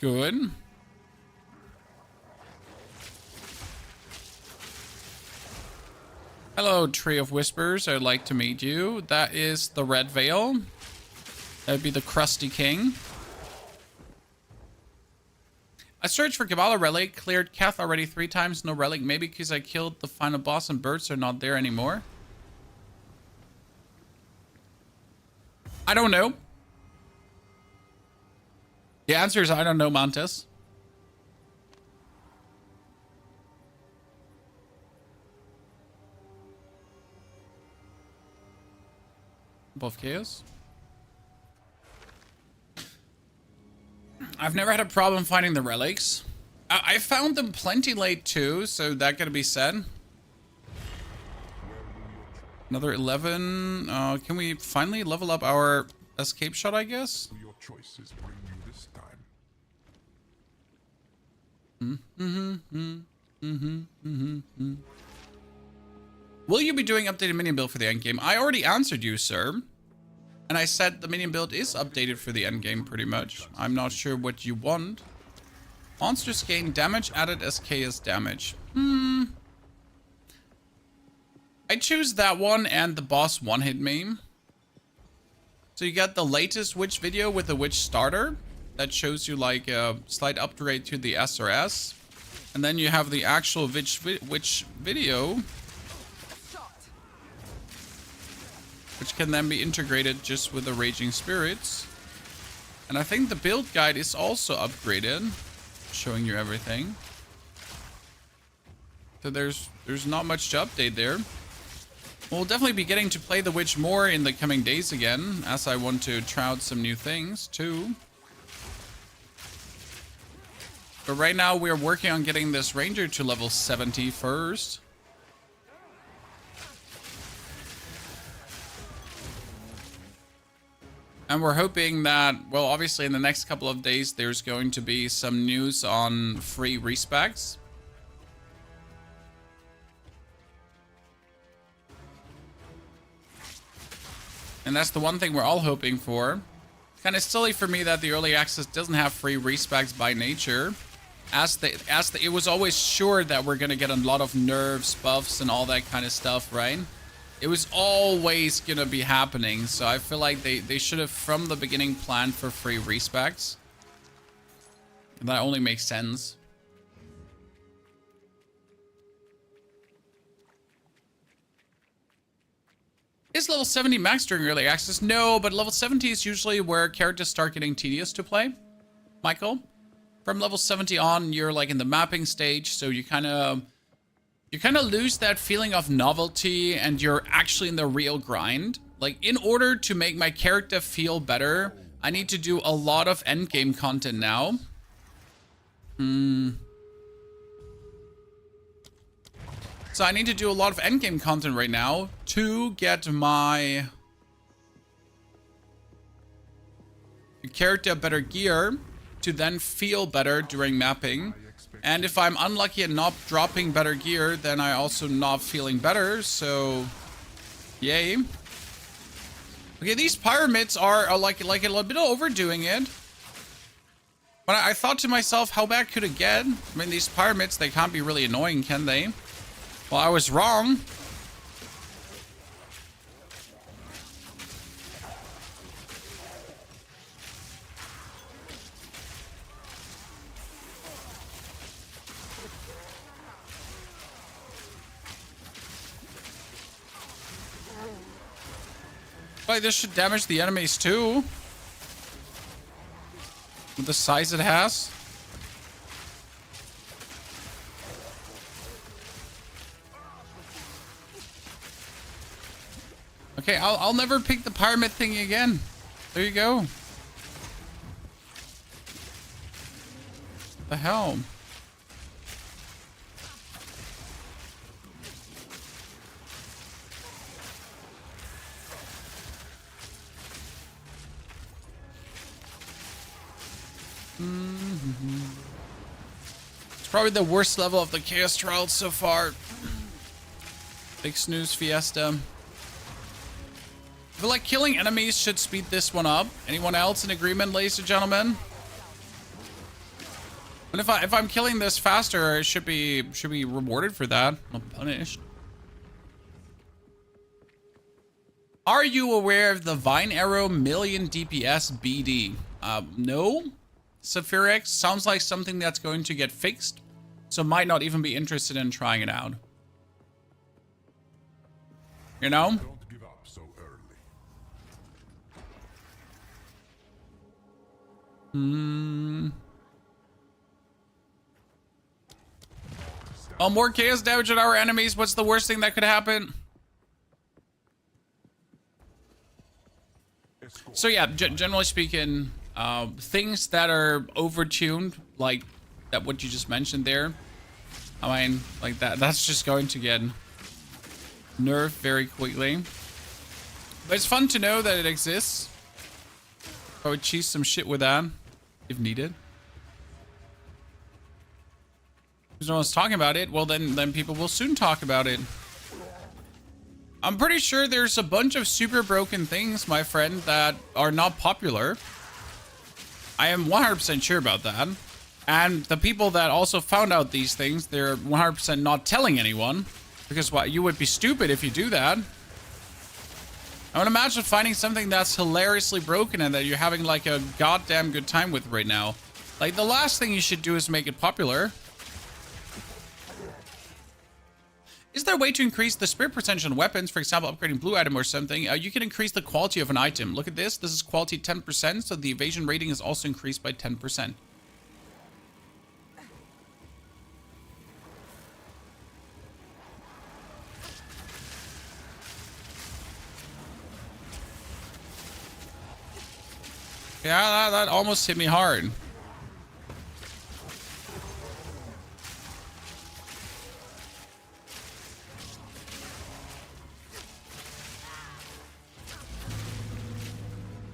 A: Good. Hello, Tree of Whispers. I'd like to meet you. That is the Red Veil. That would be the Crusty King. I searched for Kabbalah Relic. Cleared Kath already 3 times. No relic. Maybe because I killed the final boss and birds are not there anymore. I don't know. The answer is I don't know, Mantis. Above Chaos. I've never had a problem finding the relics. I found them plenty late too, so that gotta be said. Another 11. Can we finally level up our escape shot, I guess?
F: Your choices bring you this time.
A: Will you be doing updated minion build for the endgame? I already answered you, sir. And I said the minion build is updated for the endgame pretty much. I'm not sure what you want. Monsters gain damage added as chaos damage. I choose that one and the boss one-hit meme. So you got the latest witch video with the witch starter. That shows you like a slight upgrade to the SRS. And then you have the actual witch video, which can then be integrated just with the Raging Spirits. And I think the build guide is also upgraded, showing you everything. So there's not much to update there. We'll definitely be getting to play the witch more in the coming days again, as I want to try out some new things too. But right now we're working on getting this ranger to level 70 first. And we're hoping that, well, obviously in the next couple of days, there's going to be some news on free respecs. And that's the one thing we're all hoping for. Kind of silly for me that the early access doesn't have free respecs by nature. It was always sure that we're going to get a lot of nerfs, buffs, and all that kind of stuff, right? It was always going to be happening, so I feel like they should have from the beginning planned for free respecs. And that only makes sense. Is level 70 max during early access? No, but level 70 is usually where characters start getting tedious to play, Michael. From level 70 on, you're like in the mapping stage, so you kind of lose that feeling of novelty and you're actually in the real grind. Like, in order to make my character feel better, I need to do a lot of endgame content now. So I need to do a lot of endgame content right now to get my character better gear to then feel better during mapping. And if I'm unlucky and not dropping better gear, then I also not feeling better, so yay. Okay, these pyramids are like a little bit overdoing it. But I thought to myself, how bad could it get? I mean, these pyramids, they can't be really annoying, can they? Well, I was wrong. Like, this should damage the enemies too. With the size it has. Okay, I'll never pick the pyramid thing again. There you go. The hell? It's probably the worst level of the Chaos Trials so far. Big snooze fiesta. I feel like killing enemies should speed this one up. Anyone else in agreement, ladies and gentlemen? And if I'm killing this faster, it should be rewarded for that, not punished. Are you aware of the Vine Arrow million DPS BD? No. Sephirex sounds like something that's going to get fixed, so might not even be interested in trying it out. You know?
F: Don't give up so early.
A: Oh, more chaos damage on our enemies. What's the worst thing that could happen? So yeah, generally speaking, things that are overtuned, like that what you just mentioned there, I mean, like that's just going to get nerfed very quickly. But it's fun to know that it exists. I would cheese some shit with that if needed. Because no one's talking about it, well then people will soon talk about it. I'm pretty sure there's a bunch of super broken things, my friend, that are not popular. I am 100% sure about that. And the people that also found out these things, they're 100% not telling anyone. Because what, you would be stupid if you do that. I would imagine finding something that's hilariously broken and that you're having like a goddamn good time with right now. Like the last thing you should do is make it popular. Is there a way to increase the spirit percentage on weapons? For example, upgrading blue item or something. You can increase the quality of an item. Look at this. This is quality 10%, so the evasion rating is also increased by 10%. Yeah, that almost hit me hard.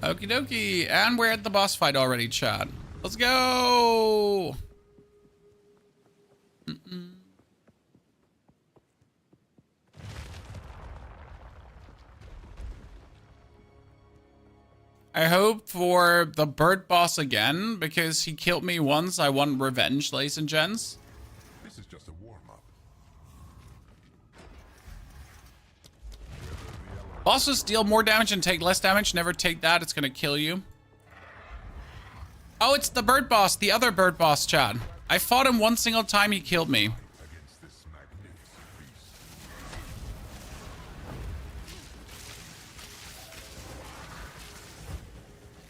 A: Okie dokie, and we're at the boss fight already, chat. Let's go! I hope for the bird boss again, because he killed me once. I want revenge, ladies and gents.
F: This is just a warm-up.
A: Bosses deal more damage and take less damage. Never take that. It's gonna kill you. Oh, it's the bird boss. The other bird boss, Chad. I fought him one single time. He killed me.
F: Against this magnificent beast.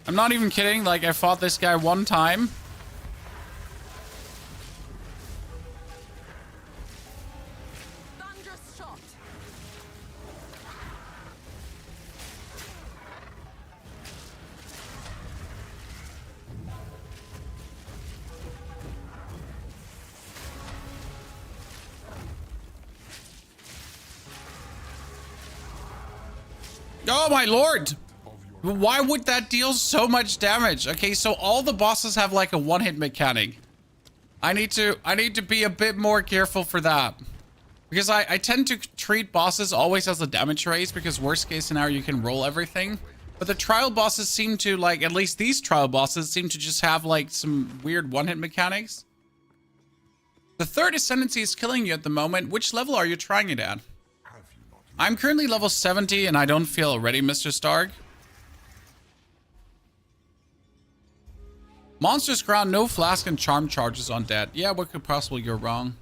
A: I'm not even kidding. Like, I fought this guy one time.
C: Thunderous shot.
A: Oh, my lord. Why would that deal so much damage? Okay, so all the bosses have like a one-hit mechanic. I need to be a bit more careful for that. Because I tend to treat bosses always as a damage race, because worst case scenario you can roll everything. But the trial bosses seem to, like, at least these trial bosses seem to just have like some weird one-hit mechanics. The third Ascendancy is killing you at the moment. Which level are you trying it at? I'm currently level 70 and I don't feel ready, Mr. Stark. Monsters ground, no flask and charm charges on that. Yeah, what could possibly go wrong?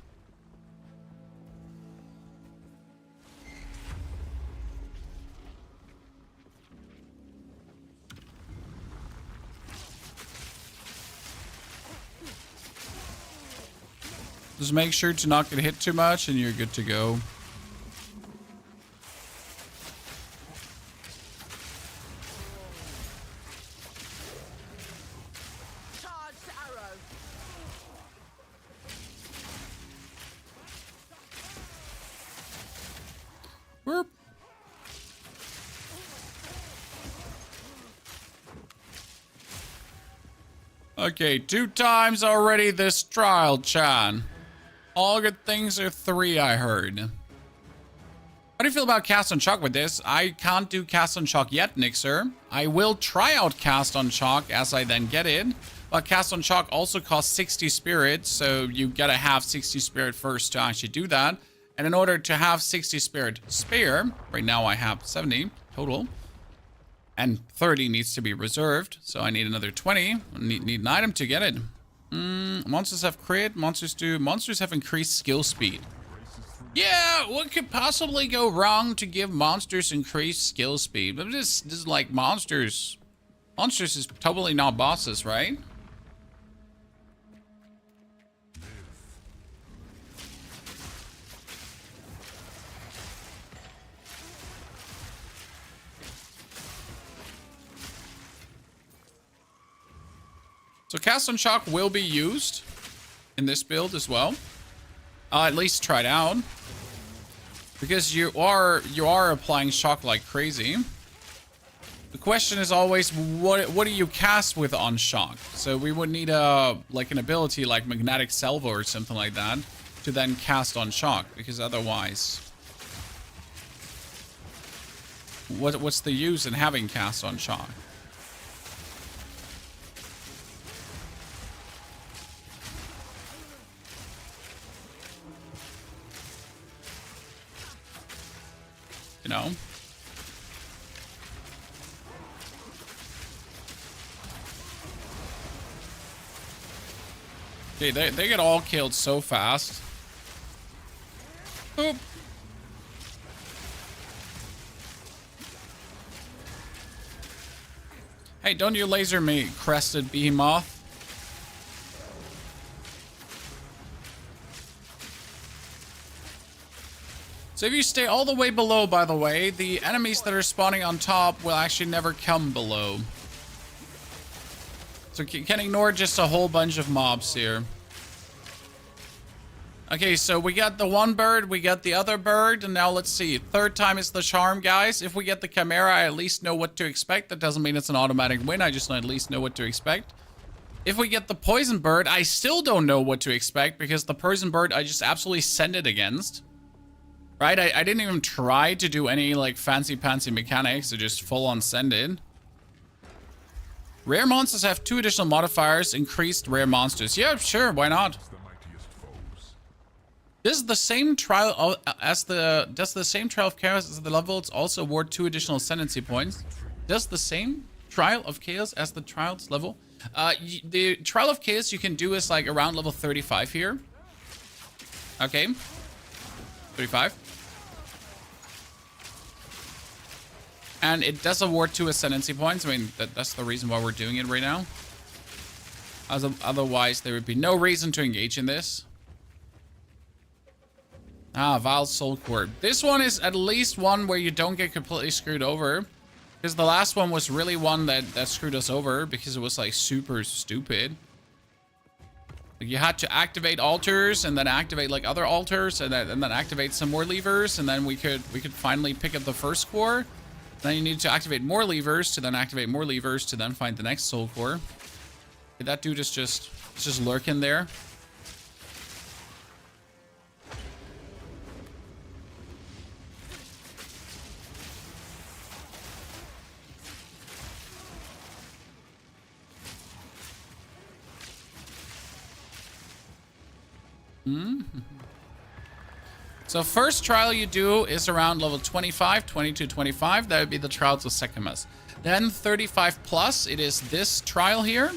A: Just make sure to not get hit too much and you're good to go. Whoop. Okay, 2 times already this trial, Chan. All good things are 3, I heard. How do you feel about cast on shock with this? I can't do cast on shock yet, Nixer. I will try out cast on shock as I then get it. But cast on shock also costs 60 spirit, so you gotta have 60 spirit first to actually do that. And in order to have 60 spirit spare, right now I have 70 total. And 30 needs to be reserved, so I need another 20. Need an item to get it. Monsters have crit, monsters have increased skill speed. Yeah, what could possibly go wrong to give monsters increased skill speed? But this is like monsters. Monsters is totally not bosses, right? So cast on shock will be used in this build as well. At least try it out. Because you are applying shock like crazy. The question is always, what do you cast with on shock? So we would need like an ability like magnetic salvo or something like that to then cast on shock, because otherwise, what's the use in having cast on shock? You know? Okay, they get all killed so fast. Boop. Hey, don't you laser me, crested behemoth. So if you stay all the way below, by the way, the enemies that are spawning on top will actually never come below. So you can ignore just a whole bunch of mobs here. Okay, so we got the one bird, we got the other bird, and now let's see. 3rd time is the charm, guys. If we get the Chimera, I at least know what to expect. That doesn't mean it's an automatic win. I just at least know what to expect. If we get the poison bird, I still don't know what to expect, because the poison bird I just absolutely send it against. Right? I didn't even try to do any, like, fancy-pantsy mechanics. I just full-on send it. Rare monsters have 2 additional modifiers. Increased rare monsters. Yeah, sure. Why not? Does the same trial of, does the same trial of chaos as the levels also award 2 additional ascendancy points? Does the same trial of chaos as the trials level? The trial of chaos you can do is, like, around level 35 here. Okay. 35. And it does award 2 ascendancy points. I mean, that's the reason why we're doing it right now. Otherwise, there would be no reason to engage in this. Ah, Vile Soul Core. This one is at least one where you don't get completely screwed over. Because the last one was really one that screwed us over because it was, like, super stupid. Like, you had to activate altars and then activate, like, other altars and then activate some more levers, and then we could finally pick up the first core. Then you need to activate more levers to then activate more levers to then find the next soul core. Okay, that dude is just lurking there. So first trial you do is around level 25, 22, 25. That would be the Trials of Secamus. Then 35 plus, it is this trial here.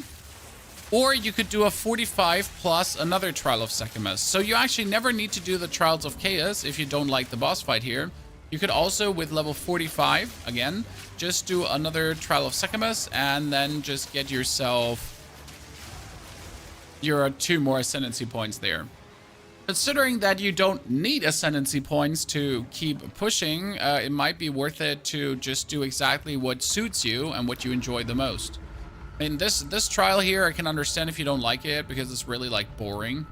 A: Or you could do a 45 plus another Trial of Secamus. So you actually never need to do the Trials of Chaos if you don't like the boss fight here. You could also, with level 45, again, just do another Trial of Secamus and then just get yourself your 2 more Ascendancy points there. Considering that you don't need Ascendancy points to keep pushing, it might be worth it to just do exactly what suits you and what you enjoy the most. I mean, this trial here, I can understand if you don't like it because it's really, like, boring.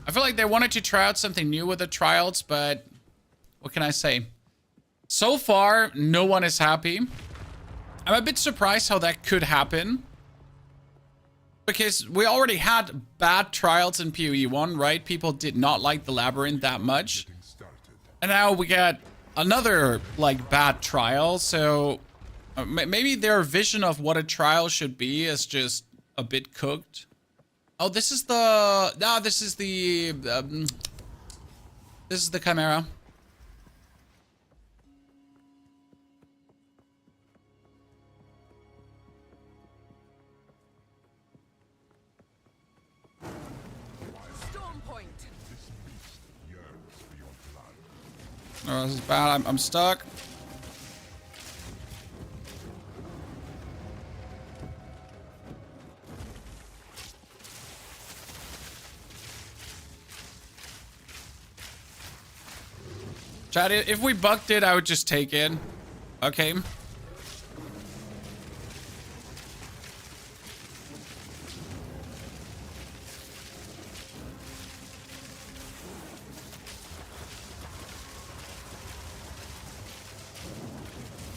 A: I feel like they wanted to try out something new with the trials, but what can I say? So far, no one is happy. I'm a bit surprised how that could happen. because we already had bad trials in PoE 1, right? People did not like the labyrinth that much. And now we get another, like, bad trial. So maybe their vision of what a trial should be is just a bit cooked. Oh, this is the... No, this is the... this is the Chimera.
C: Storm point.
A: Oh, this is bad. I'm stuck. Chat, if we bucked it, I would just take it. Okay.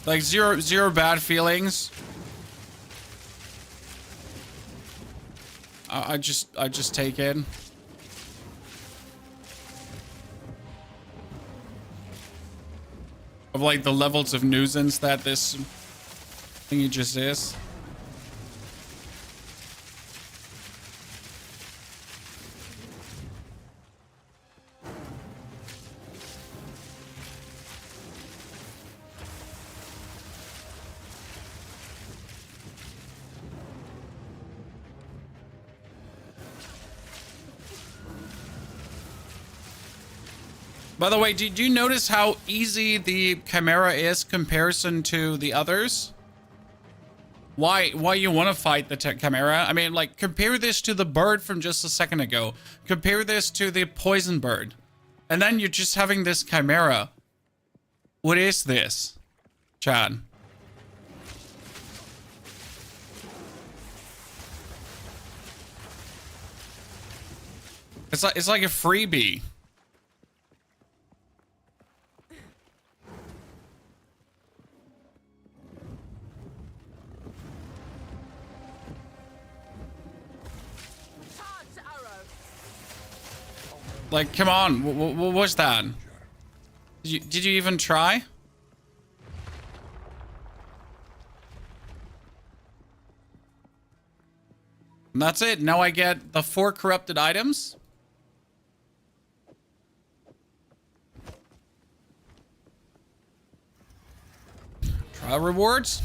A: Like zero bad feelings. I just take it. Of like the levels of nuisance that this thingy just is. By the way, did you notice how easy the Chimera is comparison to the others? Why you want to fight the Chimera? I mean, like, compare this to the bird from just a second ago. Compare this to the poison bird. And then you're just having this Chimera. What is this, Chad? It's like a freebie. Like, come on, what was that? Did you even try? And that's it. Now I get the 4 corrupted items. Trial rewards.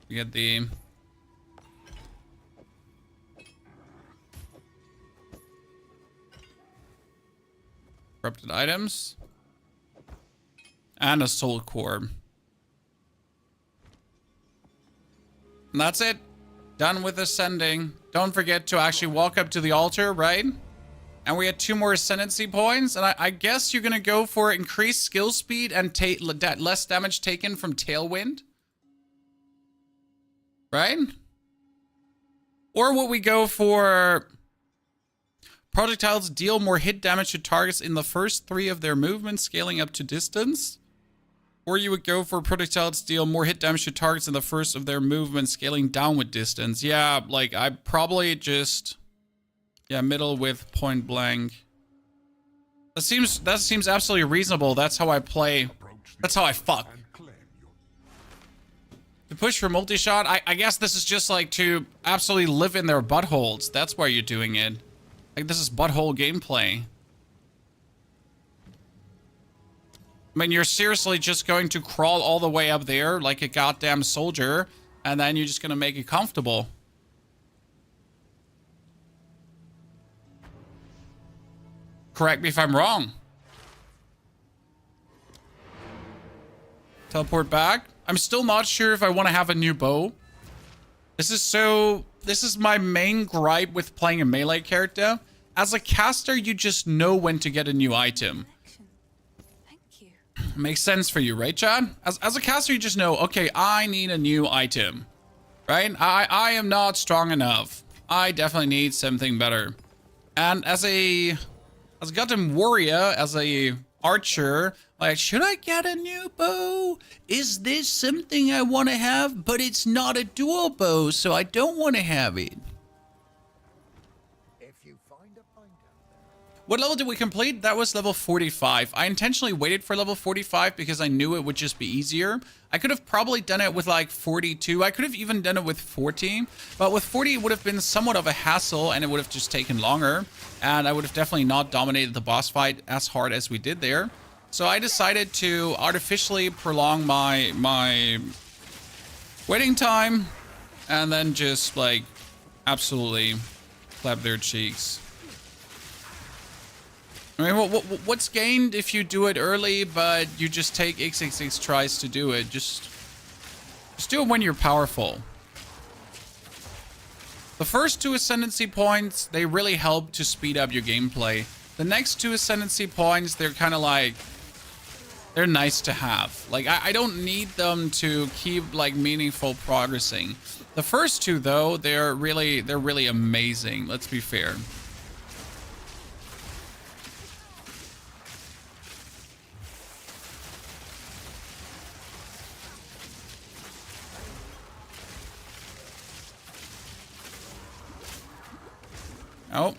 A: We get the... corrupted items. And a soul core. And that's it. Done with ascending. Don't forget to actually walk up to the altar, right? And we had 2 more ascendancy points. And I guess you're going to go for increased skill speed and take less damage taken from tailwind. Right? Or would we go for... projectiles deal more hit damage to targets in the first 3 of their movements, scaling up to distance? Or you would go for projectiles deal more hit damage to targets in the first of their movements, scaling down with distance. Yeah, like, I probably just... yeah, middle with point blank. That seems absolutely reasonable. That's how I play. That's how I fuck. To push for multi-shot, I guess this is just like to absolutely live in their buttholes. That's why you're doing it. Like, this is butthole gameplay. I mean, you're seriously just going to crawl all the way up there like a goddamn soldier, and then you're just gonna make it comfortable. Correct me if I'm wrong. Teleport back. I'm still not sure if I want to have a new bow. This is my main gripe with playing a melee character. As a caster, you just know when to get a new item.
B: Thank you.
A: Makes sense for you, right, Chad? As a caster, you just know, okay, I need a new item. Right? I am not strong enough. I definitely need something better. And as a goddamn warrior, as a archer. Like, should I get a new bow? Is this something I want to have? But it's not a dual bow, so I don't want to have it. What level did we complete? That was level 45. I intentionally waited for level 45 because I knew it would just be easier. I could have probably done it with like 42. I could have even done it with 40. But with 40, it would have been somewhat of a hassle and it would have just taken longer. And I would have definitely not dominated the boss fight as hard as we did there. So I decided to artificially prolong my waiting time. And then just like absolutely clap their cheeks. I mean, what's gained if you do it early, but you just take XXX tries to do it? Just do it when you're powerful. The first 2 Ascendancy points, they really help to speed up your gameplay. The next 2 Ascendancy points, they're kind of like, they're nice to have. Like, I don't need them to keep, like, meaningful progressing. The first 2, though, they're really amazing. Let's be fair. Oh.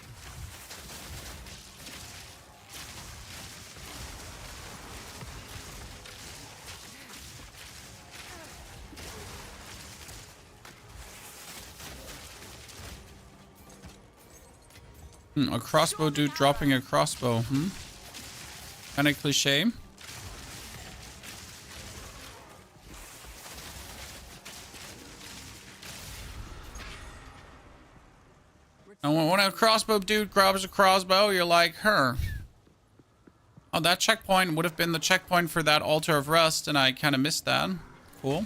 A: A crossbow dude dropping a crossbow. Kind of cliche. And when a crossbow dude grabs a crossbow, you're like, her. Oh, that checkpoint would have been the checkpoint for that Altar of Rust, and I kind of missed that. Cool.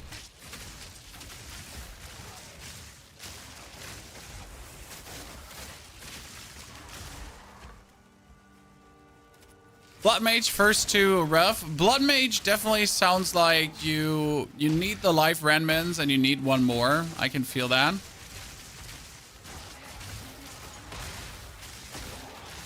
A: Blood Mage first 2 rough. Blood Mage definitely sounds like you need the life remnants and you need one more. I can feel that.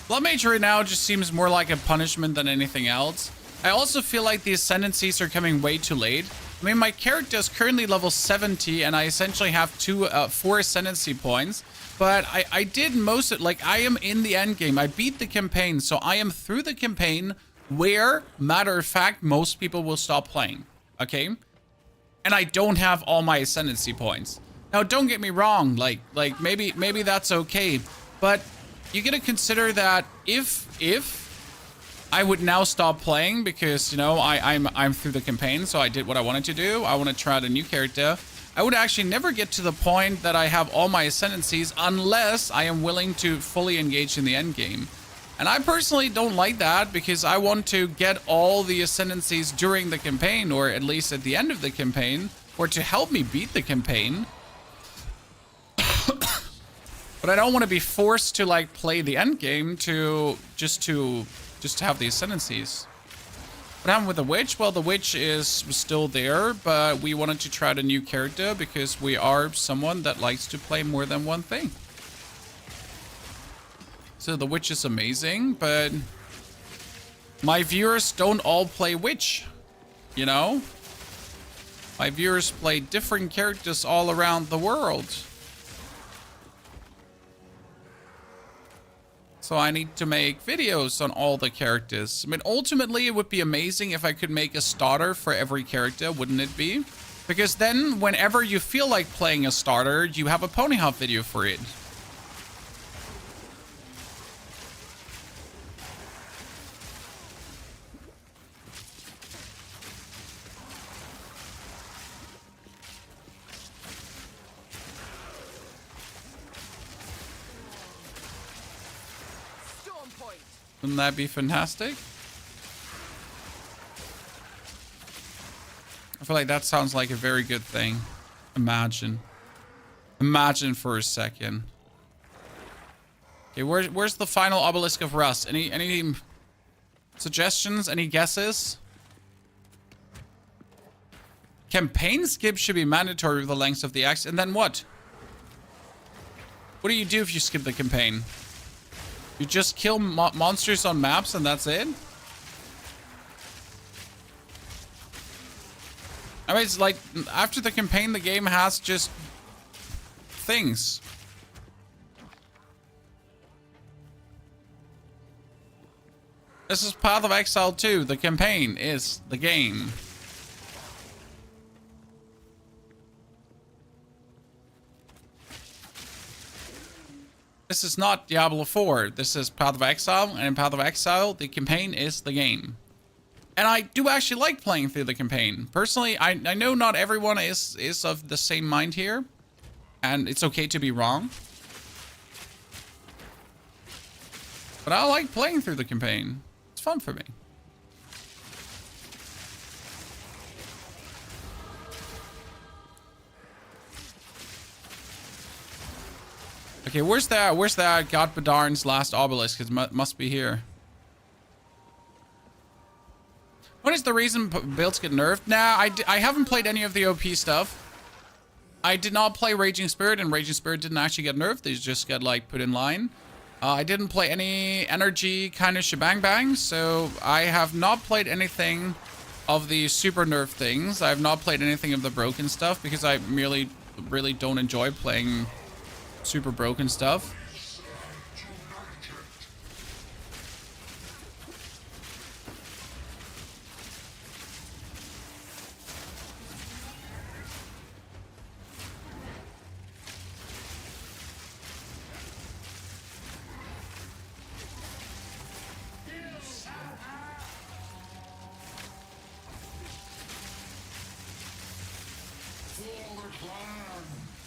A: Blood Mage right now just seems more like a punishment than anything else. I also feel like the Ascendancies are coming way too late. I mean, my character is currently level 70 and I essentially have 4 Ascendancy points. But I did most of it, like I am in the endgame. I beat the campaign, so I am through the campaign where, matter of fact, most people will stop playing, okay? And I don't have all my Ascendancy points. Now, don't get me wrong, like maybe that's okay, but you gotta consider that if I would now stop playing because, you know, I'm through the campaign, so I did what I wanted to do. I want to try out a new character. I would actually never get to the point that I have all my Ascendancies unless I am willing to fully engage in the end game. And I personally don't like that because I want to get all the Ascendancies during the campaign, or at least at the end of the campaign, or to help me beat the campaign. But I don't want to be forced to like play the end game to just have the Ascendancies. What happened with the witch? Well, the witch is still there, but we wanted to try out a new character because we are someone that likes to play more than one thing. So the witch is amazing, but my viewers don't all play witch, you know? My viewers play different characters all around the world. So I need to make videos on all the characters. I mean, ultimately, it would be amazing if I could make a starter for every character, wouldn't it be? Because then, whenever you feel like playing a starter, you have a pony hop video for it. Wouldn't that be fantastic? I feel like that sounds like a very good thing. Imagine. Imagine for a second. Okay, where's the final obelisk of rust? Any suggestions? Any guesses? Campaign skip should be mandatory with the length of the axe. And then what? What do you do if you skip the campaign? You just kill monsters on maps and that's it? mean, it's like, after the campaign, the game has just things. This is Path of Exile 2. The campaign is the game. This is not Diablo 4. This is Path of Exile, and in Path of Exile, the campaign is the game. And I do actually like playing through the campaign. Personally, I know not everyone is of the same mind here, and it's okay to be wrong. But I like playing through the campaign. It's fun for me. Okay, where's that God Badarn's last obelisk? It must be here. What is the reason builds get nerfed? Nah, I haven't played any of the OP stuff. I did not play Raging Spirit, and Raging Spirit didn't actually get nerfed. They just got, like, put in line. I didn't play any energy kind of shebang bang, so I have not played anything of the super nerf things. I have not played anything of the broken stuff because I really don't enjoy playing super broken stuff.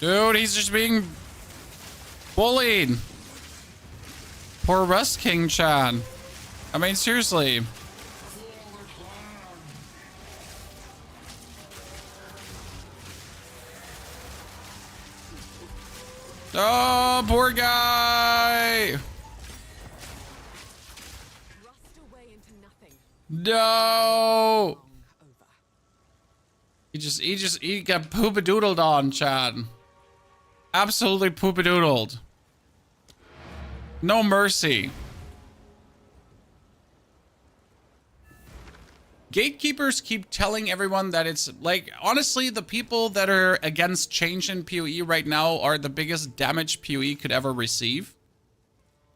A: Dude, he's just being bullied. Poor Rust King Chan. I mean, seriously. Oh, poor guy.
C: Rust away into nothing.
A: No. He got poopadoodled on, Chad. Absolutely poopadoodled. No mercy. Gatekeepers keep telling everyone that it's like, honestly, the people that are against change in PoE right now are the biggest damage PoE could ever receive.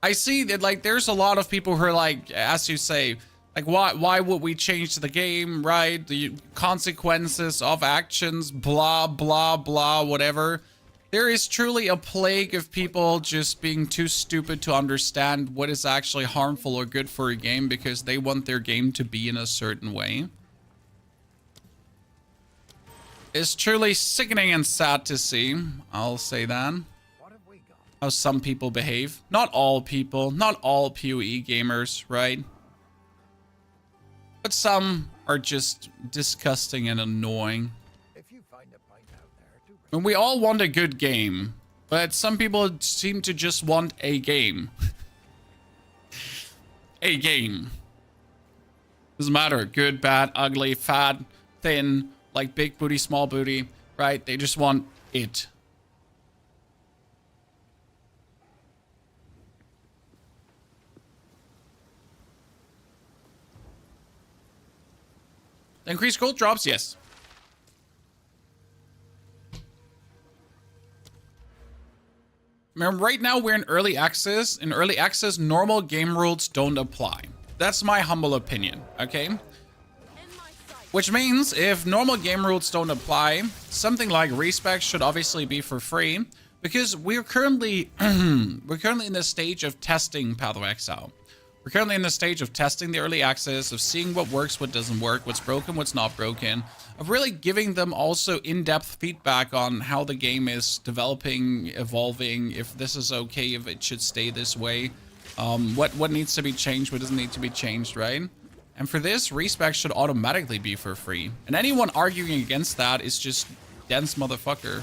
A: I see that, like, there's a lot of people who are like, as you say, like, why would we change the game, right? The consequences of actions, blah, blah, blah, whatever. There is truly a plague of people just being too stupid to understand what is actually harmful or good for a game because they want their game to be in a certain way. It's truly sickening and sad to see, I'll say that. How some people behave. Not all people, not all PoE gamers, right? But some are just disgusting and annoying. And we all want a good game, but some people seem to just want a game. A game. Doesn't matter. Good, bad, ugly, fat, thin, like big booty, small booty, right? They just want it. Increased gold drops? Yes. Remember, right now we're in early access. In early access, normal game rules don't apply. That's my humble opinion, okay? Which means if normal game rules don't apply, something like respec should obviously be for free, because we're currently in the stage of testing Path of Exile. We're currently in the stage of testing the early access, of seeing what works, what doesn't work, what's broken, what's not broken, of really giving them also in-depth feedback on how the game is developing, evolving, if this is okay, if it should stay this way, what needs to be changed, what doesn't need to be changed, right? And for this, respec should automatically be for free. And anyone arguing against that is just dense motherfucker.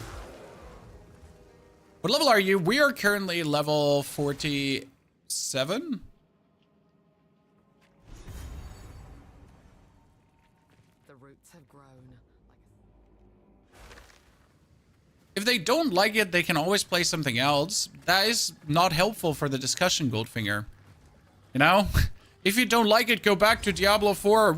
A: What level are you? We are currently level 47?
C: Have grown.
A: If they don't like it, they can always play something else. That is not helpful for the discussion, Goldfinger. You know? If you don't like it, go back to Diablo 4.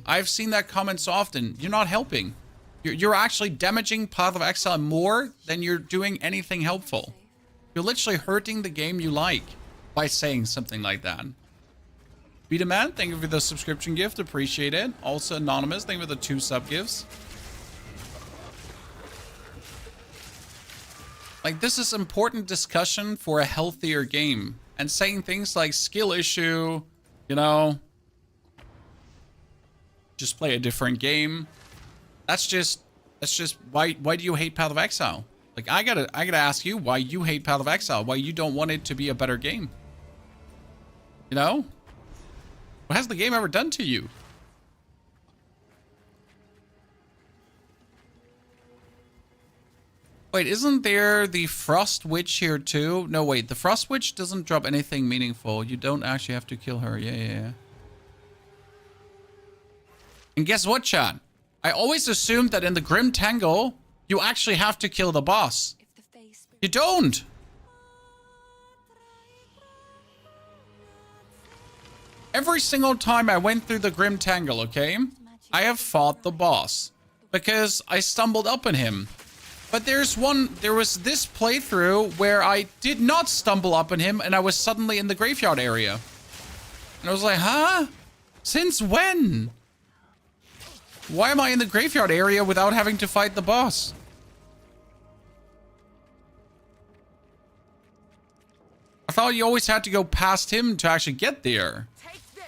A: I've seen that comment so often. You're not helping. You're actually damaging Path of Exile more than you're doing anything helpful. You're literally hurting the game you like by saying something like that. Be the man, thank you for the subscription gift. Appreciate it. Also, Anonymous, thank you for the 2 sub gifts. Like, this is important discussion for a healthier game. And saying things like skill issue, you know, just play a different game. That's just why do you hate Path of Exile? Like, I gotta ask you why you hate Path of Exile, why you don't want it to be a better game. You know? What has the game ever done to you? Wait, isn't there the Frost Witch here too? No, wait, the Frost Witch doesn't drop anything meaningful. You don't actually have to kill her. Yeah. And guess what, chat? I always assumed that in the Grim Tangle, you actually have to kill the boss. You don't! Every single time I went through the Grim Tangle, okay, I have fought the boss because I stumbled up on him. But there was this playthrough where I did not stumble up on him and I was suddenly in the graveyard area. And I was like, huh? Since when? Why am I in the graveyard area without having to fight the boss? I thought you always had to go past him to actually get there.
C: Take this.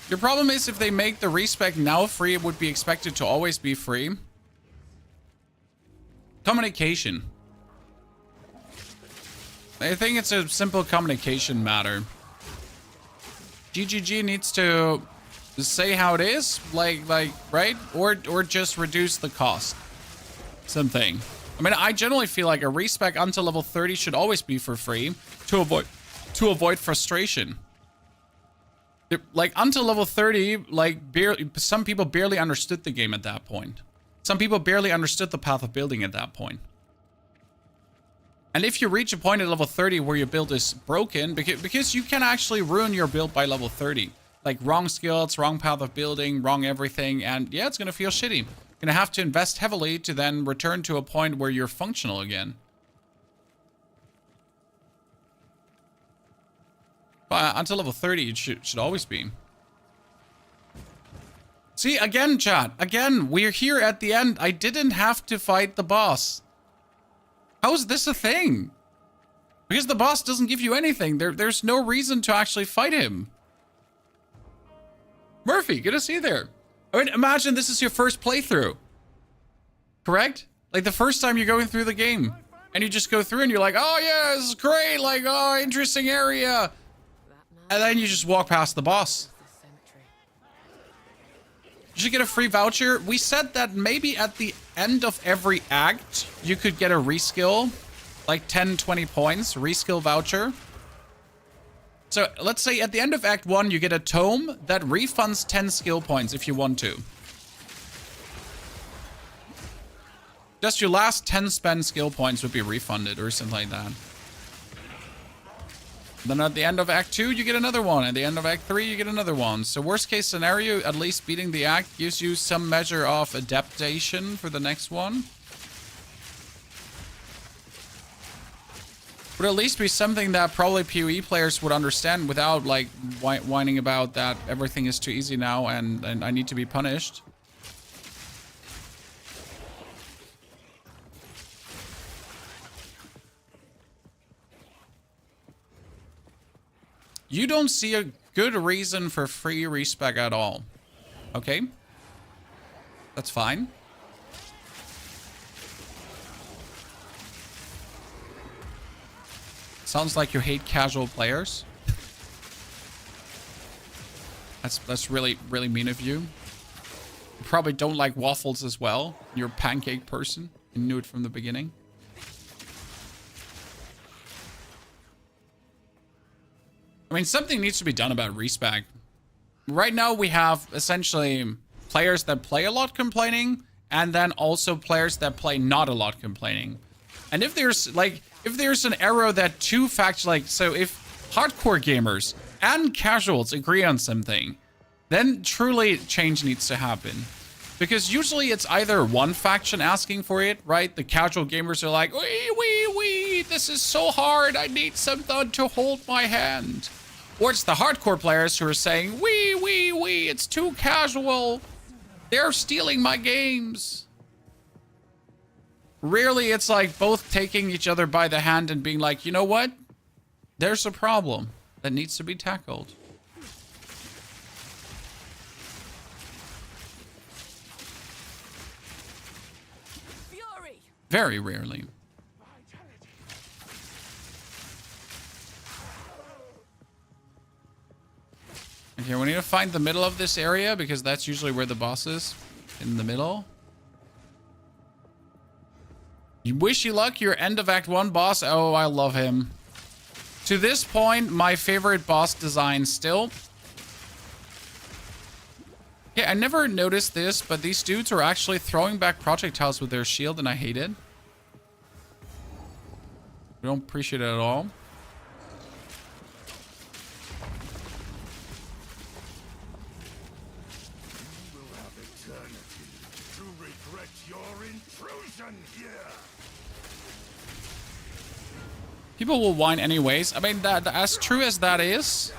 A: Your problem is if they make the respec now free, it would be expected to always be free. Communication. I think it's a simple communication matter. GGG needs to say how it is, like, right? Or just reduce the cost. Something. I mean, I generally feel like a respec until level 30 should always be for free to avoid frustration. Like, until level 30, like, some people barely understood the game at that point. Some people barely understood the path of building at that point. And if you reach a point at level 30 where your build is broken, because you can actually ruin your build by level 30. Like, wrong skills, wrong path of building, wrong everything, and yeah, it's gonna feel shitty. You're gonna have to invest heavily to then return to a point where you're functional again. But until level 30, it should always be. See, again, chat. Again, we're here at the end. I didn't have to fight the boss. How is this a thing? Because the boss doesn't give you anything. There's no reason to actually fight him. Murphy, good to see you there. I mean, imagine this is your first playthrough. Correct? Like the first time you're going through the game. And you just go through and you're like, oh yeah, this is great. Like, oh, interesting area. And then you just walk past the boss. You should get a free voucher. We said that maybe at the end of every act, you could get a reskill. Like 10, 20 points. Reskill voucher. So let's say at the end of Act 1, you get a tome that refunds 10 skill points if you want to. Just your last 10 spent skill points would be refunded or something like that. Then at the end of Act 2, you get another one. At the end of Act 3, you get another one. So worst case scenario, at least beating the act gives you some measure of adaptation for the next one. Would at least be something that probably PoE players would understand without like whining about that everything is too easy now and I need to be punished. You don't see a good reason for free respec at all. Okay? That's fine. Sounds like you hate casual players. That's really, really mean of you. You probably don't like waffles as well. You're a pancake person. You knew it from the beginning. I mean, something needs to be done about respec. Right now, we have essentially players that play a lot complaining, and then also players that play not a lot complaining. And if there's an arrow that two factions, like, so if hardcore gamers and casuals agree on something, then truly change needs to happen. Because usually it's either one faction asking for it, right? The casual gamers are like, wee, this is so hard, I need something to hold my hand. Or it's the hardcore players who are saying, wee, it's too casual. They're stealing my games. Rarely it's like both taking each other by the hand and being like, you know what? There's a problem that needs to be tackled.
B: Fury!
A: Very rarely. Okay, we need to find the middle of this area because that's usually where the boss is. In the middle. You wish you luck, your end of Act 1 boss. Oh, I love him. To this point, my favorite boss design still. Yeah, I never noticed this, but these dudes are actually throwing back projectiles with their shield, and I hate it. I don't appreciate it at all. People will whine anyways. I mean, that as true as that is,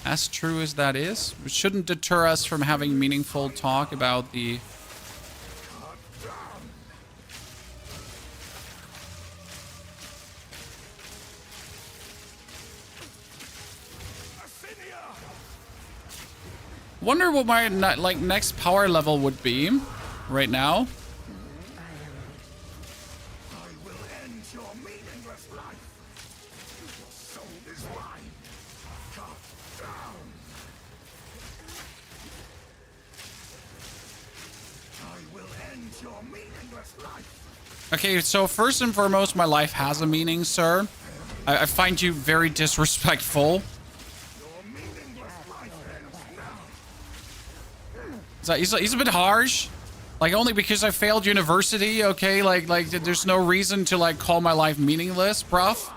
A: as true as that is, it shouldn't deter us from having meaningful talk about the. Wonder what my like next power level would be right now. Okay, so first and foremost, my life has a meaning, sir. I find you very disrespectful. He's a bit harsh. Like, only because I failed university, okay? Like there's no reason to, like, call my life meaningless, bruv.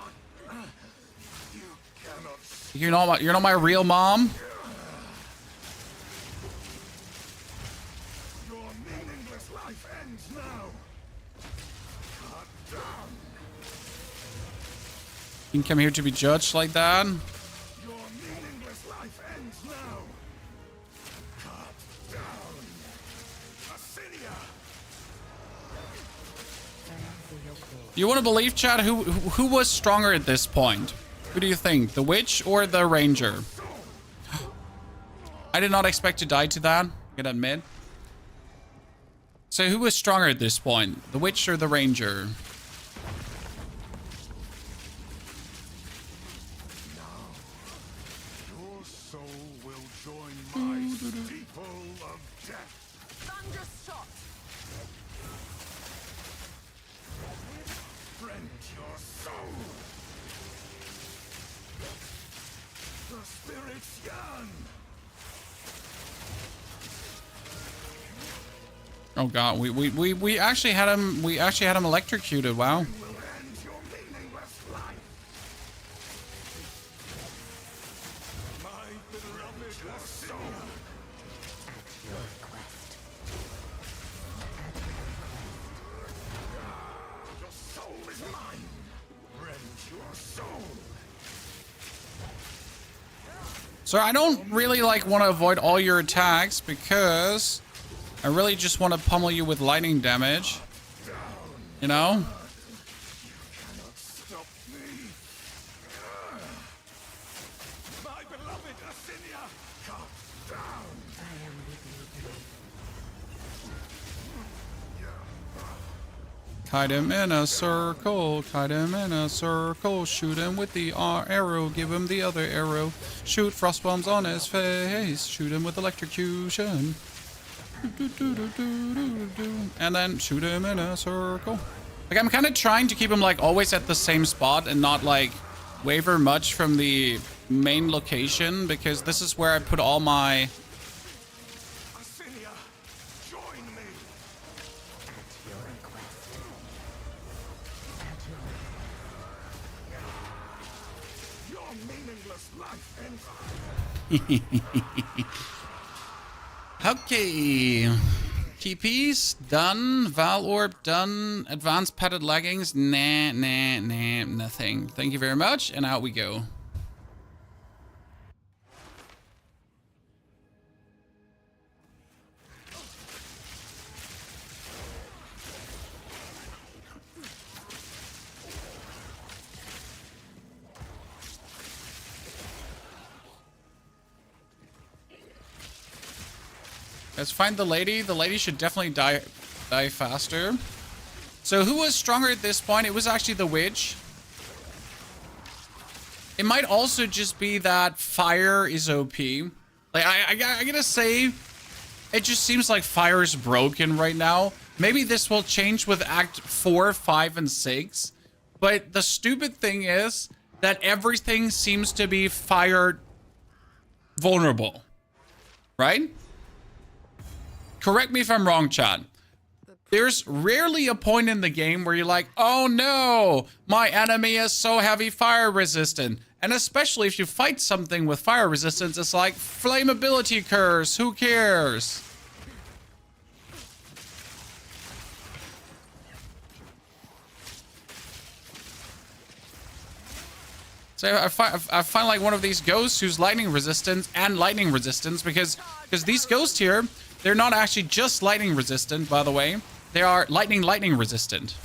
A: You're not my real mom. You can come here to be judged like that.
F: Your meaningless life ends now. Cut down. Ascendancy.
A: You want to believe, Chad, who was stronger at this point? Who do you think, the witch or the ranger? I did not expect to die to that, I gotta admit. So who was stronger at this point, the witch or the ranger? Oh god, we actually had him electrocuted. Wow. So I don't really like want to avoid all your attacks because I really just want to pummel you with lightning damage. You know? Kite him in a circle, kite him in a circle, shoot him with the arrow, give him the other arrow, shoot frost bombs on his face, shoot him with electrocution. And then shoot him in a circle. Like, I'm kind of trying to keep him, like, always at the same spot and not, like, waver much from the main location, because this is where I put all my... Okay. TPs done. Val Orb done. Advanced padded leggings. Nah, nothing. Thank you very much. And out we go. Let's find the lady. The lady should definitely die faster. So who was stronger at this point? It was actually the witch. It might also just be that fire is OP. Like I gotta say, it just seems like fire is broken right now. Maybe this will change with Act 4, 5, and 6. But the stupid thing is that everything seems to be fire vulnerable. Right? Correct me if I'm wrong, Chad. There's rarely a point in the game where you're like, oh no, my enemy is so heavy fire resistant. And especially if you fight something with fire resistance, it's like, flammability curse, who cares? So I find like one of these ghosts who's lightning resistant and lightning resistance because these ghosts here, they're not actually just lightning resistant, by the way. They are lightning resistant.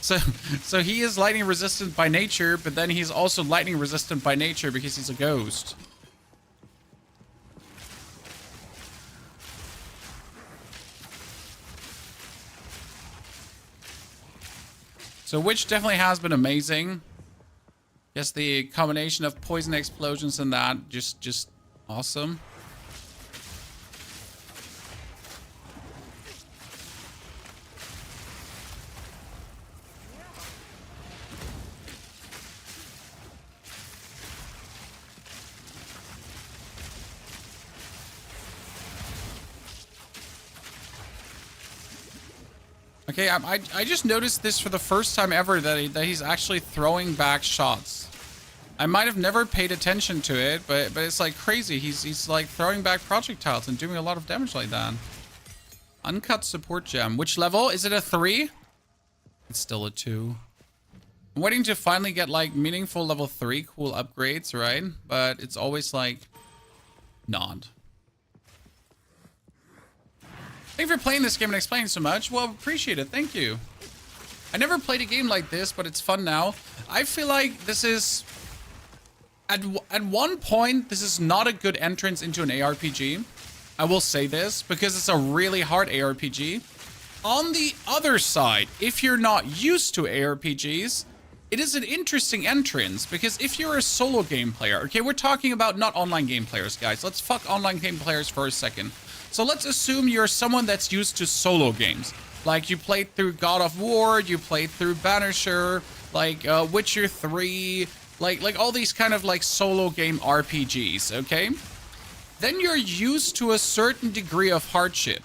A: So he is lightning resistant by nature, but then he's also lightning resistant by nature because he's a ghost. So Witch definitely has been amazing. Yes, the combination of poison explosions and that, just awesome. Okay, I just noticed this for the first time ever that he's actually throwing back shots. I might have never paid attention to it, but it's like crazy. He's like throwing back projectiles and doing a lot of damage like that. Uncut support gem. Which level? Is it a 3? It's still a 2. I'm waiting to finally get like meaningful level 3 cool upgrades, right? But it's always like not. Thank you for playing this game and explaining so much. Well, appreciate it. Thank you. I never played a game like this, but it's fun now. I feel like this is... At one point, this is not a good entrance into an ARPG. I will say this, because it's a really hard ARPG. On the other side, if you're not used to ARPGs, it is an interesting entrance, because if you're a solo game player... Okay, we're talking about not online game players, guys. Let's fuck online game players for a second. So let's assume you're someone that's used to solo games. Like you played through God of War, you played through Banisher, like Witcher 3, like all these kind of like solo game RPGs, okay? Then you're used to a certain degree of hardship.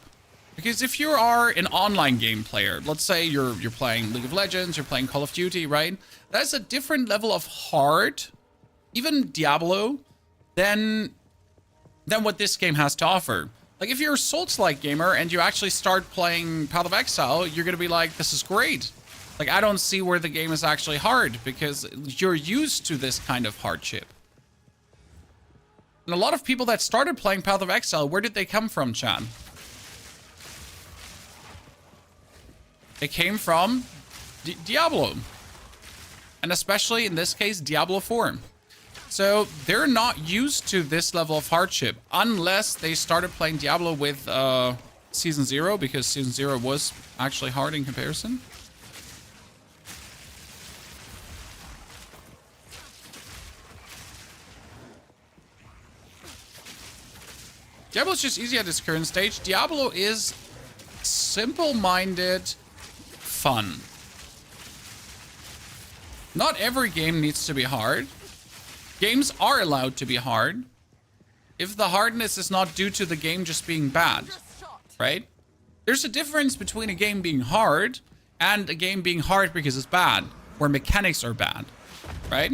A: Because if you are an online game player, let's say you're playing League of Legends, you're playing Call of Duty, right? That's a different level of hard, even Diablo, than what this game has to offer. Like, if you're a Souls-like gamer and you actually start playing Path of Exile, you're gonna be like, this is great. Like, I don't see where the game is actually hard, because you're used to this kind of hardship. And a lot of people that started playing Path of Exile, where did they come from, Chan? They came from Diablo. And especially, in this case, Diablo 4. So they're not used to this level of hardship unless they started playing Diablo with Season 0, because Season 0 was actually hard in comparison. Diablo's just easy at its current stage. Diablo is simple-minded fun. Not every game needs to be hard. Games are allowed to be hard if the hardness is not due to the game just being bad, right? There's a difference between a game being hard and a game being hard because it's bad, where mechanics are bad, right?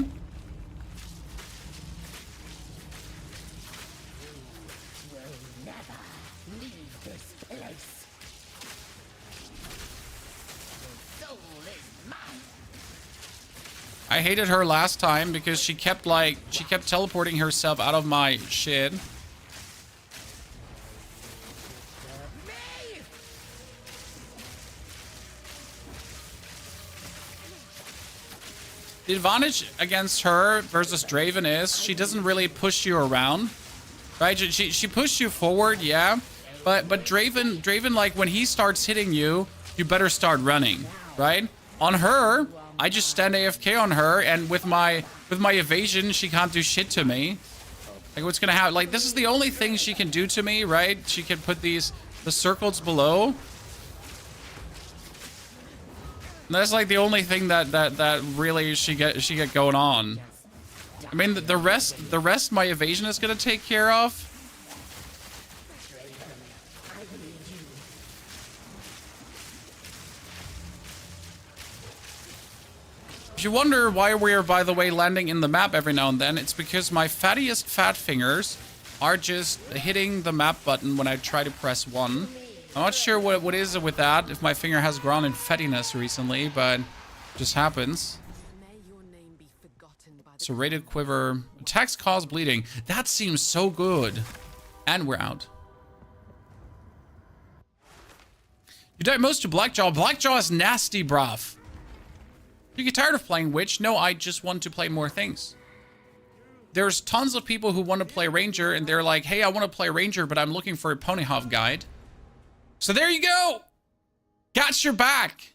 H: leave this place. Your soul is mine.
A: I hated her last time because she kept teleporting herself out of my shit. The advantage against her versus Draven is she doesn't really push you around, right? She pushed you forward, yeah, but Draven, like when he starts hitting you, you better start running, right? On her, I just stand AFK on her, and with my evasion, she can't do shit to me. Like what's gonna happen? Like this is the only thing she can do to me, right? She can put the circles below. And that's like the only thing that really she get going on. I mean the rest my evasion is gonna take care of. If you wonder why we're, by the way, landing in the map every now and then, it's because my fattiest fat fingers are just hitting the map button when I try to press 1. I'm not sure what is with that, if my finger has grown in fattiness recently, but it just happens. Serrated quiver. Attacks cause bleeding. That seems so good. And we're out. You died most to Blackjaw. Blackjaw is nasty, bruv. You get tired of playing Witch? No, I just want to play more things. There's tons of people who want to play Ranger, and they're like, hey, I want to play Ranger, but I'm looking for a Ponyhof guide. So there you go. Got your back.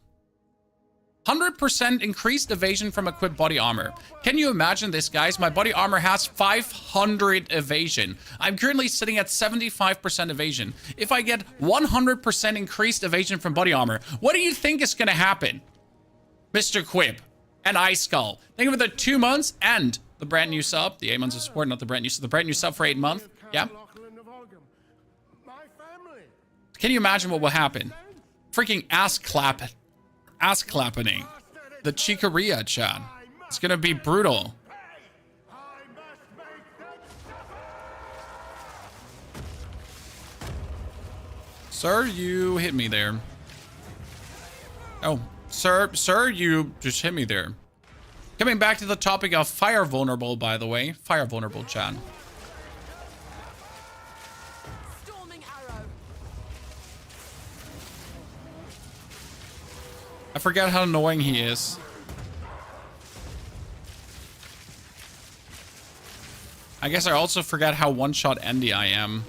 A: 100% increased evasion from equipped body armor. Can you imagine this, guys? My body armor has 500 evasion. I'm currently sitting at 75% evasion. If I get 100% increased evasion from body armor, what do you think is going to happen? Mr. Quip and Ice Skull. Think of the 2 months and the brand new sub. The 8 months of support, not the brand new sub. The brand new sub for 8 months. Yeah. Can you imagine what will happen? Freaking ass clapping. The Chicoria, chat. It's gonna be brutal. Sir, you hit me there. Oh, sir, you just hit me there. Coming back to the topic of fire vulnerable, by the way. Fire vulnerable, chat. I forget how annoying he is. I guess I also forgot how one-shot endy I am.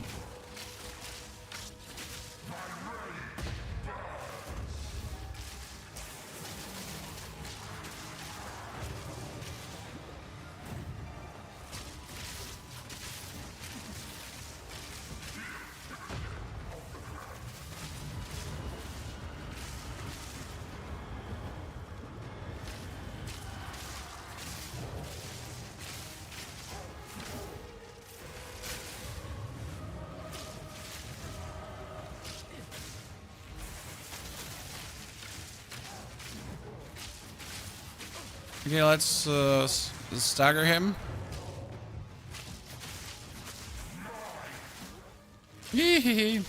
A: Okay, let's stagger him. Hee.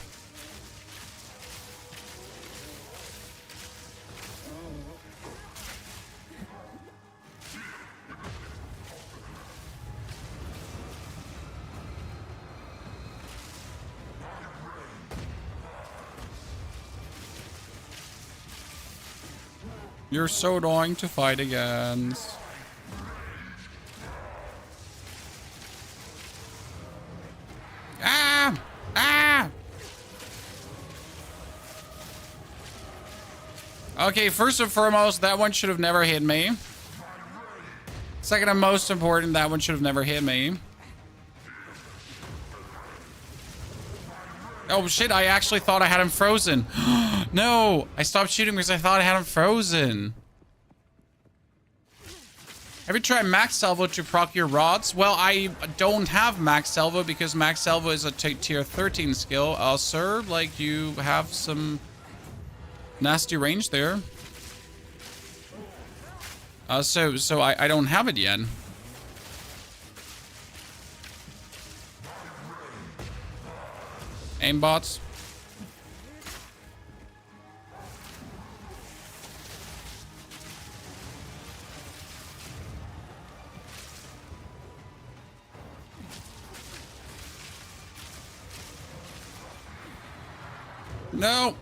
A: You're so annoying to fight against. Ah! Ah! Okay, first and foremost, that one should have never hit me. Second and most important, that one should have never hit me. Oh shit, I actually thought I had him frozen. No, I stopped shooting because I thought I had him frozen. Have you tried max salvo to proc your rods? Well, I don't have max salvo because max salvo is a tier 13 skill. Sir, like you have some nasty range there. So I don't have it yet. Aimbots. No.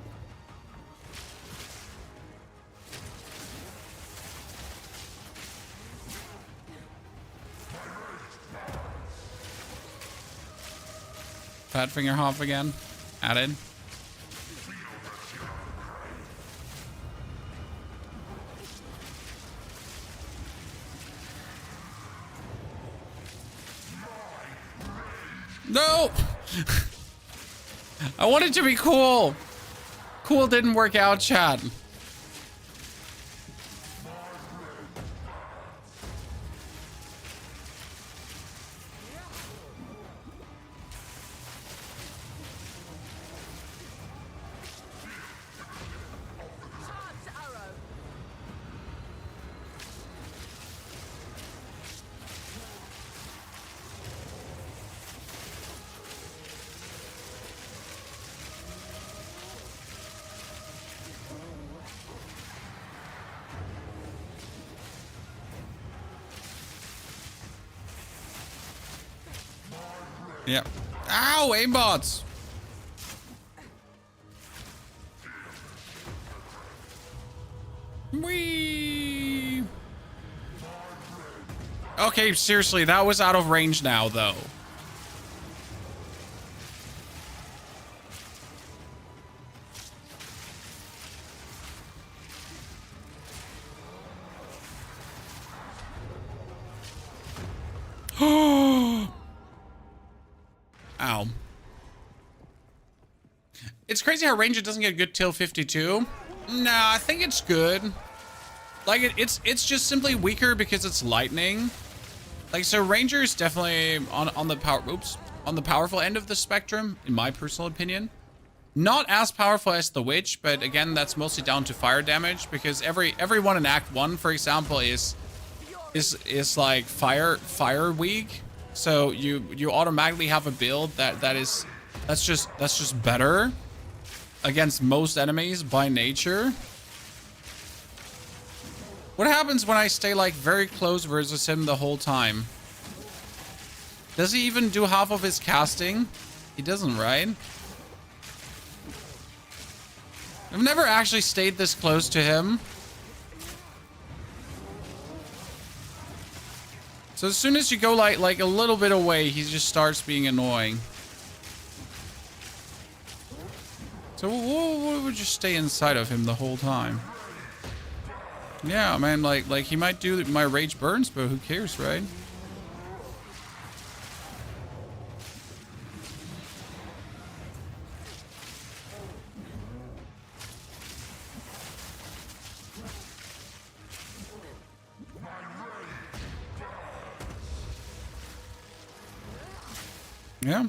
A: Fat finger hop again. Added. No. I wanted to be cool. Cool didn't work out, chat. Yep. Ow, aimbots. Whee. Okay, seriously, that was out of range now, though. Ow. It's crazy how Ranger doesn't get good till 52. Nah, I think it's good. Like, it's just simply weaker because it's lightning. Like, so Ranger is definitely on the powerful end of the spectrum, in my personal opinion. Not as powerful as the Witch, but again, that's mostly down to fire damage, because everyone in Act 1, for example, is like fire weak. So you automatically have a build that's just better against most enemies by nature. What happens when I stay like very close versus him the whole time? Does he even do half of his casting? He doesn't, right? I've never actually stayed this close to him. So as soon as you go like a little bit away, he just starts being annoying. So what would you stay inside of him the whole time? Yeah, man, like he might do my rage burns, but who cares, right? Yeah.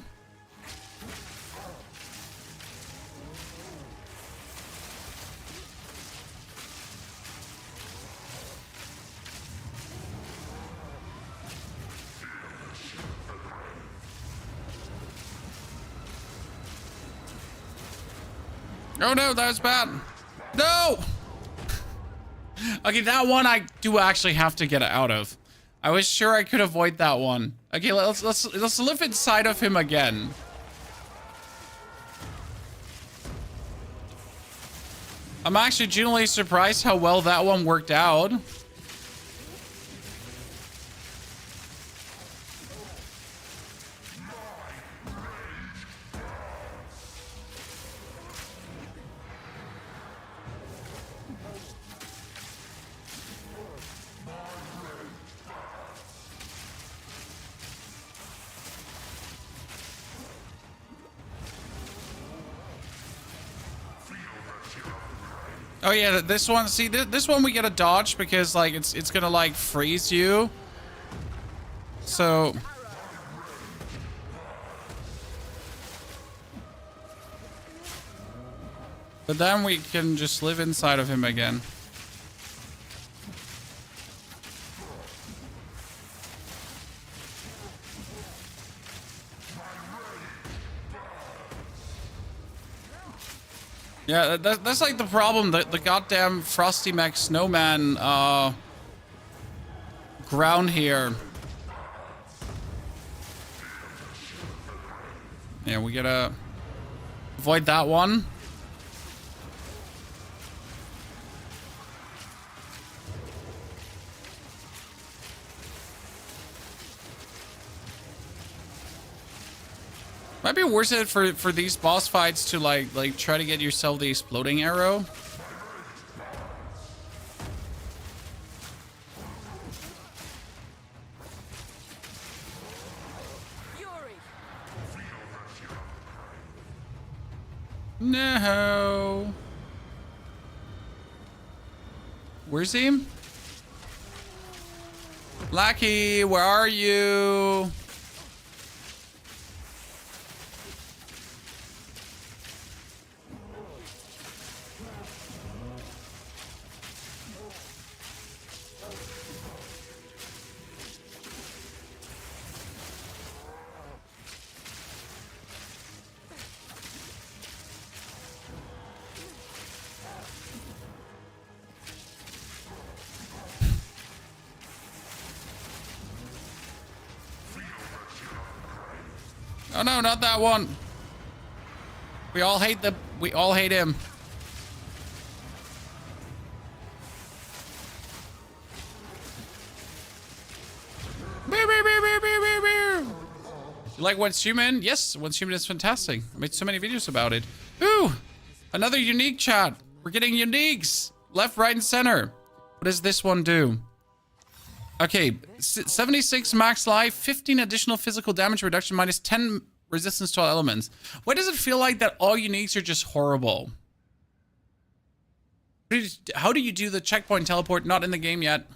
A: Oh no, that was bad. No! Okay, that one I do actually have to get out of. I was sure I could avoid that one. Okay, let's live inside of him again. I'm actually genuinely surprised how well that one worked out. Oh yeah, this one, see, this one we get a dodge because like it's gonna like freeze you. So but then we can just live inside of him again. Yeah, that's like the problem. The goddamn Frosty Mac Snowman ground here. Yeah, we gotta avoid that one. Might be worth it for these boss fights to like try to get yourself the exploding arrow. No. Where's he? Lackey, where are you? Oh no, not that one. We all hate him. You like Once Human? Yes, Once Human is fantastic. I made so many videos about it. Ooh, another unique chat. We're getting uniques. Left, right, and center. What does this one do? Okay, 76 max life, 15 additional physical damage reduction, minus 10 resistance to all elements. Why does it feel like that all uniques are just horrible? How do you do the checkpoint teleport? Not in the game yet.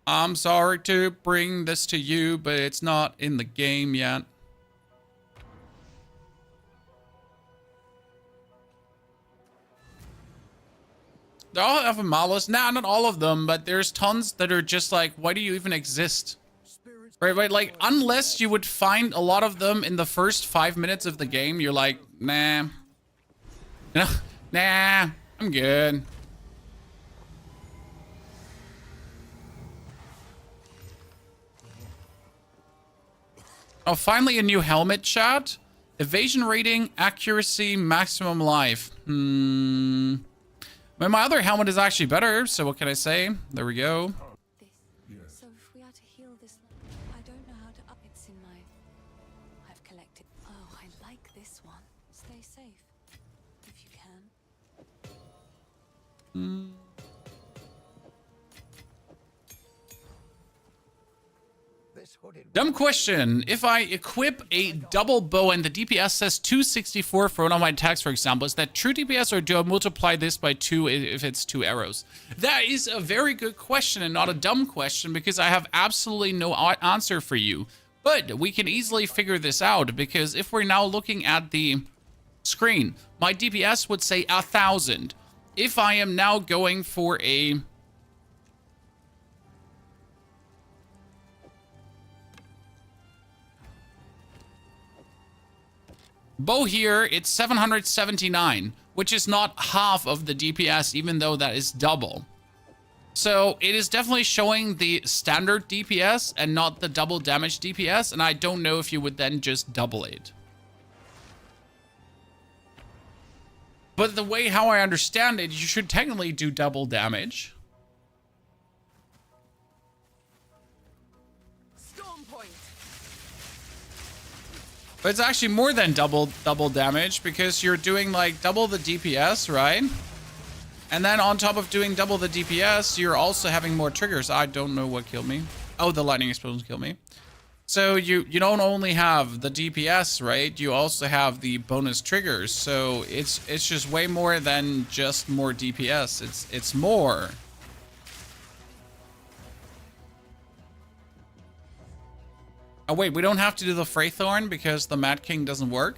A: I'm sorry to bring this to you, but it's not in the game yet. They all have a malice. Nah, not all of them, but there's tons that are just like, why do you even exist? Right, like, unless you would find a lot of them in the first 5 minutes of the game, you're like, nah. You know, nah, I'm good. Oh, finally a new helmet, chat. Evasion rating, accuracy, maximum life. But my other helmet is actually better, so what can I say? There we go.
B: This. So if we are to heal this, I don't know how to up. It's in my. I've collected. Oh, I like this one. Stay safe, if you can.
A: Dumb question. If I equip a double bow and the DPS says 264 for one of my attacks, for example, is that true DPS, or do I multiply this by 2 if it's 2 arrows? That is a very good question and not a dumb question, because I have absolutely no answer for you. But we can easily figure this out, because if we're now looking at the screen, my DPS would say 1,000. If I am now going for a bow here, it's 779, which is not half of the DPS, even though that is double. So it is definitely showing the standard DPS and not the double damage DPS, and I don't know if you would then just double it. But the way how I understand it, you should technically do double damage. But it's actually more than double damage, because you're doing like double the DPS, right? And then on top of doing double the DPS, you're also having more triggers. I don't know what killed me. Oh, the lightning explosions killed me. So you don't only have the DPS, right? You also have the bonus triggers. So it's just way more than just more DPS. It's more. Oh wait, we don't have to do the Freythorn because the Mad King doesn't work?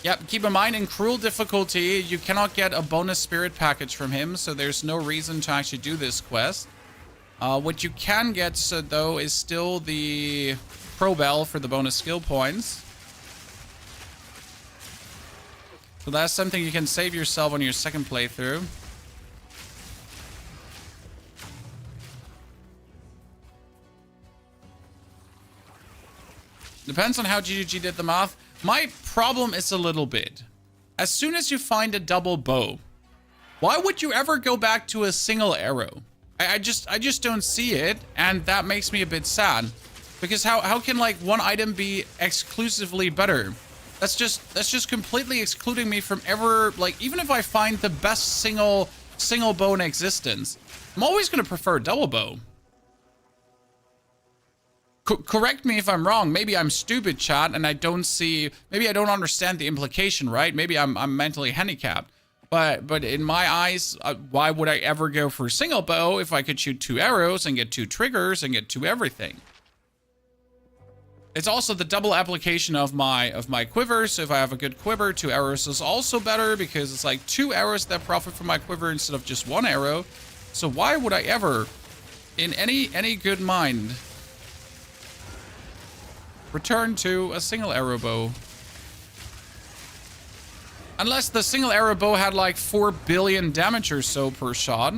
A: Yep, keep in mind, in Cruel difficulty, you cannot get a bonus spirit package from him, so there's no reason to actually do this quest. What you can get, though, is still the Pro Bell for the bonus skill points. So that's something you can save yourself on your second playthrough. Depends on how GGG did the math. My problem is a little bit. As soon as you find a double bow, why would you ever go back to a single arrow? I just don't see it, and that makes me a bit sad. Because how can like one item be exclusively better? That's just completely excluding me from ever, like, even if I find the best single bow in existence, I'm always gonna prefer double bow. Correct me if I'm wrong. Maybe I'm stupid, chat, and I don't see... Maybe I don't understand the implication, right? Maybe I'm mentally handicapped. But in my eyes, why would I ever go for a single bow if I could shoot 2 arrows and get 2 triggers and get 2 everything? It's also the double application of my quiver. So if I have a good quiver, 2 arrows is also better because it's like 2 arrows that profit from my quiver instead of just 1 arrow. So why would I ever, in any good mind, return to a single arrow bow? Unless the single arrow bow had like 4 billion damage or so per shot.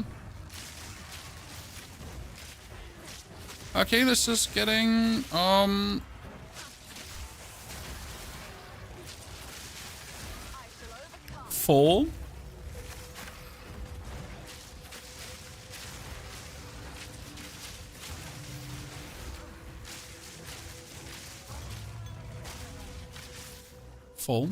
A: Okay, this is getting full. Full.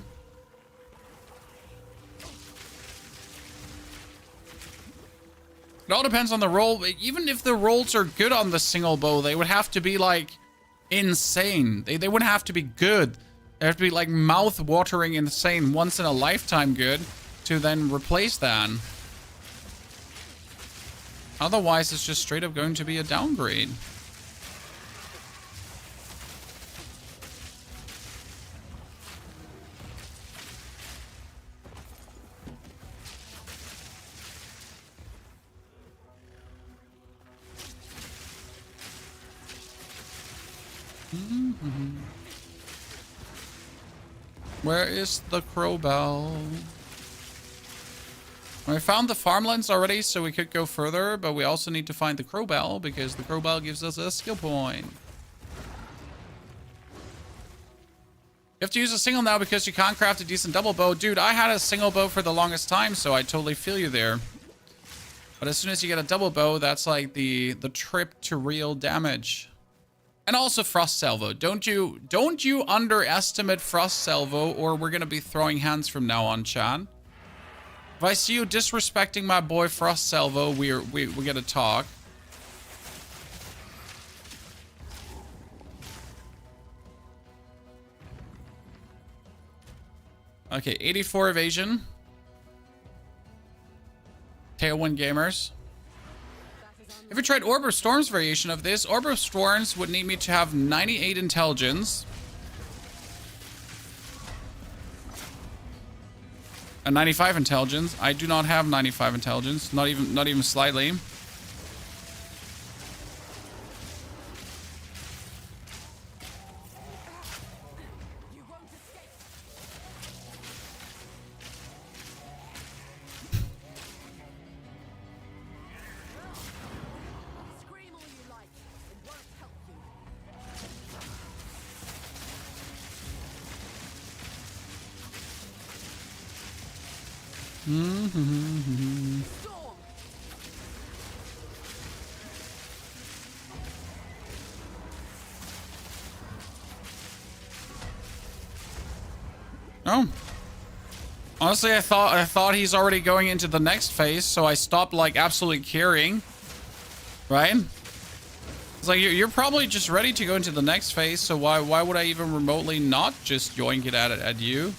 A: It all depends on the roll. Even if the rolls are good on the single bow, they would have to be like insane. They wouldn't have to be good. They have to be like mouth-watering insane, once in a lifetime good, to then replace that. Otherwise, it's just straight up going to be a downgrade. Where is the crowbell? We found the farmlands already, so we could go further, but we also need to find the crowbell because the crowbell gives us a skill point. You have to use a single now because you can't craft a decent double bow. Dude, I had a single bow for the longest time, so I totally feel you there. But as soon as you get a double bow, that's like the trip to real damage. And also Frost Salvo. Don't you underestimate Frost Salvo, or we're gonna be throwing hands from now on, chat. If I see you disrespecting my boy Frost Salvo, we gotta talk. Okay, 84 evasion. Tailwind gamers. If we tried Orb of Storms variation of this, Orb of Storms would need me to have 98 intelligence. And 95 intelligence. I do not have 95 intelligence, not even slightly. Oh. Honestly, I thought he's already going into the next phase, so I stopped like absolutely caring. Right? It's like you're probably just ready to go into the next phase, so why would I even remotely not just yoink it at you?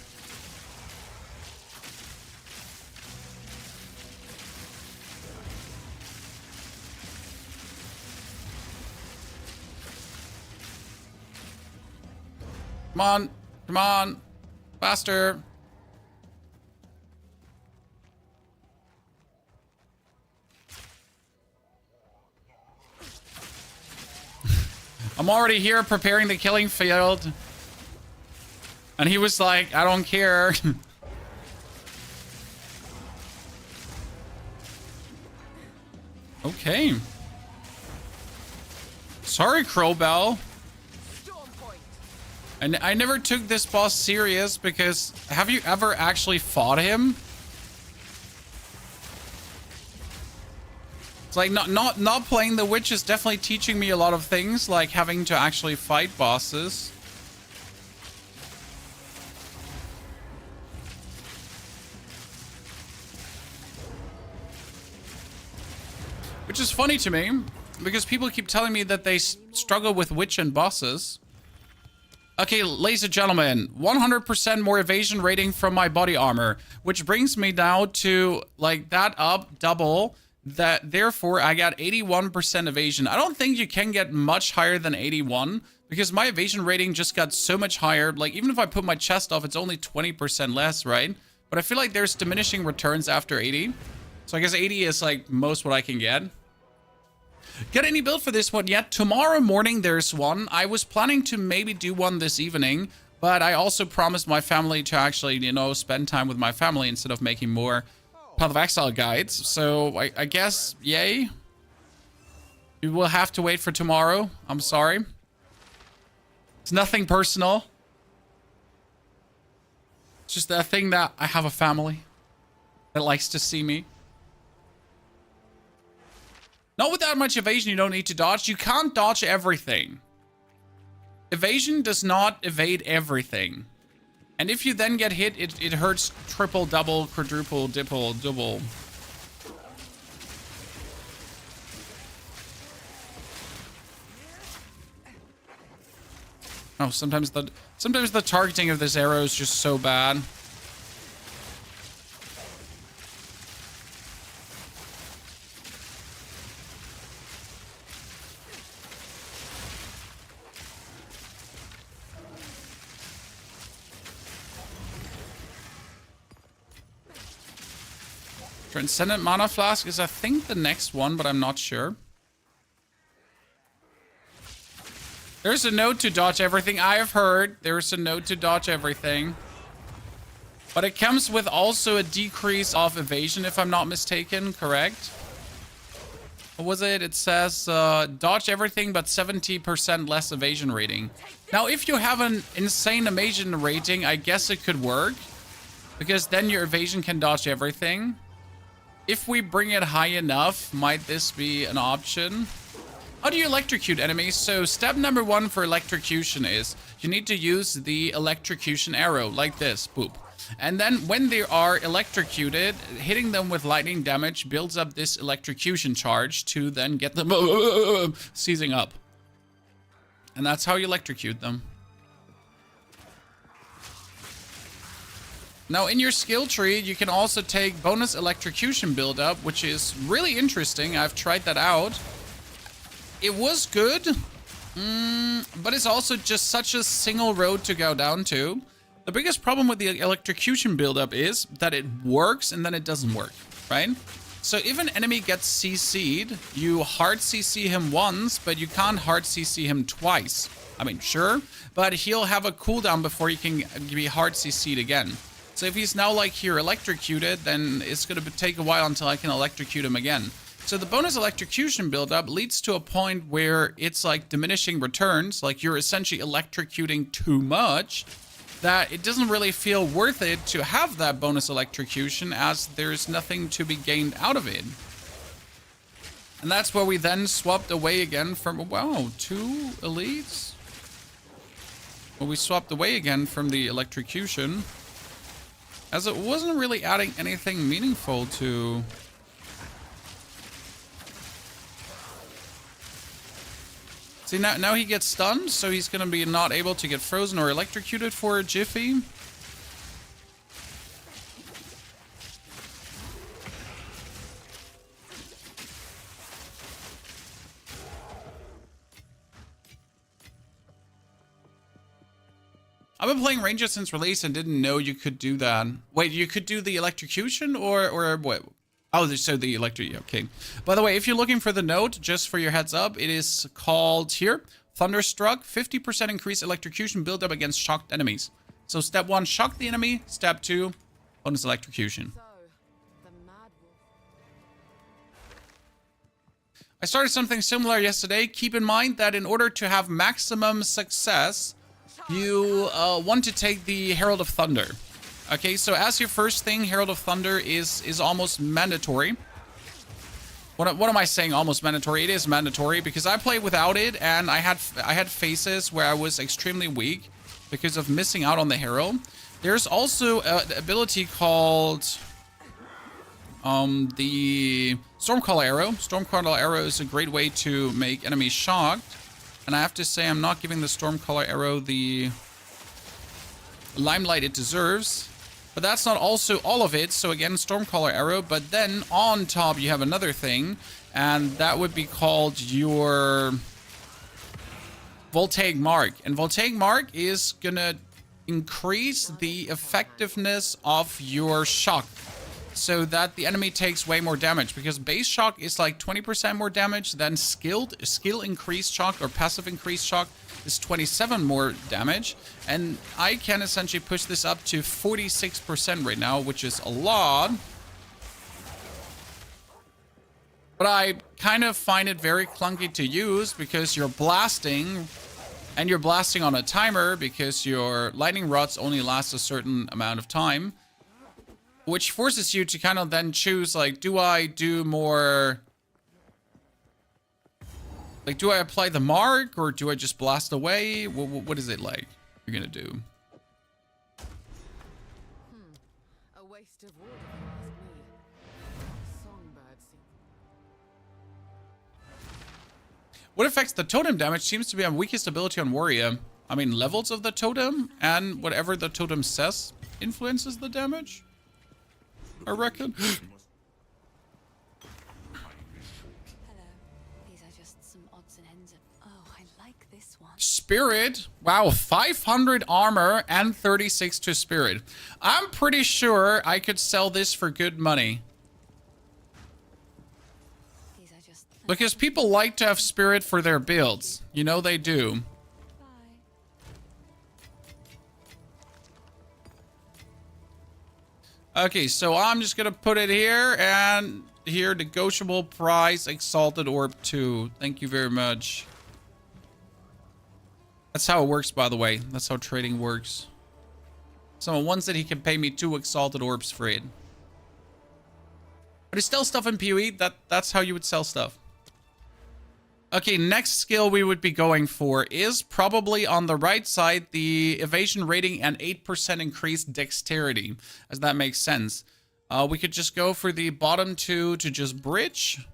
A: Come on. Come on. Faster. I'm already here preparing the killing field. And he was like, I don't care. Okay. Sorry, Crowbell. And I never took this boss serious because have you ever actually fought him? It's like not playing the witch is definitely teaching me a lot of things, like having to actually fight bosses. Which is funny to me because people keep telling me that they struggle with witch and bosses. Okay, ladies and gentlemen, 100% more evasion rating from my body armor, which brings me now to like that up double. That therefore I got 81% evasion. I don't think you can get much higher than 81 because my evasion rating just got so much higher. Like even if I put my chest off, it's only 20% less, right? But I feel like there's diminishing returns after 80. So I guess 80 is like most what I can get. Get any build for this one yet? Tomorrow morning there's one. I was planning to maybe do one this evening, but I also promised my family to actually, you know, spend time with my family instead of making more Path of Exile guides. So I guess, yay. You will have to wait for tomorrow. I'm sorry. It's nothing personal. It's just that thing that I have a family that likes to see me. Not with that much evasion, you don't need to dodge. You can't dodge everything. Evasion does not evade everything. And if you then get hit, it hurts triple, double, quadruple, dipple, double. Oh, sometimes the targeting of this arrow is just so bad. Transcendent Mana Flask is, I think, the next one, but I'm not sure. There's a note to dodge everything. I have heard there's a note to dodge everything. But it comes with also a decrease of evasion, if I'm not mistaken, correct? What was it? It says dodge everything, but 70% less evasion rating. Now, if you have an insane evasion rating, I guess it could work. Because then your evasion can dodge everything. If we bring it high enough, might this be an option? How do you electrocute enemies? So step number 1 for electrocution is you need to use the electrocution arrow like this. Boop. And then when they are electrocuted, hitting them with lightning damage builds up this electrocution charge to then get them seizing up. And that's how you electrocute them. Now, in your skill tree, you can also take bonus electrocution buildup, which is really interesting. I've tried that out. It was good, but it's also just such a single road to go down to. The biggest problem with the electrocution buildup is that it works and then it doesn't work, right? So if an enemy gets CC'd, you hard CC him once, but you can't hard CC him twice. I mean, sure, but he'll have a cooldown before he can be hard CC'd again. So if he's now like here electrocuted, then it's going to take a while until I can electrocute him again. So the bonus electrocution buildup leads to a point where it's like diminishing returns, like you're essentially electrocuting too much, that it doesn't really feel worth it to have that bonus electrocution as there's nothing to be gained out of it. And that's where we then swapped away again from, wow, 2 elites? Well, we swapped away again from the electrocution, as it wasn't really adding anything meaningful to... See, now he gets stunned, so he's going to be not able to get frozen or electrocuted for a jiffy. I've been playing Ranger since release and didn't know you could do that. Wait, you could do the electrocution or what? Oh, so the electric, okay. By the way, if you're looking for the note, just for your heads up, it is called here, Thunderstruck, 50% increase electrocution build up against shocked enemies. So step 1, shock the enemy. Step 2, bonus electrocution.
C: So, the mad wolf.
A: I started something similar yesterday. Keep in mind that in order to have maximum success, you want to take the Herald of Thunder. Okay, so as your first thing, Herald of Thunder is almost mandatory. What am I saying? Almost mandatory? It is mandatory because I played without it, and I had phases where I was extremely weak because of missing out on the Herald. There's also an ability called the Stormcaller Arrow. Stormcaller Arrow is a great way to make enemies shocked. And I have to say, I'm not giving the Stormcaller Arrow the limelight it deserves. But that's not also all of it. So again, Stormcaller Arrow. But then on top, you have another thing. And that would be called your Voltaic Mark. And Voltaic Mark is going to increase the effectiveness of your shock, so that the enemy takes way more damage, because base shock is like 20% more damage, then skill increased shock or passive increased shock is 27 more damage, and I can essentially push this up to 46% right now, which is a lot. But I kind of find it very clunky to use because you're blasting, and you're blasting on a timer because your lightning rods only last a certain amount of time, which forces you to kind of then choose, like, do I do more... Like, do I apply the mark, or do I just blast away? What is it like you're gonna do?
C: A waste of wood, if you ask me. Songbird seem...
A: What affects the totem damage seems to be on weakest ability on warrior. I mean, levels of the totem and whatever the totem says influences the damage, I reckon.
B: Hello. These are just some odds and ends of... Oh, I like this one.
A: Spirit. Wow, 500 armor and 36 to spirit. I'm pretty sure I could sell this for good money.
B: These are just...
A: Because people like to have spirit for their builds. You know they do. Okay, so I'm just gonna put it here, and here, negotiable price, Exalted Orb 2. Thank you very much. That's how it works, by the way. That's how trading works. Someone once said he can pay me 2 Exalted Orbs for it. But he sells stuff in PoE. That's how you would sell stuff. Okay, next skill we would be going for is probably on the right side, the evasion rating and 8% increased dexterity, as that makes sense. We could just go for the bottom 2 to just bridge,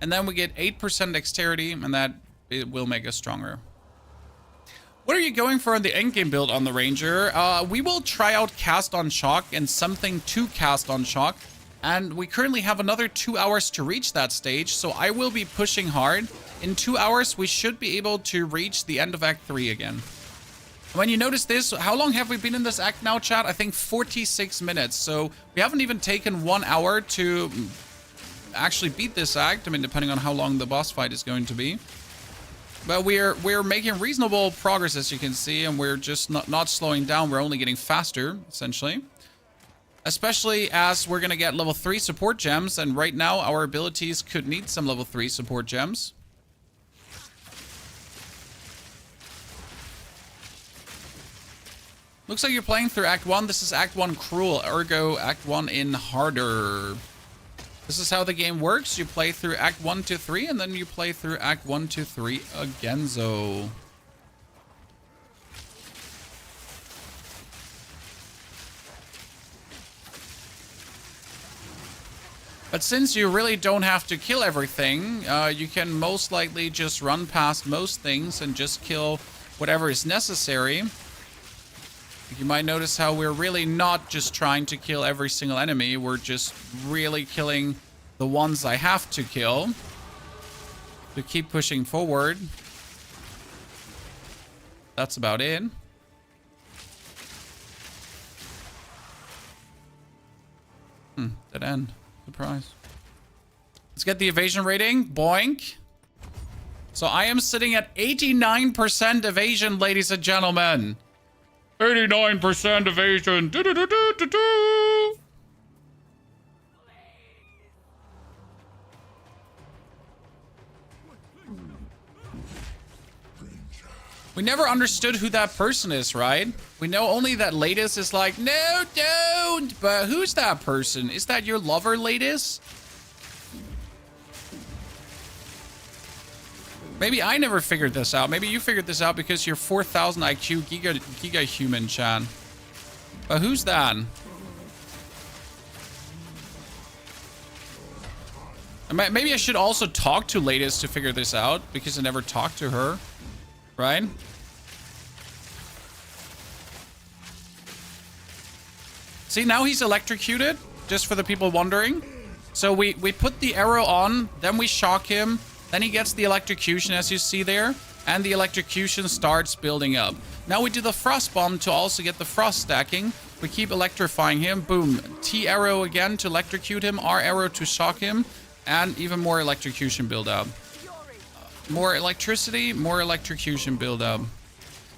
A: and then we get 8% dexterity, and that it will make us stronger. What are you going for on the endgame build on the Ranger? We will try out Cast on Shock and something to Cast on Shock, and we currently have another 2 hours to reach that stage, so I will be pushing hard. In 2 hours, we should be able to reach the end of Act 3 again. When you notice this, how long have we been in this act now, chat? I think 46 minutes. So we haven't even taken 1 hour to actually beat this act. I mean, depending on how long the boss fight is going to be. But we're making reasonable progress, as you can see, and we're just not slowing down. We're only getting faster, essentially. Especially as we're going to get level 3 support gems, and right now our abilities could need some level 3 support gems. Looks like you're playing through Act 1. This is Act 1 Cruel, ergo Act 1 in Harder. This is how the game works. You play through Act 1 to 3, and then you play through Act 1 to 3 againzo. But since you really don't have to kill everything, you can most likely just run past most things and just kill whatever is necessary. You might notice how we're really not just trying to kill every single enemy. We're just really killing the ones I have to kill to keep pushing forward. That's about it. Dead end. Surprise. Let's get the evasion rating. Boink. So I am sitting at 89% evasion, ladies and gentlemen. 89% evasion. Do, do, do, do, do, do. We never understood who that person is, right? We know only that Ladis is like, no, don't. But who's that person? Is that your lover, Ladis? Maybe I never figured this out. Maybe you figured this out because you're 4,000 IQ giga human, Chan. But who's that? Maybe I should also talk to Ladis to figure this out because I never talked to her, right? See, now he's electrocuted, just for the people wondering. So we put the arrow on, then we shock him, then he gets the electrocution, as you see there, and the electrocution starts building up. Now we do the frost bomb to also get the frost stacking. We keep electrifying him, boom. T arrow again to electrocute him, R arrow to shock him, and even more electrocution build up. More electricity, more electrocution build up.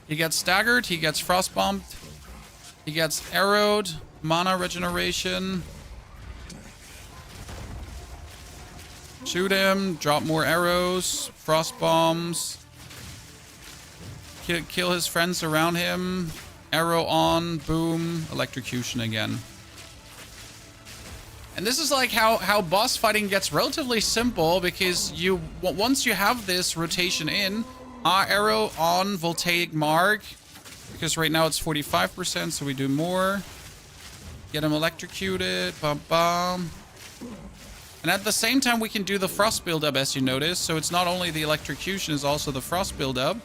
A: He gets staggered, he gets frost bombed, he gets arrowed. Mana regeneration. Shoot him. Drop more arrows. Frost bombs. Kill his friends around him. Arrow on. Boom. Electrocution again. And this is like how boss fighting gets relatively simple because once you have this rotation in, arrow on voltaic mark. Because right now it's 45%, so we do more. Get him electrocuted. Bum bum. And at the same time, we can do the frost buildup, as you notice. So it's not only the electrocution, it's also the frost buildup.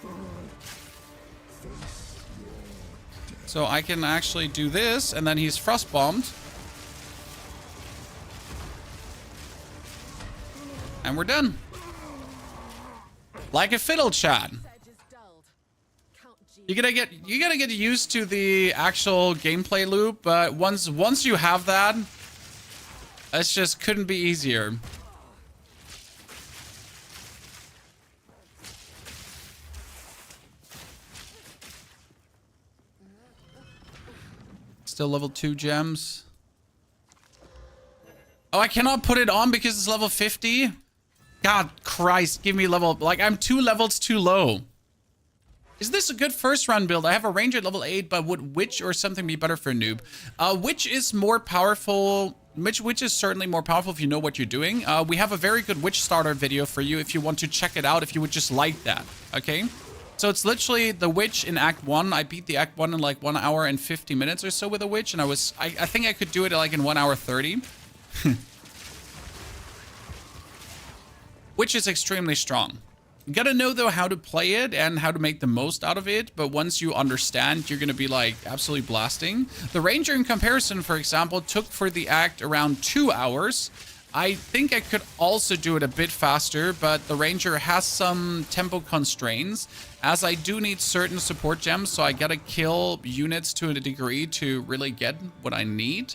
A: So I can actually do this, and then he's frost bombed. And we're done. Like a fiddle, Chad. You gotta get used to the actual gameplay loop, but once you have that, it just couldn't be easier. Still level 2 gems. Oh, I cannot put it on because it's level 50? God Christ, give me level... Like, I'm 2 levels too low. Is this a good first run build? I have a ranger at level 8, but would witch or something be better for a noob? Witch is more powerful. Witch is certainly more powerful if you know what you're doing. We have a very good witch starter video for you if you want to check it out, if you would just like that, okay? So it's literally the witch in Act 1. I beat the Act 1 in like 1 hour and 50 minutes or so with a witch, and I think I could do it like in 1 hour 30. Witch is extremely strong. You gotta know, though, how to play it and how to make the most out of it. But once you understand, you're gonna be, like, absolutely blasting. The Ranger, in comparison, for example, took for the act around 2 hours. I think I could also do it a bit faster, but the Ranger has some tempo constraints, as I do need certain support gems, so I gotta kill units to a degree to really get what I need.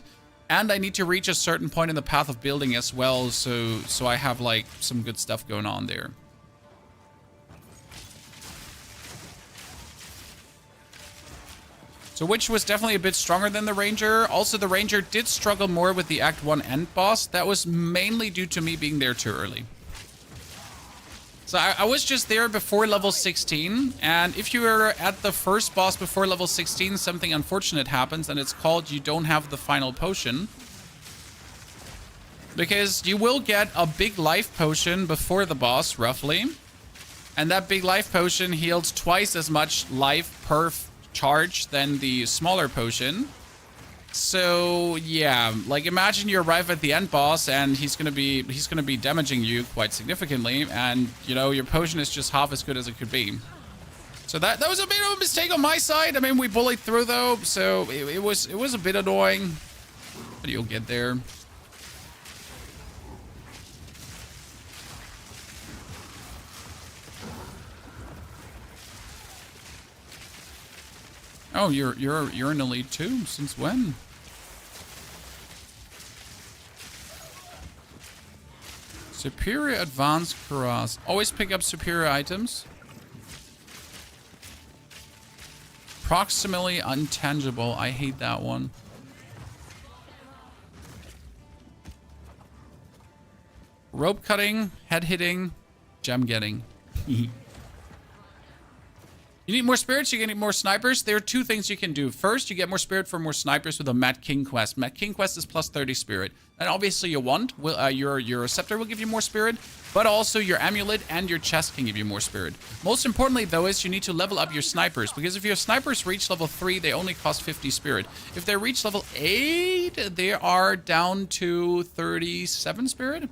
A: And I need to reach a certain point in the path of building as well, so I have, like, some good stuff going on there. So Witch was definitely a bit stronger than the Ranger. Also, the Ranger did struggle more with the Act 1 end boss. That was mainly due to me being there too early. So I was just there before level 16. And if you were at the first boss before level 16, something unfortunate happens. And it's called you don't have the final potion. Because you will get a big life potion before the boss, roughly. And that big life potion heals twice as much life per charge than the smaller potion. So yeah, like imagine you arrive at the end boss and he's gonna be damaging you quite significantly, and you know your potion is just half as good as it could be. So that was a bit of a mistake on my side. I mean, we bullied through though, so it was a bit annoying, but you'll get there. Oh, you're an elite too? Since when? Superior advanced cuirass. Always pick up superior items. Proximally untangible. I hate that one. Rope cutting, head hitting, gem getting. You need more spirits, you get more snipers. There are two things you can do. First, you get more spirit for more snipers with a Mad King quest. Mad King quest is plus 30 spirit. And obviously you want, your scepter will give you more spirit, but also your amulet and your chest can give you more spirit. Most importantly though is you need to level up your snipers, because if your snipers reach level 3, they only cost 50 spirit. If they reach level 8, they are down to 37 spirit.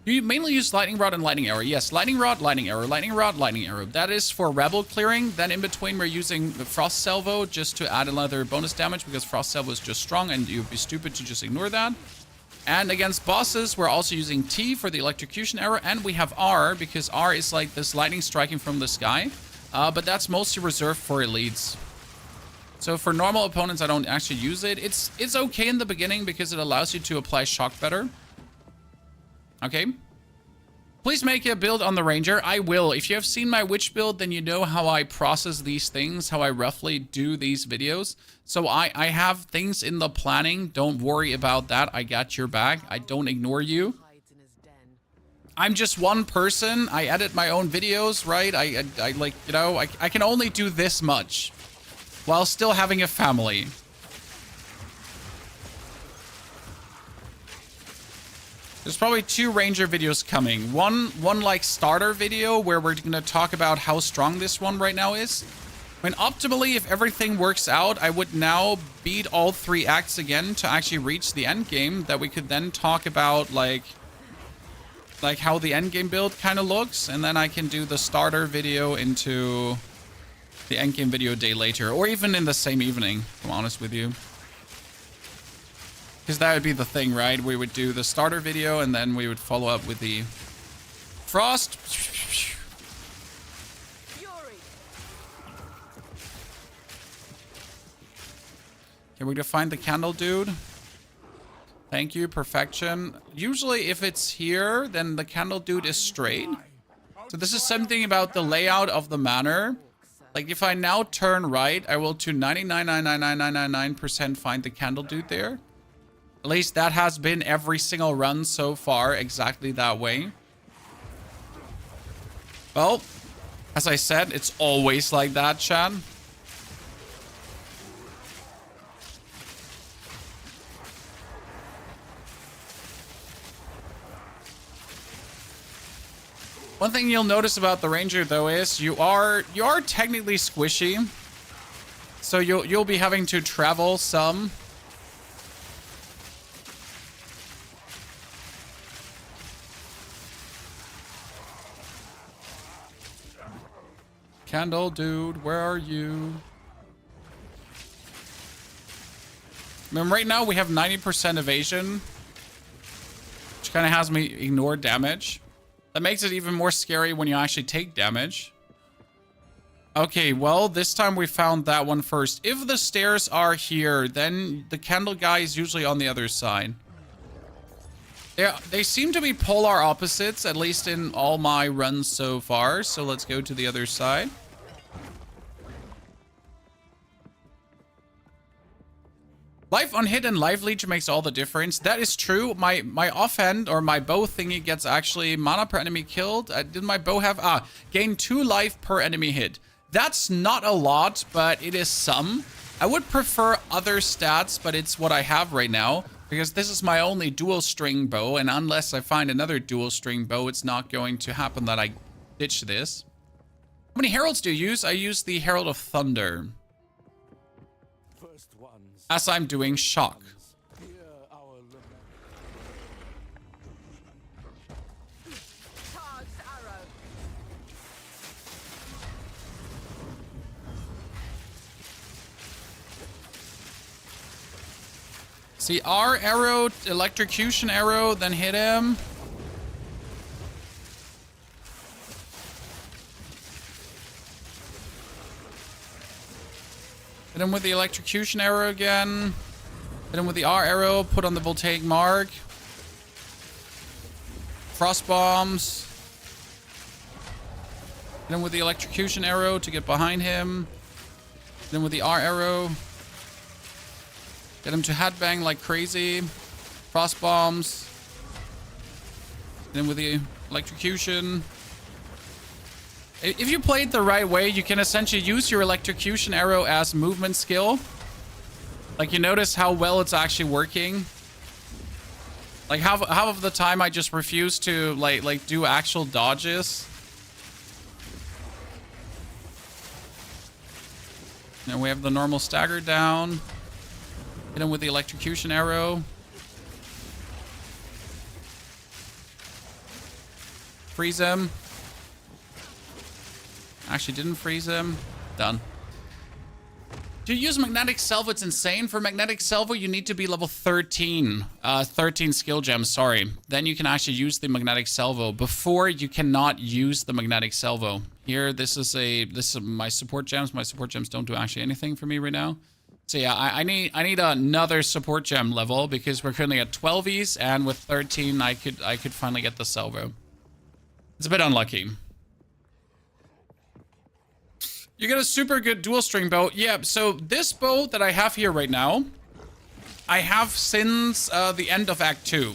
A: You mainly use Lightning Rod and Lightning Arrow. Yes, Lightning Rod, Lightning Arrow, Lightning Rod, Lightning Arrow. That is for Rebel clearing. Then in between, we're using the Frost Salvo just to add another bonus damage, because Frost Salvo is just strong and you'd be stupid to just ignore that. And against bosses, we're also using T for the Electrocution Arrow, and we have R, because R is like this lightning striking from the sky. But that's mostly reserved for elites. So for normal opponents, I don't actually use it. It's okay in the beginning because it allows you to apply shock better. Okay. Please make a build on the Ranger. I will. If you have seen my witch build, then you know how I process these things, how I roughly do these videos. So I have things in the planning. Don't worry about that. I got your back. I don't ignore you. I'm just one person. I edit my own videos, right? I like, you know, I can only do this much while still having a family. There's probably 2 Ranger videos coming. One like starter video where we're going to talk about how strong this one right now is. I mean, optimally, if everything works out, I would now beat all 3 acts again to actually reach the end game, that we could then talk about like how the end game build kind of looks, and then I can do the starter video into the end game video a day later, or even in the same evening, if I'm honest with you. Because that would be the thing, right? We would do the starter video and then we would follow up with the Frost. Okay, we're gonna find the candle dude. Thank you, perfection. Usually if it's here, then the candle dude is straight. So this is something about the layout of the manor. Like if I now turn right, I will to 99.99999% find the candle dude there. At least that has been every single run so far, exactly that way. Well, as I said, it's always like that, Chad. One thing you'll notice about the Ranger though is you are technically squishy. So you'll be having to travel some. Candle dude, where are you? I mean, right now we have 90% evasion, which kind of has me ignore damage. That makes it even more scary when you actually take damage. Okay, well, this time we found that one first. If the stairs are here, then the candle guy is usually on the other side. They seem to be polar opposites, at least in all my runs so far. So let's go to the other side. Life on hit and life leech makes all the difference. That is true. My offhand or my bow thingy gets actually mana per enemy killed. Did my bow have... gain 2 life per enemy hit. That's not a lot, but it is some. I would prefer other stats, but it's what I have right now. Because this is my only dual string bow, and unless I find another dual string bow, it's not going to happen that I ditch this. How many heralds do you use? I use the Herald of Thunder. As I'm doing shock. See, R arrow, electrocution arrow, then hit him. Hit him with the electrocution arrow again. Hit him with the R arrow, put on the voltaic mark. Frost bombs. Hit him with the electrocution arrow to get behind him. Hit him with the R arrow. Get him to headbang like crazy. Frost bombs. Hit him with the electrocution. If you play it the right way, you can essentially use your electrocution arrow as movement skill. Like, you notice how well it's actually working. Like, half of the time I just refuse to, like do actual dodges. And we have the normal stagger down. Hit him with the electrocution arrow. Freeze him. Actually didn't freeze him. Done. To use magnetic salvo, it's insane. For magnetic salvo, you need to be level 13. 13 skill gems, sorry. Then you can actually use the magnetic salvo. Before, you cannot use the magnetic salvo. Here, this is my support gems. My support gems don't do actually anything for me right now. So yeah, I need another support gem level because we're currently at 12s, and with 13, I could finally get the salvo. It's a bit unlucky. You get a super good dual string bow. Yeah, so this bow that I have here right now, I have since the end of Act 2.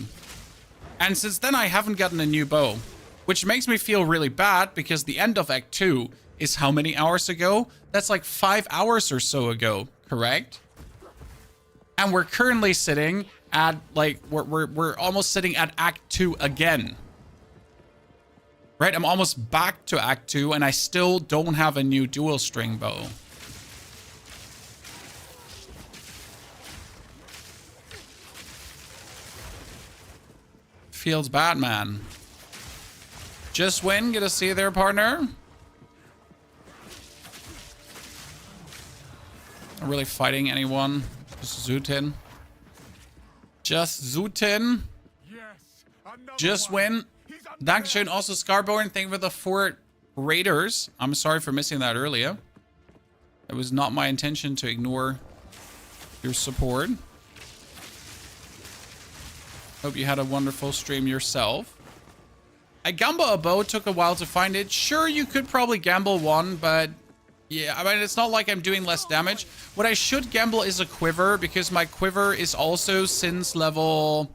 A: And since then, I haven't gotten a new bow, which makes me feel really bad because the end of Act 2 is how many hours ago? That's like 5 hours or so ago, correct? And we're currently sitting at, like, we're almost sitting at Act 2 again. Right, I'm almost back to Act 2, and I still don't have a new dual string bow. Feels bad, man. Just win, get to see their partner. Not really fighting anyone. Just Zootin. Just Zootin. Just win. Dankeschön, also Scarborn, thank you for the 4 raiders. I'm sorry for missing that earlier. It was not my intention to ignore your support. Hope you had a wonderful stream yourself. I gamble a bow, took a while to find it. Sure, you could probably gamble one, but yeah, I mean, it's not like I'm doing less damage. What I should gamble is a quiver, because my quiver is also since level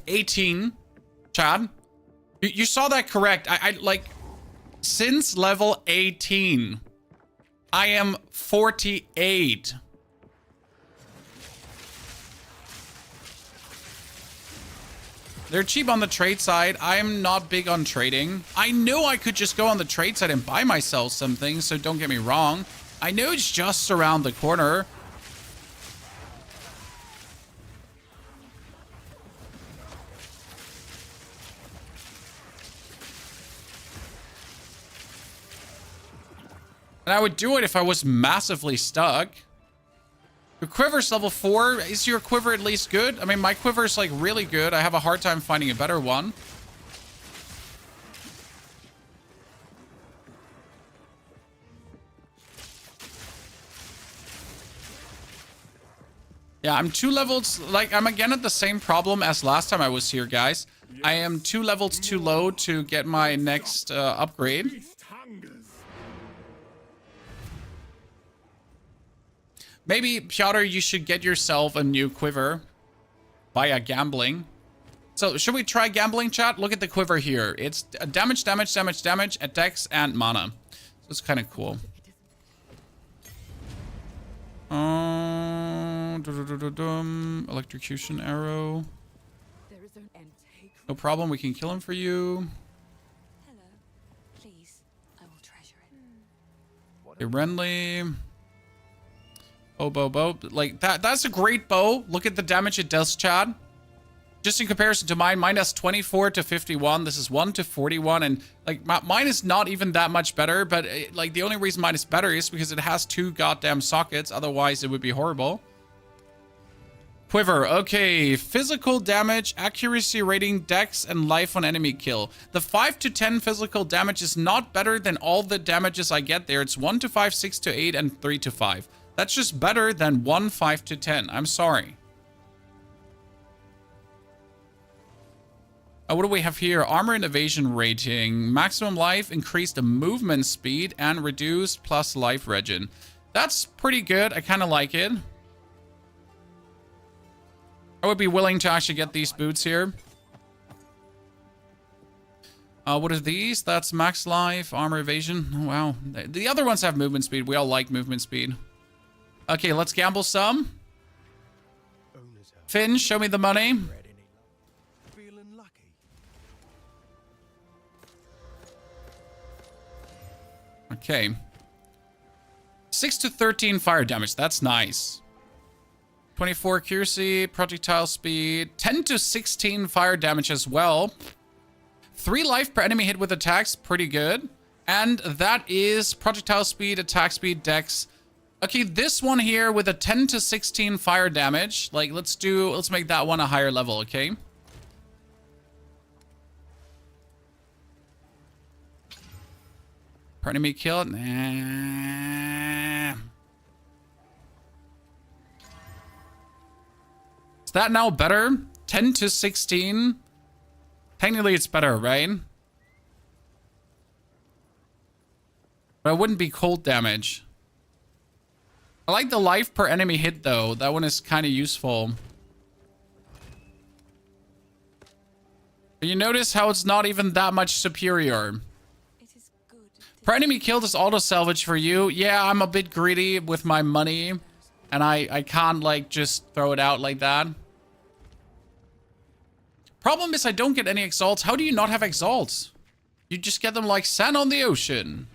A: 18. Chad? You saw that correct. I like, since level 18, I am 48. They're cheap on the trade side. I'm not big on trading. I know I could just go on the trade side and buy myself something, so don't get me wrong. I know it's just around the corner. And I would do it if I was massively stuck. Your quiver's level 4. Is your quiver at least good? I mean, my quiver's like really good. I have a hard time finding a better one. Yeah, I'm 2 levels, like, I'm again at the same problem as last time I was here, guys. I am 2 levels too low to get my next upgrade. Maybe, Piotr, you should get yourself a new quiver via gambling. So, should we try gambling, chat? Look at the quiver here. It's damage, damage, damage, damage, attacks, and mana. So, it's kind of cool. Electrocution arrow. No problem, we can kill him for you.
B: Hello. Please, I will treasure it.
A: Hey, Renly. Bow. Like, that's a great bow. Look at the damage it does, Chad. Just in comparison to mine does 24 to 51. This is 1 to 41. And, like, mine is not even that much better. But, like, the only reason mine is better is because it has 2 goddamn sockets. Otherwise, it would be horrible. Quiver. Okay. Physical damage, accuracy rating, dex, and life on enemy kill. The 5 to 10 physical damage is not better than all the damages I get there. It's 1 to 5, 6 to 8, and 3 to 5. That's just better than 1, 5 to 10. I'm sorry. What do we have here? Armor and evasion rating. Maximum life, increased movement speed, and reduced plus life regen. That's pretty good. I kind of like it. I would be willing to actually get these boots here. What are these? That's max life, armor evasion. Oh, wow. The other ones have movement speed. We all like movement speed. Okay, let's gamble some. Finn, show me the money.
F: Feeling lucky.
A: Okay. 6 to 13 fire damage. That's nice. 24 accuracy, projectile speed. 10 to 16 fire damage as well. 3 life per enemy hit with attacks. Pretty good. And that is projectile speed, attack speed, dex. Okay, this one here with a 10 to 16 fire damage. Like, let's make that one a higher level, okay? Per enemy kill? Nah. Is that now better? 10 to 16? Technically, it's better, right? But it wouldn't be cold damage. I like the life per enemy hit, though. That one is kind of useful. But you notice how it's not even that much superior.
B: It is good.
A: Per enemy killed is auto salvage for you. Yeah, I'm a bit greedy with my money. And I can't, like, just throw it out like that. Problem is I don't get any exalts. How do you not have exalts? You just get them like sand on the ocean.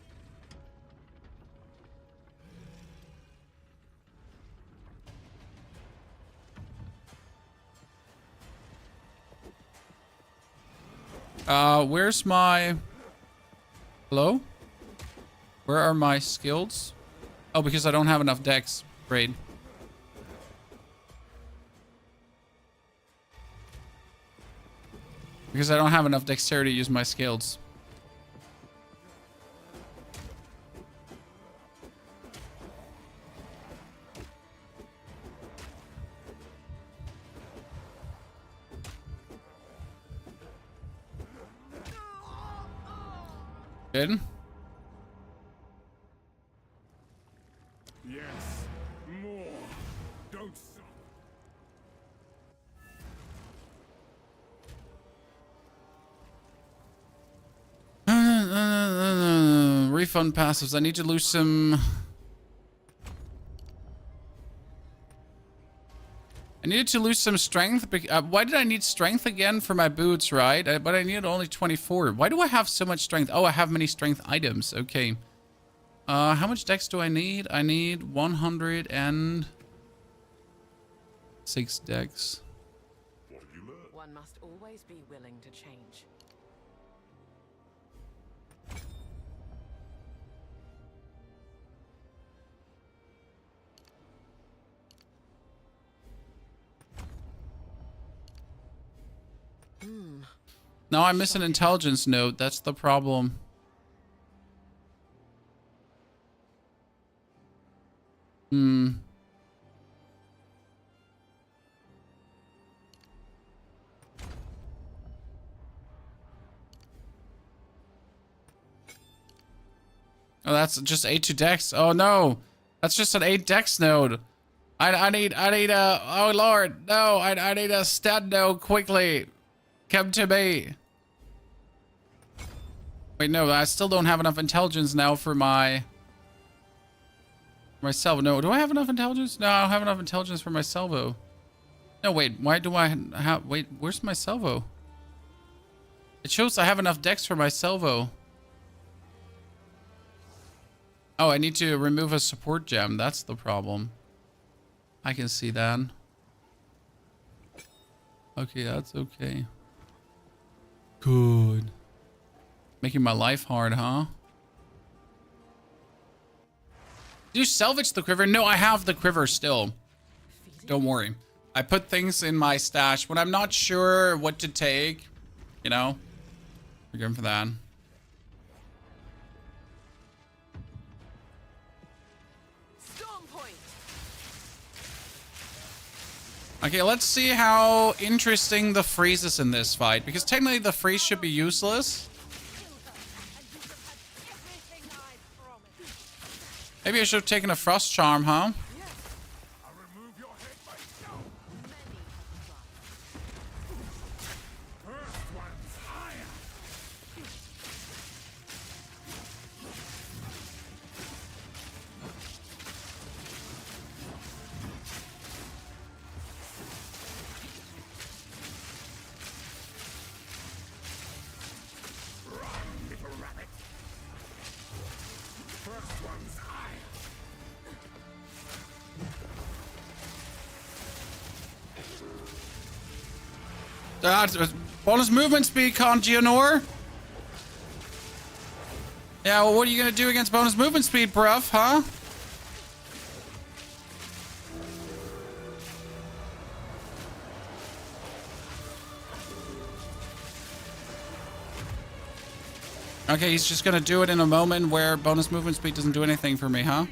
A: Where's my... Hello? Where are my skills? Oh, because I don't have enough dex. Great. Because I don't have enough dexterity to use my skills. Good.
F: Yes, more. Don't stop.
A: Refund passives. I need to lose some... I needed to lose some strength. Why did I need strength again for my boots, right? But I needed only 24. Why do I have so much strength? Oh, I have many strength items. Okay. How much dex do I need? I need 106 dex.
C: One must always be willing to change.
A: Now I miss an intelligence node. That's the problem. Oh, that's just 8 to dex. Oh no, that's just an 8 dex node. I need a, oh lord, no, I need a stat node quickly. Come to me. Wait, no, I still don't have enough intelligence now for my salvo. No, do I have enough intelligence? No, I don't have enough intelligence for my salvo. No, wait, why do I have, wait, where's my salvo? It shows I have enough dex for my salvo. Oh, I need to remove a support gem. That's the problem. I can see that. Okay, that's okay. Good. Making my life hard, huh? Do you salvage the quiver? No, I have the quiver still. Don't worry. I put things in my stash when I'm not sure what to take. You know? We're going for that. Okay, let's see how interesting the freeze is in this fight. Because technically the freeze should be useless. Maybe I should have taken a frost charm, huh? Bonus movement speed, Congeonor. Yeah, well, what are you gonna do against bonus movement speed, bruv, huh? Okay, he's just gonna do it in a moment where bonus movement speed doesn't do anything for me, huh?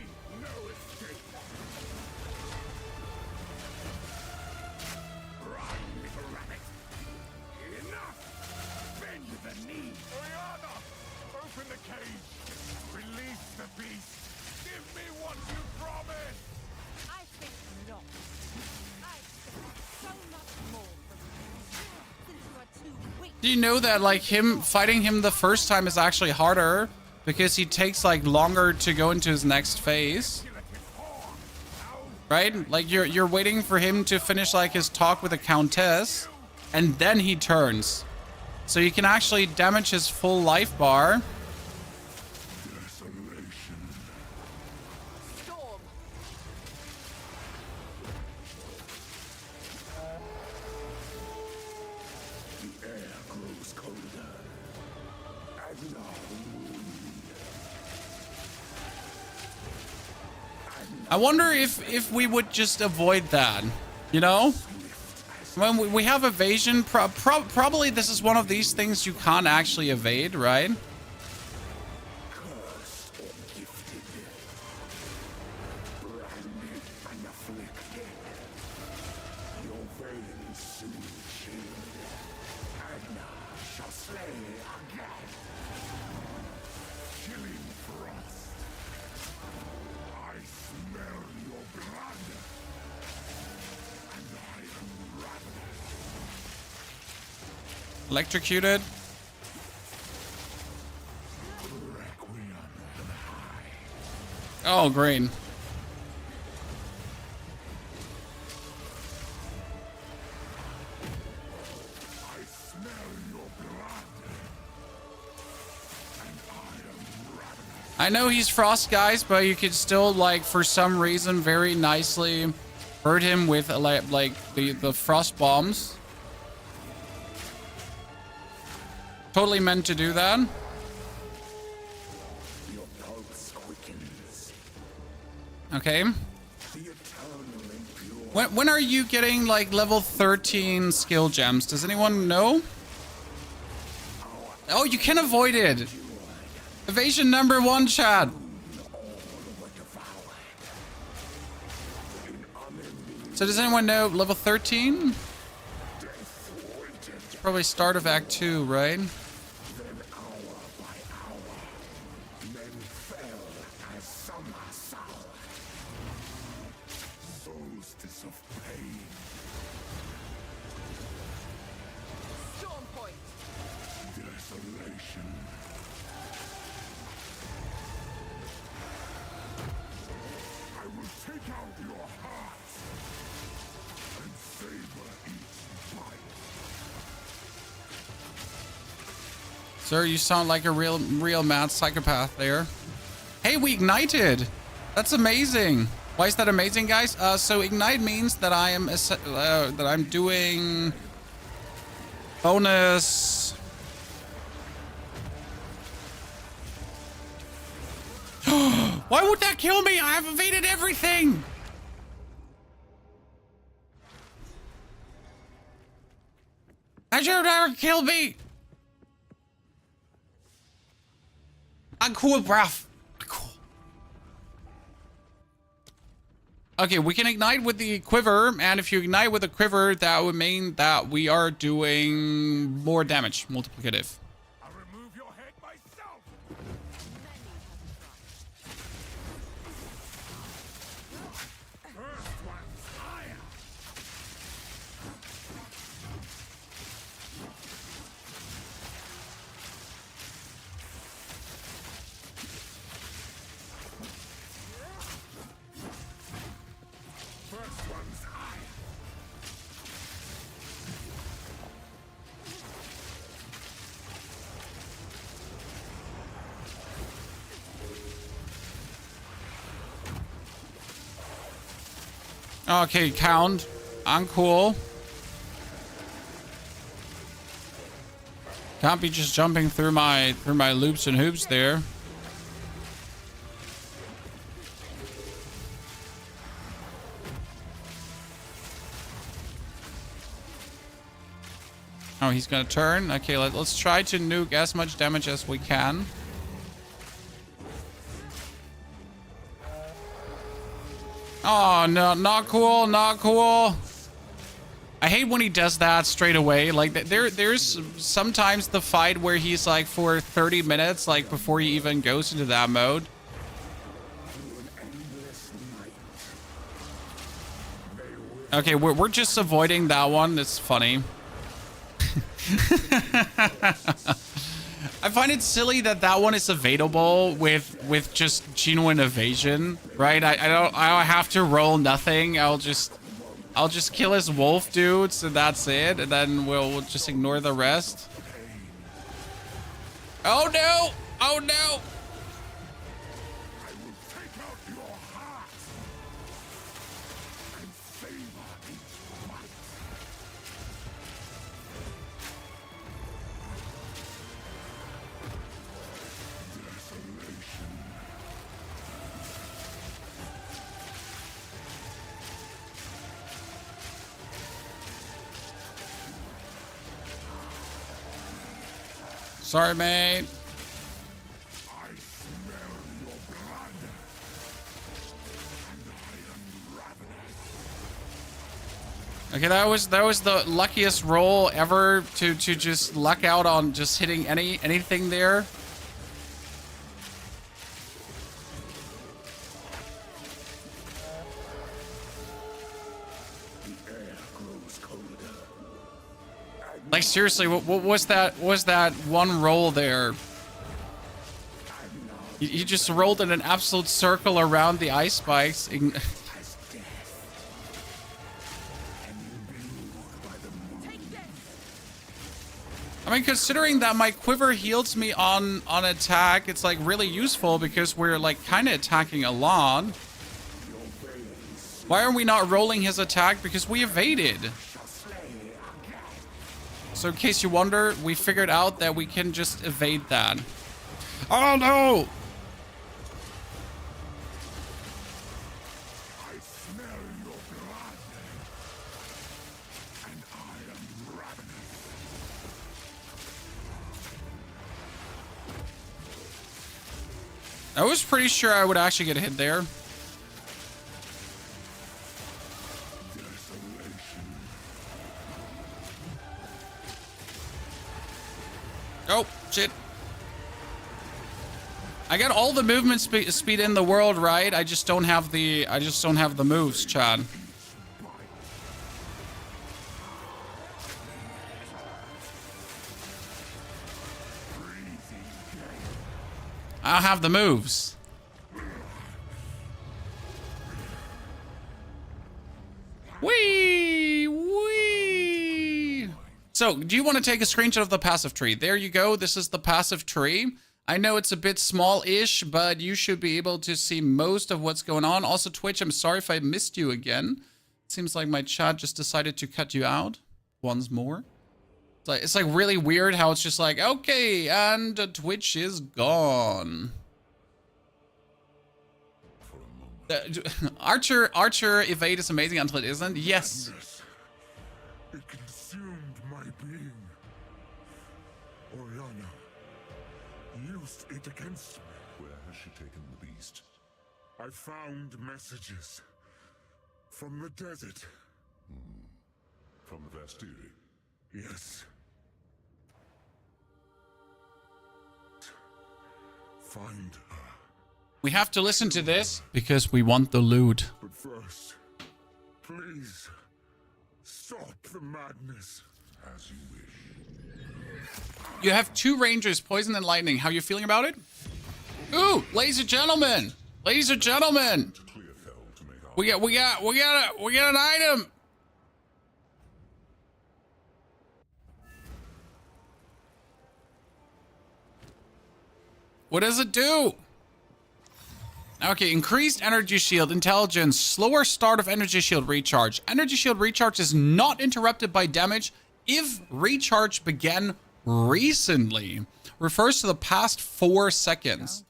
A: Do you know that, like, fighting him the first time is actually harder because he takes, like, longer to go into his next phase? Right? Like, you're waiting for him to finish, like, his talk with the Countess, and then he turns. So you can actually damage his full life bar. I wonder if we would just avoid that, you know? When we have evasion, probably this is one of these things you can't actually evade, right? Electrocuted. Oh, green. I know he's Frost, guys, but you could still, like, for some reason, very nicely hurt him with, like the Frost bombs. Totally meant to do that. Okay. When are you getting, like, level 13 skill gems? Does anyone know? Oh, you can avoid it. Evasion number 1, Chad. So does anyone know level 13? It's probably start of Act 2, right? Sir, you sound like a real mad psychopath there. Hey, we ignited. That's amazing. Why is that amazing, guys? So ignite means that I'm doing bonus. Why would that kill me? I have evaded everything. That should never kill me. I'm cool, bruv. Cool. Okay, we can ignite with the quiver, and if you ignite with the quiver, that would mean that we are doing more damage, multiplicative.
F: I'll remove your head myself. First one's higher. First one's higher.
A: Okay, count. I'm cool. Can't be just jumping through my loops and hoops there. Oh, he's gonna turn. Okay, let's try to nuke as much damage as we can. Oh, no, not cool, not cool. I hate when he does that straight away. Like, there's sometimes the fight where he's like for 30 minutes, like before he even goes into that mode. Okay, we're just avoiding that one. It's funny. I find it silly that one is evadable with just genuine evasion, right? I don't have to roll nothing. I'll just kill his wolf dudes and that's it, and then we'll just ignore the rest. Oh no! Oh no! Sorry, mate. Okay, that was the luckiest roll ever to just luck out on just hitting anything there. Like, seriously, what was that? Was that one roll there? You just rolled in an absolute circle around the ice spikes. I mean, considering that my quiver heals me on attack, it's like really useful because we're like kind of attacking a lot. Why are we not rolling his attack? Because we evaded. So in case you wonder, we figured out that we can just evade that. Oh no! I was pretty sure I would actually get hit there. Oh, shit. I got all the movement speed in the world, right? I just don't have the moves, Chad. I don't have the moves. Whee! Whee! So, do you want to take a screenshot of the passive tree? There you go. This is the passive tree. I know it's a bit small-ish, but you should be able to see most of what's going on. Also, Twitch, I'm sorry if I missed you again. It seems like my chat just decided to cut you out once more. It's like really weird how it's just like, okay, and Twitch is gone. Archer evade is amazing until it isn't. Yes.
F: It consumed my being. Oriana used it against me. Where has she taken the beast? I found messages from the desert. From the Vastiri? Yes. Find her.
A: We have to listen to this because we want the loot.
F: But first, please stop the madness. As you wish.
A: You have 2 rangers, poison and lightning. How are you feeling about it? Ooh, ladies and gentlemen, we got an item. What does it do? Okay, increased energy shield, intelligence, slower start of energy shield recharge. Energy shield recharge is not interrupted by damage if recharge began Recently refers to the past 4 seconds.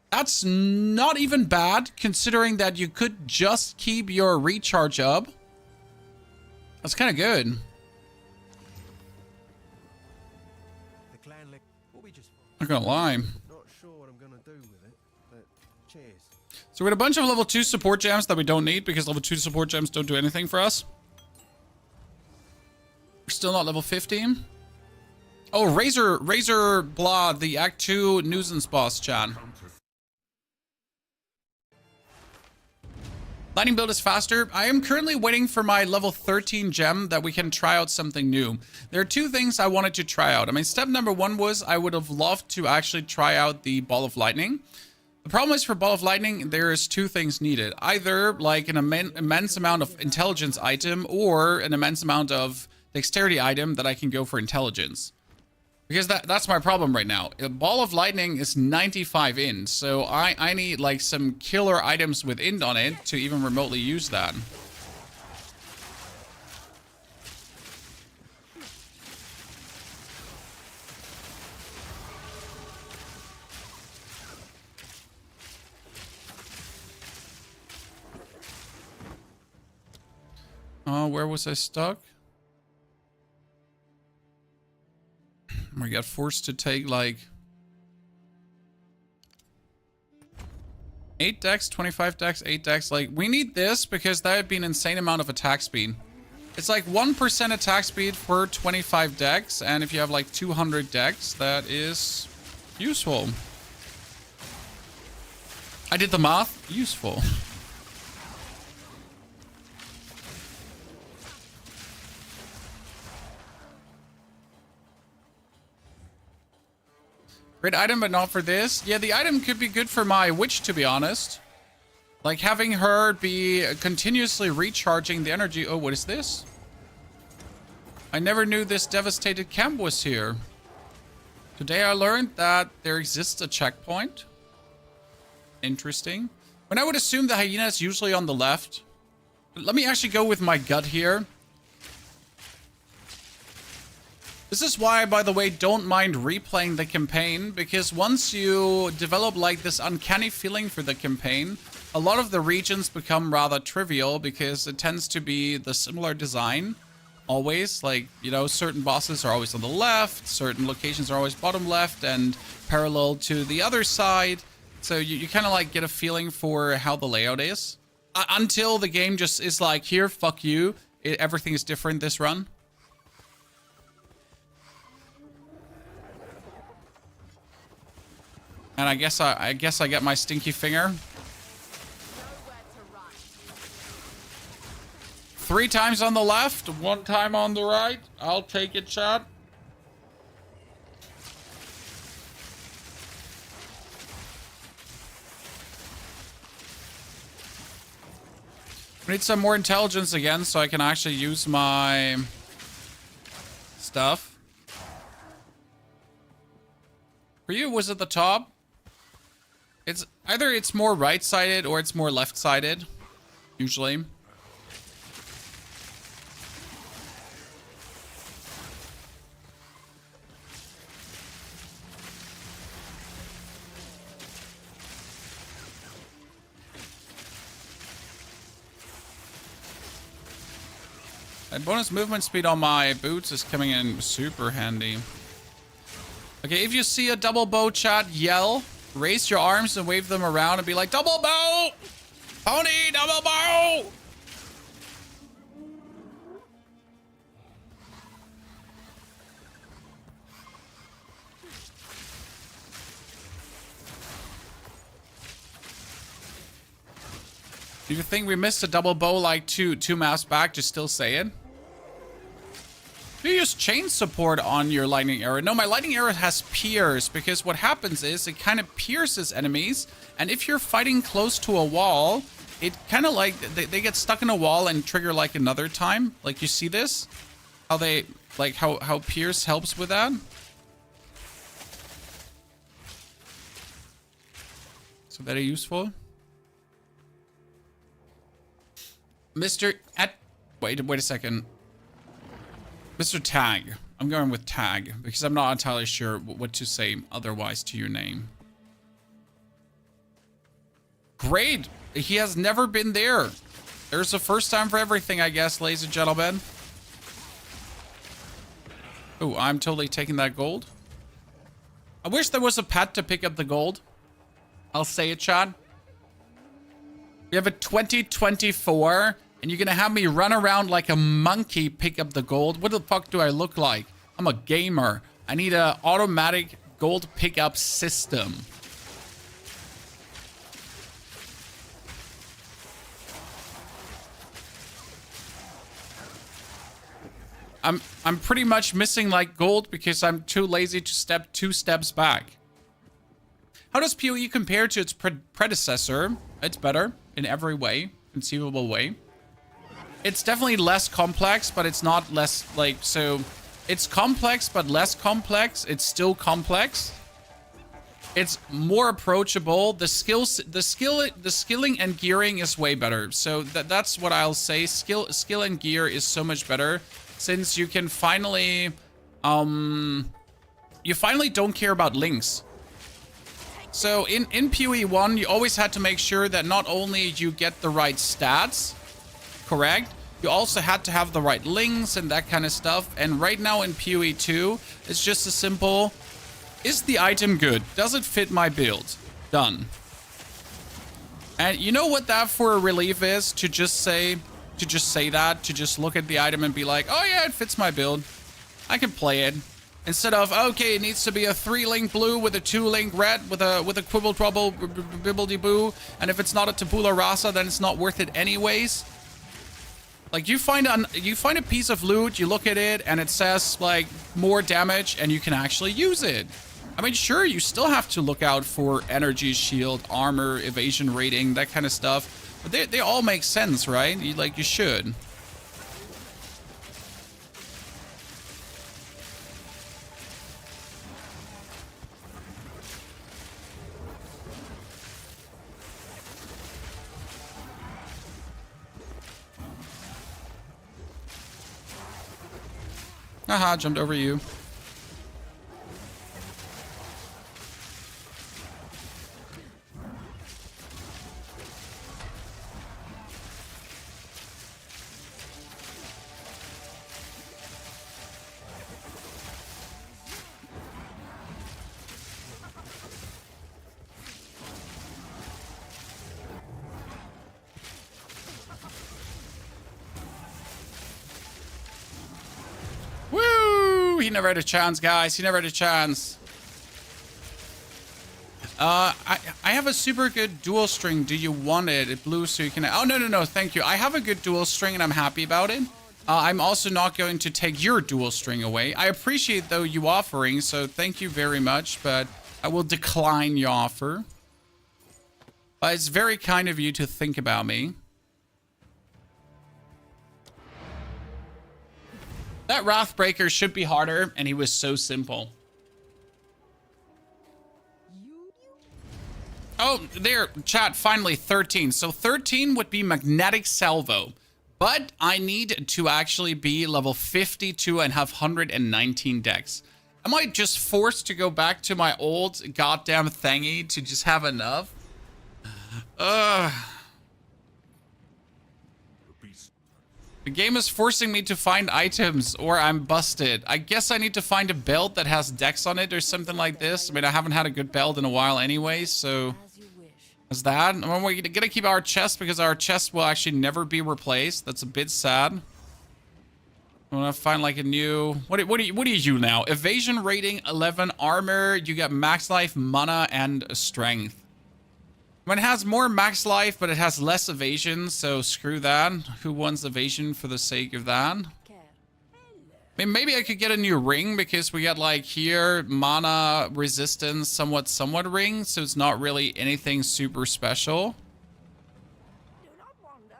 A: That's not even bad, considering that you could just keep your recharge up. That's kind of good.
I: The clan will be just fine.
A: Not gonna lie.
I: Not sure what I'm gonna do with it, but cheers.
A: So we had a bunch of level 2 support gems that we don't need because level 2 support gems don't do anything for us. We're still not level 15. Oh, Razor Blah, the Act 2 nuisance boss, chat. Lightning build is faster. I am currently waiting for my level 13 gem that we can try out something new. There are 2 things I wanted to try out. I mean, step number 1 was I would have loved to actually try out the Ball of Lightning. The problem is for Ball of Lightning, there's 2 things needed. Either like an immense amount of intelligence item or an immense amount of dexterity item that I can go for intelligence. Because that's my problem right now. A Ball of Lightning is 95 int, so I need like some killer items with int on it to even remotely use that. Where was I stuck? I got forced to take like 8 dex, 25 dex, 8 dex. Like, we need this because that would be an insane amount of attack speed. It's like 1% attack speed for 25 dex, and if you have like 200 dex, that is useful. I did the math. Useful. Great item, but not for this. Yeah, the item could be good for my witch, to be honest. Like, having her be continuously recharging the energy. Oh, what is this? I never knew this devastated camp was here. Today I learned that there exists a checkpoint. Interesting. When I would assume the hyena is usually on the left. But let me actually go with my gut here. This is why, by the way, don't mind replaying the campaign, because once you develop like this uncanny feeling for the campaign, a lot of the regions become rather trivial because it tends to be the similar design always. Like, you know, certain bosses are always on the left, certain locations are always bottom left and parallel to the other side. So you kind of like get a feeling for how the layout is until the game just is like, here, fuck you. Everything is different this run. And I guess I get my stinky finger. 3 times on the left, 1 time on the right. I'll take it, chat. I need some more intelligence again so I can actually use my stuff. For you, was it the top? It's either it's more right-sided or it's more left-sided, usually. And bonus movement speed on my boots is coming in super handy. Okay, if you see a double bow, chat, yell. Raise your arms and wave them around and be like, double bow! Pony, double bow! Do you think we missed a double bow like two maps back? Just still say it. Do you use chain support on your lightning arrow? No, my lightning arrow has pierce, because what happens is it kind of pierces enemies, and if you're fighting close to a wall, it kind of like they get stuck in a wall and trigger like another time. Like, you see this? How they like how pierce helps with that? So very useful. Mr. Wait a second. Mr. Tag, I'm going with tag because I'm not entirely sure what to say otherwise to your name. Great. He has never been there. There's a first time for everything, I guess, ladies and gentlemen. Oh, I'm totally taking that gold. I wish there was a pet to pick up the gold. I'll say it, Chad. We have a 2024, and you're gonna have me run around like a monkey pick up the gold. What the fuck do I look like? I'm a gamer. I need an automatic gold pickup system. I'm pretty much missing like gold because I'm too lazy to step 2 steps back. How does PoE compare to its predecessor? It's better in every way, conceivable way. It's definitely less complex, but it's not less like, so it's complex, but less complex. It's still complex. It's more approachable. The skilling and gearing is way better. So that's what I'll say. Skill and gear is so much better since you can finally, you finally don't care about links. So in PoE 1, you always had to make sure that not only you get the right stats, correct? You also had to have the right links and that kind of stuff. And right now in PoE 2, it's just a simple, is the item good? Does it fit my build? Done. And you know what that for a relief is? To just look at the item and be like, oh yeah, it fits my build. I can play it. Instead of, okay, it needs to be a 3-link blue with a 2-link red with a quibble trouble bibbledy boo. And if it's not a tabula rasa, then it's not worth it anyways. Like you find a piece of loot, you look at it, and it says like more damage, and you can actually use it. I mean, sure, you still have to look out for energy, shield, armor, evasion rating, that kind of stuff. But they all make sense, right? You should. Haha, jumped over you. He never had a chance, guys. He never had a chance. I have a super good dual string. Do you want it? It blue so you can... Oh, no. Thank you. I have a good dual string and I'm happy about it. I'm also not going to take your dual string away. I appreciate, though, you offering, so thank you very much, but I will decline your offer. But it's very kind of you to think about me. That Wrathbreaker should be harder, and he was so simple. Oh, there, chat, finally 13. So 13 would be Magnetic Salvo. But I need to actually be level 52 and have 119 dex. Am I just forced to go back to my old goddamn thingy to just have enough? The game is forcing me to find items or I'm busted. I guess I need to find a belt that has dex on it or something like this. I mean, I haven't had a good belt in a while anyway, so... Is that? We're gonna keep our chest because our chest will actually never be replaced. That's a bit sad. I want to find like a new... What are you now? Evasion rating 11, armor. You get max life, mana, and strength. I mean, it has more max life, but it has less evasion, so screw that. Who wants evasion for the sake of that? I mean, maybe I could get a new ring because we got like here mana resistance somewhat ring, so it's not really anything super special.
B: Do not wander.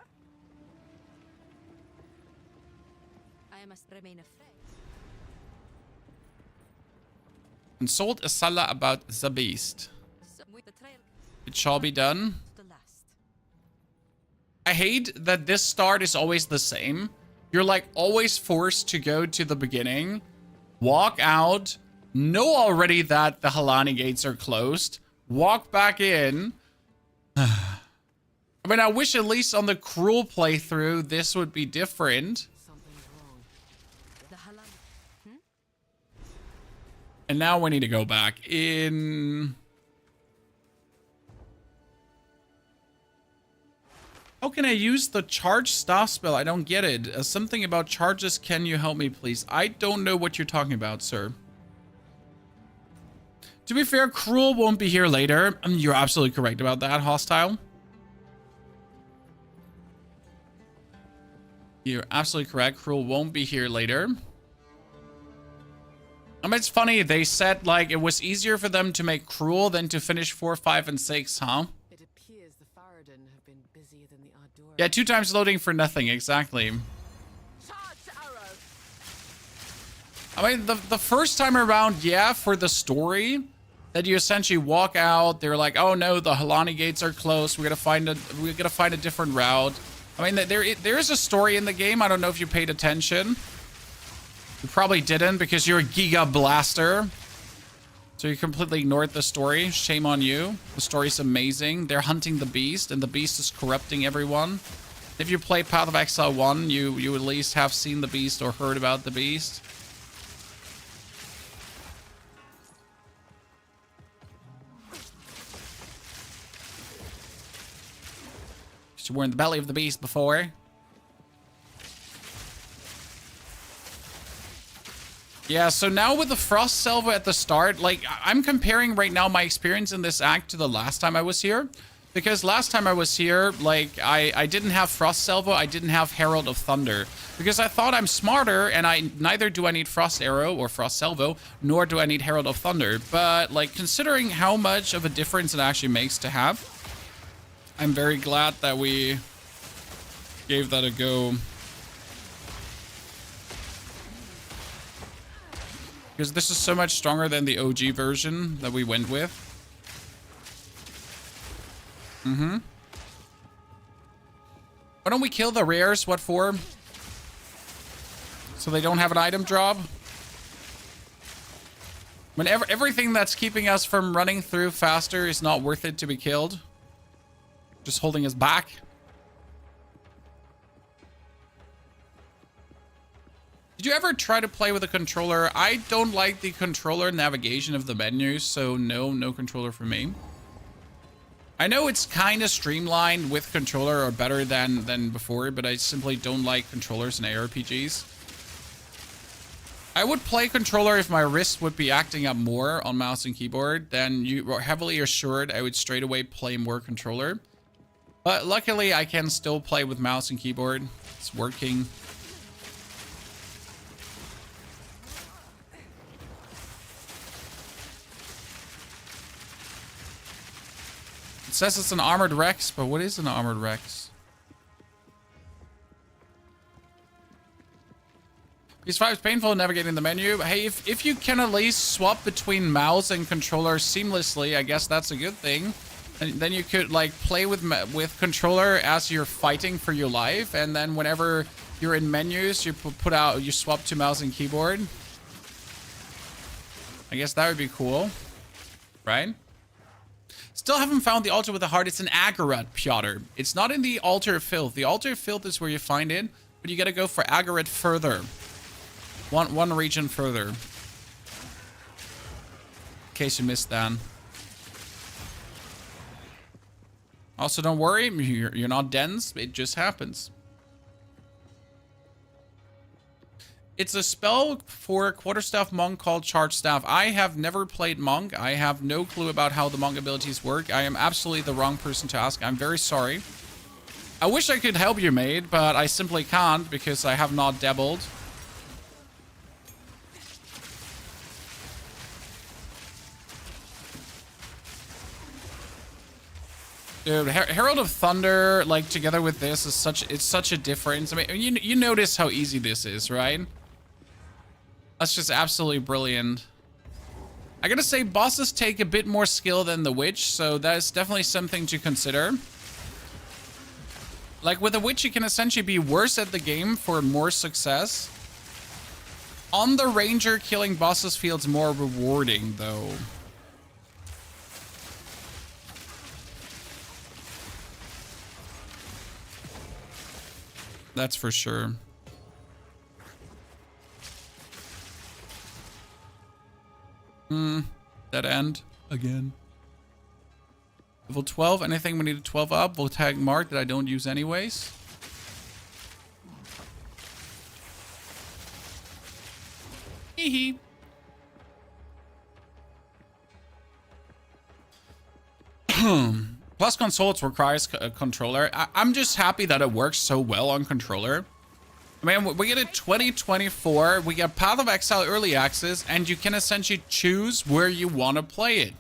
B: I must remain afraid.
A: Consult Asala about the beast. It shall be done. I hate that this start is always the same. You're like always forced to go to the beginning walk out, know already that the Halani gates are closed, walk back in. I mean, I wish at least on the cruel playthrough, this would be different.
C: Something's wrong.
B: The Halani.
A: And now we need to go back in. How can I use the charge staff spell? I don't get it. Something about charges. Can you help me, please? I don't know what you're talking about, sir. To be fair, Cruel won't be here later. You're absolutely correct about that, Hostile. You're absolutely correct. Cruel won't be here later. I mean, it's funny. They said, like, it was easier for them to make Cruel than to finish 4, 5, and 6, huh?
C: It appears the Faradin have been busier than the Ardora.
A: Yeah, 2 times loading for nothing. Exactly.
C: Charge arrow!
A: I mean, the first time around, yeah, for the story, that you essentially walk out, they're like, oh no, the Halani gates are closed. We're gonna find a different route. I mean, there is a story in the game. I don't know if you paid attention. You probably didn't because you're a Giga Blaster. So you completely ignored the story. Shame on you. The story's amazing. They're hunting the beast, and the beast is corrupting everyone. If you play Path of Exile 1, you at least have seen the beast or heard about the beast. You were in the belly of the beast before. Yeah, so now with the Frost Salvo at the start, like, I'm comparing right now my experience in this act to the last time I was here. Because last time I was here, like, I didn't have Frost Salvo, I didn't have Herald of Thunder. Because I thought I'm smarter, and neither do I need Frost Arrow or Frost Salvo, nor do I need Herald of Thunder. But, like, considering how much of a difference it actually makes to have, I'm very glad that we gave that a go. Because this is so much stronger than the OG version that we went with. Why don't we kill the rares? What for? So they don't have an item drop? Whenever everything that's keeping us from running through faster is not worth it to be killed. Just holding us back. Did you ever try to play with a controller? I don't like the controller navigation of the menus, so no controller for me. I know it's kind of streamlined with controller or better than before, but I simply don't like controllers in ARPGs. I would play controller if my wrist would be acting up more on mouse and keyboard. Then you are heavily assured I would straight away play more controller. But luckily, I can still play with mouse and keyboard. It's working. It says it's an armored Rex, but what is an armored Rex? PS5 is painful navigating the menu. Hey, if you can at least swap between mouse and controller seamlessly, I guess that's a good thing. And then you could like play with controller as you're fighting for your life, and then whenever you're in menus, you you swap to mouse and keyboard. I guess that would be cool, right? Still haven't found the altar with the heart. It's an Agarat, Piotr. It's not in the altar of filth. The altar of filth is where you find it, but you gotta go for Agarat further. One region further. In case you missed that. Also, don't worry, you're not dense. It just happens. It's a spell for a quarterstaff monk called Charge Staff. I have never played monk. I have no clue about how the monk abilities work. I am absolutely the wrong person to ask. I'm very sorry. I wish I could help you, mate, but I simply can't because I have not dabbled. Dude, Herald of Thunder, like, together with this is such a difference. I mean, you notice how easy this is, right? That's just absolutely brilliant. I gotta say, bosses take a bit more skill than the Witch, so that is definitely something to consider. Like, with the Witch, you can essentially be worse at the game for more success. On the ranger, killing bosses feels more rewarding, though. That's for sure. Dead end again. Level 12, anything we need a 12 up. We'll tag Mark that I don't use anyways. Hee Plus consoles requires a controller. I'm just happy that it works so well on controller. I mean, we get a 2024, we get Path of Exile Early Access, and you can essentially choose where you want to play it.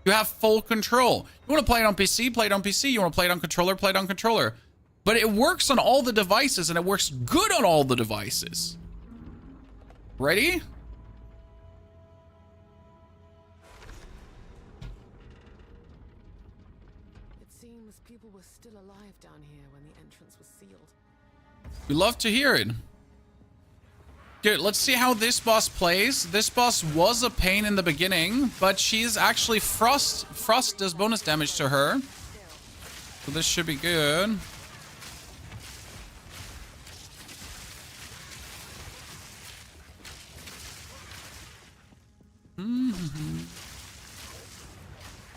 A: You have full control. You want to play it on PC, play it on PC. You want to play it on controller, play it on controller. But it works on all the devices, and it works good on all the devices. Ready?
C: It seems people were still alive down here when the entrance was sealed.
A: We love to hear it. Good, let's see how this boss plays. This boss was a pain in the beginning, but she's actually Frost. Frost does bonus damage to her. So this should be good.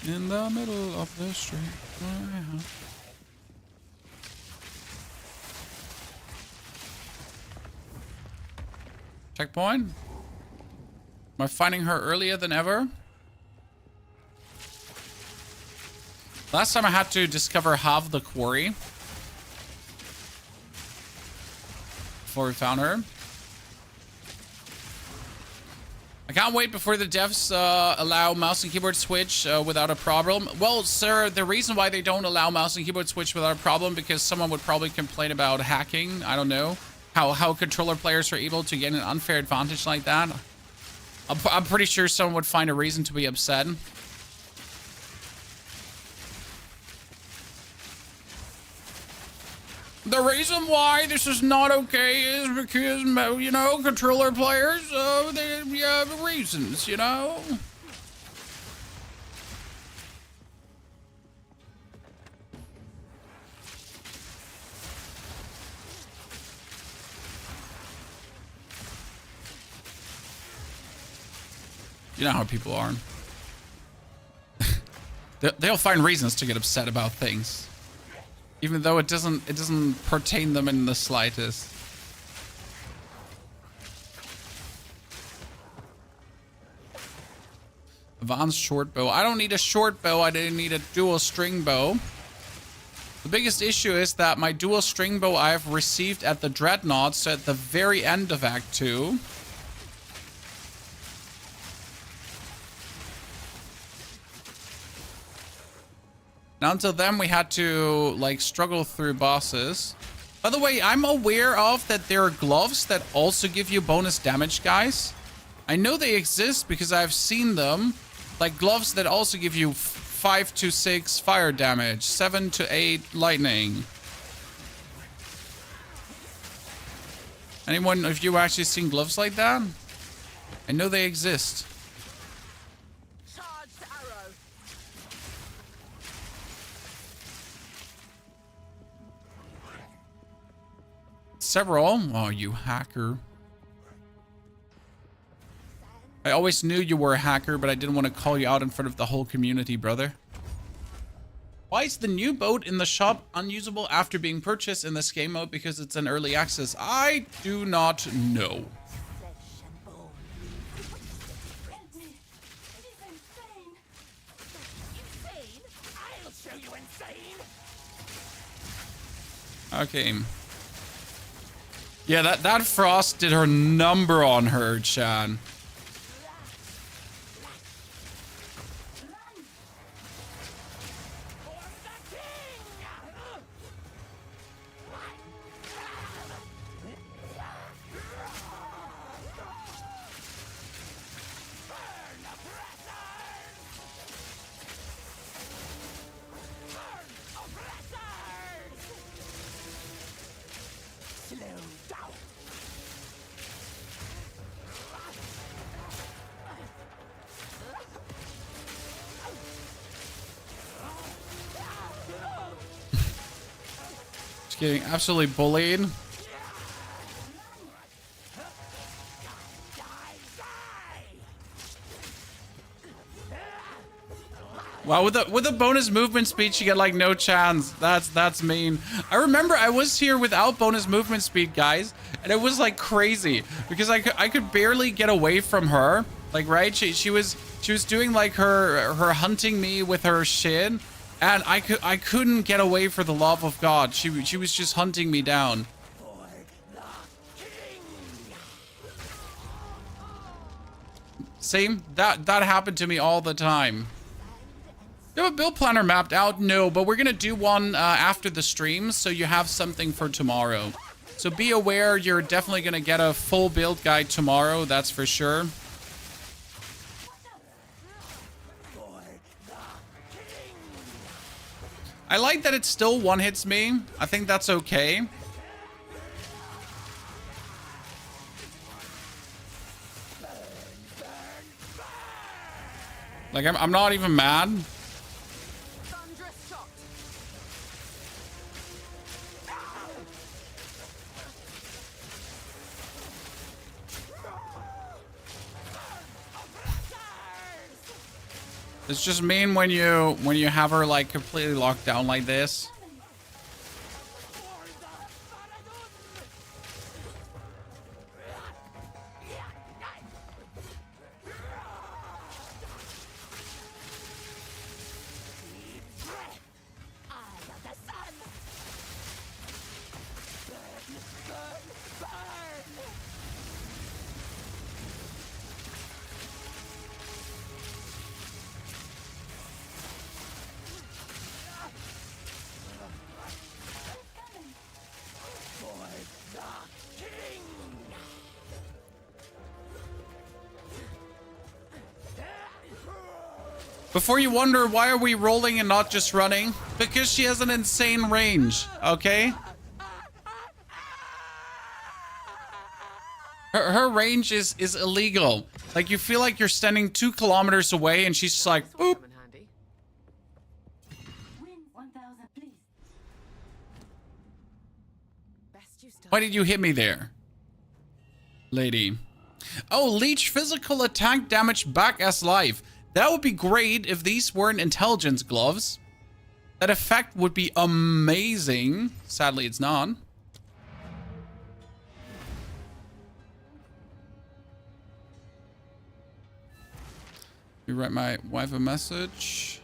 A: In the middle of the street. Checkpoint. Am I finding her earlier than ever? Last time I had to discover half the quarry before we found her. I can't wait before the devs allow mouse and keyboard switch without a problem. Well, sir, the reason why they don't allow mouse and keyboard switch without a problem because someone would probably complain about hacking. I don't know how controller players are able to get an unfair advantage like that. I'm pretty sure someone would find a reason to be upset. The reason why this is not okay is because, you know, controller players, they have reasons, you know? You know how people are. They'll find reasons to get upset about things. Even though it doesn't pertain them in the slightest. Advanced short bow. I don't need a short bow. I didn't need a dual string bow. The biggest issue is that my dual string bow I have received at the Dreadnought, so at the very end of Act 2. Now until then we had to like struggle through bosses. By the way, I'm aware of that there are gloves that also give you bonus damage, guys. I know they exist because I've seen them. Like gloves that also give you 5 to 6 fire damage, 7 to 8 lightning. Anyone of you actually seen gloves like that? I know they exist. Several. Oh, you hacker. I always knew you were a hacker, but I didn't want to call you out in front of the whole community, brother. Why is the new boat in the shop unusable after being purchased in this game mode because it's an early access? I do not know. Okay. Yeah, that Frost did her number on her, Chan. Getting absolutely bullied. Wow, with a bonus movement speed, you get like no chance. That's mean. I remember I was here without bonus movement speed, guys, and it was like crazy because I could barely get away from her. Like, right? She was doing like her hunting me with her shit, and I couldn't get away for the love of God. She was just hunting me down. Same. That happened to me all the time. You have a build planner mapped out? No, but we're gonna do one after the stream, so you have something for tomorrow. So be aware, you're definitely gonna get a full build guide tomorrow, that's for sure. I like that it still one-hits me. I think that's okay. Like, I'm not even mad. It's just mean when you have her like completely locked down like this. Before you wonder, why are we rolling and not just running? Because she has an insane range, okay? Her range is illegal. Like, you feel like you're standing 2 kilometers away and she's just like, boop. Why did you hit me there, lady? Oh, leech physical attack damage back as life. That would be great if these weren't intelligence gloves. That effect would be amazing. Sadly, it's not. You write my wife a message.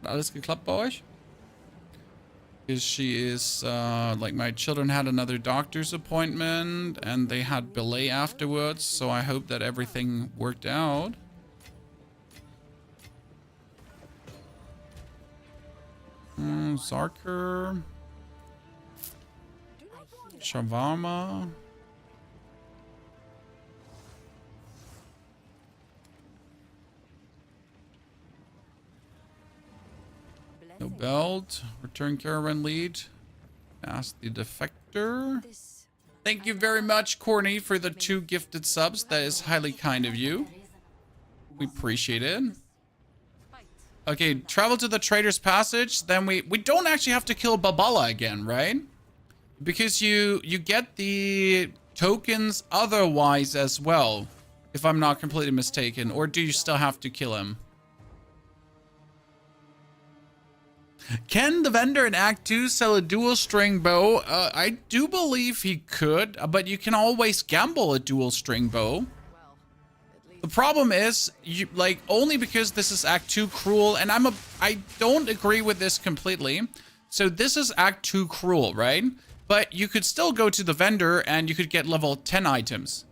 A: Alles geklappt bei euch? Because she is, like, my children had another doctor's appointment and they had belay afterwards, so I hope that everything worked out. Zarker. Shawarma. No belt. Return caravan lead. Ask the defector. Thank you very much, Corny, for the 2 gifted subs. That is highly kind of you. We appreciate it. Okay, travel to the Trader's Passage. Then we don't actually have to kill Babala again, right? Because you get the tokens otherwise as well, if I'm not completely mistaken. Or do you still have to kill him? Can the vendor in Act 2 sell a dual string bow? I do believe he could, but you can always gamble a dual string bow. The problem is, only because this is Act 2 cruel, and I don't agree with this completely. So this is Act 2 cruel, right? But you could still go to the vendor and you could get level 10 items.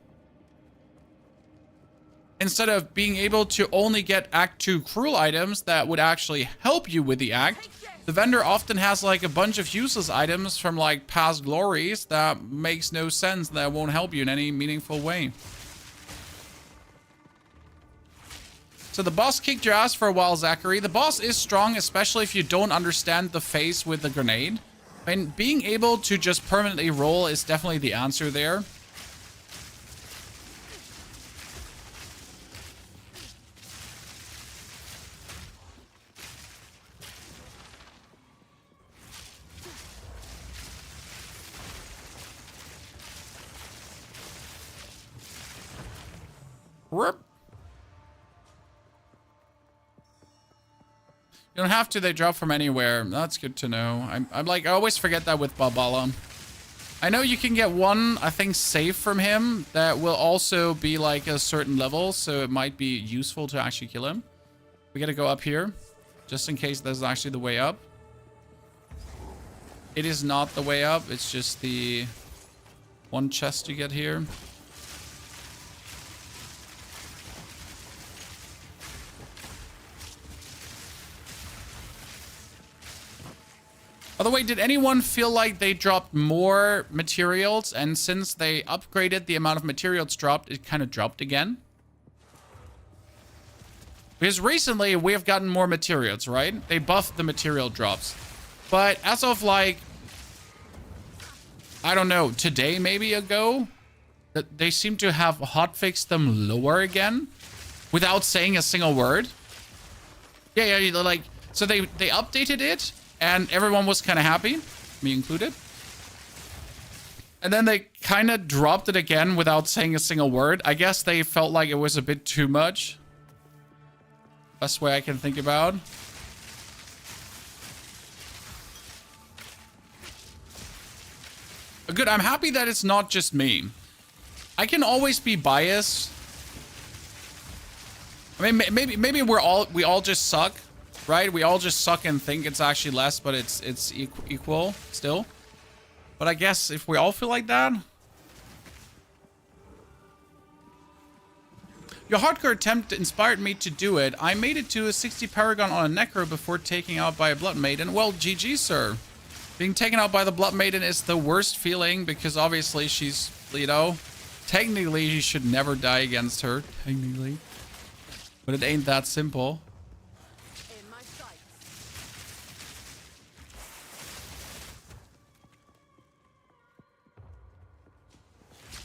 A: Instead of being able to only get Act 2 cruel items that would actually help you with the act, the vendor often has like a bunch of useless items from like past glories that makes no sense, that won't help you in any meaningful way. So the boss kicked your ass for a while, Zachary. The boss is strong, especially if you don't understand the phase with the grenade. I mean, being able to just permanently roll is definitely the answer there. You don't have to. They drop from anywhere. That's good to know. I'm like, I always forget that with Balbala. I know you can get one, I think, safe from him that will also be like a certain level, so it might be useful to actually kill him. We gotta go up here, just in case this is actually the way up. It is not the way up, it's just the one chest you get here. By the way, did anyone feel like they dropped more materials, and since they upgraded the amount of materials dropped, it kind of dropped again? Because recently we have gotten more materials, right? They buffed the material drops. But as of like, I don't know, today maybe ago, they seem to have hotfixed them lower again without saying a single word. Yeah, like, so they updated it. And everyone was kind of happy, me included. And then they kind of dropped it again without saying a single word. I guess they felt like it was a bit too much. Best way I can think about. Good, I'm happy that it's not just me. I can always be biased. I mean, maybe we all just suck. Right? We all just suck and think it's actually less, but it's equal still. But I guess if we all feel like that. Your hardcore attempt inspired me to do it. I made it to a 60 Paragon on a Necro before taking out by a Blood Maiden. Well, GG, sir. Being taken out by the Blood Maiden is the worst feeling because obviously she's, you know, technically you should never die against her. Technically. But it ain't that simple.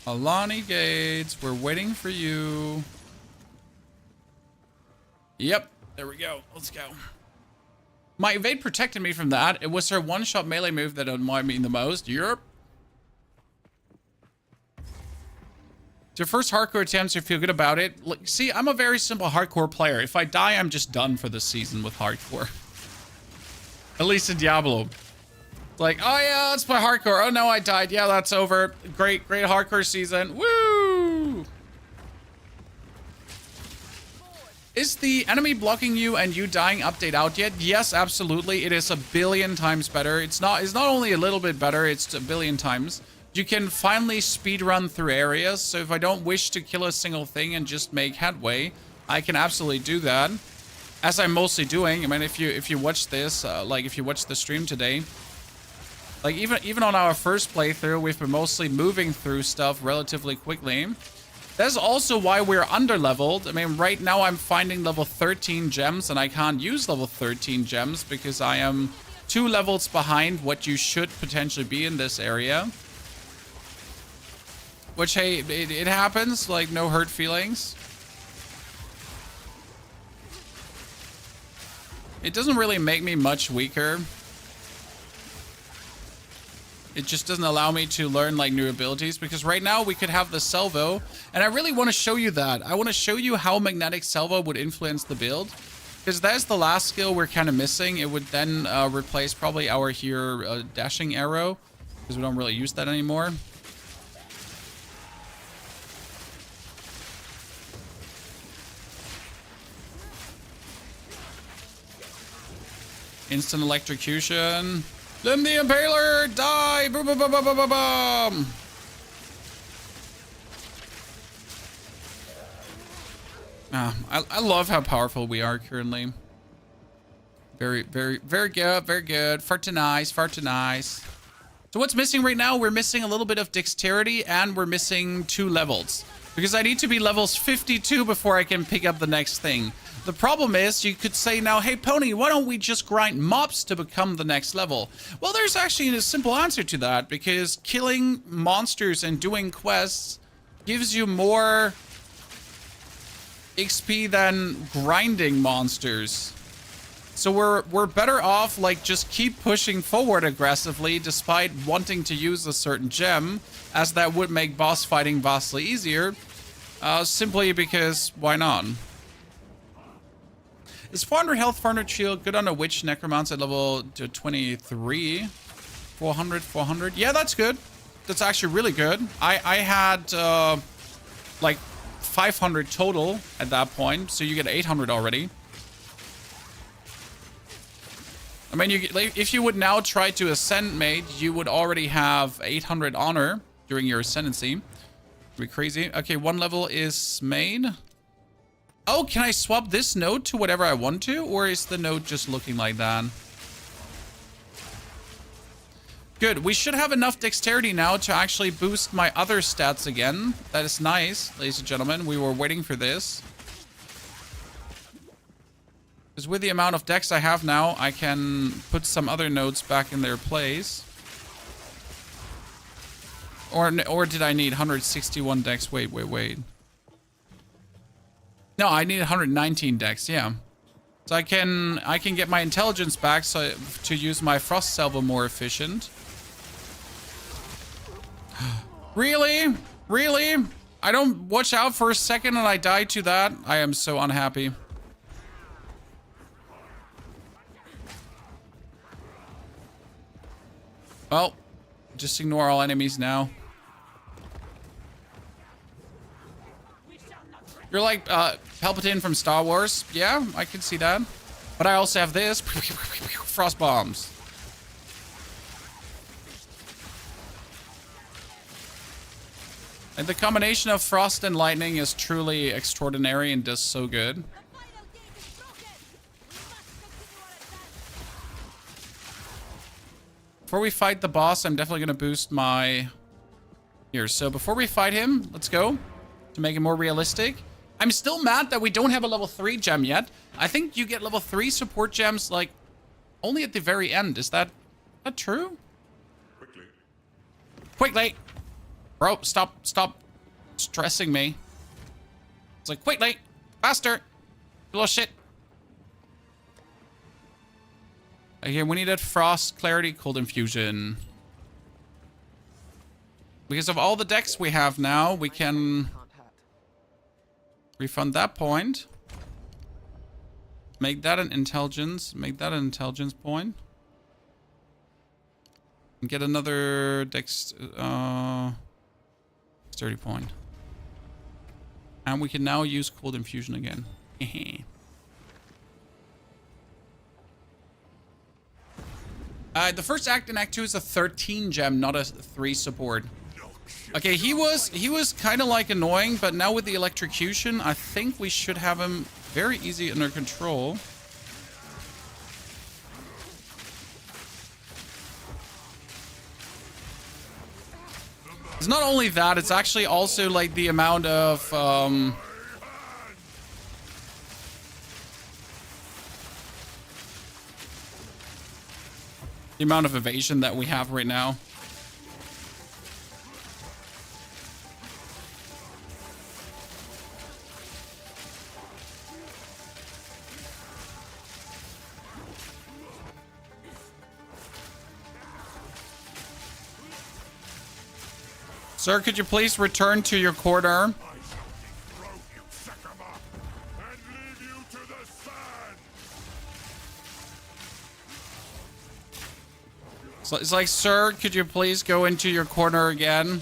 A: Alani Gates, we're waiting for you. Yep, there we go. Let's go. My evade protected me from that. It was her one-shot melee move that annoyed me the most. Yep. It's your first hardcore attempt, so you feel good about it. Look, see, I'm a very simple hardcore player. If I die, I'm just done for this season with hardcore. At least in Diablo. Like, oh yeah, let's play hardcore. Oh no, I died. Yeah, that's over. Great hardcore season. Woo! Is the enemy blocking you and you dying update out yet? Yes, absolutely. It is a billion times better. It's not only a little bit better, it's a billion times. You can finally speed run through areas. So if I don't wish to kill a single thing and just make headway, I can absolutely do that. As I'm mostly doing. I mean, if you watch this, like if you watch the stream today, like even on our first playthrough, we've been mostly moving through stuff relatively quickly. That's also why we're under-leveled. I mean, right now I'm finding level 13 gems, and I can't use level 13 gems because I am 2 levels behind what you should potentially be in this area. Which, hey, it happens. Like, no hurt feelings. It doesn't really make me much weaker. It just doesn't allow me to learn like new abilities because right now we could have the salvo, and I really want to show you that. I want to show you how magnetic salvo would influence the build because that's the last skill we're kind of missing. It would then replace probably our here dashing arrow because we don't really use that anymore. Instant electrocution. Limb the Impaler! Die! Boom, boom, boom, boom, boom, boom, boom! I love how powerful we are currently. Very good, very good. Far too nice, far too nice. So what's missing right now? We're missing a little bit of dexterity and we're missing 2 levels. Because I need to be levels 52 before I can pick up the next thing. The problem is, you could say now, hey Pony, why don't we just grind mobs to become the next level? Well, there's actually a simple answer to that, because killing monsters and doing quests gives you more XP than grinding monsters. So we're better off, like, just keep pushing forward aggressively despite wanting to use a certain gem, as that would make boss fighting vastly easier. Simply because why not? Is 400 health, 400 shield, good on a witch necromancer at level 23. 400. Yeah, that's good. That's actually really good. I had like 500 total at that point, so you get 800 already. I mean, if you would now try to ascend, mate, you would already have 800 honor during your ascendancy. Be crazy. Okay, one level is made. Oh, can I swap this node to whatever I want to, or is the node just looking like that? Good. We should have enough dexterity now to actually boost my other stats again. That is nice, ladies and gentlemen. We were waiting for this. Because with the amount of dex I have now, I can put some other nodes back in their place. Or did I need 161 dex? Wait. No, I need 119 dex, yeah. So I can get my intelligence back so to use my frost salvo more efficient. Really? Really? I don't watch out for a second and I die to that? I am so unhappy. Well, just ignore all enemies now. You're like Palpatine from Star Wars. Yeah, I can see that. But I also have this. Frost bombs. And the combination of frost and lightning is truly extraordinary and does so good. Before we fight the boss, I'm definitely going to boost my... Here, so before we fight him, let's go. To make it more realistic. I'm still mad that we don't have a level 3 gem yet. I think you get level 3 support gems, like, only at the very end. Is that true? Quickly. Bro, stop stressing me. It's like, quickly. Faster. You little shit. Here, we needed frost, clarity, cold infusion. Because of all the decks we have now, we can refund that point. Make that an intelligence. Make that an intelligence point. And get another dexterity point. And we can now use cold infusion again. The first act in Act 2 is a 13 gem, not a 3 support. Okay, he was kind of like annoying, but now with the electrocution, I think we should have him very easy under control. It's not only that, it's actually also like the amount of the amount of evasion that we have right now. Sir, could you please return to your corner? So it's like, sir, could you please go into your corner again?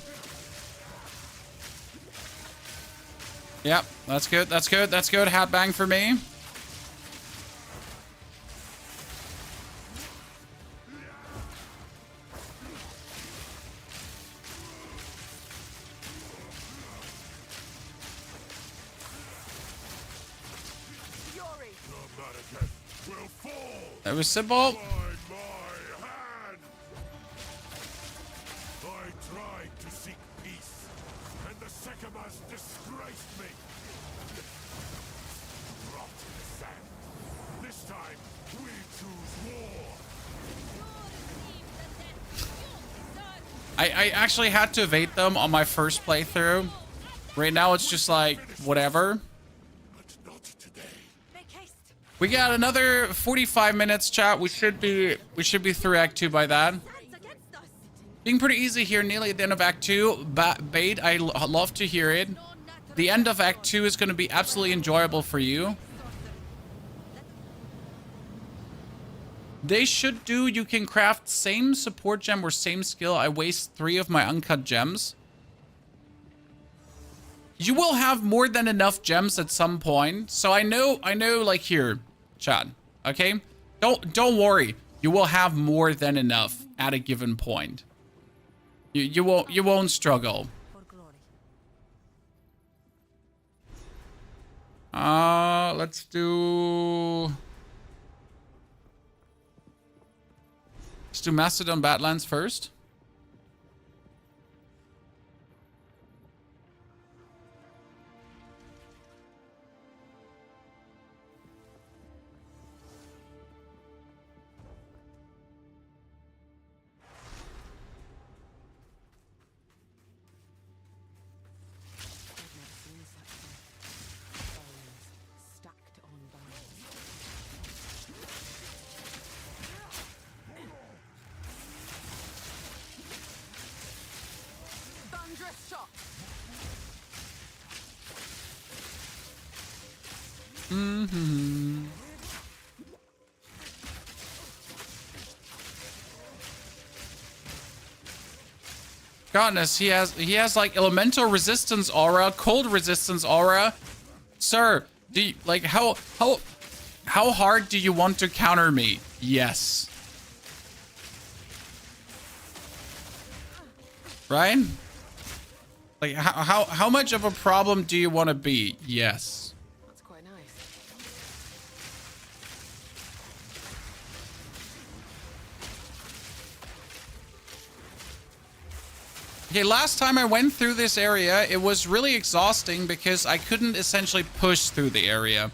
A: Yep, that's good. That's good. That's good. Hat bang for me. That was simple. I actually had to evade them on my first playthrough. Right now it's just like whatever. We got another 45 minutes, chat. We should be through Act 2 by that. Being pretty easy here, nearly at the end of Act 2. Bait, I love to hear it. the end of Act 2 is going to be absolutely enjoyable for you. They should do, you can craft same support gem or same skill. I waste 3 of my uncut gems. You will have more than enough gems at some point. So I know like here, chat, okay? Don't worry. You will have more than enough at a given point. You won't struggle. Let's do Mastodon Badlands first. Goodness, he has like elemental resistance aura, cold resistance aura. Sir, do you, like how hard do you want to counter me? Yes. Right? Like how much of a problem do you want to be? Yes.
C: That's quite nice.
A: Okay, last time I went through this area, it was really exhausting because I couldn't essentially push through the area.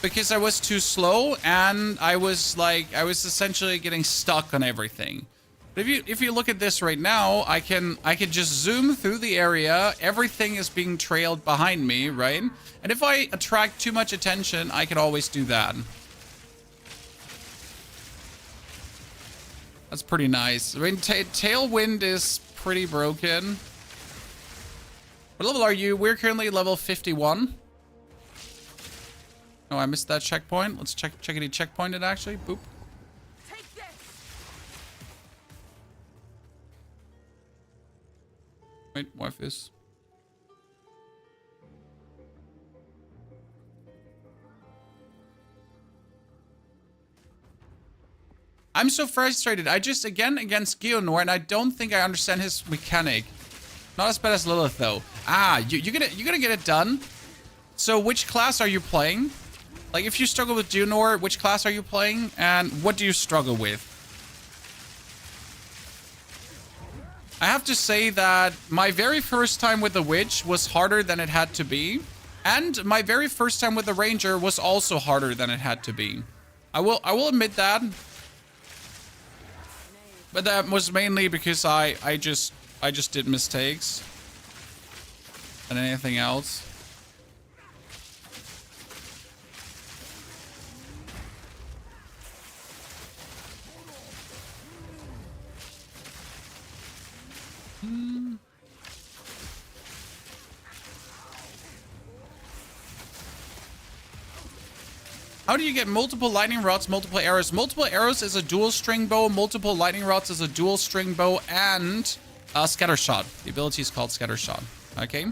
A: Because I was too slow and I was essentially getting stuck on everything. But if you look at this right now, I can just zoom through the area. Everything is being trailed behind me, right? And if I attract too much attention, I can always do that. That's pretty nice. I mean, Tailwind is pretty broken. What level are you? We're currently level 51. Oh, I missed that checkpoint. Let's check any checkpointed actually. Boop.
C: Take this.
A: Wait, what is? I'm so frustrated. I just, again, against Geonor, and I don't think I understand his mechanic. Not as bad as Lilith, though. Ah, you're gonna get it done. So, which class are you playing? Like, if you struggle with Geonor, which class are you playing? And what do you struggle with? I have to say that my very first time with the Witch was harder than it had to be. And my very first time with the Ranger was also harder than it had to be. I will admit that. But that was mainly because I just did mistakes than anything else. How do you get multiple lightning rods, multiple arrows? Multiple arrows is a dual string bow. Multiple lightning rods is a dual string bow and scatter shot. The ability is called scatter shot. Okay.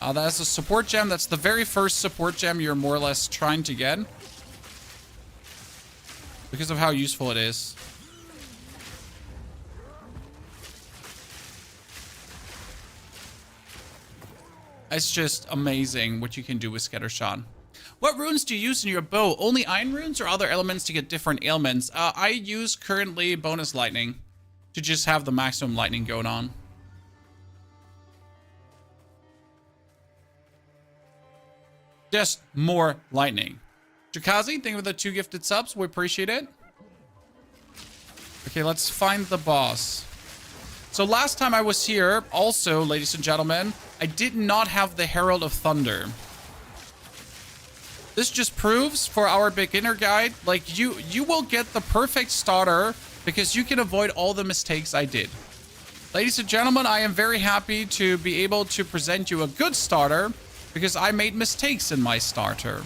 A: That's a support gem. That's the very first support gem you're more or less trying to get. Because of how useful it is. It's just amazing what you can do with scatter shot. What runes do you use in your bow? Only iron runes or other elements to get different ailments? I use currently bonus lightning to just have the maximum lightning going on. Just more lightning. Jakazi, thank you for the 2 gifted subs. We appreciate it. Okay, let's find the boss. So last time I was here, also, ladies and gentlemen, I did not have the Herald of Thunder. This just proves for our beginner guide, like you will get the perfect starter because you can avoid all the mistakes I did. Ladies and gentlemen, I am very happy to be able to present you a good starter because I made mistakes in my starter.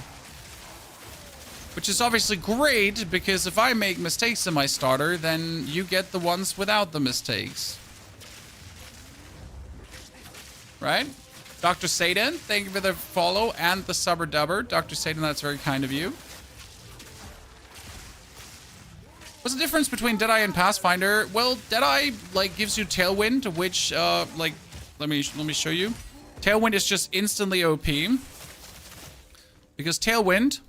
A: Which is obviously great because if I make mistakes in my starter, then you get the ones without the mistakes. Right? Dr. Satan, thank you for the follow and the subber dubber. Dr. Satan, that's very kind of you. What's the difference between Deadeye and Pathfinder? Well, Deadeye like gives you Tailwind, which like let me show you. Tailwind is just instantly OP. Because Tailwind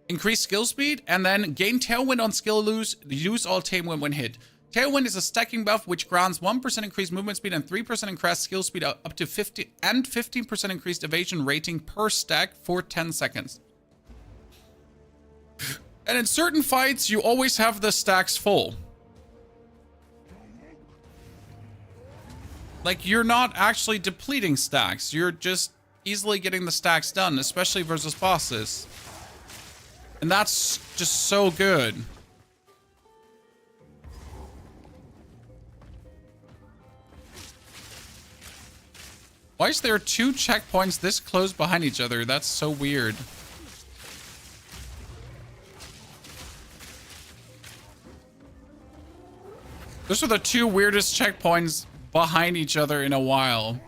A: increase skill speed and then gain Tailwind on skill lose all Tailwind when hit. Tailwind is a stacking buff which grants 1% increased movement speed and 3% increased skill speed up to 50 and 15% increased evasion rating per stack for 10 seconds. And in certain fights, you always have the stacks full. Like, you're not actually depleting stacks. You're just easily getting the stacks done, especially versus bosses. And that's just so good. Why is there 2 checkpoints this close behind each other? That's so weird. Those are the 2 weirdest checkpoints behind each other in a while.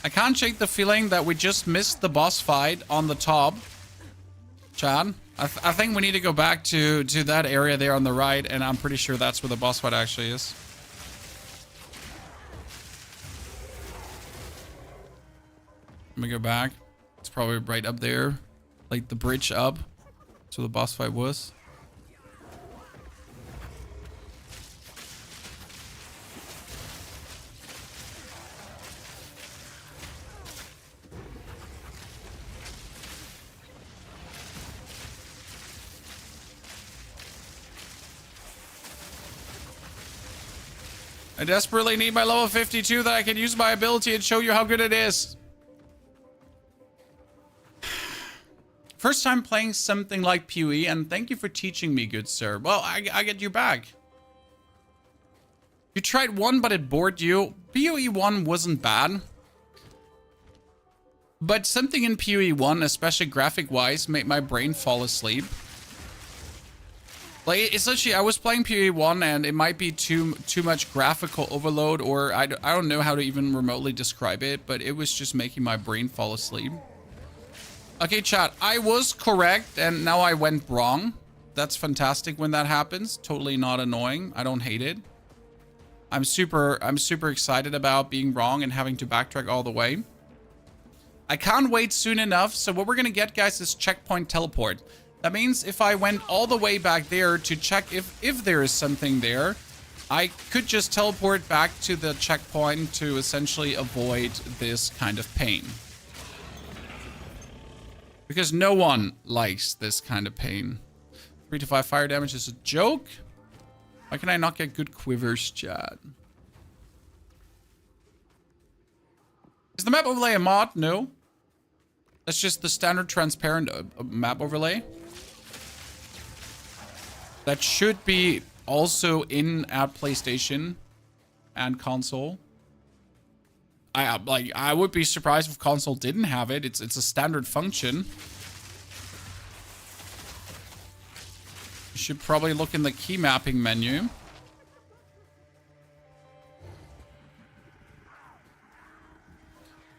A: I can't shake the feeling that we just missed the boss fight on the top. Chad, I think we need to go back to that area there on the right, and I'm pretty sure that's where the boss fight actually is. Let me go back. It's probably right up there. Like the bridge up. That's where the boss fight was. I desperately need my level 52 that I can use my ability and show you how good it is. First time playing something like PoE, and thank you for teaching me, good sir. Well, I get you back. You tried 1, but it bored you. PoE 1 wasn't bad. But something in PoE 1, especially graphic-wise, made my brain fall asleep. Like, essentially, I was playing PoE 1, and it might be too much graphical overload, or I don't know how to even remotely describe it, but it was just making my brain fall asleep. Okay, chat, I was correct, and now I went wrong. That's fantastic when that happens. Totally not annoying. I don't hate it. I'm super excited about being wrong and having to backtrack all the way. I can't wait soon enough. So what we're gonna get, guys, is checkpoint teleport. That means if I went all the way back there to check if there is something there, I could just teleport back to the checkpoint to essentially avoid this kind of pain. Because no one likes this kind of pain. 3 to 5 fire damage is a joke. Why can I not get good quivers, chat? Is the map overlay a mod? No. That's just the standard transparent map overlay. That should be also in at PlayStation and console. I would be surprised if console didn't have it. It's a standard function. You should probably look in the key mapping menu.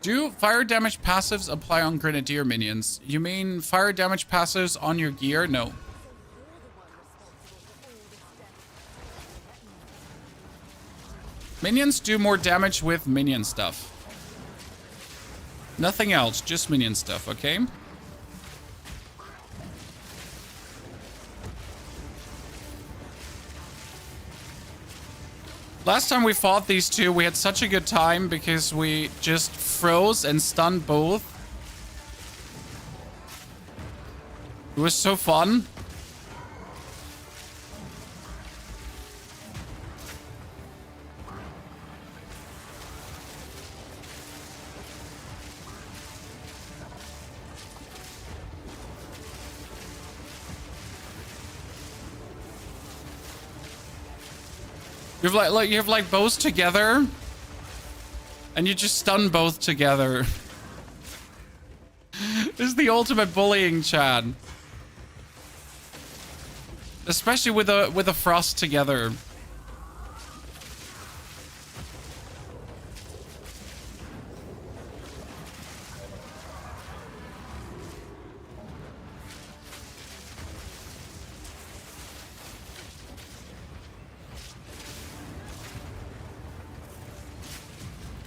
A: Do fire damage passives apply on grenadier minions? You mean fire damage passives on your gear? No. Minions do more damage with minion stuff. Nothing else, just minion stuff, okay? Last time we fought these two, we had such a good time because we just froze and stunned both. It was so fun. You have like both together, and you just stun both together. This is the ultimate bullying, Chad. Especially with a frost together.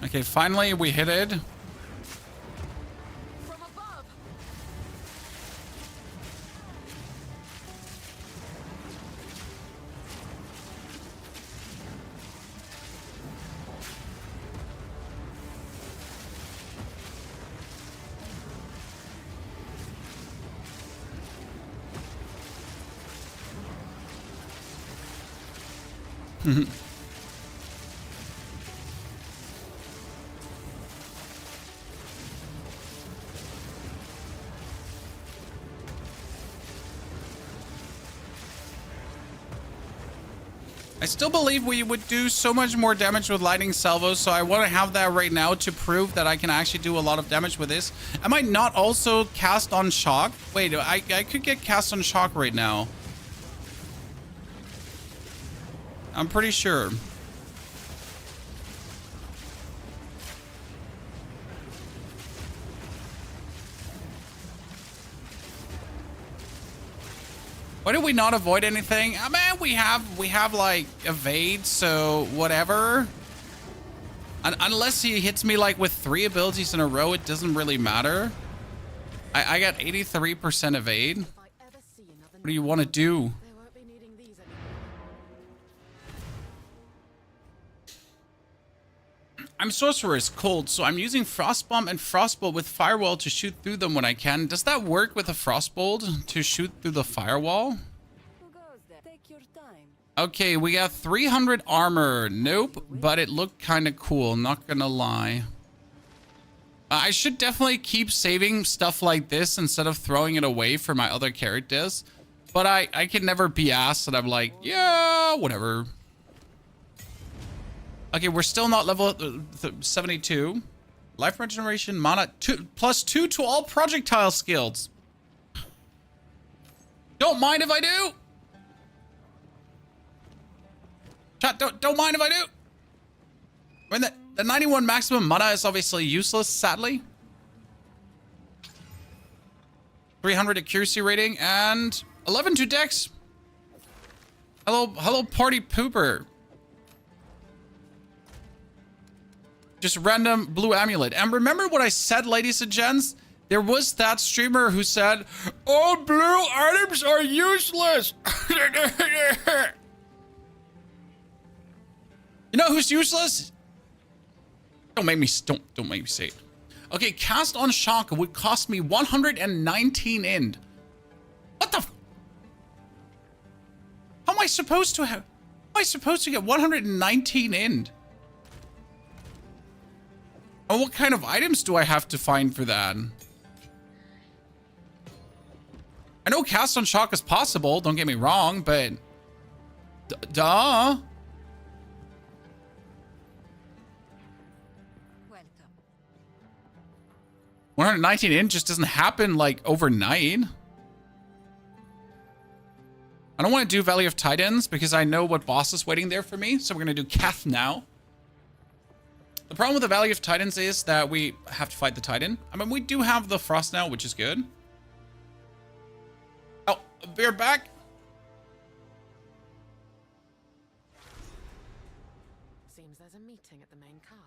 A: Okay, finally we hit it.
C: From above.
A: I still believe we would do so much more damage with lightning salvo, so I want to have that right now to prove that I can actually do a lot of damage with this. I might not also cast on shock. Wait, I could get cast on shock right now. I'm pretty sure. Why did we not avoid anything? I mean, we have like evade, so whatever. Unless he hits me like with 3 abilities in a row, it doesn't really matter. I got 83% evade.
C: If I ever see another
A: What do you want to do?
C: they won't be needing these anymore.
A: I'm sorceress, cold, so I'm using frostbomb and frostbolt with firewall to shoot through them when I can. Does that work with a frostbolt to shoot through the firewall?
B: Who goes there? Take your time.
A: Okay, we got 300 armor. Nope, but it looked kind of cool, not gonna lie. I should definitely keep saving stuff like this instead of throwing it away for my other characters. But I can never be asked, and I'm like, yeah, whatever. Okay, we're still not level 72. Life regeneration, mana, +2 to all projectile skills. Don't mind if I do. Chat, don't mind if I do. I mean, the 91 maximum mana is obviously useless, sadly. 300 accuracy rating and 11 to dex. Hello, party pooper. Just random blue amulet. And remember what I said, ladies and gents? There was that streamer who said, all blue items are useless. You know who's useless? Don't make me say it. Okay, cast on shock would cost me 119 ind. What the? How am I supposed to have? How am I supposed to get 119 ind? And what kind of items do I have to find for that? I know cast on shock is possible, don't get me wrong, but... Duh.
B: Welcome.
A: 119 in just doesn't happen, like, overnight. I don't want to do Valley of Titans because I know what boss is waiting there for me, so we're going to do Kath now. The problem with the Valley of Titans is that we have to fight the Titan. I mean, we do have the Frost now, which is good. Oh, we're back.
C: Seems there's a meeting at the main cart.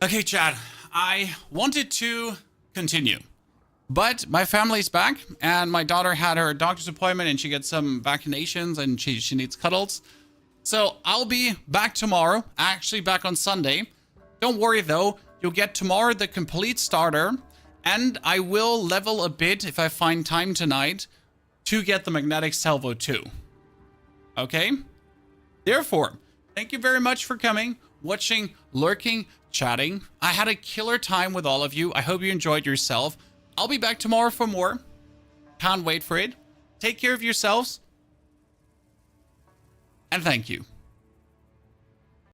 A: Okay, Chad, I wanted to continue, but my family's back and my daughter had her doctor's appointment and she gets some vaccinations and she needs cuddles. So I'll be back tomorrow, actually back on Sunday. Don't worry though, you'll get tomorrow the complete starter, and I will level a bit if I find time tonight to get the magnetic salvo too. Okay? Therefore, thank you very much for coming, watching, lurking, chatting. I had a killer time with all of you. I hope you enjoyed yourself. I'll be back tomorrow for more. Can't wait for it. Take care of yourselves. And thank you.